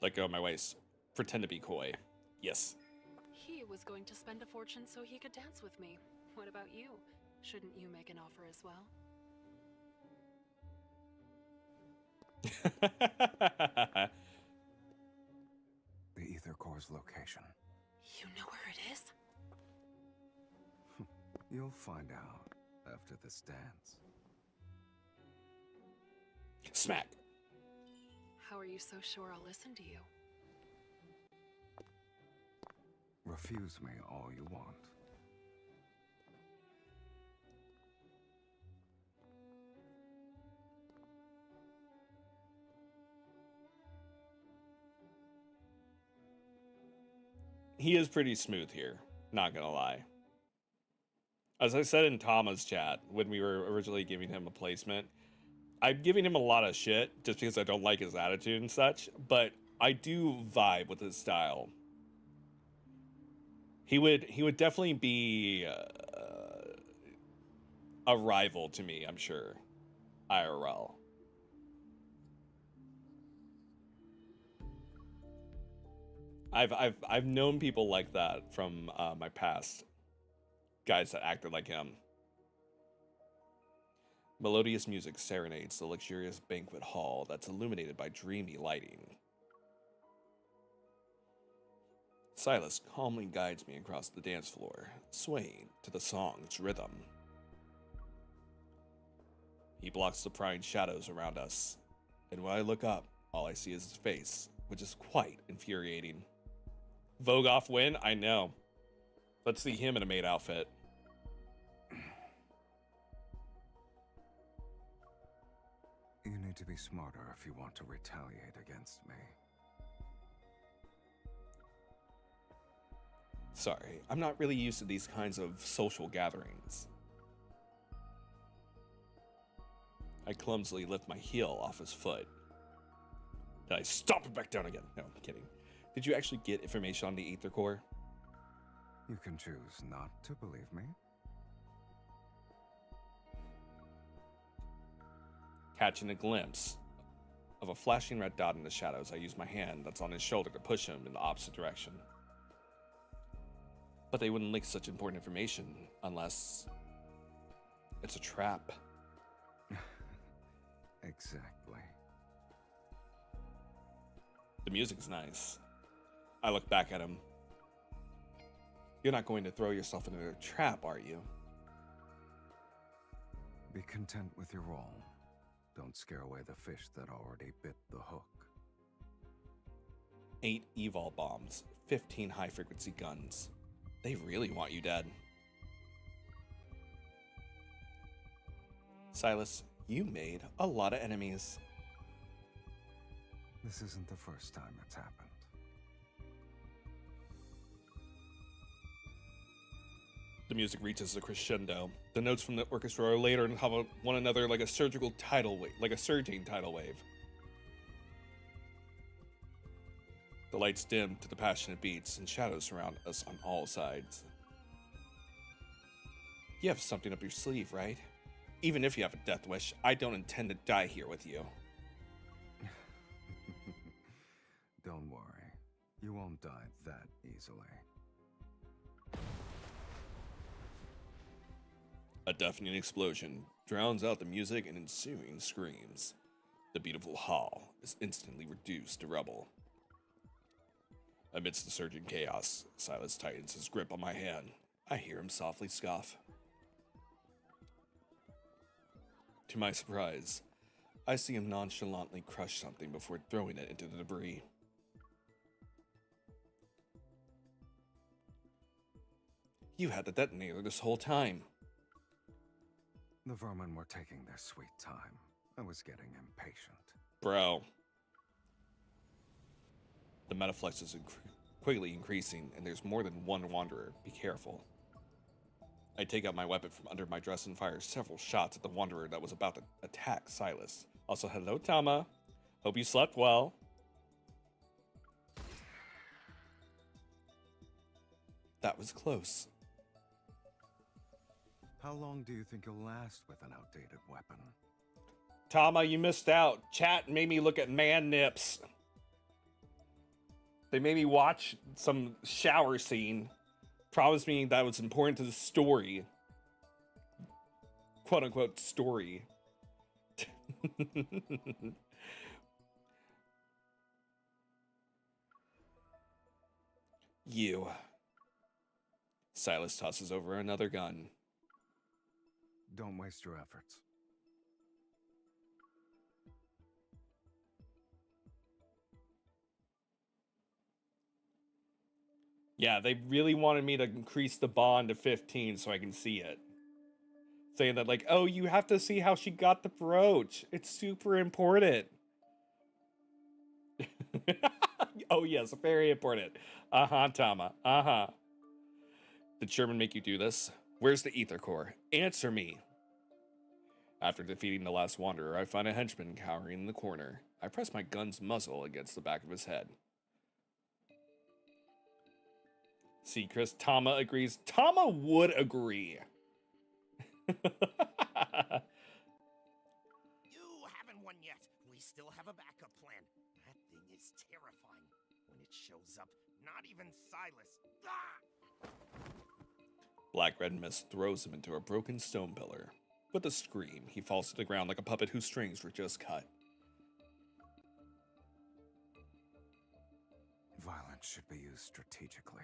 Let go of my waist. Pretend to be coy. Yes. He was going to spend a fortune so he could dance with me. What about you? Shouldn't you make an offer as well? The Ether Core's location. You know where it is? You'll find out after this dance. Smack. How are you so sure I'll listen to you? Refuse me all you want. He is pretty smooth here, not gonna lie. As I said in Tama's chat, when we were originally giving him a placement, I'm giving him a lot of shit just because I don't like his attitude and such, but I do vibe with his style. He would definitely be a rival to me, I'm sure. IRL. I've known people like that from my past. Guys that acted like him. Melodious music serenades the luxurious banquet hall that's illuminated by dreamy lighting. Silas calmly guides me across the dance floor, swaying to the song's rhythm. He blocks the prying shadows around us, and when I look up, all I see is his face, which is quite infuriating. Vogoff win? I know. Let's see him in a maid outfit. You need to be smarter if you want to retaliate against me. Sorry, I'm not really used to these kinds of social gatherings. I clumsily lift my heel off his foot. Then I stomp it back down again. No, I'm kidding. Did you actually get information on the Aether Core? You can choose not to believe me. Catching a glimpse of a flashing red dot in the shadows, I use my hand that's on his shoulder to push him in the opposite direction. But they wouldn't leak such important information unless it's a trap. Exactly. The music's nice. I look back at him. You're not going to throw yourself into a trap, are you? Be content with your role. Don't scare away the fish that already bit the hook. 8 evol bombs, 15 high-frequency guns. They really want you dead. Silas, you made a lot of enemies. This isn't the first time it's happened. The music reaches a crescendo. The notes from the orchestra are later and have one another like a surging tidal wave. The lights dim to the passionate beats, and shadows surround us on all sides. You have something up your sleeve, right? Even if you have a death wish, I don't intend to die here with you. Don't worry. You won't die that easily. A deafening explosion drowns out the music and ensuing screams. The beautiful hall is instantly reduced to rubble. Amidst the surging chaos, Silas tightens his grip on my hand. I hear him softly scoff. To my surprise, I see him nonchalantly crush something before throwing it into the debris. You had the detonator this whole time. The vermin were taking their sweet time. I was getting impatient. Bro. The metaflex is quickly increasing, and there's more than one wanderer. Be careful. I take out my weapon from under my dress and fire several shots at the wanderer that was about to attack Silas. Also, hello, Tama. Hope you slept well. That was close. How long do you think you'll last with an outdated weapon? Tama, you missed out. Chat made me look at man nips. They made me watch some shower scene. Promised me that was important to the story. Quote unquote story. You. Silas tosses over another gun. Don't waste your efforts. Yeah, they really wanted me to increase the bond to 15 so I can see it. Saying that like, oh, you have to see how she got the brooch. It's super important. Oh, yes, very important. Uh-huh, Tama. Uh-huh. Did Sherman make you do this? Where's the Aether Core? Answer me. After defeating the last wanderer, I find a henchman cowering in the corner. I press my gun's muzzle against the back of his head. See, Chris, Tama agrees. Tama would agree. You haven't won yet. We still have a backup plan. That thing is terrifying. When it shows up, not even Silas. Ah! Black red mist throws him into a broken stone pillar. With a scream, he falls to the ground like a puppet whose strings were just cut. Violence should be used strategically.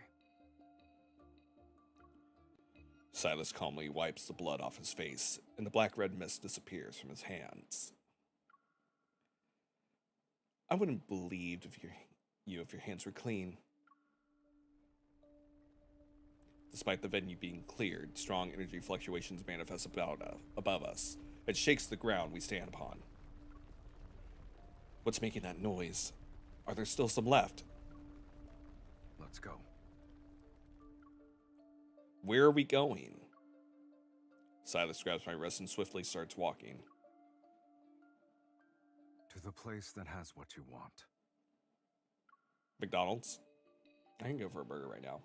Silas calmly wipes the blood off his face, and the black-red mist disappears from his hands. I wouldn't believe if your hands were clean. Despite the venue being cleared, strong energy fluctuations manifest above us. It shakes the ground we stand upon. What's making that noise? Are there still some left? Let's go. Where are we going? Silas grabs my wrist and swiftly starts walking. To the place that has what you want. McDonald's. I can go for a burger right now.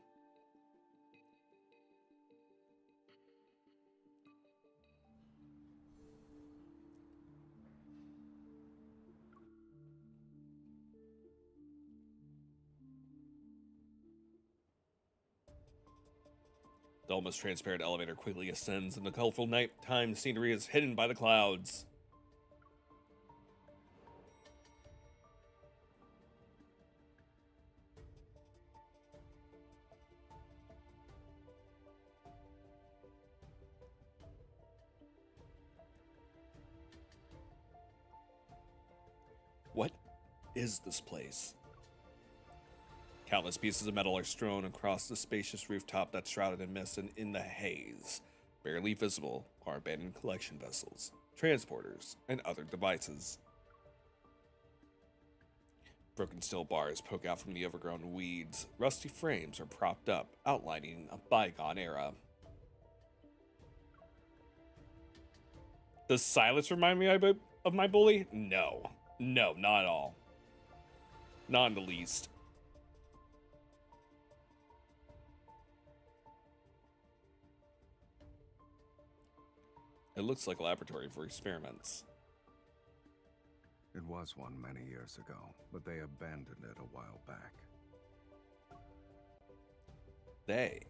The almost transparent elevator quickly ascends, and the colorful nighttime scenery is hidden by the clouds. What is this place? Countless pieces of metal are strewn across the spacious rooftop that's shrouded in mist, and in the haze, barely visible, are abandoned collection vessels, transporters, and other devices. Broken steel bars poke out from the overgrown weeds. Rusty frames are propped up, outlining a bygone era. Does Silas remind me of my bully? No. No, not at all. Not in the least. It looks like a laboratory for experiments. It was one many years ago, but they abandoned it a while back. They.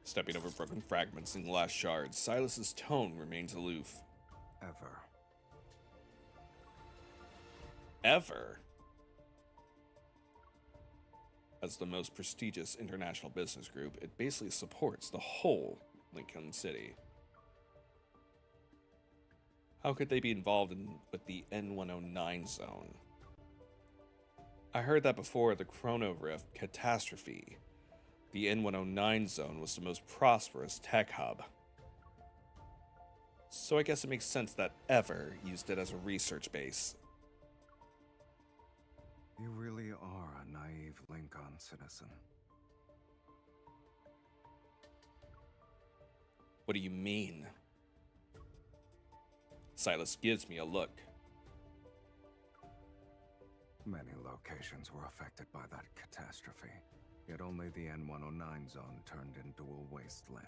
Stepping over broken fragments and glass shards, Silas's tone remains aloof. Ever? As the most prestigious international business group, it basically supports the whole Lincoln City. How could they be involved with the N109 zone? I heard that before the Chrono Rift catastrophe, the N109 zone was the most prosperous tech hub. So I guess it makes sense that Ever used it as a research base. You really are a naive Lincoln citizen. What do you mean? Silas gives me a look. Many locations were affected by that catastrophe, yet only the N109 zone turned into a wasteland.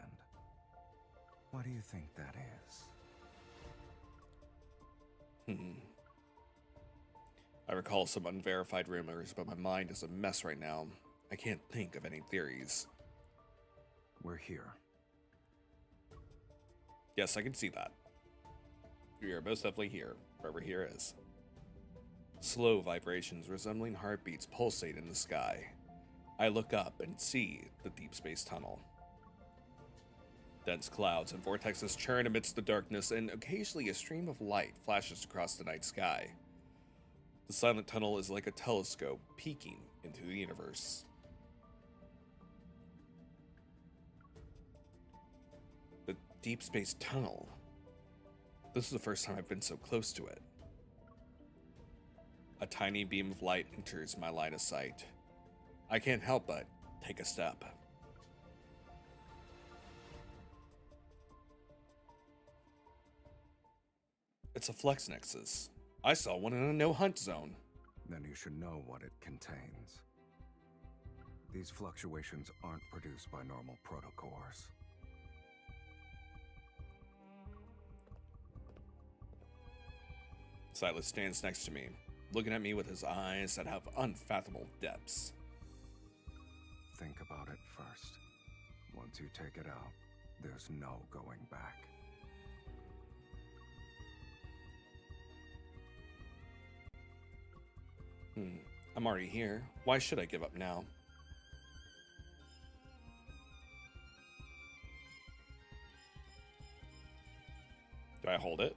What do you think that is? I recall some unverified rumors, but my mind is a mess right now. I can't think of any theories. We're here. Yes, I can see that. We are most definitely here, wherever here is. Slow vibrations resembling heartbeats pulsate in the sky. I look up and see the deep space tunnel. Dense clouds and vortexes churn amidst the darkness, and occasionally a stream of light flashes across the night sky. The silent tunnel is like a telescope peeking into the universe. The deep space tunnel. This is the first time I've been so close to it. A tiny beam of light enters my line of sight. I can't help but take a step. It's a Flex Nexus. I saw one in a no-hunt zone. Then you should know what it contains. These fluctuations aren't produced by normal protocores. Silas stands next to me, looking at me with his eyes that have unfathomable depths. Think about it first. Once you take it out, there's no going back. I'm already here. Why should I give up now? Do I hold it?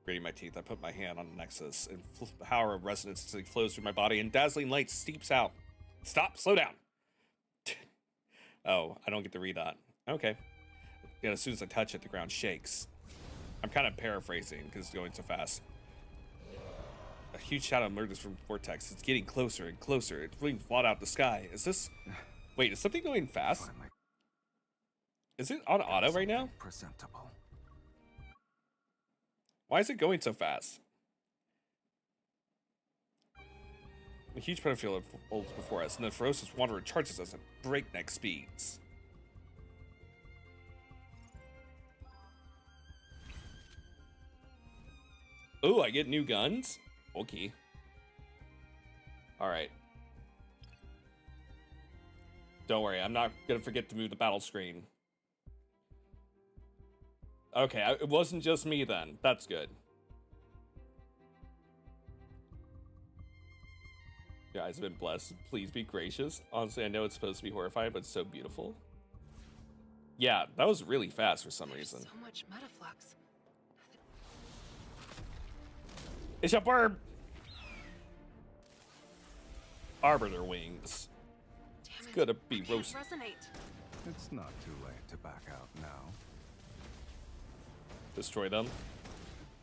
Gritting my teeth, I put my hand on the Nexus, and the power of resonance flows through my body, and dazzling light steeps out. Stop! Slow down! Oh, I don't get to read that. Okay. Yeah, as soon as I touch it, the ground shakes. I'm kind of paraphrasing because it's going so fast. A huge shadow emerges from the vortex. It's getting closer and closer. It's being fought out the sky. Is this Wait, is something going fast? Is it on auto right now? Presentable. Why is it going so fast? A huge battlefield unfolds before us, and the ferocious wanderer charges us at breakneck speeds. Ooh, I get new guns? Okay. Alright. Don't worry, I'm not gonna forget to move the battle screen. Okay, it wasn't just me then. That's good. Your eyes have been blessed. Please be gracious. Honestly, I know it's supposed to be horrifying, but it's so beautiful. Yeah, that was really fast for some reason. So much metaflux. It's a bird! Arbiter wings. It's gonna be roasted. It's not too late to back out now. Destroy them.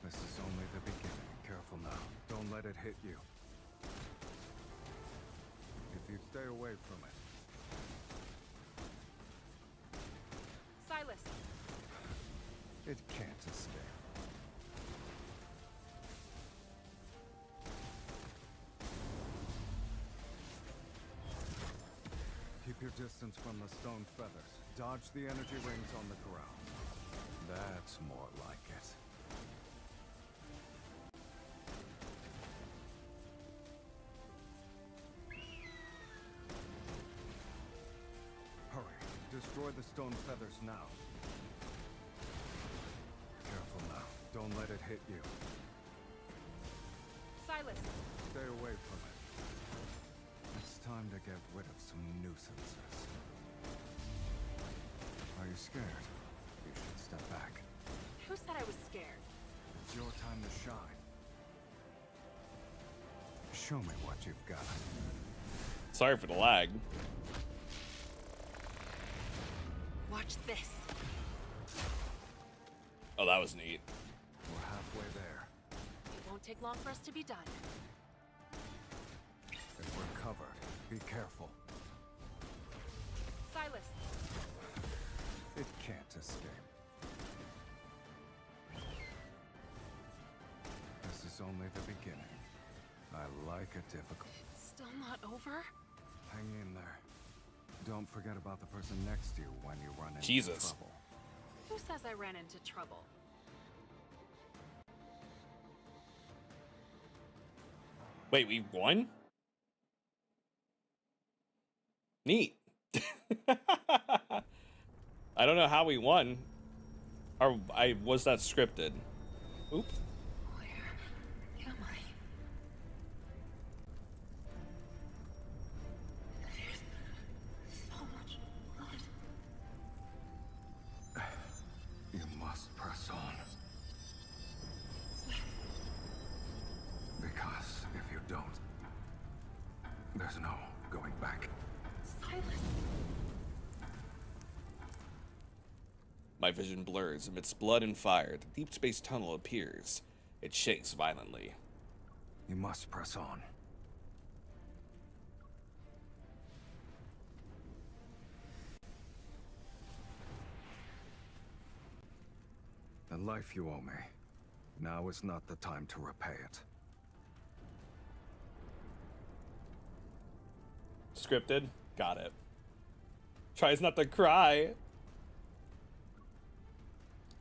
This is only the beginning. Careful now. Don't let it hit you. If you stay away from it. Silas. It can't escape. Keep your distance from the stone feathers. Dodge the energy rings on the ground. That's more like it. Hurry. Destroy the stone feathers now. Careful now. Don't let it hit you. Silas. Stay away from it. It's time to get rid of some nuisances. Are you scared? You should step back. Who said I was scared? It's your time to shine. Show me what you've got. Sorry for the lag. Watch this. Oh, that was neat. We're halfway there. It won't take long for us to be done. If we're covered, be careful. Silas. It can't escape. This is only the beginning. I like a difficult. It's still not over? Hang in there. Don't forget about the person next to you when you run into Jesus. trouble. Who says I ran into trouble? Wait, we won? Neat. I don't know how we won. Or was that scripted? Oop. Where am I? There's so much blood. You must press on. Because if you don't, there's no going back. Silas. My vision blurs amidst blood and fire. The deep space tunnel appears. It shakes violently. You must press on. The life you owe me. Now is not the time to repay it. Scripted? Got it. Tries not to cry.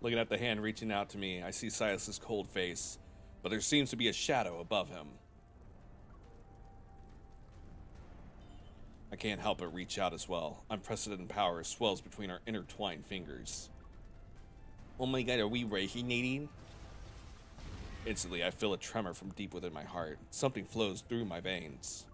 Looking at the hand reaching out to me, I see Silas's cold face, but there seems to be a shadow above him. I can't help but reach out as well. Unprecedented power swells between our intertwined fingers. Oh my god, are we resonating? Instantly, I feel a tremor from deep within my heart. Something flows through my veins.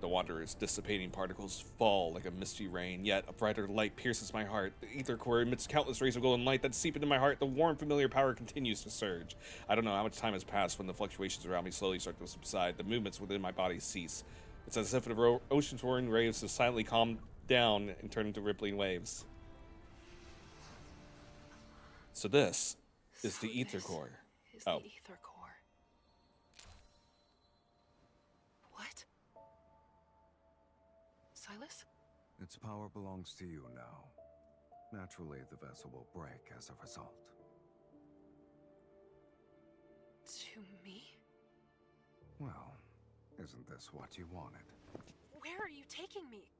The Wanderer's dissipating particles fall like a misty rain, yet a brighter light pierces my heart. The ether core emits countless rays of golden light that seep into my heart. The warm, familiar power continues to surge. I don't know how much time has passed when the fluctuations around me slowly start to subside. The movements within my body cease. It's as if the ocean's roaring waves have silently calmed down and turned into rippling waves. So this is the ether core. The ether core. What? Silas? Its power belongs to you now. Naturally, the vessel will break as a result. To me? Well, isn't this what you wanted? Where are you taking me?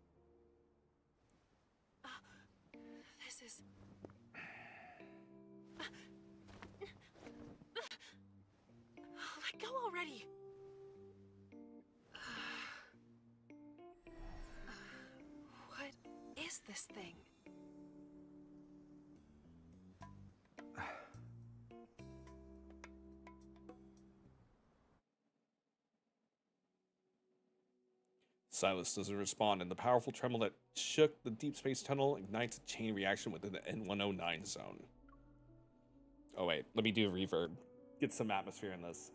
This is... Let go already! What is this thing? Silas doesn't respond, and the powerful tremble that shook the deep space tunnel ignites a chain reaction within the N109 zone. Oh wait, let me do a reverb. Get some atmosphere in this.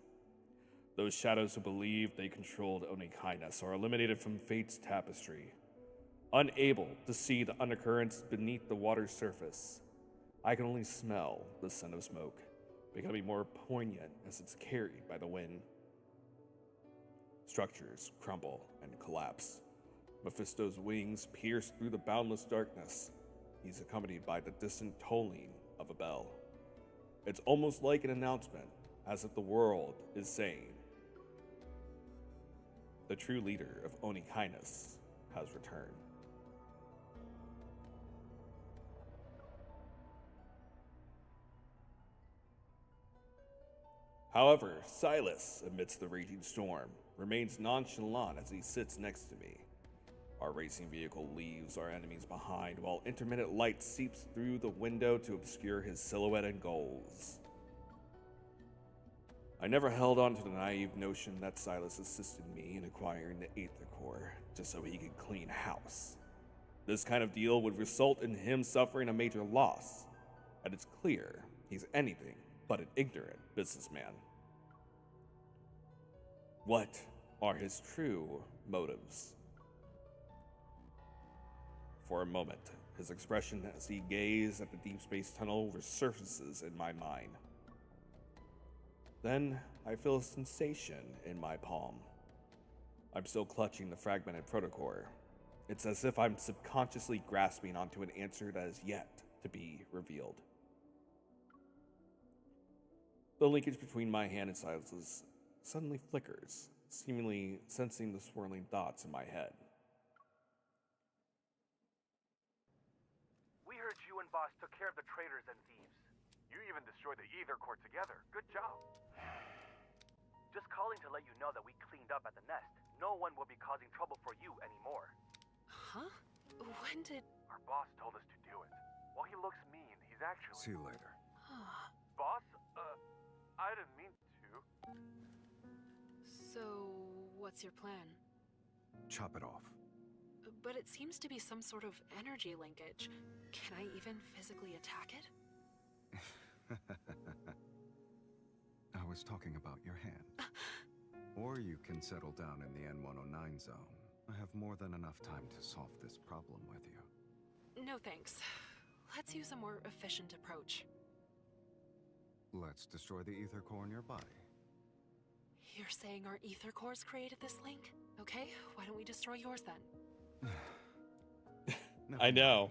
Those shadows who believe they controlled Onikainus are eliminated from fate's tapestry. Unable to see the undercurrents beneath the water's surface, I can only smell the scent of smoke, becoming more poignant as it's carried by the wind. Structures crumble and collapse. Mephisto's wings pierce through the boundless darkness. He's accompanied by the distant tolling of a bell. It's almost like an announcement, as if the world is saying, the true leader of Onikainus has returned. However, Silas, amidst the raging storm, remains nonchalant as he sits next to me. Our racing vehicle leaves our enemies behind while intermittent light seeps through the window to obscure his silhouette and goals. I never held on to the naive notion that Silas assisted me in acquiring the Aether Core just so he could clean house. This kind of deal would result in him suffering a major loss, and it's clear he's anything but an ignorant businessman. What are his true motives? For a moment, his expression as he gazed at the deep space tunnel resurfaces in my mind. Then I feel a sensation in my palm. I'm still clutching the fragmented protocore. It's as if I'm subconsciously grasping onto an answer that is yet to be revealed. The linkage between my hand and Silas's suddenly flickers, seemingly sensing the swirling thoughts in my head. We heard you and Boss took care of the traitors and thieves. You even destroyed the Aether Core together. Good job. Just calling to let you know that we cleaned up at the nest. No one will be causing trouble for you anymore. Huh? When did... Our boss told us to do it. While he looks mean, he's actually... See you later. Boss? I didn't mean to. So, what's your plan? Chop it off. But it seems to be some sort of energy linkage. Can I even physically attack it? I was talking about your hand. Or you can settle down in the N109 zone. I have more than enough time to solve this problem with you. No thanks. Let's use a more efficient approach. Let's destroy the Aether Core in your body. You're saying our Aether Cores created this link? Okay, why don't we destroy yours then? I know.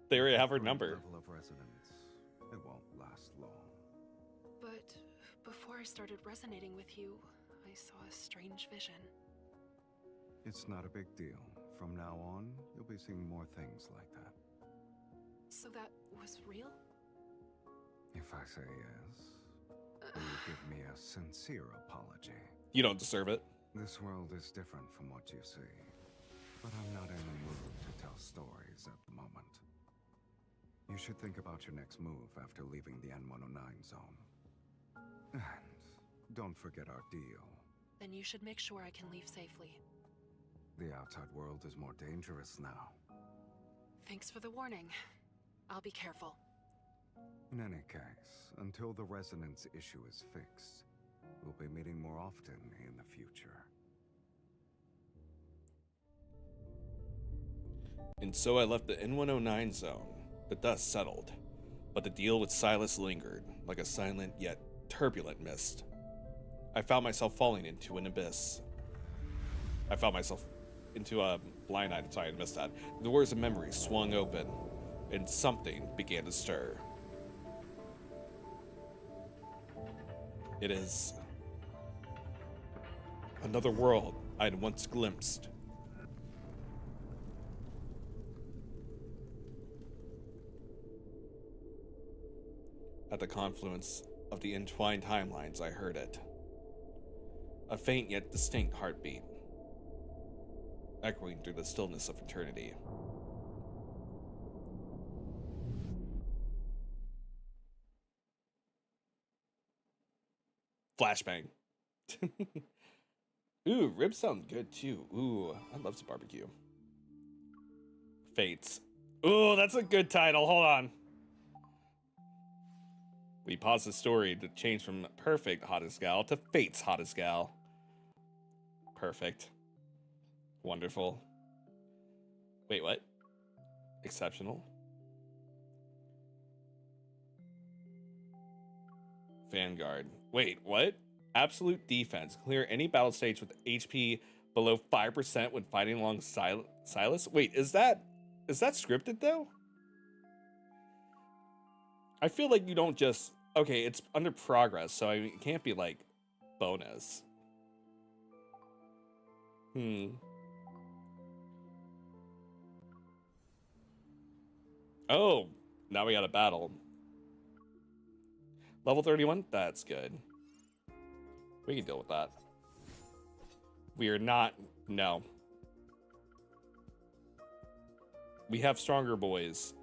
They already have her number. Level of resonance. It won't last long. But before I started resonating with you, I saw a strange vision. It's not a big deal. From now on, you'll be seeing more things like that. So that was real? If I say yes, will you give me a sincere apology? You don't deserve it. This world is different from what you see, but I'm not in the mood to tell stories at the moment. You should think about your next move after leaving the N109 zone. And don't forget our deal. Then you should make sure I can leave safely. The outside world is more dangerous now. Thanks for the warning. I'll be careful. In any case, until the resonance issue is fixed, we'll be meeting more often in the future. And so I left the N109 zone. The dust settled, but the deal with Silas lingered, like a silent yet turbulent mist. I found myself falling into an abyss. I found myself into a blind eye. Sorry, I missed that. The doors of memory swung open, and something began to stir. It is another world I had once glimpsed. At the confluence of the entwined timelines, I heard it. A faint yet distinct heartbeat, echoing through the stillness of eternity. Flashbang. Ooh, ribs sound good too. Ooh, I love some barbecue. Fates. Ooh, that's a good title. Hold on. We pause the story to change from perfect hottest gal to Fate's hottest gal. Perfect. Wonderful. Wait, what? Exceptional. Vanguard. Wait, what? Absolute defense. Clear any battle stage with HP below 5% when fighting along Silas. Wait, is that scripted though? I feel like you don't just... Okay, it's under progress, so it can't be like bonus. Oh, now we got a battle. Level 31? That's good. We can deal with that. We are not... No. We have stronger boys.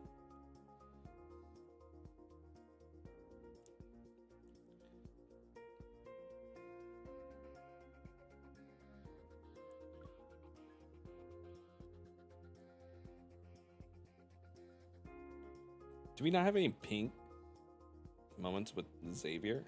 Do we not have any pink moments with Xavier?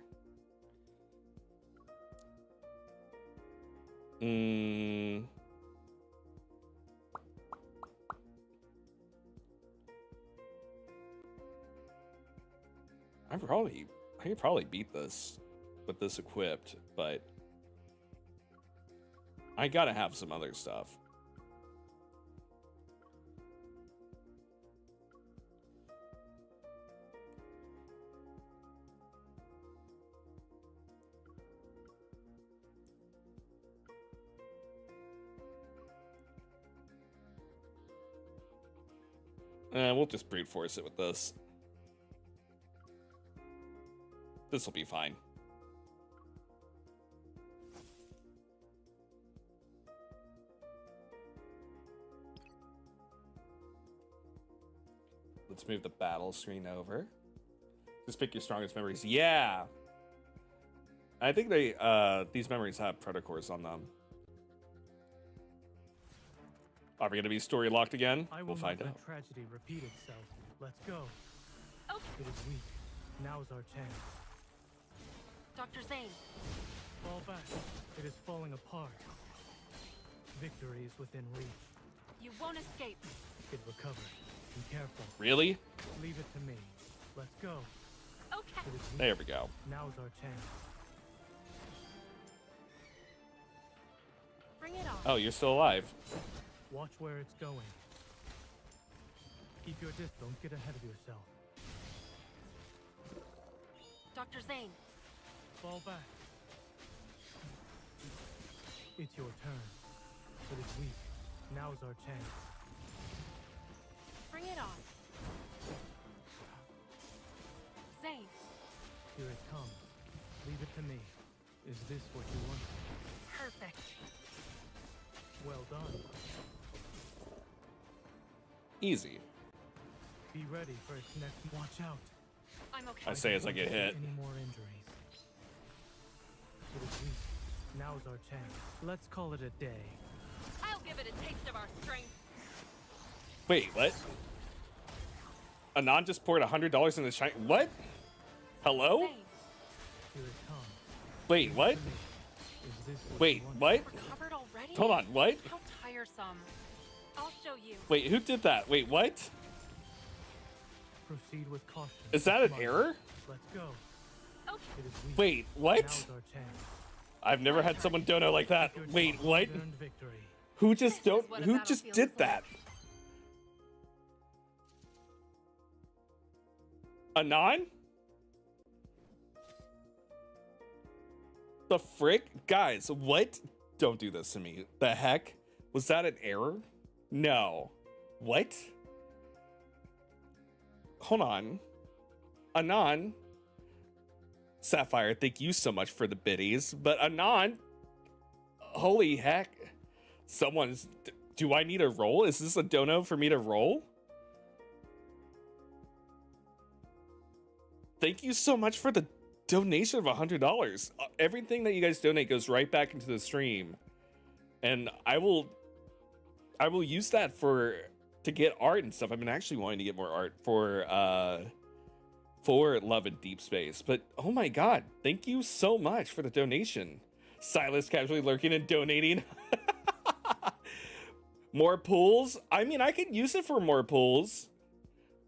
I could probably beat this with this equipped, but I gotta have some other stuff. We'll just brute force it with this. This will be fine. Let's move the battle screen over. Just pick your strongest memories. Yeah! I think these memories have protocores on them. Are we going to be story locked again? We'll find out. Tragedy repeat itself. Let's go. Okay. It is weak. Now's our chance. Dr. Zane. Fall back. It is falling apart. Victory is within reach. You won't escape. It recovered. Be careful. Really? Leave it to me. Let's go. Okay. It is weak. There we go. Now's our chance. Bring it on. Oh, you're still alive. Watch where it's going. Keep your distance. Don't get ahead of yourself. Dr. Zane. Fall back. It's your turn. It is weak. Now's our chance. Bring it on. Zane. Here it comes. Leave it to me. Is this what you want? Perfect. Well done. Easy. Be ready for its next. Watch out. I'm okay. I say as I get hit. Any more injuries? It is weak. Now's our chance. Let's call it a day. I'll give it a taste of our strength. Wait, what? Anon just poured $100 in the shine. What? Hello? Here it comes. Wait, what? Is this what Wait, you want? what? Recovered already? Hold on, what? How tiresome. I'll show you. Wait, who did that? Wait, what? Proceed with caution. Is that an Come on. error? Let's go. Okay. It is weak. Wait, what? Now's our chance. I've never had someone dono like that. Wait, what? Earned victory. Who just did that? Anon? The frick? Guys, what? Don't do this to me. The heck? Was that an error? No. What? Hold on. Anon? Sapphire, thank you so much for the biddies, but Anon? Holy heck. Someone's... Do I need a roll? Is this a dono for me to roll? Thank you so much for the donation of $100. Everything that you guys donate goes right back into the stream. And I will use that to get art and stuff. I've been actually wanting to get more art for Love and Deep Space. But oh my god, thank you so much for the donation. Silas casually lurking and donating. More pools? I mean, I could use it for more pools.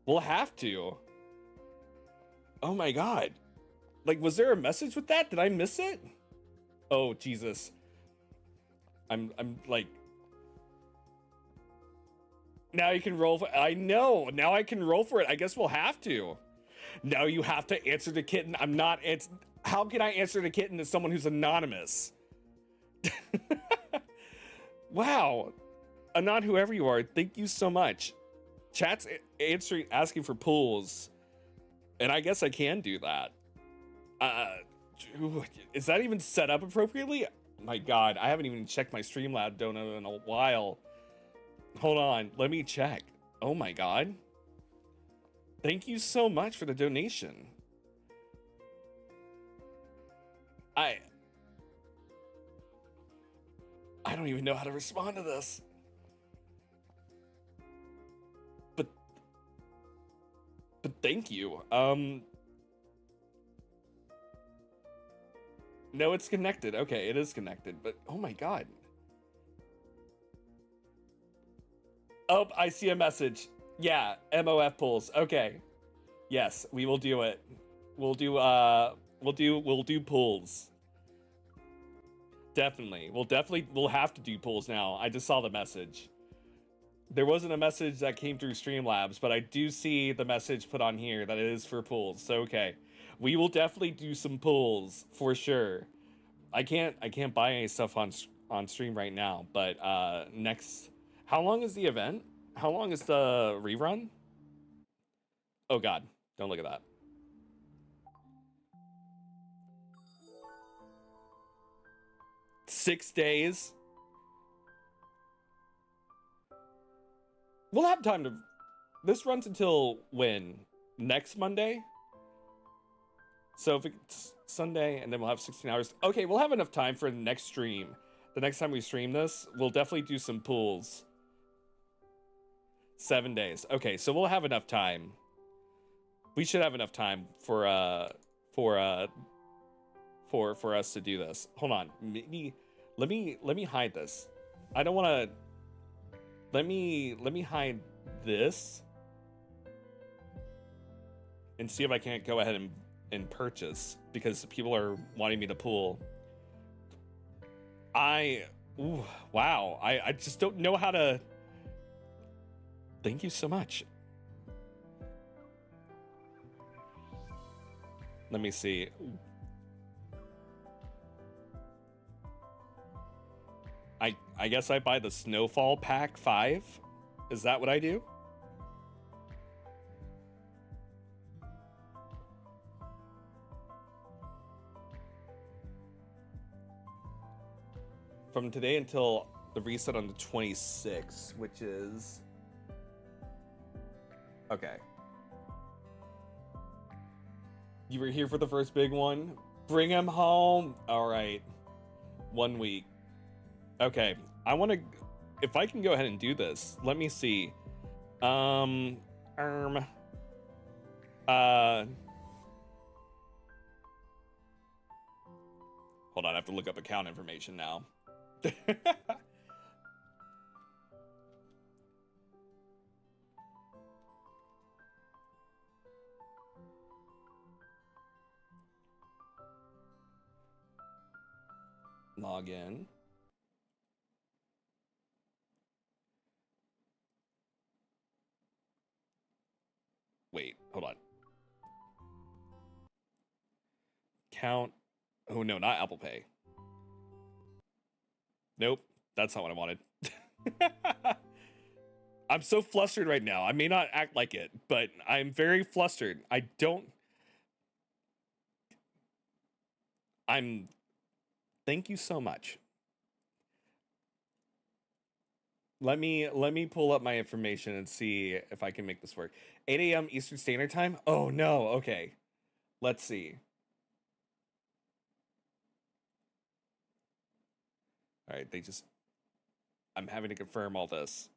We'll have to. Oh my god. Like, was there a message with that? Did I miss it? Oh, Jesus. I'm like... Now you can roll for... I know. Now I can roll for it. I guess we'll have to. Now you have to answer the kitten. I'm not... How can I answer the kitten to someone who's anonymous? Wow. Anon, whoever you are, thank you so much. Chat's asking for pools. And I guess I can do that. Is that even set up appropriately? My god, I haven't even checked my Streamlab dono in a while. Hold on, let me check. Oh my god. Thank you so much for the donation. I don't even know how to respond to this. But thank you. No, it's connected. Okay, it is connected, but oh my god. Oh, I see a message. Yeah, MOF pulls. Okay. Yes, we will do it. We'll do pulls. Definitely. We'll have to do pulls now. I just saw the message. There wasn't a message that came through Streamlabs, but I do see the message put on here that it is for pulls. So okay. We will definitely do some pulls for sure. I can't buy any stuff on stream right now, but next, how long is the event? How long is the rerun? Oh god, don't look at that. Six days. We'll have time to... This runs until when? Next Monday? So if it's Sunday, and then we'll have 16 hours. Okay, we'll have enough time for the next stream. The next time we stream this, we'll definitely do some pools. 7 days. Okay, so we'll have enough time. We should have enough time for us to do this. Hold on. Let me hide this. I don't want to... Let me hide this and see if I can't go ahead and purchase, because people are wanting me to pool. Wow. I just don't know how to... Thank you so much. Let me see. I guess I buy the Snowfall Pack 5. Is that what I do? From today until the reset on the 26th, which is... Okay. You were here for the first big one? Bring him home! Alright. 1 week. Okay. I want to... If I can go ahead and do this, let me see. Hold on, I have to look up account information now. Log in. hold on. Count. Oh no, not Apple Pay. Nope, that's not what I wanted. I'm so flustered right now. I may not act like it, but I'm very flustered. Thank you so much. Let me pull up my information and see if I can make this work. 8 a.m. Eastern Standard Time? Oh no, okay. Let's see. All right, I'm having to confirm all this.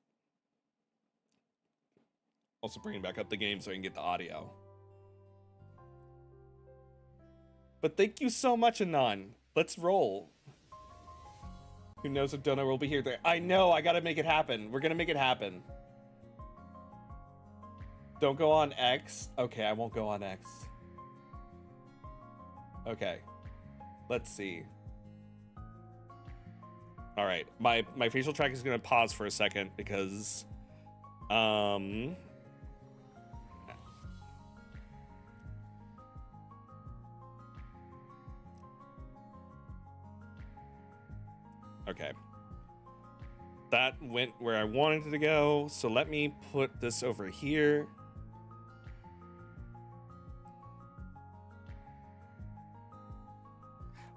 Also bringing back up the game so I can get the audio. But thank you so much, Anon. Let's roll. Who knows if Donna will be here there? I know, I gotta make it happen. We're gonna make it happen. Don't go on X. Okay, I won't go on X. Okay. Let's see. All right, my facial track is gonna pause for a second because, okay. That went where I wanted it to go, so let me put this over here.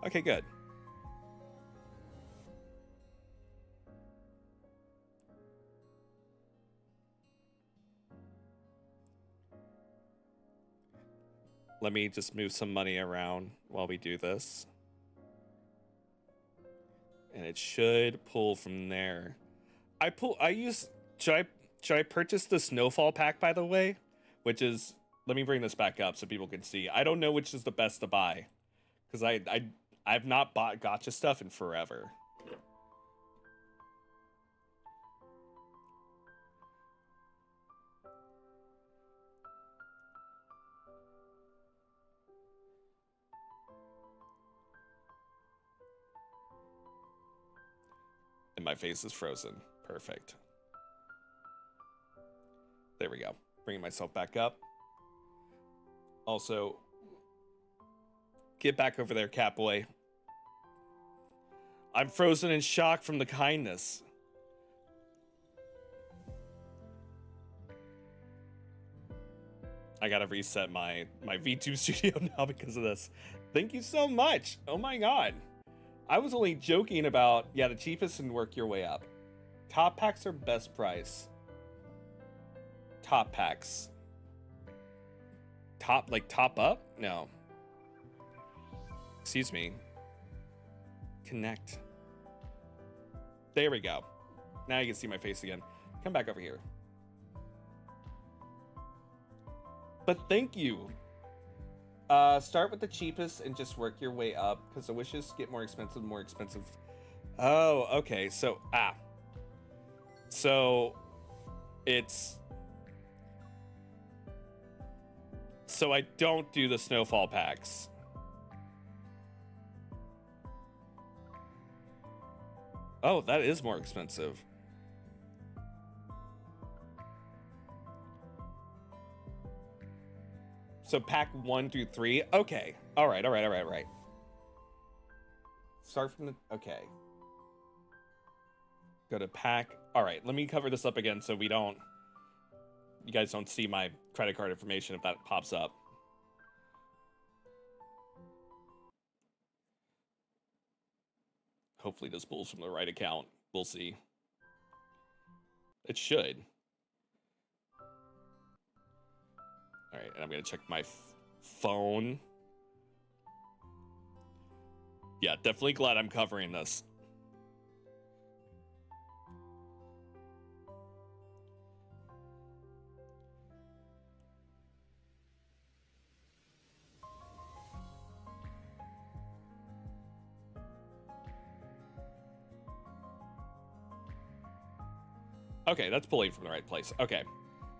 Okay, good. Let me just move some money around while we do this. And it should pull from there. Should I purchase the Snowfall pack, by the way? Which is, let me bring this back up so people can see. I don't know which is the best to buy. Because I've not bought Gacha stuff in forever. And my face is frozen. Perfect. There we go. Bringing myself back up. Also, get back over there, Catboy. I'm frozen in shock from the kindness. I gotta reset my VTube studio now because of this. Thank you so much. Oh my god. I was only joking about, yeah, the cheapest and work your way up. Top packs are best price. Top packs. Top up? No. Excuse me. Connect. There we go. Now you can see my face again. Come back over here. But thank you. Start with the cheapest and just work your way up because the wishes get more expensive, more expensive. Oh, okay. So, So, So I don't do the Snowfall packs. Oh, that is more expensive. So pack 1 through 3. Okay. All right. Start from the, okay. Go to pack. All right. Let me cover this up again so you guys don't see my credit card information if that pops up. Hopefully this pulls from the right account. We'll see. It should. All right, and I'm gonna check my phone. Yeah, definitely glad I'm covering this. Okay, that's pulling from the right place. Okay,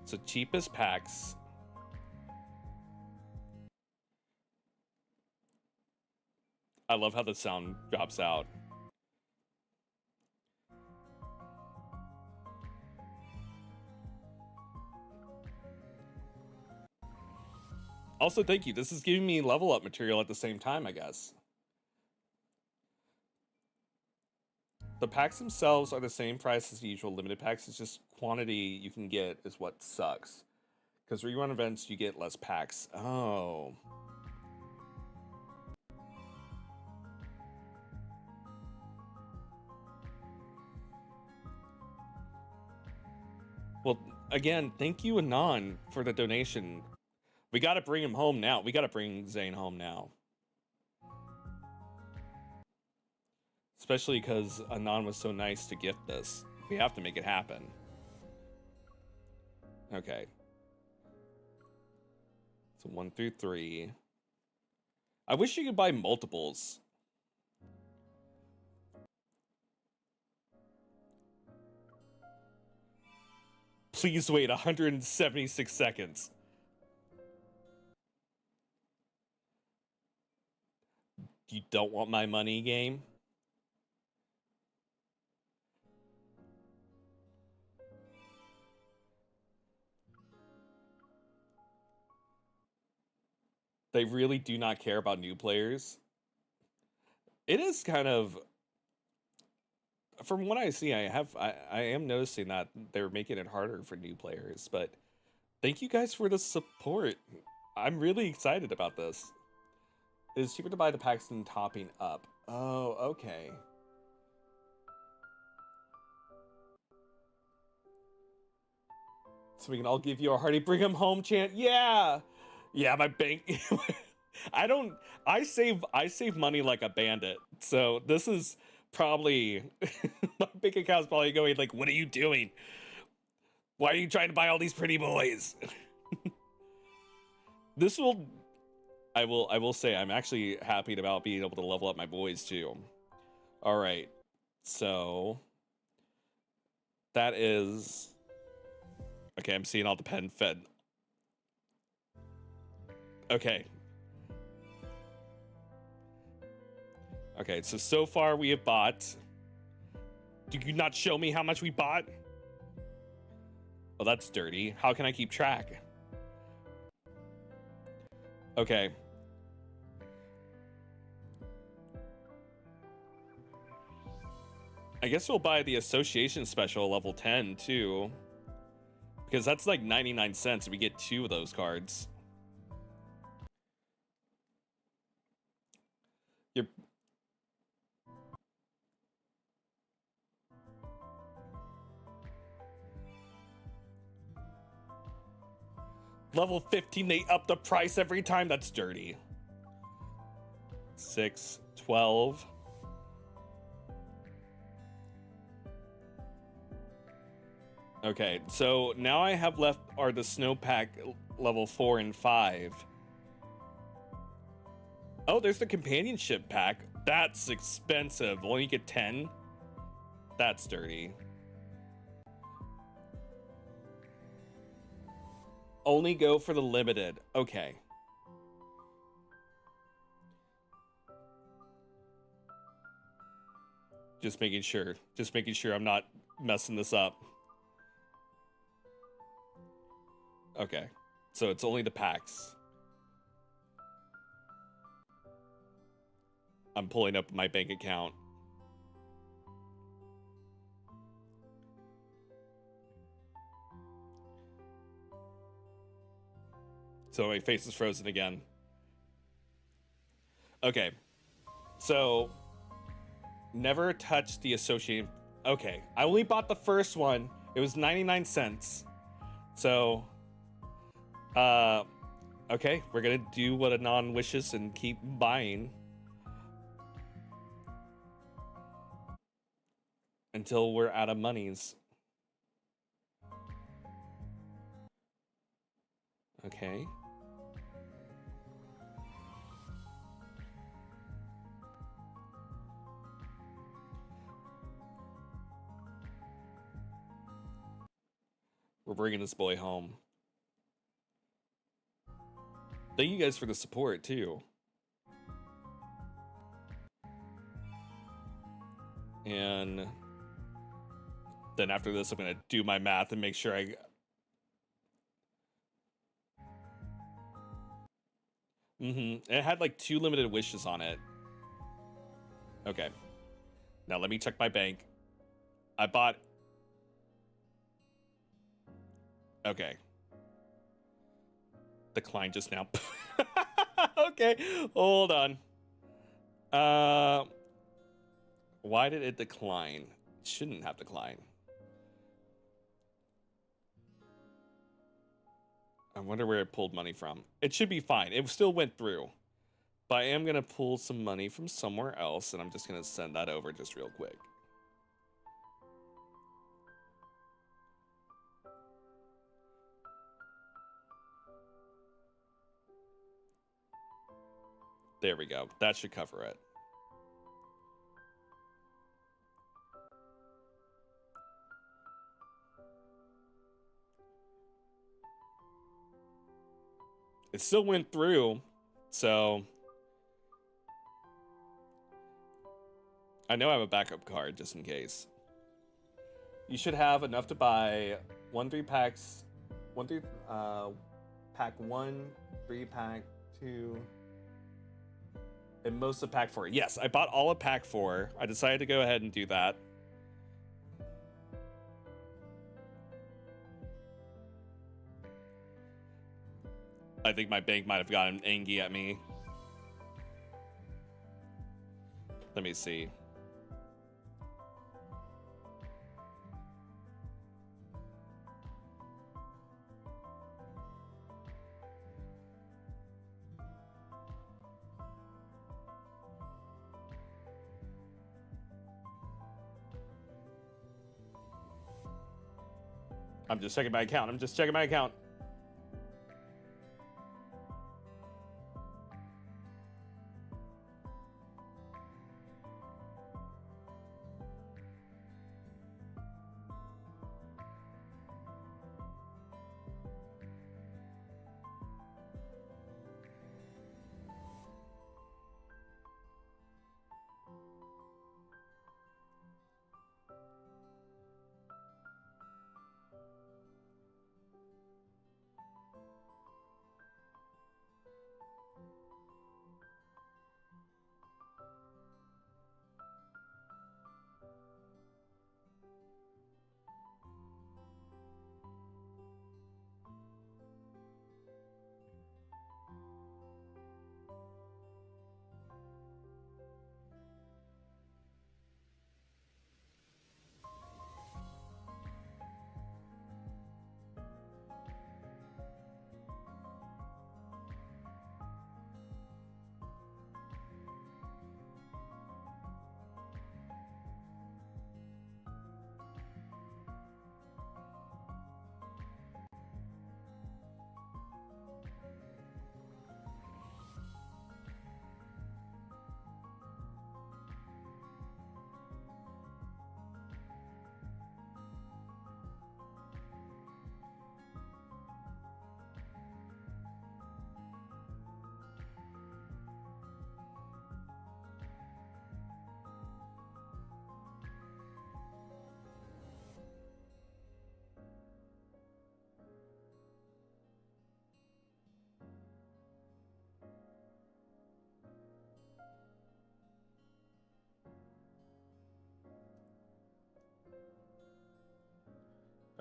so cheapest packs. I love how the sound drops out. Also, thank you. This is giving me level up material at the same time, I guess. The packs themselves are the same price as the usual limited packs. It's just quantity you can get is what sucks. Because rerun events, you get less packs. Oh. Well, again, thank you, Anon, for the donation. We gotta bring him home now. We gotta bring Zane home now. Especially because Anon was so nice to gift this. We have to make it happen. Okay. So 1 through 3. I wish you could buy multiples. Please wait 176 seconds. You don't want my money, game? They really do not care about new players. It is kind of, from what I see, I am noticing that they're making it harder for new players, but thank you guys for the support. I'm really excited about this. It's cheaper to buy the packs than topping up. Oh, okay. So we can all give you a hearty bring him home chant. Yeah! Yeah, my bank. I save money like a bandit. So this is probably my bank account's probably going like, what are you doing? Why are you trying to buy all these pretty boys? This will I will say I'm actually happy about being able to level up my boys too. All right. So that is okay, I'm seeing all the pen fed. Okay. Okay, so far we have bought. Do you not show me how much we bought? Oh, that's dirty. How can I keep track? Okay. I guess we'll buy the association special level 10 too. Because that's like 99 cents and we get 2 of those cards. You're... Level 15, they up the price every time. That's dirty. 6, 12. Okay, so now I have left are the snowpack level 4 and 5. Oh, there's the companionship pack. That's expensive. Only get 10? That's dirty. Only go for the limited. Okay. Just making sure. Just making sure I'm not messing this up. Okay. So it's only the packs. I'm pulling up my bank account. So my face is frozen again. Okay. So never touch the associate. Okay. I only bought the first one. It was 99 cents. So okay, we're gonna do what Anon wishes and keep buying until we're out of monies. Okay. We're bringing this boy home. Thank you guys for the support, too. And then after this, I'm going to do my math and make sure I... It had like 2 limited wishes on it. Okay. Now let me check my bank. I bought... Okay. Decline just now. Okay, hold on. Why did it decline? It shouldn't have declined. I wonder where it pulled money from. It should be fine. It still went through. But I am going to pull some money from somewhere else, and I'm just going to send that over just real quick. There we go. That should cover it. It still went through, so I know I have a backup card just in case. You should have enough to buy 1 3-packs, pack 1, 3-pack 2, and most of pack 4. Yes, I bought all of pack 4. I decided to go ahead and do that. I think my bank might have gotten angry at me. Let me see. I'm just checking my account. I'm just checking my account.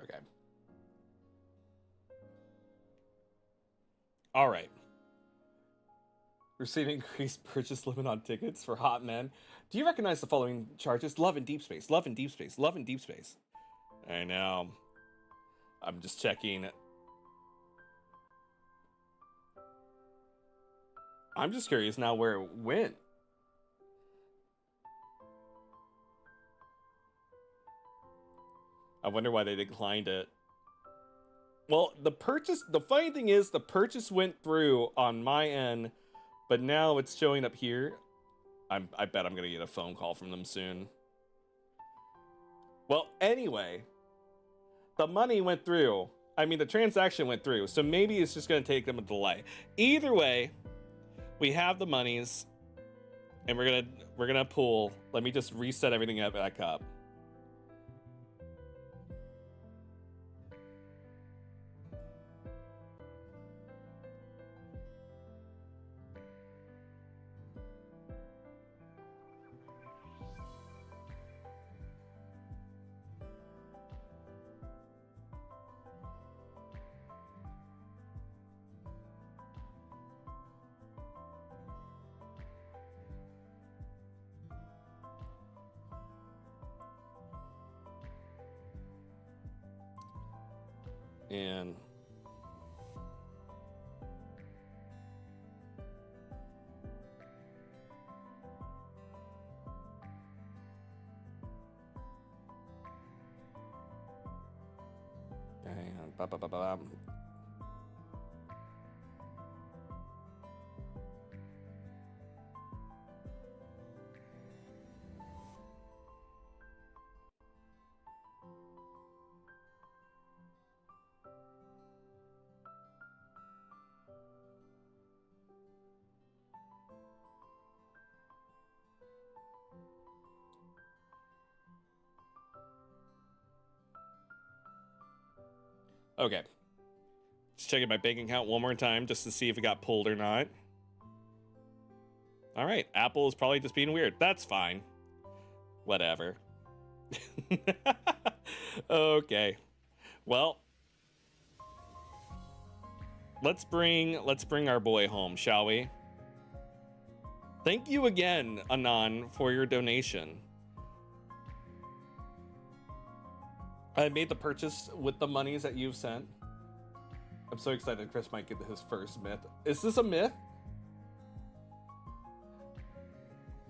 Okay. All right. Receiving increased purchase limit on tickets for hot men. Do you recognize the following charges? Love in deep space. Love in deep space. Love in deep space. I know. I'm just checking. I'm just curious now where it went. I wonder why they declined it. Well, the funny thing is the purchase went through on my end, but now it's showing up here. I bet I'm gonna get a phone call from them soon. Well, anyway, the money went through. I mean, the transaction went through, so maybe it's just gonna take them a delay. Either way, we have the monies, and we're gonna pull. Let me just reset everything back up. And ba-ba-ba-ba. Okay. Just checking my bank account one more time just to see if it got pulled or not. All right, Apple is probably just being weird. That's fine. Whatever. Okay. Well, let's bring our boy home, shall we? Thank you again, Anon, for your donation. I made the purchase with the monies that you've sent. I'm so excited Chris might get his first myth. Is this a myth?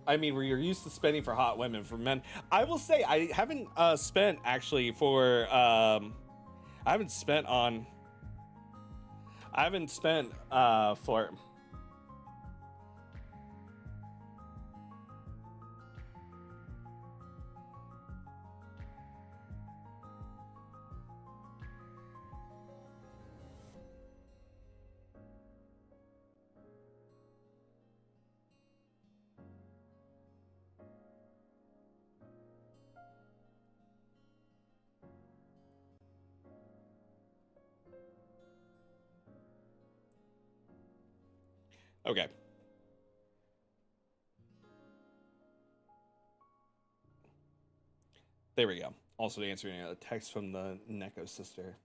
I mean, we're used to spending for hot women, for men. I will say, I haven't spent actually for, I haven't spent for, okay. There we go. Also answering a text from the Neko sister.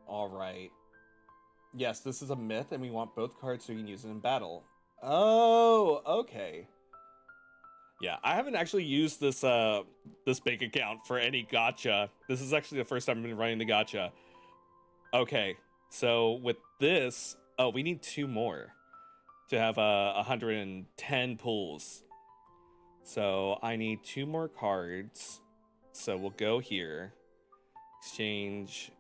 All right. Yes, this is a myth, and we want both cards so you can use it in battle. Oh, okay. Yeah, I haven't actually used this this bank account for any gacha. This is actually the first time I've been running the gacha. Okay, so with this, oh, we need 2 more to have 110 pulls. So I need 2 more cards. So we'll go here. Exchange.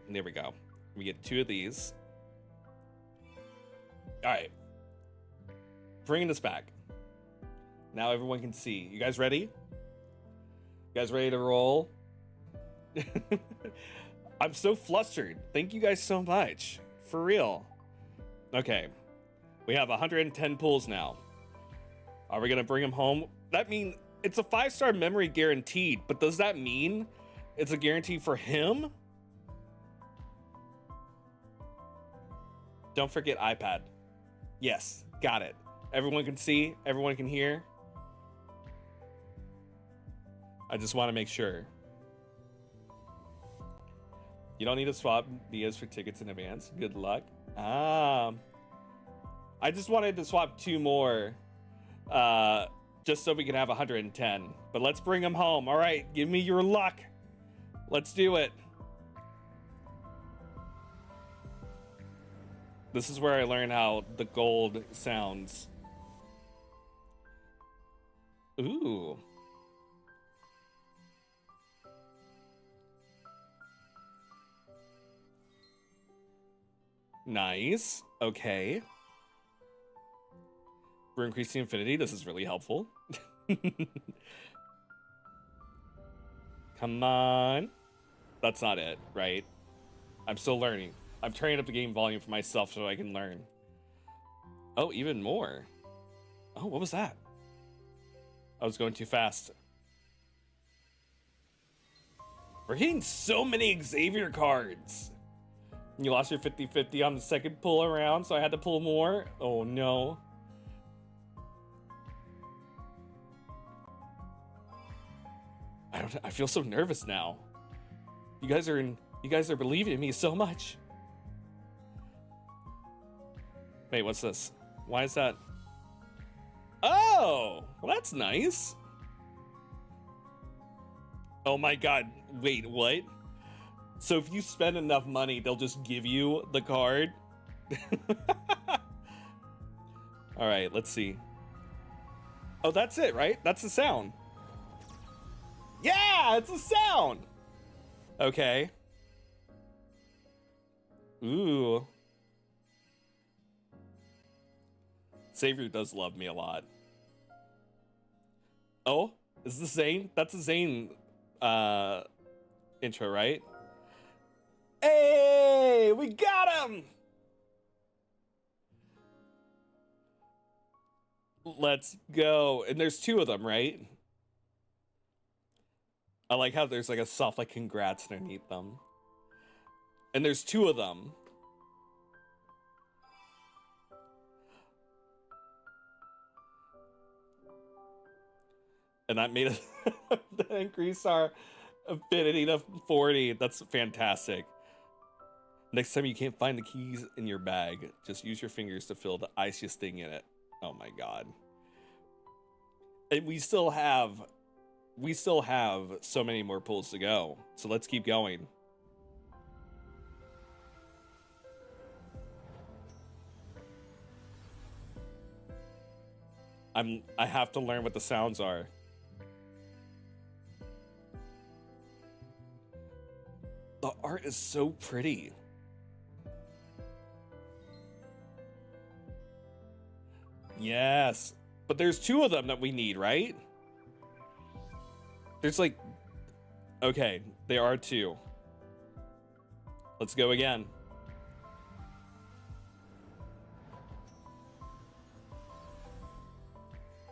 And there we go. We get 2 of these. All right. Bringing this back. Now everyone can see. You guys ready? You guys ready to roll? I'm so flustered. Thank you guys so much. For real. Okay. We have 110 pulls now. Are we going to bring him home? That means it's a 5-star memory guaranteed, but does that mean it's a guarantee for him? Don't forget iPad. Yes, got it. Everyone can see, everyone can hear. I just want to make sure. You don't need to swap Nias for tickets in advance. Good luck. I just wanted to swap 2 more, just so we can have 110. But let's bring them home. All right, give me your luck. Let's do it. This is where I learn how the gold sounds. Ooh. Nice. Okay. We're increasing affinity. This is really helpful. Come on. That's not it, right? I'm still learning. I'm turning up the game volume for myself so I can learn. Oh, even more. Oh, what was that? I was going too fast. We're hitting so many Xavier cards. You lost your 50-50 on the second pull around, so I had to pull more. Oh no. I feel so nervous now. You guys are believing in me so much. Wait, what's this? Why is that? Oh, well, that's nice. Oh my god, wait, what? So if you spend enough money, they'll just give you the card? All right, let's see. Oh, that's it, right? That's the sound. Yeah, it's a sound. Okay. Ooh. Savior does love me a lot. Oh, is this Zane? That's a Zane intro, right? Hey, we got him! Let's go. And there's two of them, right? I like how there's like a soft like congrats underneath them. And there's two of them. And that made us that increase our affinity to 40. That's fantastic. Next time you can't find the keys in your bag, just use your fingers to feel the iciest thing in it. Oh my god. And we still have so many more pulls to go. So let's keep going. I have to learn what the sounds are. The art is so pretty. Yes. But there's two of them that we need, right? There's like... Okay, there are two. Let's go again.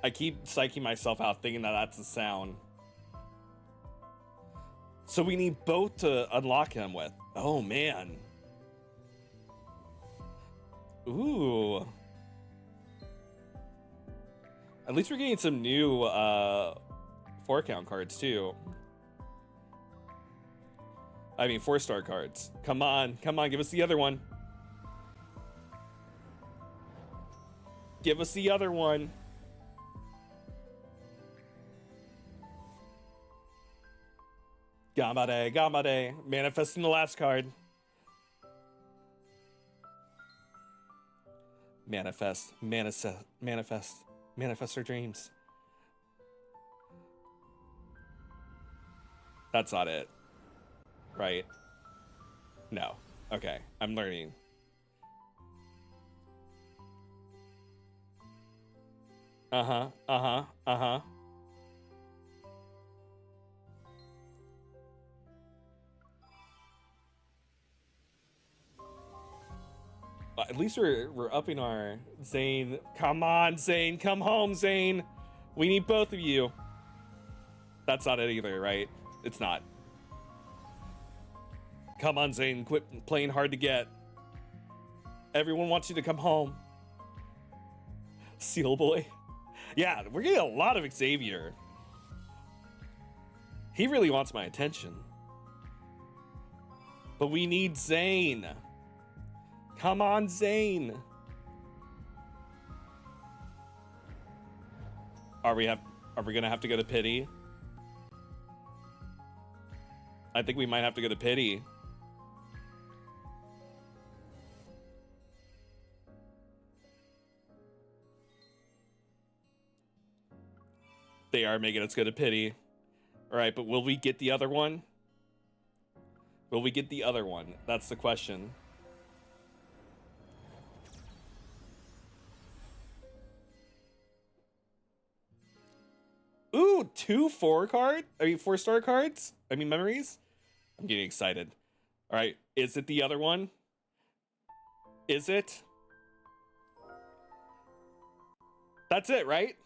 I keep psyching myself out thinking that that's the sound. So we need both to unlock him with. Oh, man. Ooh. At least we're getting some new 4-count cards, too. I mean, 4-star cards. Come on, give us the other one. Give us the other one. Gamade. Manifesting the last card. Manifest our dreams. That's not it. Right? No. Okay, I'm learning. Uh-huh. At least we're upping our Zane. Come on, Zane. Come home, Zane. We need both of you. That's not it either, right? It's not. Come on, Zane. Quit playing hard to get. Everyone wants you to come home. Seal boy. Yeah, we're getting a lot of Xavier. He really wants my attention. But we need Zane. Come on, Zane. Are we gonna have to go to pity? I think we might have to go to pity. They are making us go to pity. All right, but will we get the other one? Will we get the other one? That's the question. Ooh, 2 4-star cards? I mean, memories? I'm getting excited. All right, is it the other one? Is it? That's it, right?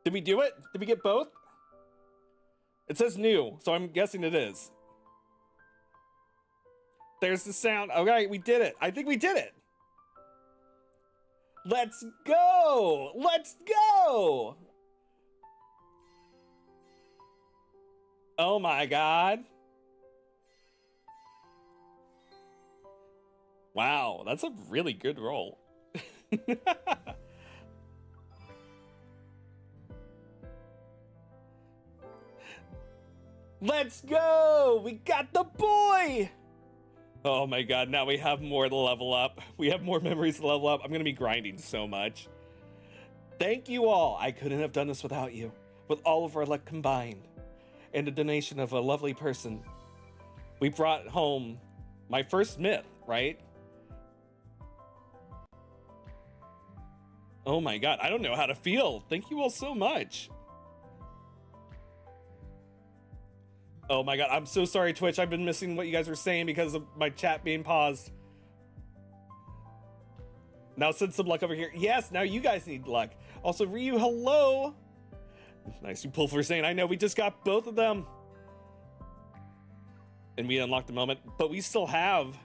Did we do it? Did we get both? It says new, so I'm guessing it is. There's the sound. All right, we did it. I think we did it. Let's go. Let's go. Oh my god. Wow, that's a really good roll. Let's go! We got the boy! Oh my god, now we have more to level up. We have more memories to level up. I'm gonna be grinding so much. Thank you all. I couldn't have done this without you. With all of our luck combined. And the donation of a lovely person. We brought home my first myth, right? Oh my god, I don't know how to feel. Thank you all so much. Oh my god, I'm so sorry, Twitch. I've been missing what you guys were saying because of my chat being paused. Now send some luck over here. Yes, now you guys need luck. Also, Ryu, hello. Nice, you pull for saying, I know, we just got both of them. And we unlocked the moment, but we still have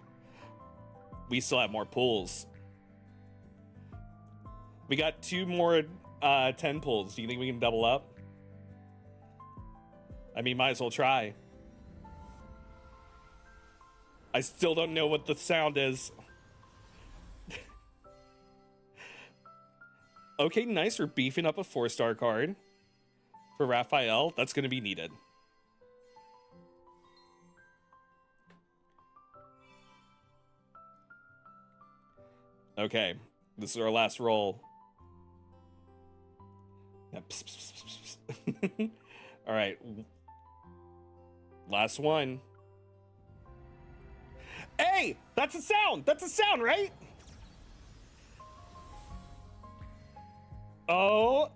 more pulls. We got 2 more 10 pulls. Do you think we can double up? I mean, might as well try. I still don't know what the sound is. Okay, nice. We're beefing up a 4-star card for Raphael. That's going to be needed. Okay, this is our last roll. Yeah, pss, pss, pss, pss, pss. All right. Last one. Hey, that's a sound. That's a sound, right? Oh.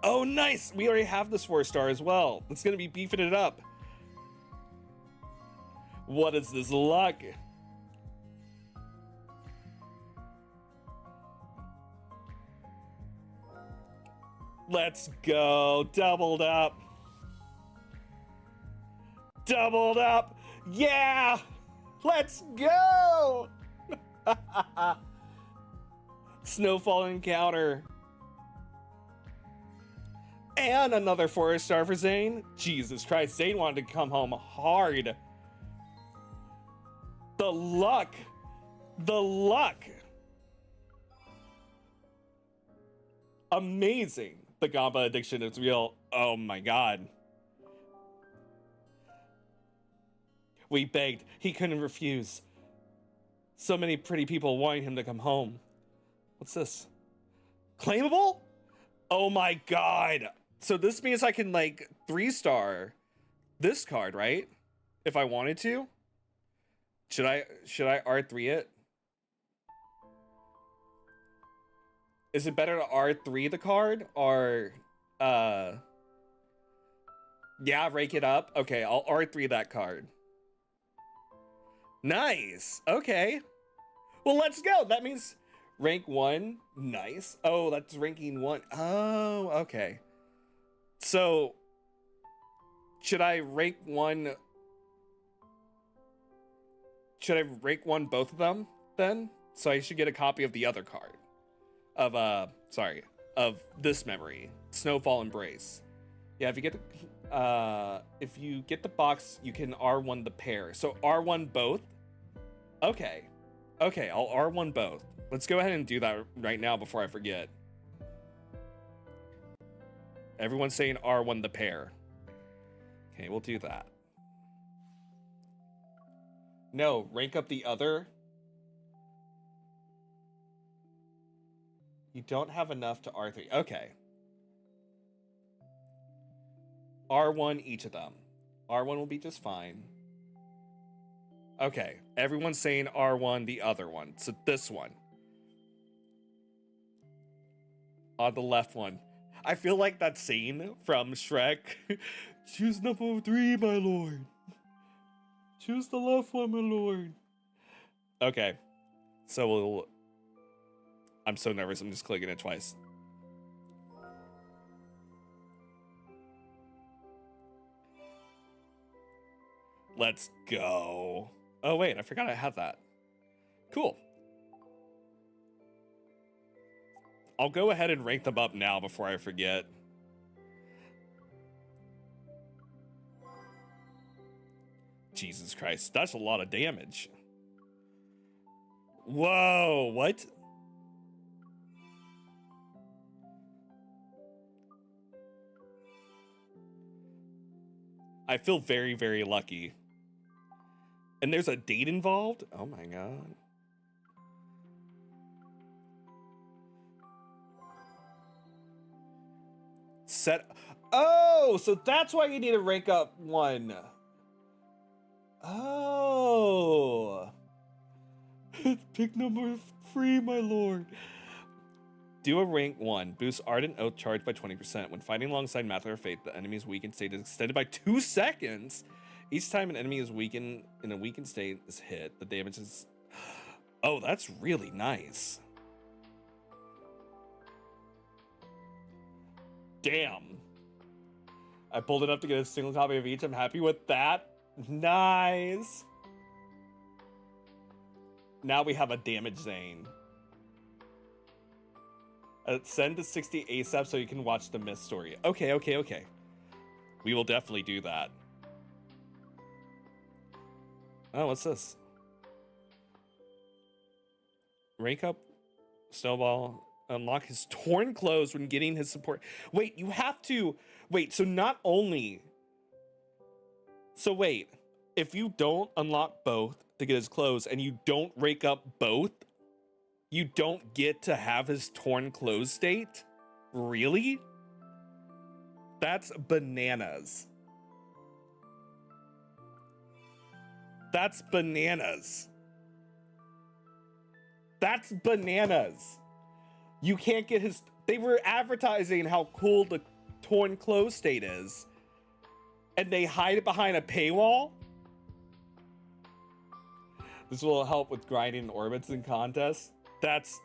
Oh, nice. We already have this 4-star as well. It's going to be beefing it up. What is this luck? Let's go. Doubled up. Doubled up. Yeah. Let's go. Snowfall encounter. And another 4-star for Zane. Jesus Christ. Zane wanted to come home hard. The luck. The luck. Amazing. The Gamba addiction is real. Oh my god. We begged. He couldn't refuse. So many pretty people wanting him to come home. What's this? Claimable? Oh my god. So this means I can like 3-star this card, right? If I wanted to? Should I R3 it? Is it better to R3 the card or yeah, rake it up? Okay, I'll R3 that card. Nice. Okay. Well, let's go. That means rank 1. Nice. Oh, that's ranking 1. Oh, okay. So should I rank 1? Should I rank 1 both of them then? So I should get a copy of the other card. Of this memory, Snowfall Embrace. Yeah, if you get the box, you can R1 the pair. So R1 both. Okay, I'll R1 both. Let's go ahead and do that right now before I forget. Everyone's saying R1 the pair. Okay, we'll do that. No, rank up the other. You don't have enough to R3. Okay. R1 each of them. R1 will be just fine. Okay. Everyone's saying R1 the other one. So this one. On the left one. I feel like that scene from Shrek. Choose number 3, my lord. Choose the left one, my lord. Okay. So we'll... I'm so nervous, I'm just clicking it twice. Let's go. Oh wait, I forgot I had that. Cool. I'll go ahead and rank them up now before I forget. Jesus Christ, that's a lot of damage. Whoa, what? I feel very, very lucky. And there's a date involved? Oh my god. Oh, so that's why you need to rank up 1. Oh. Pick number 3, my lord. Do a rank 1. Boost Ardent Oath charge by 20%. When fighting alongside Math or Fate, the enemy's weakened state is extended by 2 seconds. Each time an enemy is weakened in a weakened state is hit, the damage is... Oh, that's really nice. Damn. I pulled it up to get a single copy of each. I'm happy with that. Nice. Now we have a damage Zane. Send to 60 ASAP so you can watch the Myth story. Okay, okay, okay. We will definitely do that. Oh, what's this? Rank up Snowball. Unlock his torn clothes when getting his support. Wait, you have to... Wait, so not only... So wait, if you don't unlock both to get his clothes and you don't rank up both, you don't get to have his torn clothes state? Really? That's bananas. That's bananas. That's bananas. You can't get his... They were advertising how cool the torn clothes state is, and they hide it behind a paywall? This will help with grinding orbits in contests. That's...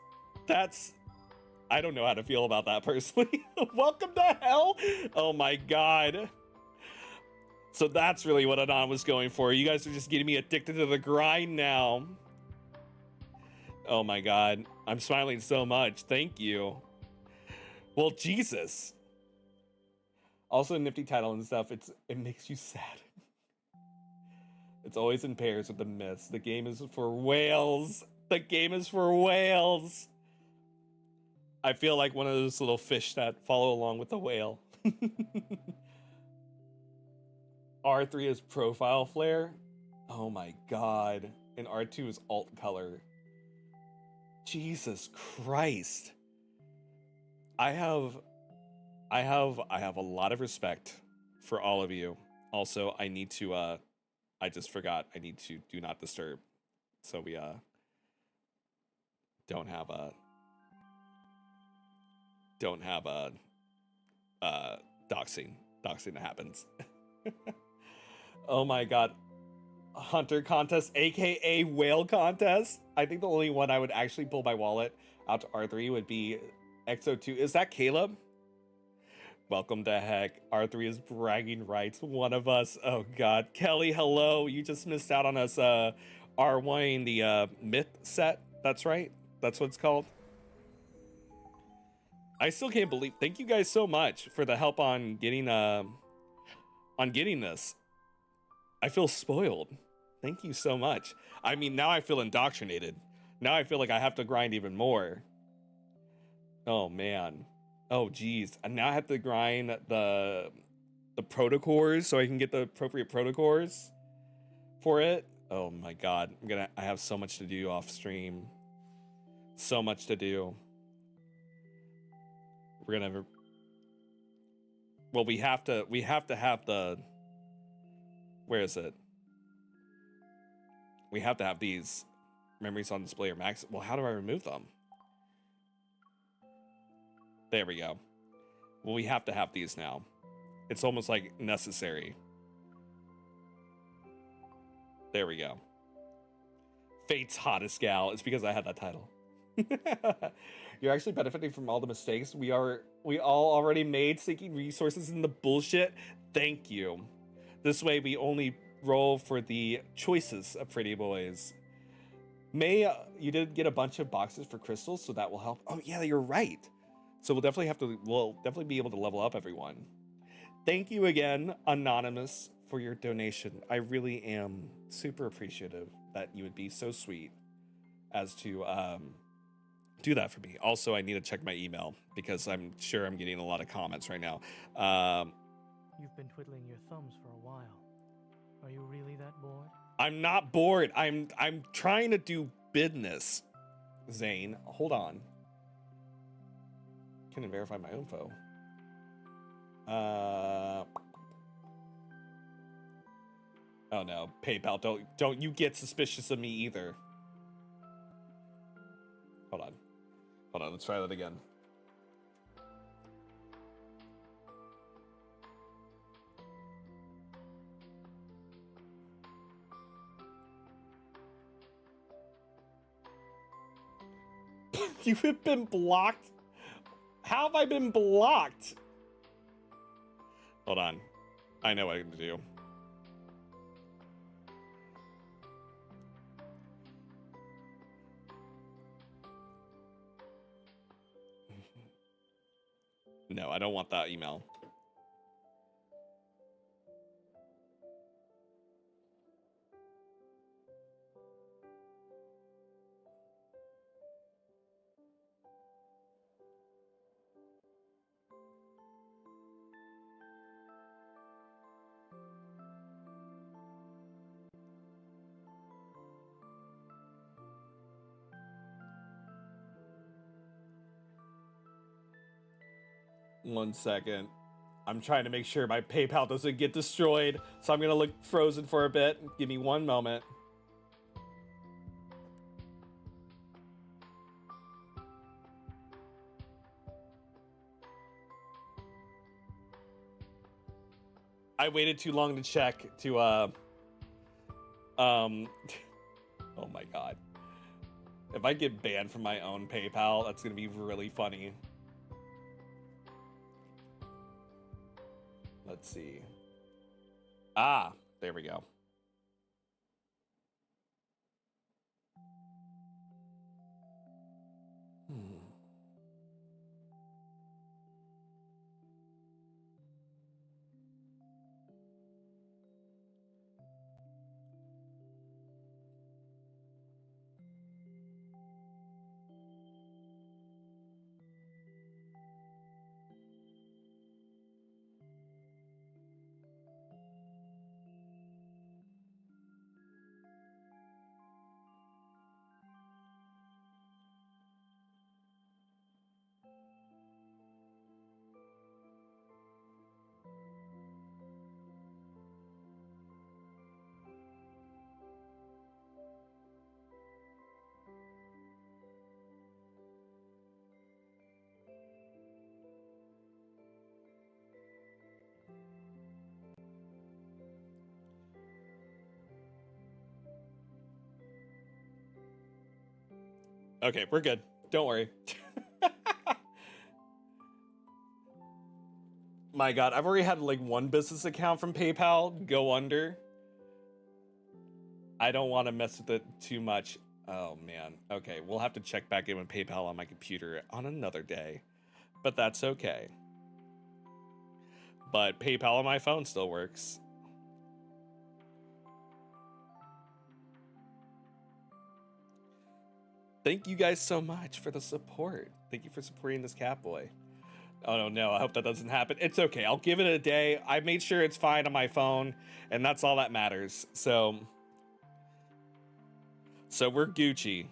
I don't know how to feel about that personally. Welcome to hell? Oh my god. So that's really what Anon was going for. You guys are just getting me addicted to the grind now. Oh my god. I'm smiling so much. Thank you. Well, Jesus. Also a nifty title and stuff. It makes you sad. It's always in pairs with the myths. The game is for whales. The game is for whales. I feel like one of those little fish that follow along with the whale. R3 is profile flare. Oh my god. And R2 is alt color. Jesus Christ. I have a lot of respect for all of you. Also, I need to I just forgot I need to do not disturb. So we don't have a doxing that happens. Oh my god. Hunter contest, aka whale contest. I think the only one I would actually pull my wallet out to R3 would be XO2. Is that Caleb? Welcome to heck. R3 is bragging rights. One of us. Oh god. Kelly, hello. You just missed out on us R1ing the myth set. That's right. That's what it's called. I still can't believe. Thank you guys so much for the help on getting this. I feel spoiled. Thank you so much. I mean, now I feel indoctrinated. Now I feel like I have to grind even more. Oh man. Oh geez. And now I have to grind the protocores so I can get the appropriate protocores for it. Oh my god. I have so much to do off stream. So much to do. We're gonna have well, we have to have the, where is it? We have to have these memories on display or max. Well, how do I remove them? There we go. Well, we have to have these now. It's almost like necessary. There we go. Fate's hottest gal. It's because I had that title. You're actually benefiting from all the mistakes we all already made, seeking resources in the bullshit. Thank you. This way we only roll for the choices of pretty boys. May, you did get a bunch of boxes for crystals, so that will help. Oh yeah, you're right. So we'll definitely be able to level up everyone. Thank you again, Anonymous, for your donation. I really am super appreciative that you would be so sweet as to do that for me. Also, I need to check my email because I'm sure I'm getting a lot of comments right now. You've been twiddling your thumbs for a while. Are you really that bored? I'm not bored. I'm trying to do business, Zane. Hold on. Can verify my info. Oh no, PayPal, don't you get suspicious of me either. Hold on, let's try that again. You have been blocked? How have I been blocked? Hold on. I know what I'm gonna do. No, I don't want that email. One second. I'm trying to make sure my PayPal doesn't get destroyed, so I'm gonna look frozen for a bit. Give me one moment. I waited too long to check to oh my god. If I get banned from my own PayPal, that's gonna be really funny. Let's see. Ah, there we go. Okay, we're good. Don't worry. My god, I've already had like one business account from PayPal go under. I don't want to mess with it too much. Oh man. Okay, we'll have to check back in with PayPal on my computer on another day. But that's okay. But PayPal on my phone still works. Thank you guys so much for the support. Thank you for supporting this Catboy. Oh no, I hope that doesn't happen. It's okay, I'll give it a day. I made sure it's fine on my phone, and that's all that matters. So we're Gucci.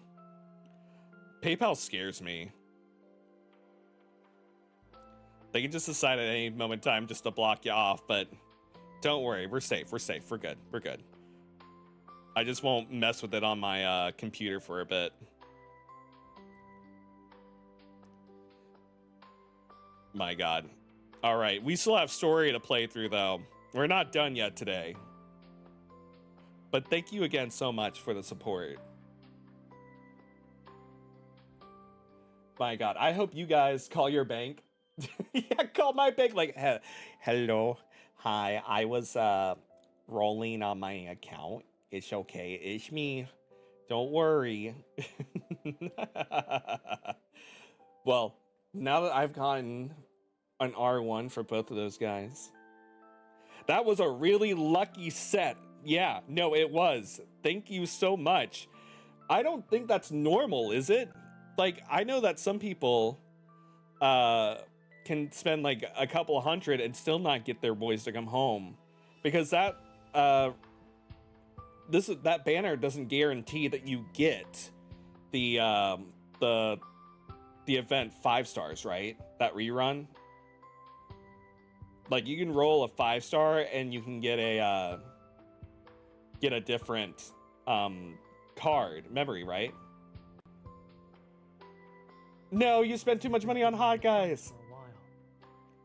PayPal scares me. They can just decide at any moment in time just to block you off, but don't worry, we're safe, we're good, we're good. I just won't mess with it on my computer for a bit. My god. All right, we still have story to play through though. We're not done yet today. But thank you again so much for the support. My god, I hope you guys call your bank. Yeah, call my bank like, hello, hi, I was rolling on my account. It's okay, it's me. Don't worry. Well, now that I've gotten an R1 for both of those guys, that was a really lucky set. Yeah, no, it was. Thank you so much. I don't think that's normal, is it? Like, I know that some people can spend like a couple hundred and still not get their boys to come home, because that that banner doesn't guarantee that you get the event 5 stars, right? That rerun. Like you can roll a 5-star and you can get a different card memory, right? No, you spent too much money on hot guys.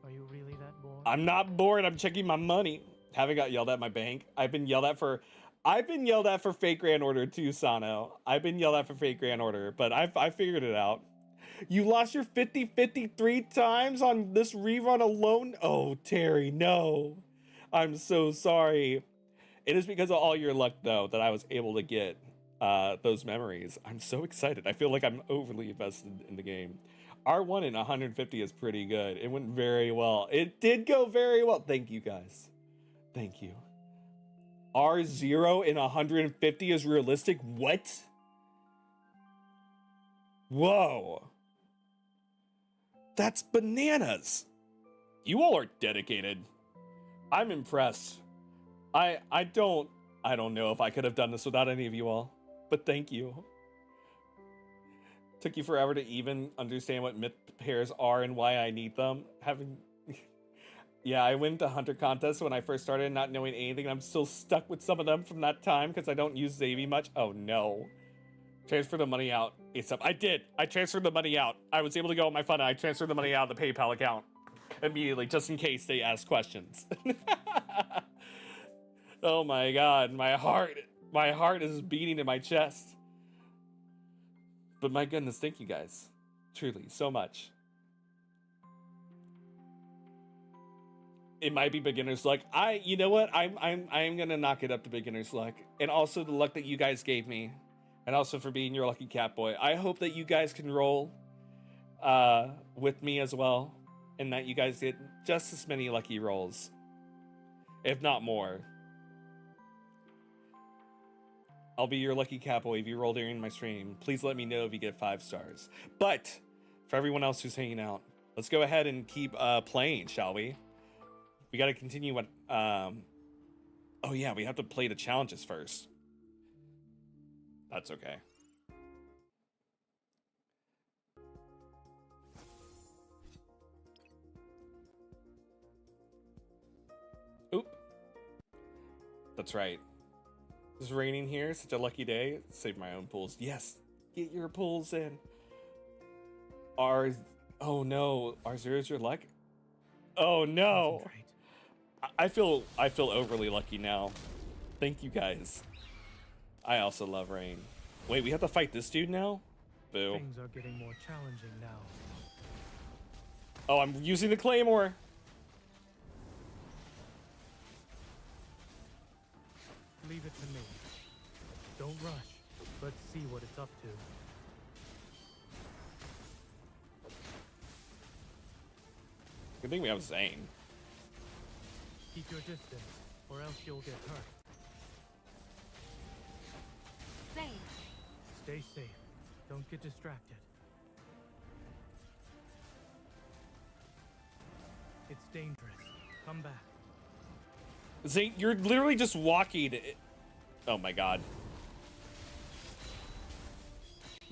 Are you really that bored? I'm not bored. I'm checking my money. Haven't got yelled at my bank. I've been yelled at for fake grand order too, Sano. I've been yelled at for fake grand order, but I figured it out. You lost your 50-50 3 times on this rerun alone? Oh, Terry, no. I'm so sorry. It is because of all your luck, though, that I was able to get those memories. I'm so excited. I feel like I'm overly invested in the game. R1 in 150 is pretty good. It went very well. It did go very well. Thank you, guys. Thank you. R0 in 150 is realistic? What? Whoa. That's bananas. You all are dedicated. I'm impressed. I don't know if I could have done this without any of you all, but thank you. Took you forever to even understand what myth pairs are and why I need them. Yeah, I went to Hunter contests when I first started, not knowing anything. I'm still stuck with some of them from that time because I don't use Xavi much. Oh no. Transfer the money out ASAP. I did. I transferred the money out. I was able to go on my phone and I transferred the money out of the PayPal account immediately, just in case they ask questions. Oh my God, my heart is beating in my chest. But my goodness, thank you guys. Truly, so much. It might be beginner's luck. You know what? I'm gonna knock it up to beginner's luck. And also the luck that you guys gave me. And also for being your lucky cat boy. I hope that you guys can roll with me as well. And that you guys get just as many lucky rolls. If not more. I'll be your lucky cat boy if you roll during my stream. Please let me know if you get 5 stars. But for everyone else who's hanging out, let's go ahead and keep playing, shall we? We got to continue what... oh yeah, we have to play the challenges first. That's okay. Oop. That's right. It's raining here. Such a lucky day. Save my own pools. Yes. Get your pools in. Oh no. R0 is your luck? Oh no. I feel overly lucky now. Thank you guys. I also love rain. Wait, we have to fight this dude now? Boo. Things are getting more challenging now. Oh, I'm using the claymore. Leave it to me. Don't rush. Let's see what it's up to. Good thing we have Zane. Keep your distance, or else you'll get hurt. Zane. Stay safe. Don't get distracted. It's dangerous. Come back. Zane, you're literally just walking. Oh my God.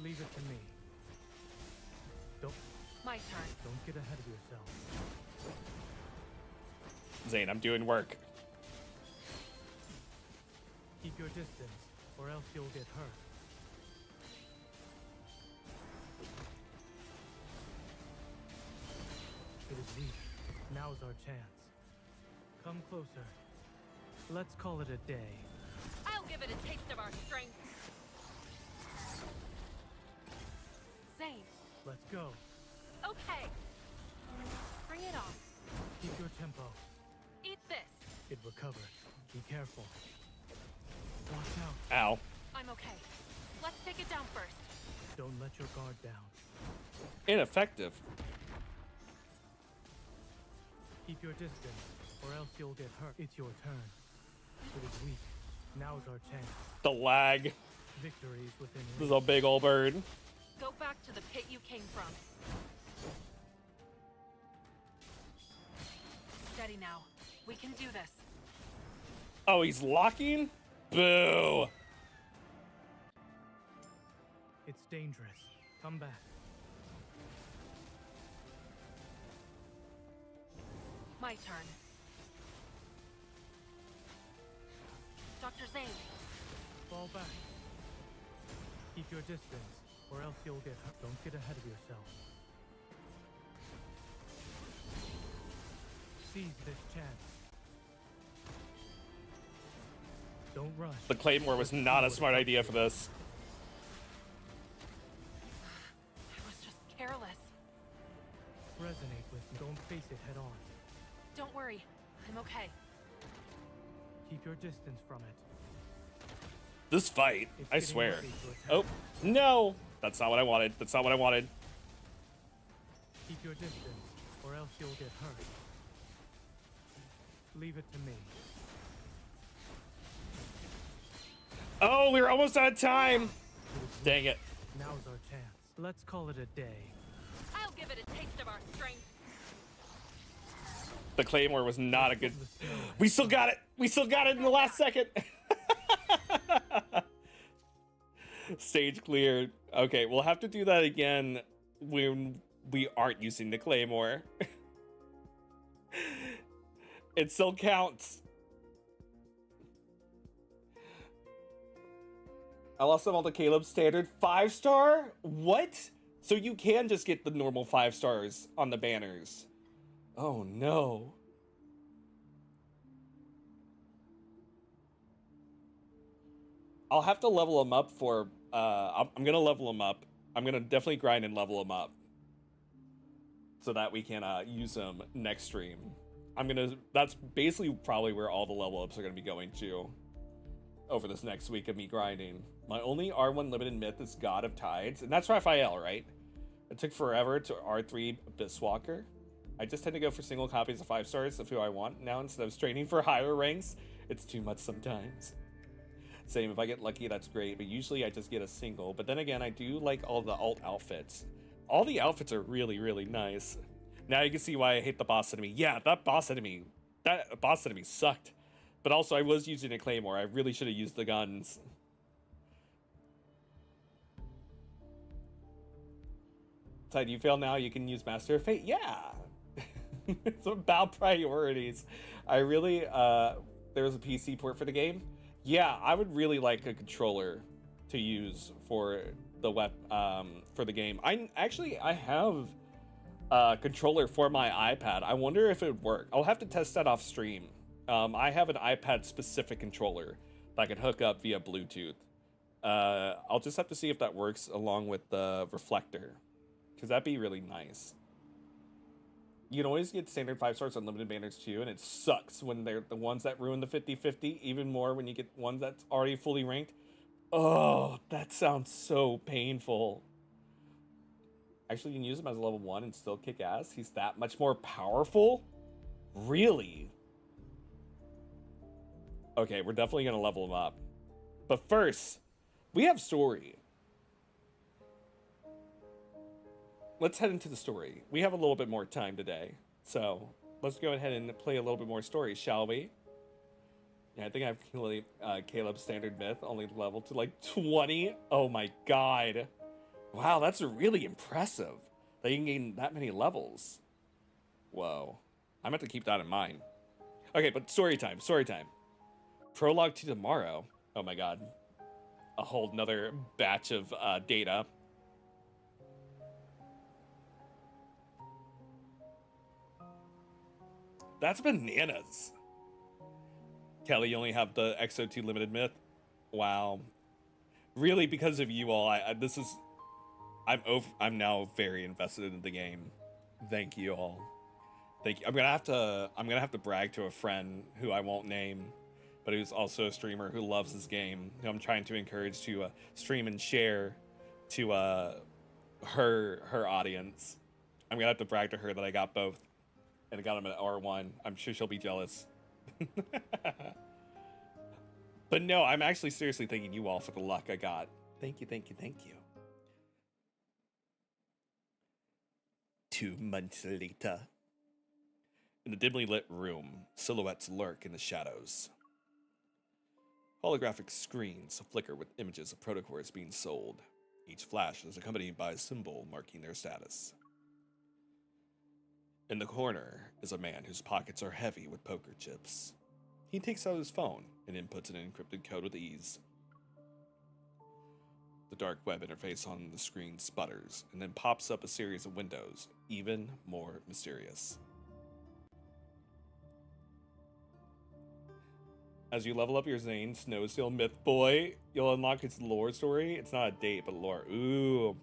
Leave it to me. Don't. My turn. Don't get ahead of yourself. Zane, I'm doing work. Keep your distance, or else you'll get hurt. It is weak. Now's our chance. Come closer. Let's call it a day. I'll give it a taste of our strength. Zane. Let's go. Okay. Bring it on. Keep your tempo. Eat this. It recovered. Be careful. Watch out. Ow. I'm okay. Let's take it down first. Don't let your guard down. Ineffective. Keep your distance, or else you'll get hurt. It's your turn. It is weak. Now's our chance. The lag. Victory is within reach. This is a big old bird. Go back to the pit you came from. ready now. We can do this. Oh, he's locking? Boo! It's dangerous. Come back. My turn. Dr. Zane. Fall back. Keep your distance, or else you'll get hurt. Don't get ahead of yourself. Seize this chance. Don't rush. The Claymore was not a smart idea for this. I was just careless. Resonate with me. Don't face it head on. Don't worry. I'm okay. Keep your distance from it. This fight, It's I getting swear. ready to attack. Oh, no! That's not what I wanted. That's not what I wanted. Keep your distance, or else you'll get hurt. Leave it to me. Oh, we were almost out of time! Dang it. Now's our chance. Let's call it a day. I'll give it a taste of our strength. The Claymore was not a good... We still got it! We still got it in the last second! Stage cleared. Okay, we'll have to do that again when we aren't using the Claymore. It still counts. I lost them all to Caleb's standard 5-star? What? So you can just get the normal 5 stars on the banners. Oh no. I'll have to level them up for, I'm gonna level them up. I'm gonna definitely grind and level them up so that we can use them next stream. That's basically probably where all the level ups are gonna be going to over this next week of me grinding. My only R1 limited myth is God of Tides, and that's Raphael, right? It took forever to R3 Abysswalker. I just tend to go for single copies of 5 stars of who I want now instead of straining for higher ranks. It's too much sometimes. Same, if I get lucky, that's great, but usually I just get a single. But then again, I do like all the alt outfits. All the outfits are really, really nice. Now you can see why I hate the boss enemy. Yeah, that boss enemy sucked. But also, I was using a Claymore. I really should have used the guns. So you fail now, you can use Master of Fate. Yeah! It's about priorities. I really, there was a PC port for the game. Yeah, I would really like a controller to use for the for the game. I have a controller for my iPad. I wonder if it would work. I'll have to test that off stream. I have an iPad specific controller that I can hook up via Bluetooth. I'll just have to see if that works along with the reflector, because that'd be really nice. You can always get standard 5 stars on limited banners too, and it sucks when they're the ones that ruin the 50-50, even more when you get ones that's already fully ranked. Oh, that sounds so painful. Actually, you can use him as a level 1 and still kick ass. He's that much more powerful? Really? Okay, we're definitely gonna level him up. But first, we have story. Let's head into the story. We have a little bit more time today, so let's go ahead and play a little bit more story, shall we? Yeah, I think I have Caleb's standard myth only leveled to like 20. Oh my god. Wow, that's really impressive that you can gain that many levels. Whoa. I'm going to have to keep that in mind. Okay, but story time, story time. Prologue to tomorrow. Oh my god. A whole nother batch of data. That's bananas. Kelly, you only have the XO2 limited myth? Wow. Really, because of you all, I'm now very invested in the game. Thank you all. Thank you. I'm gonna have to brag to a friend who I won't name, but who's also a streamer who loves this game, who I'm trying to encourage to stream and share to her audience. I'm gonna have to brag to her that I got both. And I got him at R1. I'm sure she'll be jealous. But no, I'm actually seriously thanking you all for the luck I got. Thank you, thank you, thank you. 2 months later. In the dimly lit room, silhouettes lurk in the shadows. Holographic screens flicker with images of protocores being sold. Each flash is accompanied by a symbol marking their status. In the corner is a man whose pockets are heavy with poker chips. He takes out his phone and inputs an encrypted code with ease. The dark web interface on the screen sputters and then pops up a series of windows, even more mysterious. As you level up your Zane Snowsteel Myth Boy, you'll unlock its lore story. It's not a date, but lore. Ooh.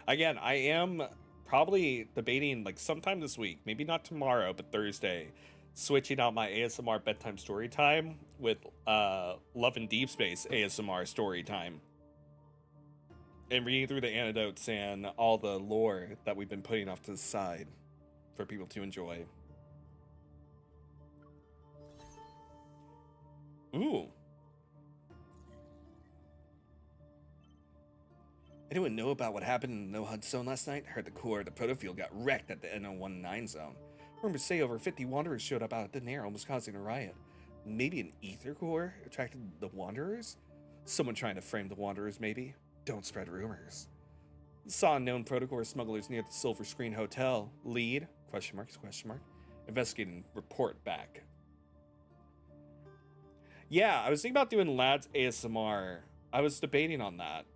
Again, I am probably debating, like, sometime this week, maybe not tomorrow, but Thursday, switching out my ASMR bedtime story time with Love in Deep Space ASMR story time. And reading through the anecdotes and all the lore that we've been putting off to the side for people to enjoy. Ooh. Anyone know about what happened in the No Hud Zone last night? Heard the core of the protofield got wrecked at the NO19 zone. Rumors say over 50 wanderers showed up out of thin air, almost causing a riot. Maybe an ether core attracted the wanderers? Someone trying to frame the wanderers, maybe? Don't spread rumors. Saw known protocore smugglers near the Silver Screen Hotel. Lead? Question mark. Investigating. Report back. Yeah, I was thinking about doing Lads ASMR. I was debating on that.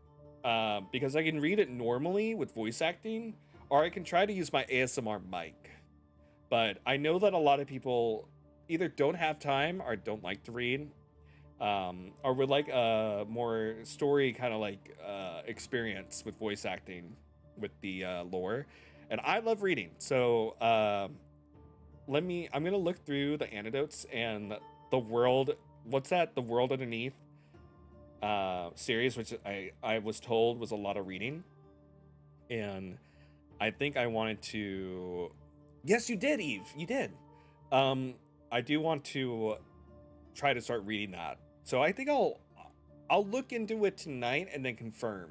Because I can read it normally with voice acting, or I can try to use my ASMR mic. But I know that a lot of people either don't have time or don't like to read, or would like a more story kind of like experience with voice acting with the lore. And I love reading, so I'm gonna look through the anecdotes and the world. What's that? The World Underneath series, which I was told was a lot of reading, and I think I wanted to. Yes, you did, Eve. You did. I do want to try to start reading that, so I think I'll look into it tonight and then confirm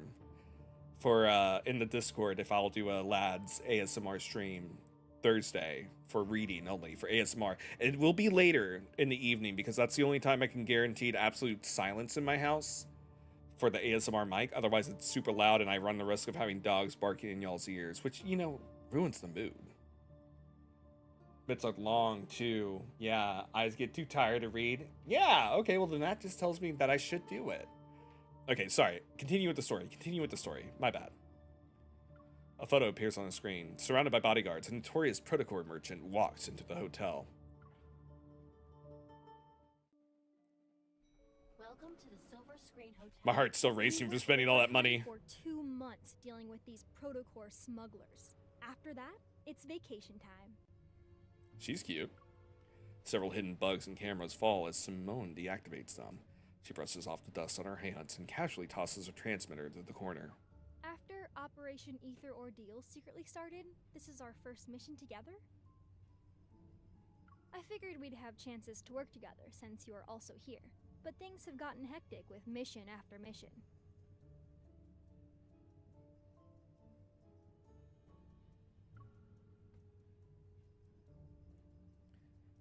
for in the Discord if I'll do a Lads ASMR stream Thursday for reading only, for ASMR. It will be later in the evening because that's the only time I can guarantee absolute silence in my house for the ASMR mic. Otherwise it's super loud and I run the risk of having dogs barking in y'all's ears, which, you know, ruins the mood. Bits are long too. Yeah, eyes get too tired to read. Yeah, okay, well then that just tells me that I should do it. Okay, sorry. Continue with the story. My bad. A photo appears on the screen. Surrounded by bodyguards, a notorious protocol merchant walks into the hotel. Welcome to the Silver Screen Hotel. My heart's still racing from spending all that money. For 2 months dealing with these protocore smugglers. After that, it's vacation time. She's cute. Several hidden bugs and cameras fall as Simone deactivates them. She brushes off the dust on her hands and casually tosses her transmitter to the corner. After Operation Ether Ordeal secretly started, this is our first mission together? I figured we'd have chances to work together since you are also here, but things have gotten hectic with mission after mission.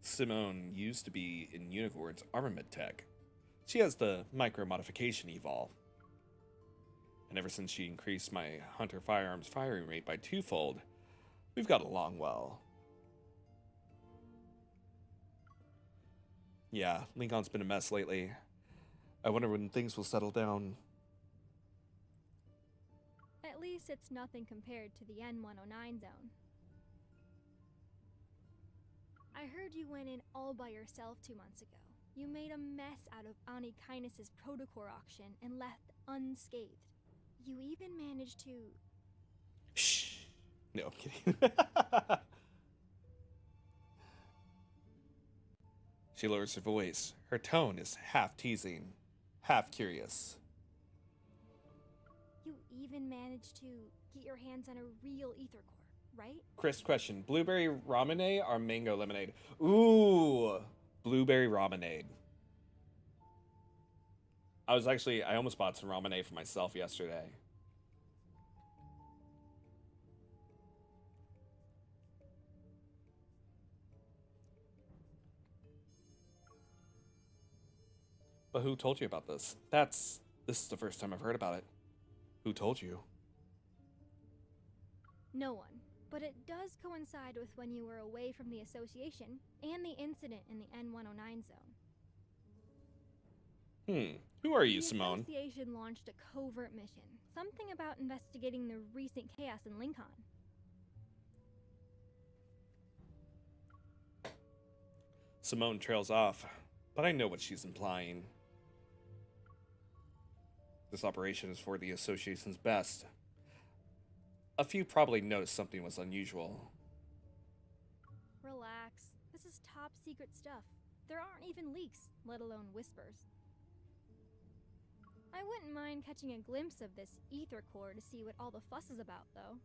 Simone used to be in Unicorn's armament tech. She has the micro-modification evolve. And ever since she increased my Hunter firearms firing rate by 2-fold, we've got along well. Yeah, Lincoln's been a mess lately. I wonder when things will settle down. At least it's nothing compared to the N109 zone. I heard you went in all by yourself 2 months ago. You made a mess out of Ani Kindness's protocore auction and left unscathed. You even managed to... Shh. No, I'm kidding. She lowers her voice. Her tone is half teasing, half curious. You even managed to get your hands on a real ether core, right? Chris question, blueberry ramenade or mango lemonade? Ooh, blueberry ramenade. I almost bought some ramenade for myself yesterday. But who told you about this? This is the first time I've heard about it. Who told you? No one. But it does coincide with when you were away from the association and the incident in the N109 zone. Who are you, The Simone? association launched a covert mission. Something about investigating the recent chaos in Lincoln. Simone trails off, but I know what she's implying. This operation is for the association's best. A few probably noticed something was unusual. Relax. This is top secret stuff. There aren't even leaks, let alone whispers. I wouldn't mind catching a glimpse of this ether core to see what all the fuss is about, though.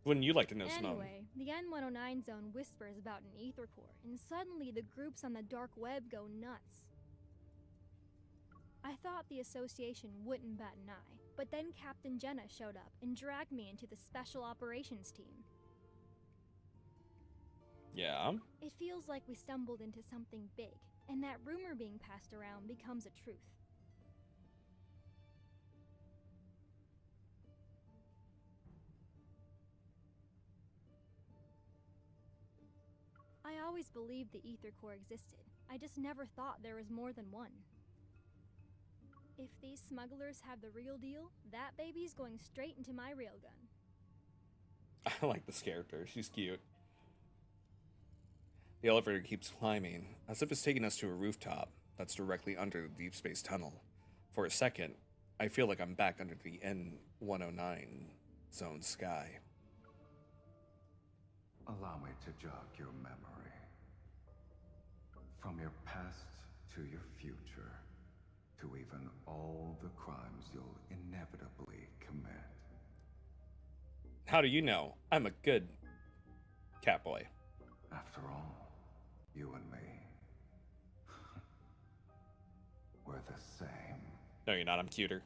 Wouldn't you like to know, Simone? Anyway, the N109 zone whispers about an ether core, and suddenly the groups on the dark web go nuts. I thought the association wouldn't bat an eye, but then Captain Jenna showed up and dragged me into the special operations team. Yeah? It feels like we stumbled into something big, and that rumor being passed around becomes a truth. I always believed the ether core existed. I just never thought there was more than one. If these smugglers have the real deal, that baby's going straight into my railgun. I like this character. She's cute. The elevator keeps climbing, as if it's taking us to a rooftop that's directly under the deep space tunnel. For a second, I feel like I'm back under the N109 zone sky. Allow me to jog your memory. From your past to your future, to even all the crimes you'll inevitably commit. How do you know? I'm a good cat boy. After all, you and me, we're the same. No, you're not. I'm cuter.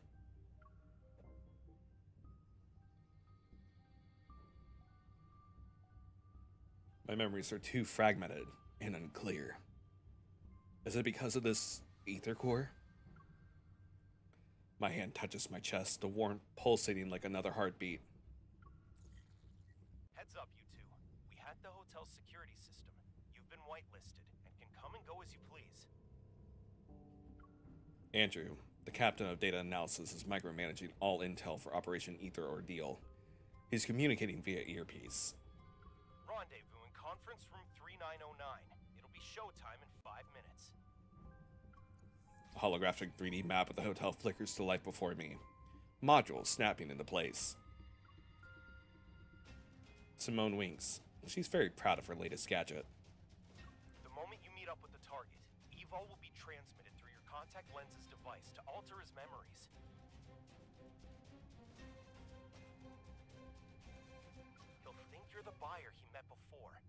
My memories are too fragmented and unclear. Is it because of this ether core? My hand touches my chest, the warmth pulsating like another heartbeat. Heads up, you two. We hacked the hotel's security system. You've been whitelisted and can come and go as you please. Andrew, the captain of data analysis, is micromanaging all intel for Operation Ether Ordeal. He's communicating via earpiece. Rendezvous in conference room 3909. It'll be showtime in 5 minutes. A holographic 3D map of the hotel flickers to life before me, modules snapping into place. Simone winks. She's very proud of her latest gadget. The moment you meet up with the target, Evo will be transmitted through your contact lenses device to alter his memories. He'll think you're the buyer he met before.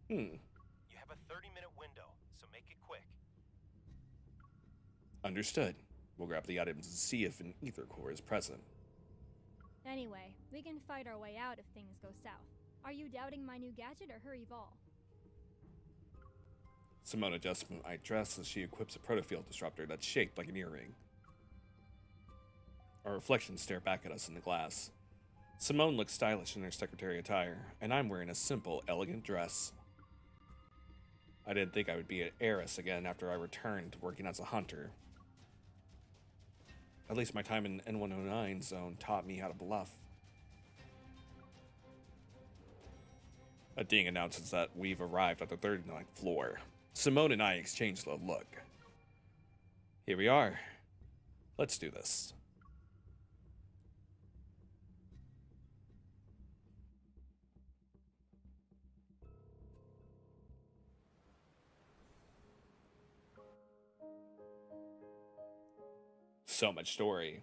You have a 30-minute window, so make it quick. Understood. We'll grab the items and see if an ether core is present. Anyway, we can fight our way out if things go south. Are you doubting my new gadget or her evol? Simone adjusts my dress as she equips a protofield disruptor that's shaped like an earring. Our reflections stare back at us in the glass. Simone looks stylish in her secretary attire, and I'm wearing a simple, elegant dress. I didn't think I would be an heiress again after I returned to working as a hunter. At least my time in N109 zone taught me how to bluff. A ding announces that we've arrived at the 39th floor. Simone and I exchange a look. Here we are. Let's do this. So much story.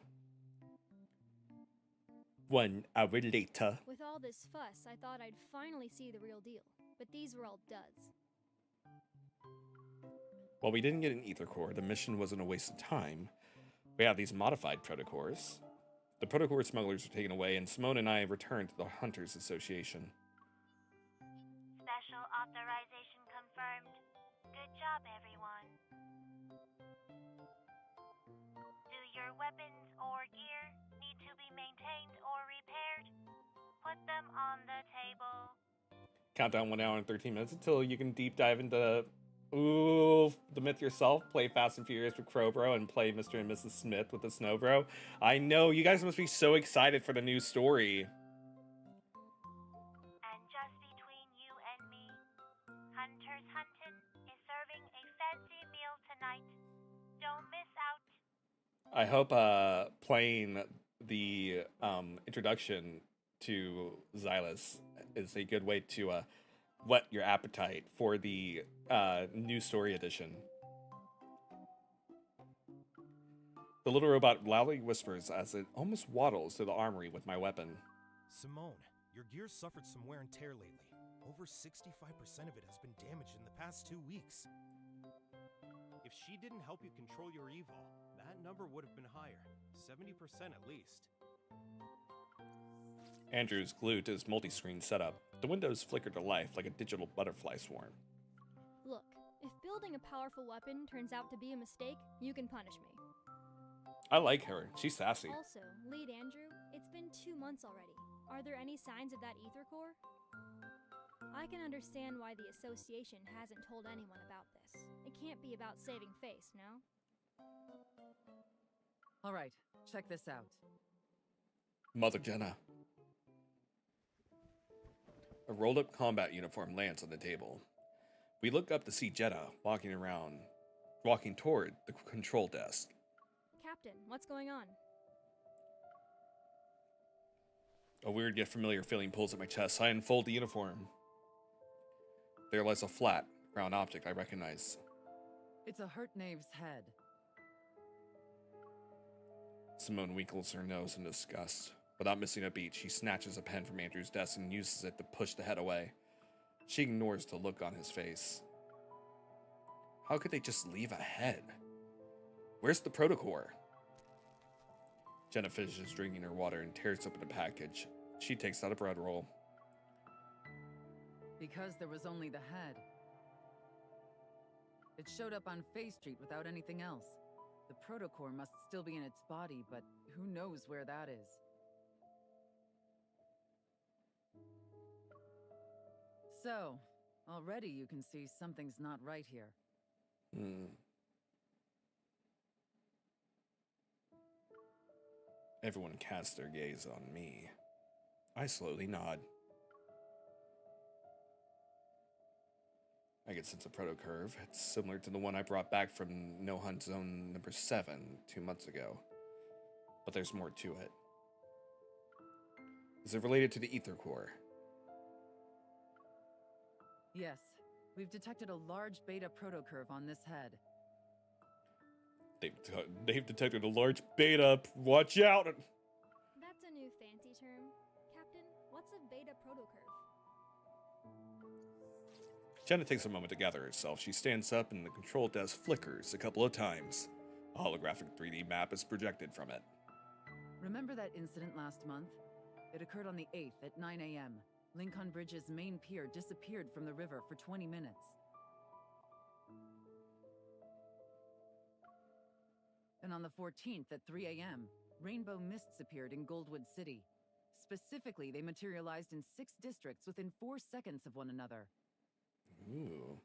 1 hour later. With all this fuss, I thought I'd finally see the real deal, but these were all duds. While we didn't get an ether core, the mission wasn't a waste of time. We have these modified protocores. The protocore smugglers are taken away, and Simone and I returned to the Hunters Association. Special authorization confirmed. Good job, everyone. maintained or repaired. Put them on the table. Countdown 1 hour and 13 minutes until you can deep dive into the myth yourself. Play Fast and Furious with Crowbro and play Mr. and Mrs. Smith with the Snowbro. I know you guys must be so excited for the new story. And just between you and me, Hunter's Huntin' is serving a fancy meal tonight. Don't miss out. I hope playing the introduction to Silas is a good way to whet your appetite for the new story edition. The little robot loudly whispers as it almost waddles to the armory with my weapon. Simone, your gear's suffered some wear and tear lately. Over 65% of it has been damaged in the past 2 weeks. If she didn't help you control your evil, that number would have been higher. 70% at least. Andrew's glued to his multi-screen setup. The windows flicker to life like a digital butterfly swarm. Look, if building a powerful weapon turns out to be a mistake, you can punish me. I like her. She's sassy. Also, lead Andrew, it's been 2 months already. Are there any signs of that ether core? I can understand why the association hasn't told anyone about this. It can't be about saving face, no? All right, check this out. Mother Jenna. A rolled-up combat uniform lands on the table. We look up to see Jenna walking toward the control desk. Captain, what's going on? A weird yet familiar feeling pulls at my chest. I unfold the uniform. There lies a flat, round object I recognize. It's a hurt knave's head. Simone winkles her nose in disgust. Without missing a beat, she snatches a pen from Andrew's desk and uses it to push the head away. She ignores the look on his face. How could they just leave a head? Where's the protocore? Jenna finishes drinking her water and tears open the package. She takes out a bread roll. Because there was only the head. It showed up on Faye Street without anything else. The protocore must still be in its body, but who knows where that is. So, already you can see something's not right here. Everyone casts their gaze on me. I slowly nod. I get sense of protocurve. It's similar to the one I brought back from No Hunt Zone number 7 2 months ago. But there's more to it. Is it related to the ether core? Yes, we've detected a large beta protocurve on this head. They've detected a large beta. Watch out! That's a new fancy term. Captain, what's a beta protocurve? Jenna takes a moment to gather herself. She stands up and the control desk flickers a couple of times. A holographic 3D map is projected from it. Remember that incident last month? It occurred on the 8th at 9 a.m. Lincoln Bridge's main pier disappeared from the river for 20 minutes. And on the 14th at 3 a.m., rainbow mists appeared in Goldwood City. Specifically, they materialized in 6 districts within 4 seconds of one another. Ooh.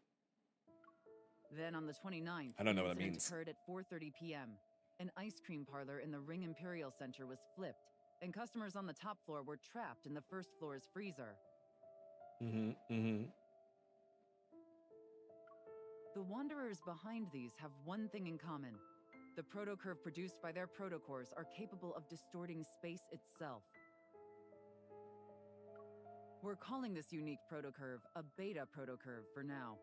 Then on the 29th, I don't know the what that incident means. occurred at 4:30 p.m. An ice cream parlor in the Ring Imperial Center was flipped, and customers on the top floor were trapped in the first floor's freezer. The wanderers behind these have one thing in common. The protocurve produced by their protocores are capable of distorting space itself. We're calling this unique protocurve a beta protocurve for now.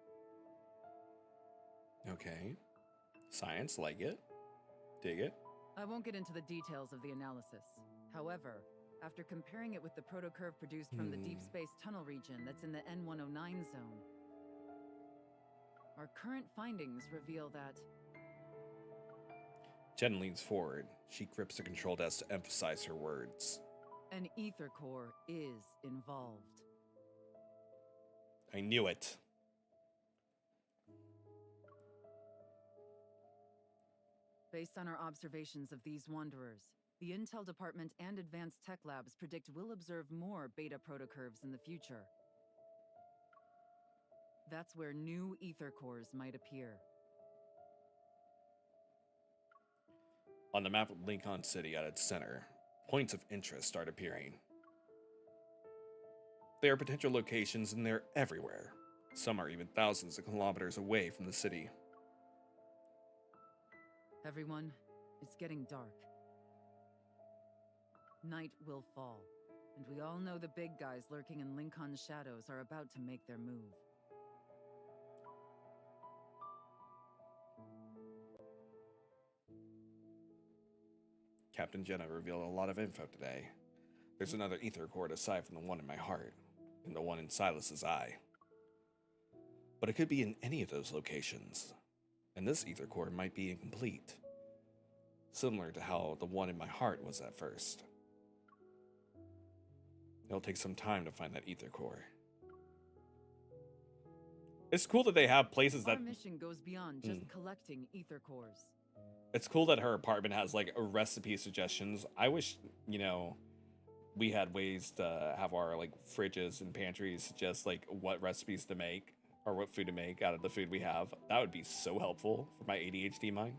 Okay. Science, like it. Dig it. I won't get into the details of the analysis. However, after comparing it with the protocurve produced from the deep space tunnel region that's in the N109 zone, our current findings reveal that... Jen leans forward. She grips the control desk to emphasize her words. An ether core is involved. I knew it. Based on our observations of these wanderers, The Intel Department and Advanced Tech Labs predict we'll observe more beta protocurves in the future. That's where new ether cores might appear. On the map of Lincoln City at its center, points of interest start appearing. There are potential locations and they're everywhere. Some are even thousands of kilometers away from the city. Everyone, it's getting dark. Night will fall, and we all know the big guys lurking in Lincoln's shadows are about to make their move. Captain Jenna revealed a lot of info today. There's another ether core aside from the one in my heart, and the one in Silas's eye. But it could be in any of those locations, and this ether core might be incomplete, similar to how the one in my heart was at first. It'll take some time to find that ether core. It's cool that they have places that... Our mission goes beyond just collecting ether cores. It's cool that her apartment has, like, a recipe suggestions. I wish, you know, we had ways to have our, like, fridges and pantries suggest, like, what recipes to make or what food to make out of the food we have. That would be so helpful for my ADHD mind.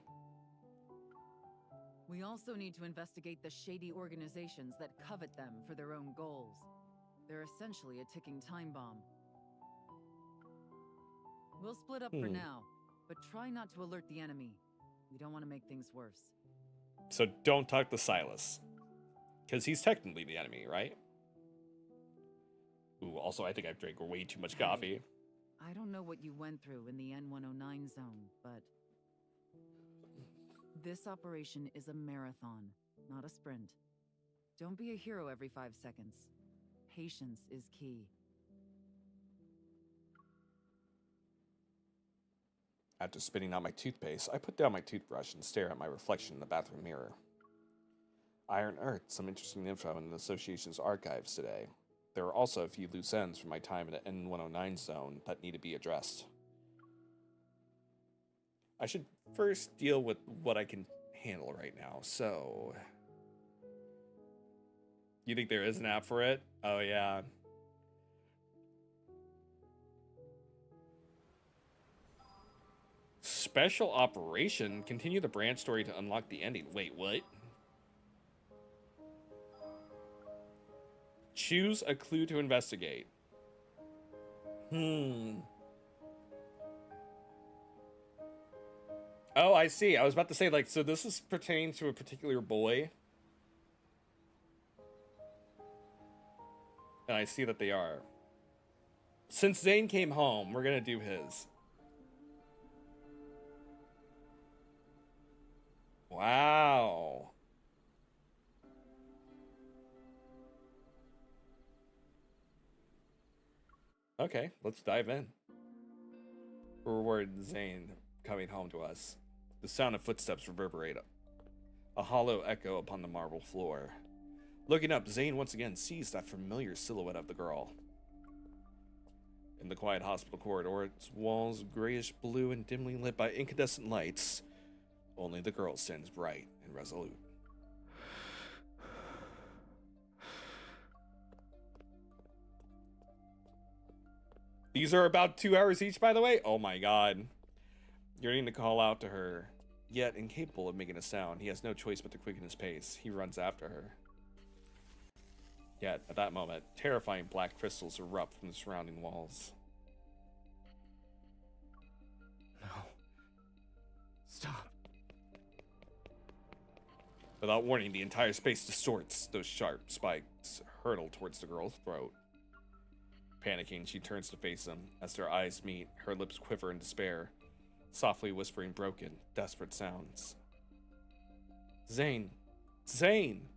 We also need to investigate the shady organizations that covet them for their own goals. They're essentially a ticking time bomb. We'll split up for now, but try not to alert the enemy. We don't want to make things worse. So don't talk to Silas, because he's technically the enemy, right? Ooh, also, I think I've drank way too much coffee. I don't know what you went through in the N109 zone, but this operation is a marathon, not a sprint. Don't be a hero every 5 seconds. Patience is key. After spitting out my toothpaste, I put down my toothbrush and stare at my reflection in the bathroom mirror. I unearthed some interesting info in the Association's archives today. There are also a few loose ends from my time in the N109 zone that need to be addressed. I should first deal with what I can handle right now, so... You think there is an app for it? Oh, yeah. Special operation. Continue the branch story to unlock the ending. Wait, what? Choose a clue to investigate. Oh, I see. I was about to say, like, so this is pertaining to a particular boy. And I see that they are. Since Zane came home, we're gonna do his. Wow. Okay, let's dive in. Reward Zane coming home to us. The sound of footsteps reverberate, a hollow echo upon the marble floor. Looking up, Zane once again sees that familiar silhouette of the girl. In the quiet hospital corridor, its walls grayish blue and dimly lit by incandescent lights, only the girl stands bright and resolute. These are about 2 hours each, by the way? Oh my god. Yearning to call out to her, yet incapable of making a sound, he has no choice but to quicken his pace. He runs after her. Yet, at that moment, terrifying black crystals erupt from the surrounding walls. No. Stop. Without warning, the entire space distorts. Those sharp spikes hurtle towards the girl's throat. Panicking, she turns to face him. As their eyes meet, her lips quiver in despair, softly whispering broken, desperate sounds. Zane! Zane!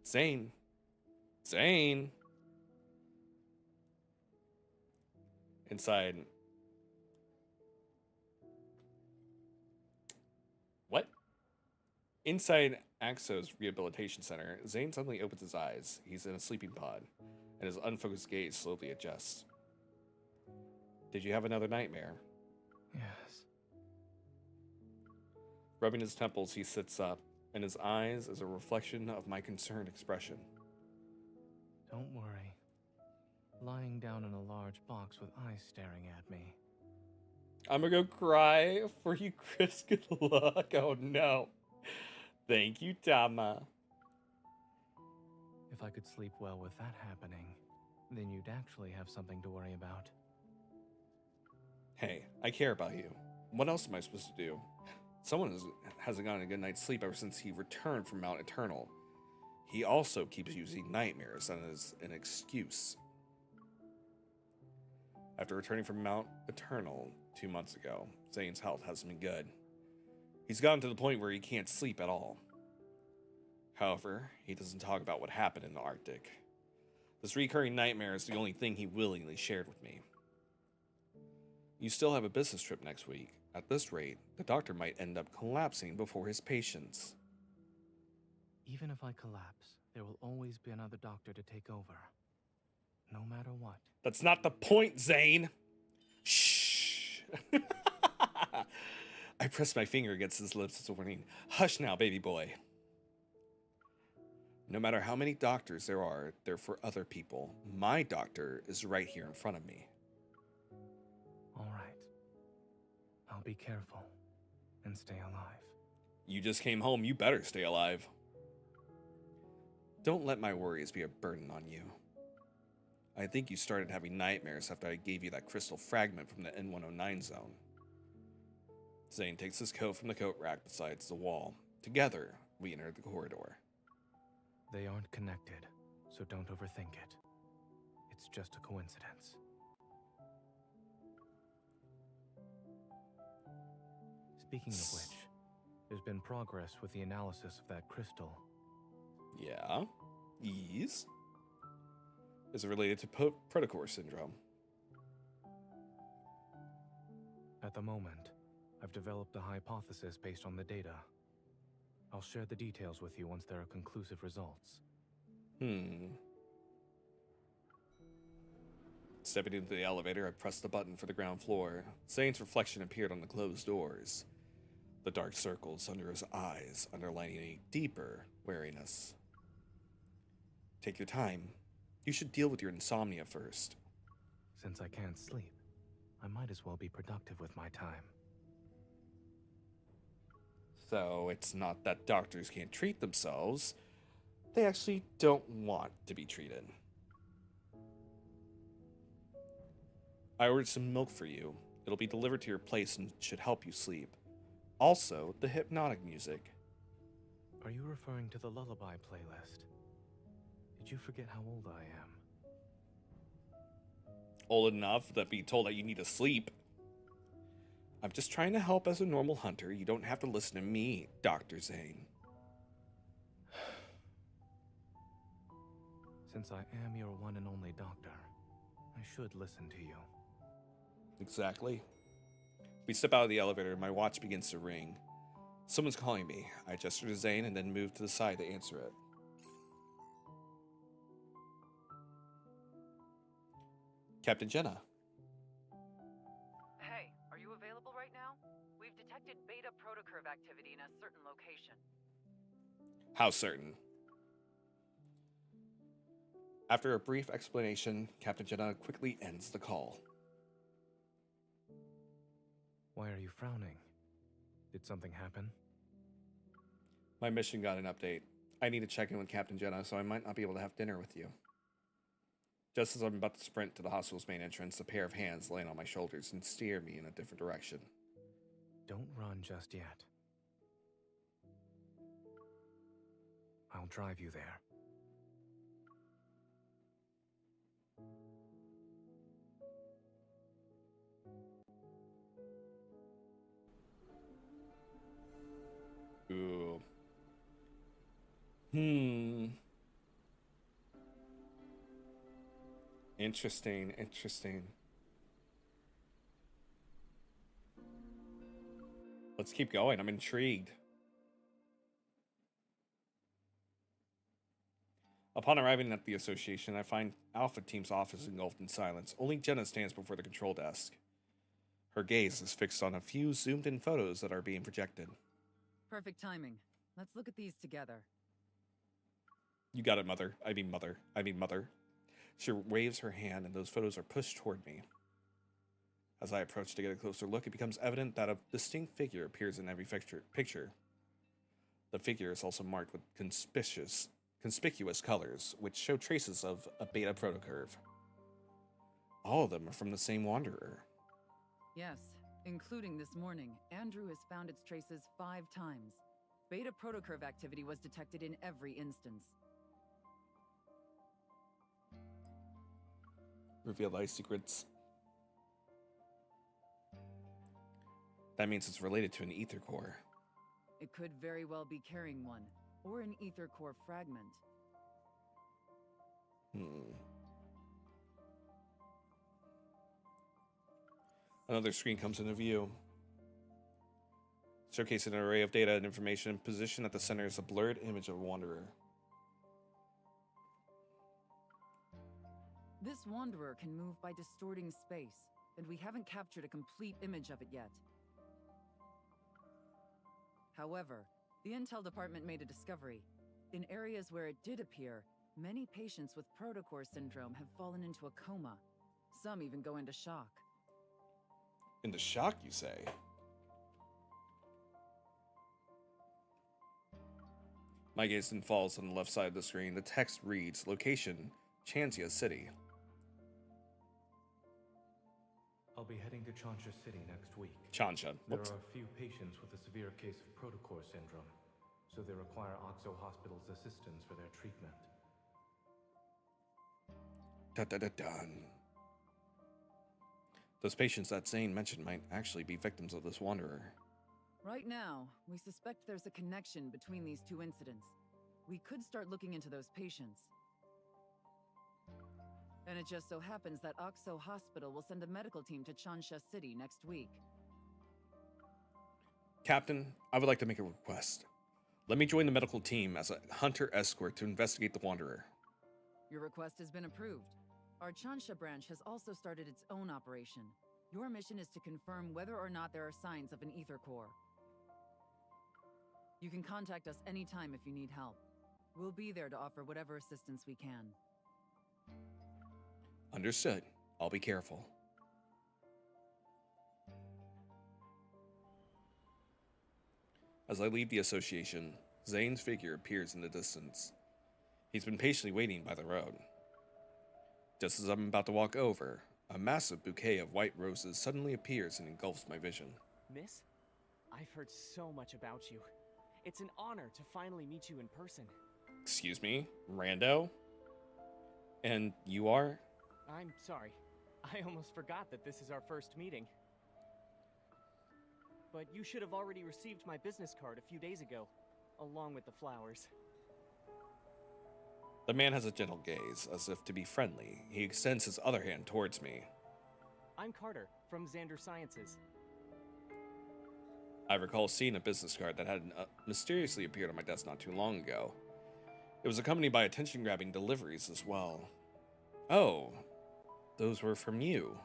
Zane! Zane! Inside... What? Inside Axo's rehabilitation center, Zane suddenly opens his eyes. He's in a sleeping pod, and his unfocused gaze slowly adjusts. Did you have another nightmare? Yes. Rubbing his temples, he sits up, and his eyes is a reflection of my concerned expression. Don't worry. Lying down in a large box with eyes staring at me. I'm gonna go cry for you, Chris. Good luck. Oh no. Thank you, Tama. If I could sleep well with that happening, then you'd actually have something to worry about. Hey, I care about you. What else am I supposed to do? Someone hasn't gotten a good night's sleep ever since he returned from Mount Eternal. He also keeps using nightmares as an excuse. After returning from Mount Eternal 2 months ago, Zane's health hasn't been good. He's gotten to the point where he can't sleep at all. However, he doesn't talk about what happened in the Arctic. This recurring nightmare is the only thing he willingly shared with me. You still have a business trip next week. At this rate, the doctor might end up collapsing before his patients. Even if I collapse, there will always be another doctor to take over. No matter what. That's not the point, Zane! Shh! I pressed my finger against his lips as a warning. Hush now, baby boy. No matter how many doctors there are, they're for other people. My doctor is right here in front of me. All right. I'll be careful and stay alive. You just came home, you better stay alive. Don't let my worries be a burden on you. I think you started having nightmares after I gave you that crystal fragment from the N109 zone. Zane takes his coat from the coat rack beside the wall. Together, we enter the corridor. They aren't connected, so don't overthink it. It's just a coincidence. Speaking of which, there's been progress with the analysis of that crystal. Yeah? Yes? Is it related to Protocore syndrome? At the moment, I've developed a hypothesis based on the data. I'll share the details with you once there are conclusive results. Stepping into the elevator, I pressed the button for the ground floor. Zane's reflection appeared on the closed doors. The dark circles under his eyes underlining a deeper wariness. Take your time. You should deal with your insomnia first. Since I can't sleep, I might as well be productive with my time. So it's not that doctors can't treat themselves. They actually don't want to be treated. I ordered some milk for you. It'll be delivered to your place and should help you sleep. Also, the hypnotic music. Are you referring to the lullaby playlist? Did you forget how old I am? Old enough that be told that you need to sleep. I'm just trying to help as a normal hunter. You don't have to listen to me, Dr. Zane. Since I am your one and only doctor, I should listen to you. Exactly. We step out of the elevator and my watch begins to ring. Someone's calling me. I gesture to Zane and then move to the side to answer it. Captain Jenna. Hey, are you available right now? We've detected beta protocurve activity in a certain location. How certain? After a brief explanation, Captain Jenna quickly ends the call. Why are you frowning? Did something happen? My mission got an update. I need to check in with Captain Jenna, so I might not be able to have dinner with you. Just as I'm about to sprint to the hospital's main entrance, a pair of hands land on my shoulders and steer me in a different direction. Don't run just yet. I'll drive you there. Ooh. Interesting. Let's keep going. I'm intrigued. Upon arriving at the association, I find Alpha Team's office engulfed in silence. Only Jenna stands before the control desk. Her gaze is fixed on a few zoomed-in photos that are being projected. Perfect timing. Let's look at these together. You got it, mother. I mean mother. I mean mother. She waves her hand and those photos are pushed toward me. As I approach to get a closer look, it becomes evident that a distinct figure appears in every picture. The figure is also marked with conspicuous colors, which show traces of a beta protocurve. All of them are from the same wanderer. Yes, including this morning, Andrew has found its traces 5 times. Beta protocurve activity was detected in every instance. Reveal thy secrets. That means it's related to an ether core. It could very well be carrying one, or an ether core fragment. Another screen comes into view, showcasing an array of data and information positioned at the center is a blurred image of a wanderer. This wanderer can move by distorting space, and we haven't captured a complete image of it yet. However, the Intel department made a discovery. In areas where it did appear, many patients with protocore syndrome have fallen into a coma. Some even go into shock. Into shock, you say? My gaze then falls on the left side of the screen. The text reads, location, Chansia City. I'll be heading to Chansha City next week. Chansha. There are a few patients with a severe case of protocore syndrome, so they require Oxo Hospital's assistance for their treatment. Dun. Those patients that Zane mentioned might actually be victims of this wanderer. Right now, we suspect there's a connection between these 2 incidents. We could start looking into those patients. And it just so happens that Oxo Hospital will send a medical team to Chansha City next week. Captain, I would like to make a request. Let me join the medical team as a hunter escort to investigate the wanderer. Your request has been approved. Our Chansha branch has also started its own operation. Your mission is to confirm whether or not there are signs of an ether core. You can contact us anytime if you need help. We'll be there to offer whatever assistance we can. Understood. I'll be careful. As I leave the association, Zane's figure appears in the distance. He's been patiently waiting by the road. Just as I'm about to walk over, a massive bouquet of white roses suddenly appears and engulfs my vision. Miss, I've heard so much about you. It's an honor to finally meet you in person. Excuse me, Rando? And you are? I'm sorry. I almost forgot that this is our first meeting. But you should have already received my business card a few days ago, along with the flowers. The man has a gentle gaze, as if to be friendly. He extends his other hand towards me. I'm Carter, from Xander Sciences. I recall seeing a business card that had mysteriously appeared on my desk not too long ago. It was accompanied by attention-grabbing deliveries as well. Oh, those were from you.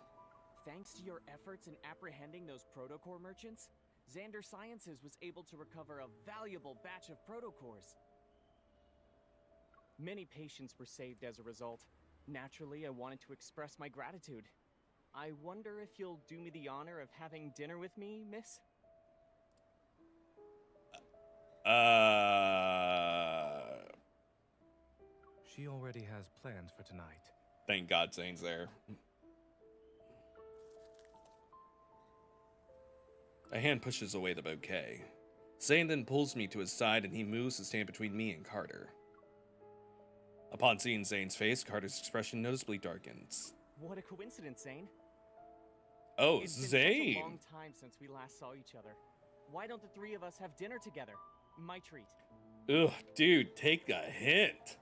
Thanks to your efforts in apprehending those protocore merchants, Xander Sciences was able to recover a valuable batch of protocores. Many patients were saved as a result. Naturally, I wanted to express my gratitude. I wonder if you'll do me the honor of having dinner with me, miss? She already has plans for tonight. Thank God Zane's there. A hand pushes away the bouquet. Zane then pulls me to his side and he moves to stand between me and Carter. Upon seeing Zane's face, Carter's expression noticeably darkens. What a coincidence, Zane. Oh, It's been Zane! such a long time since we last saw each other. Why don't the 3 of us have dinner together? My treat. Ugh, dude, take a hint.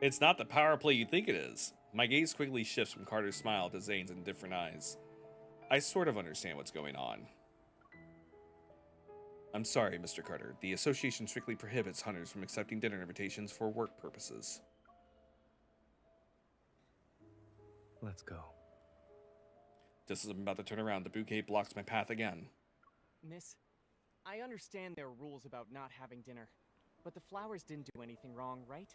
It's not the power play you think it is. My gaze quickly shifts from Carter's smile to Zane's indifferent eyes. I sort of understand what's going on. I'm sorry, Mr. Carter. The association strictly prohibits hunters from accepting dinner invitations for work purposes. Let's go. Just as I'm about to turn around, the bouquet blocks my path again. Miss, I understand there are rules about not having dinner, but the flowers didn't do anything wrong, right?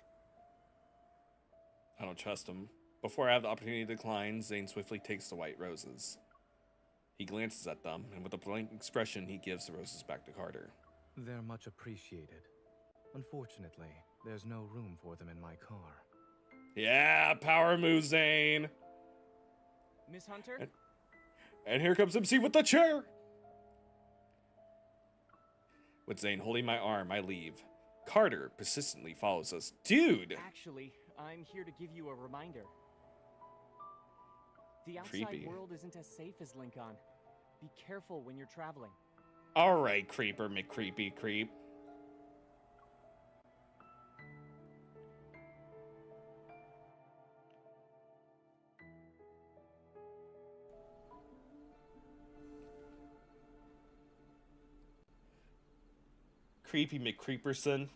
I don't trust him. Before I have the opportunity to decline, Zane swiftly takes the white roses. He glances at them, and with a blank expression, he gives the roses back to Carter. They're much appreciated. Unfortunately, there's no room for them in my car. Yeah, power move, Zane! Miss Hunter? And here comes MC with the chair! With Zane holding my arm, I leave. Carter persistently follows us. Dude! Actually, I'm here to give you a reminder. The outside Creepy. world isn't as safe as Lincoln. Be careful when you're traveling. Alright, creeper McCreepy creep. Creepy McCreeperson.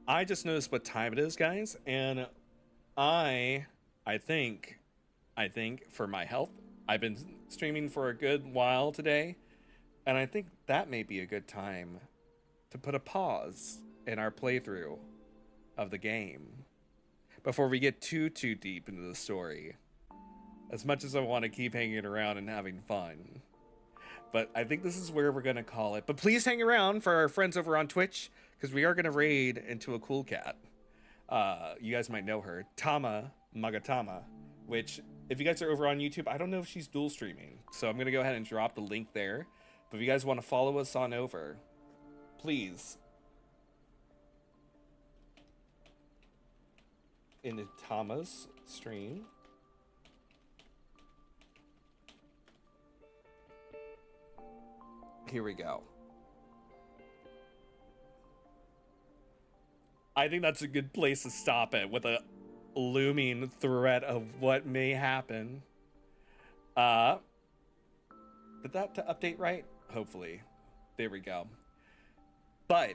I just noticed what time it is, guys, and I think for my health, I've been streaming for a good while today, and I think that may be a good time to put a pause in our playthrough of the game before we get too deep into the story. As much as I want to keep hanging around and having fun. But I think this is where we're going to call it. But please hang around for our friends over on Twitch, because we are going to raid into a cool cat. You guys might know her, Tama Magatama, which, if you guys are over on YouTube, I don't know if she's dual streaming. So I'm going to go ahead and drop the link there. But if you guys want to follow us on over, please. Into Tama's stream. Here we go. I think that's a good place to stop it with a looming threat of what may happen. Did that to update right? Hopefully. There we go. But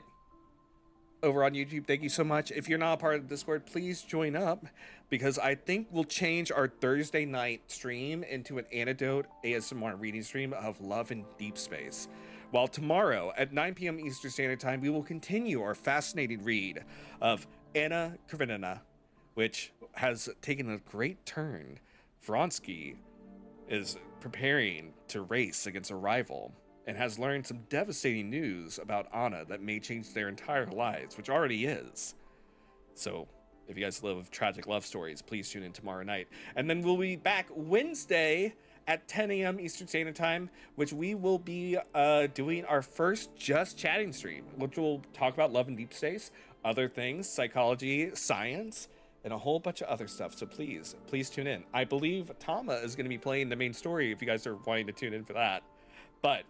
over on YouTube, thank you so much. If you're not a part of the Discord, please join up, because I think we'll change our Thursday night stream into an antidote ASMR reading stream of Love in Deep Space. While tomorrow at 9 p.m. Eastern Standard Time, we will continue our fascinating read of Anna Karenina, which has taken a great turn. Vronsky is preparing to race against a rival and has learned some devastating news about Anna that may change their entire lives, which already is. So if you guys love tragic love stories, please tune in tomorrow night. And then we'll be back Wednesday at 10 a.m. Eastern Standard Time, which we will be doing our first Just Chatting stream, which will talk about love and deep space, other things, psychology, science, and a whole bunch of other stuff. So please tune in. I believe Tama is going to be playing the main story if you guys are wanting to tune in for that. But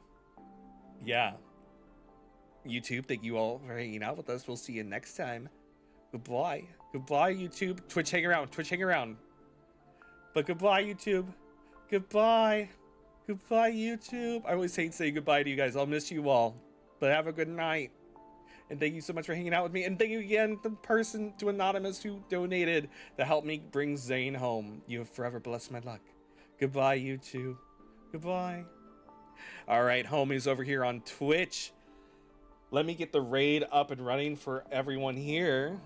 yeah, YouTube, thank you all for hanging out with us. We'll see you next time. Goodbye. Goodbye, YouTube. Twitch, hang around. Twitch, hang around. But goodbye, YouTube. Goodbye. Goodbye, YouTube. I always hate saying goodbye to you guys. I'll miss you all. But have a good night. And thank you so much for hanging out with me. And thank you again to Anonymous who donated to help me bring Zane home. You have forever blessed my luck. Goodbye, YouTube. Goodbye. All right, homies over here on Twitch. Let me get the raid up and running for everyone here.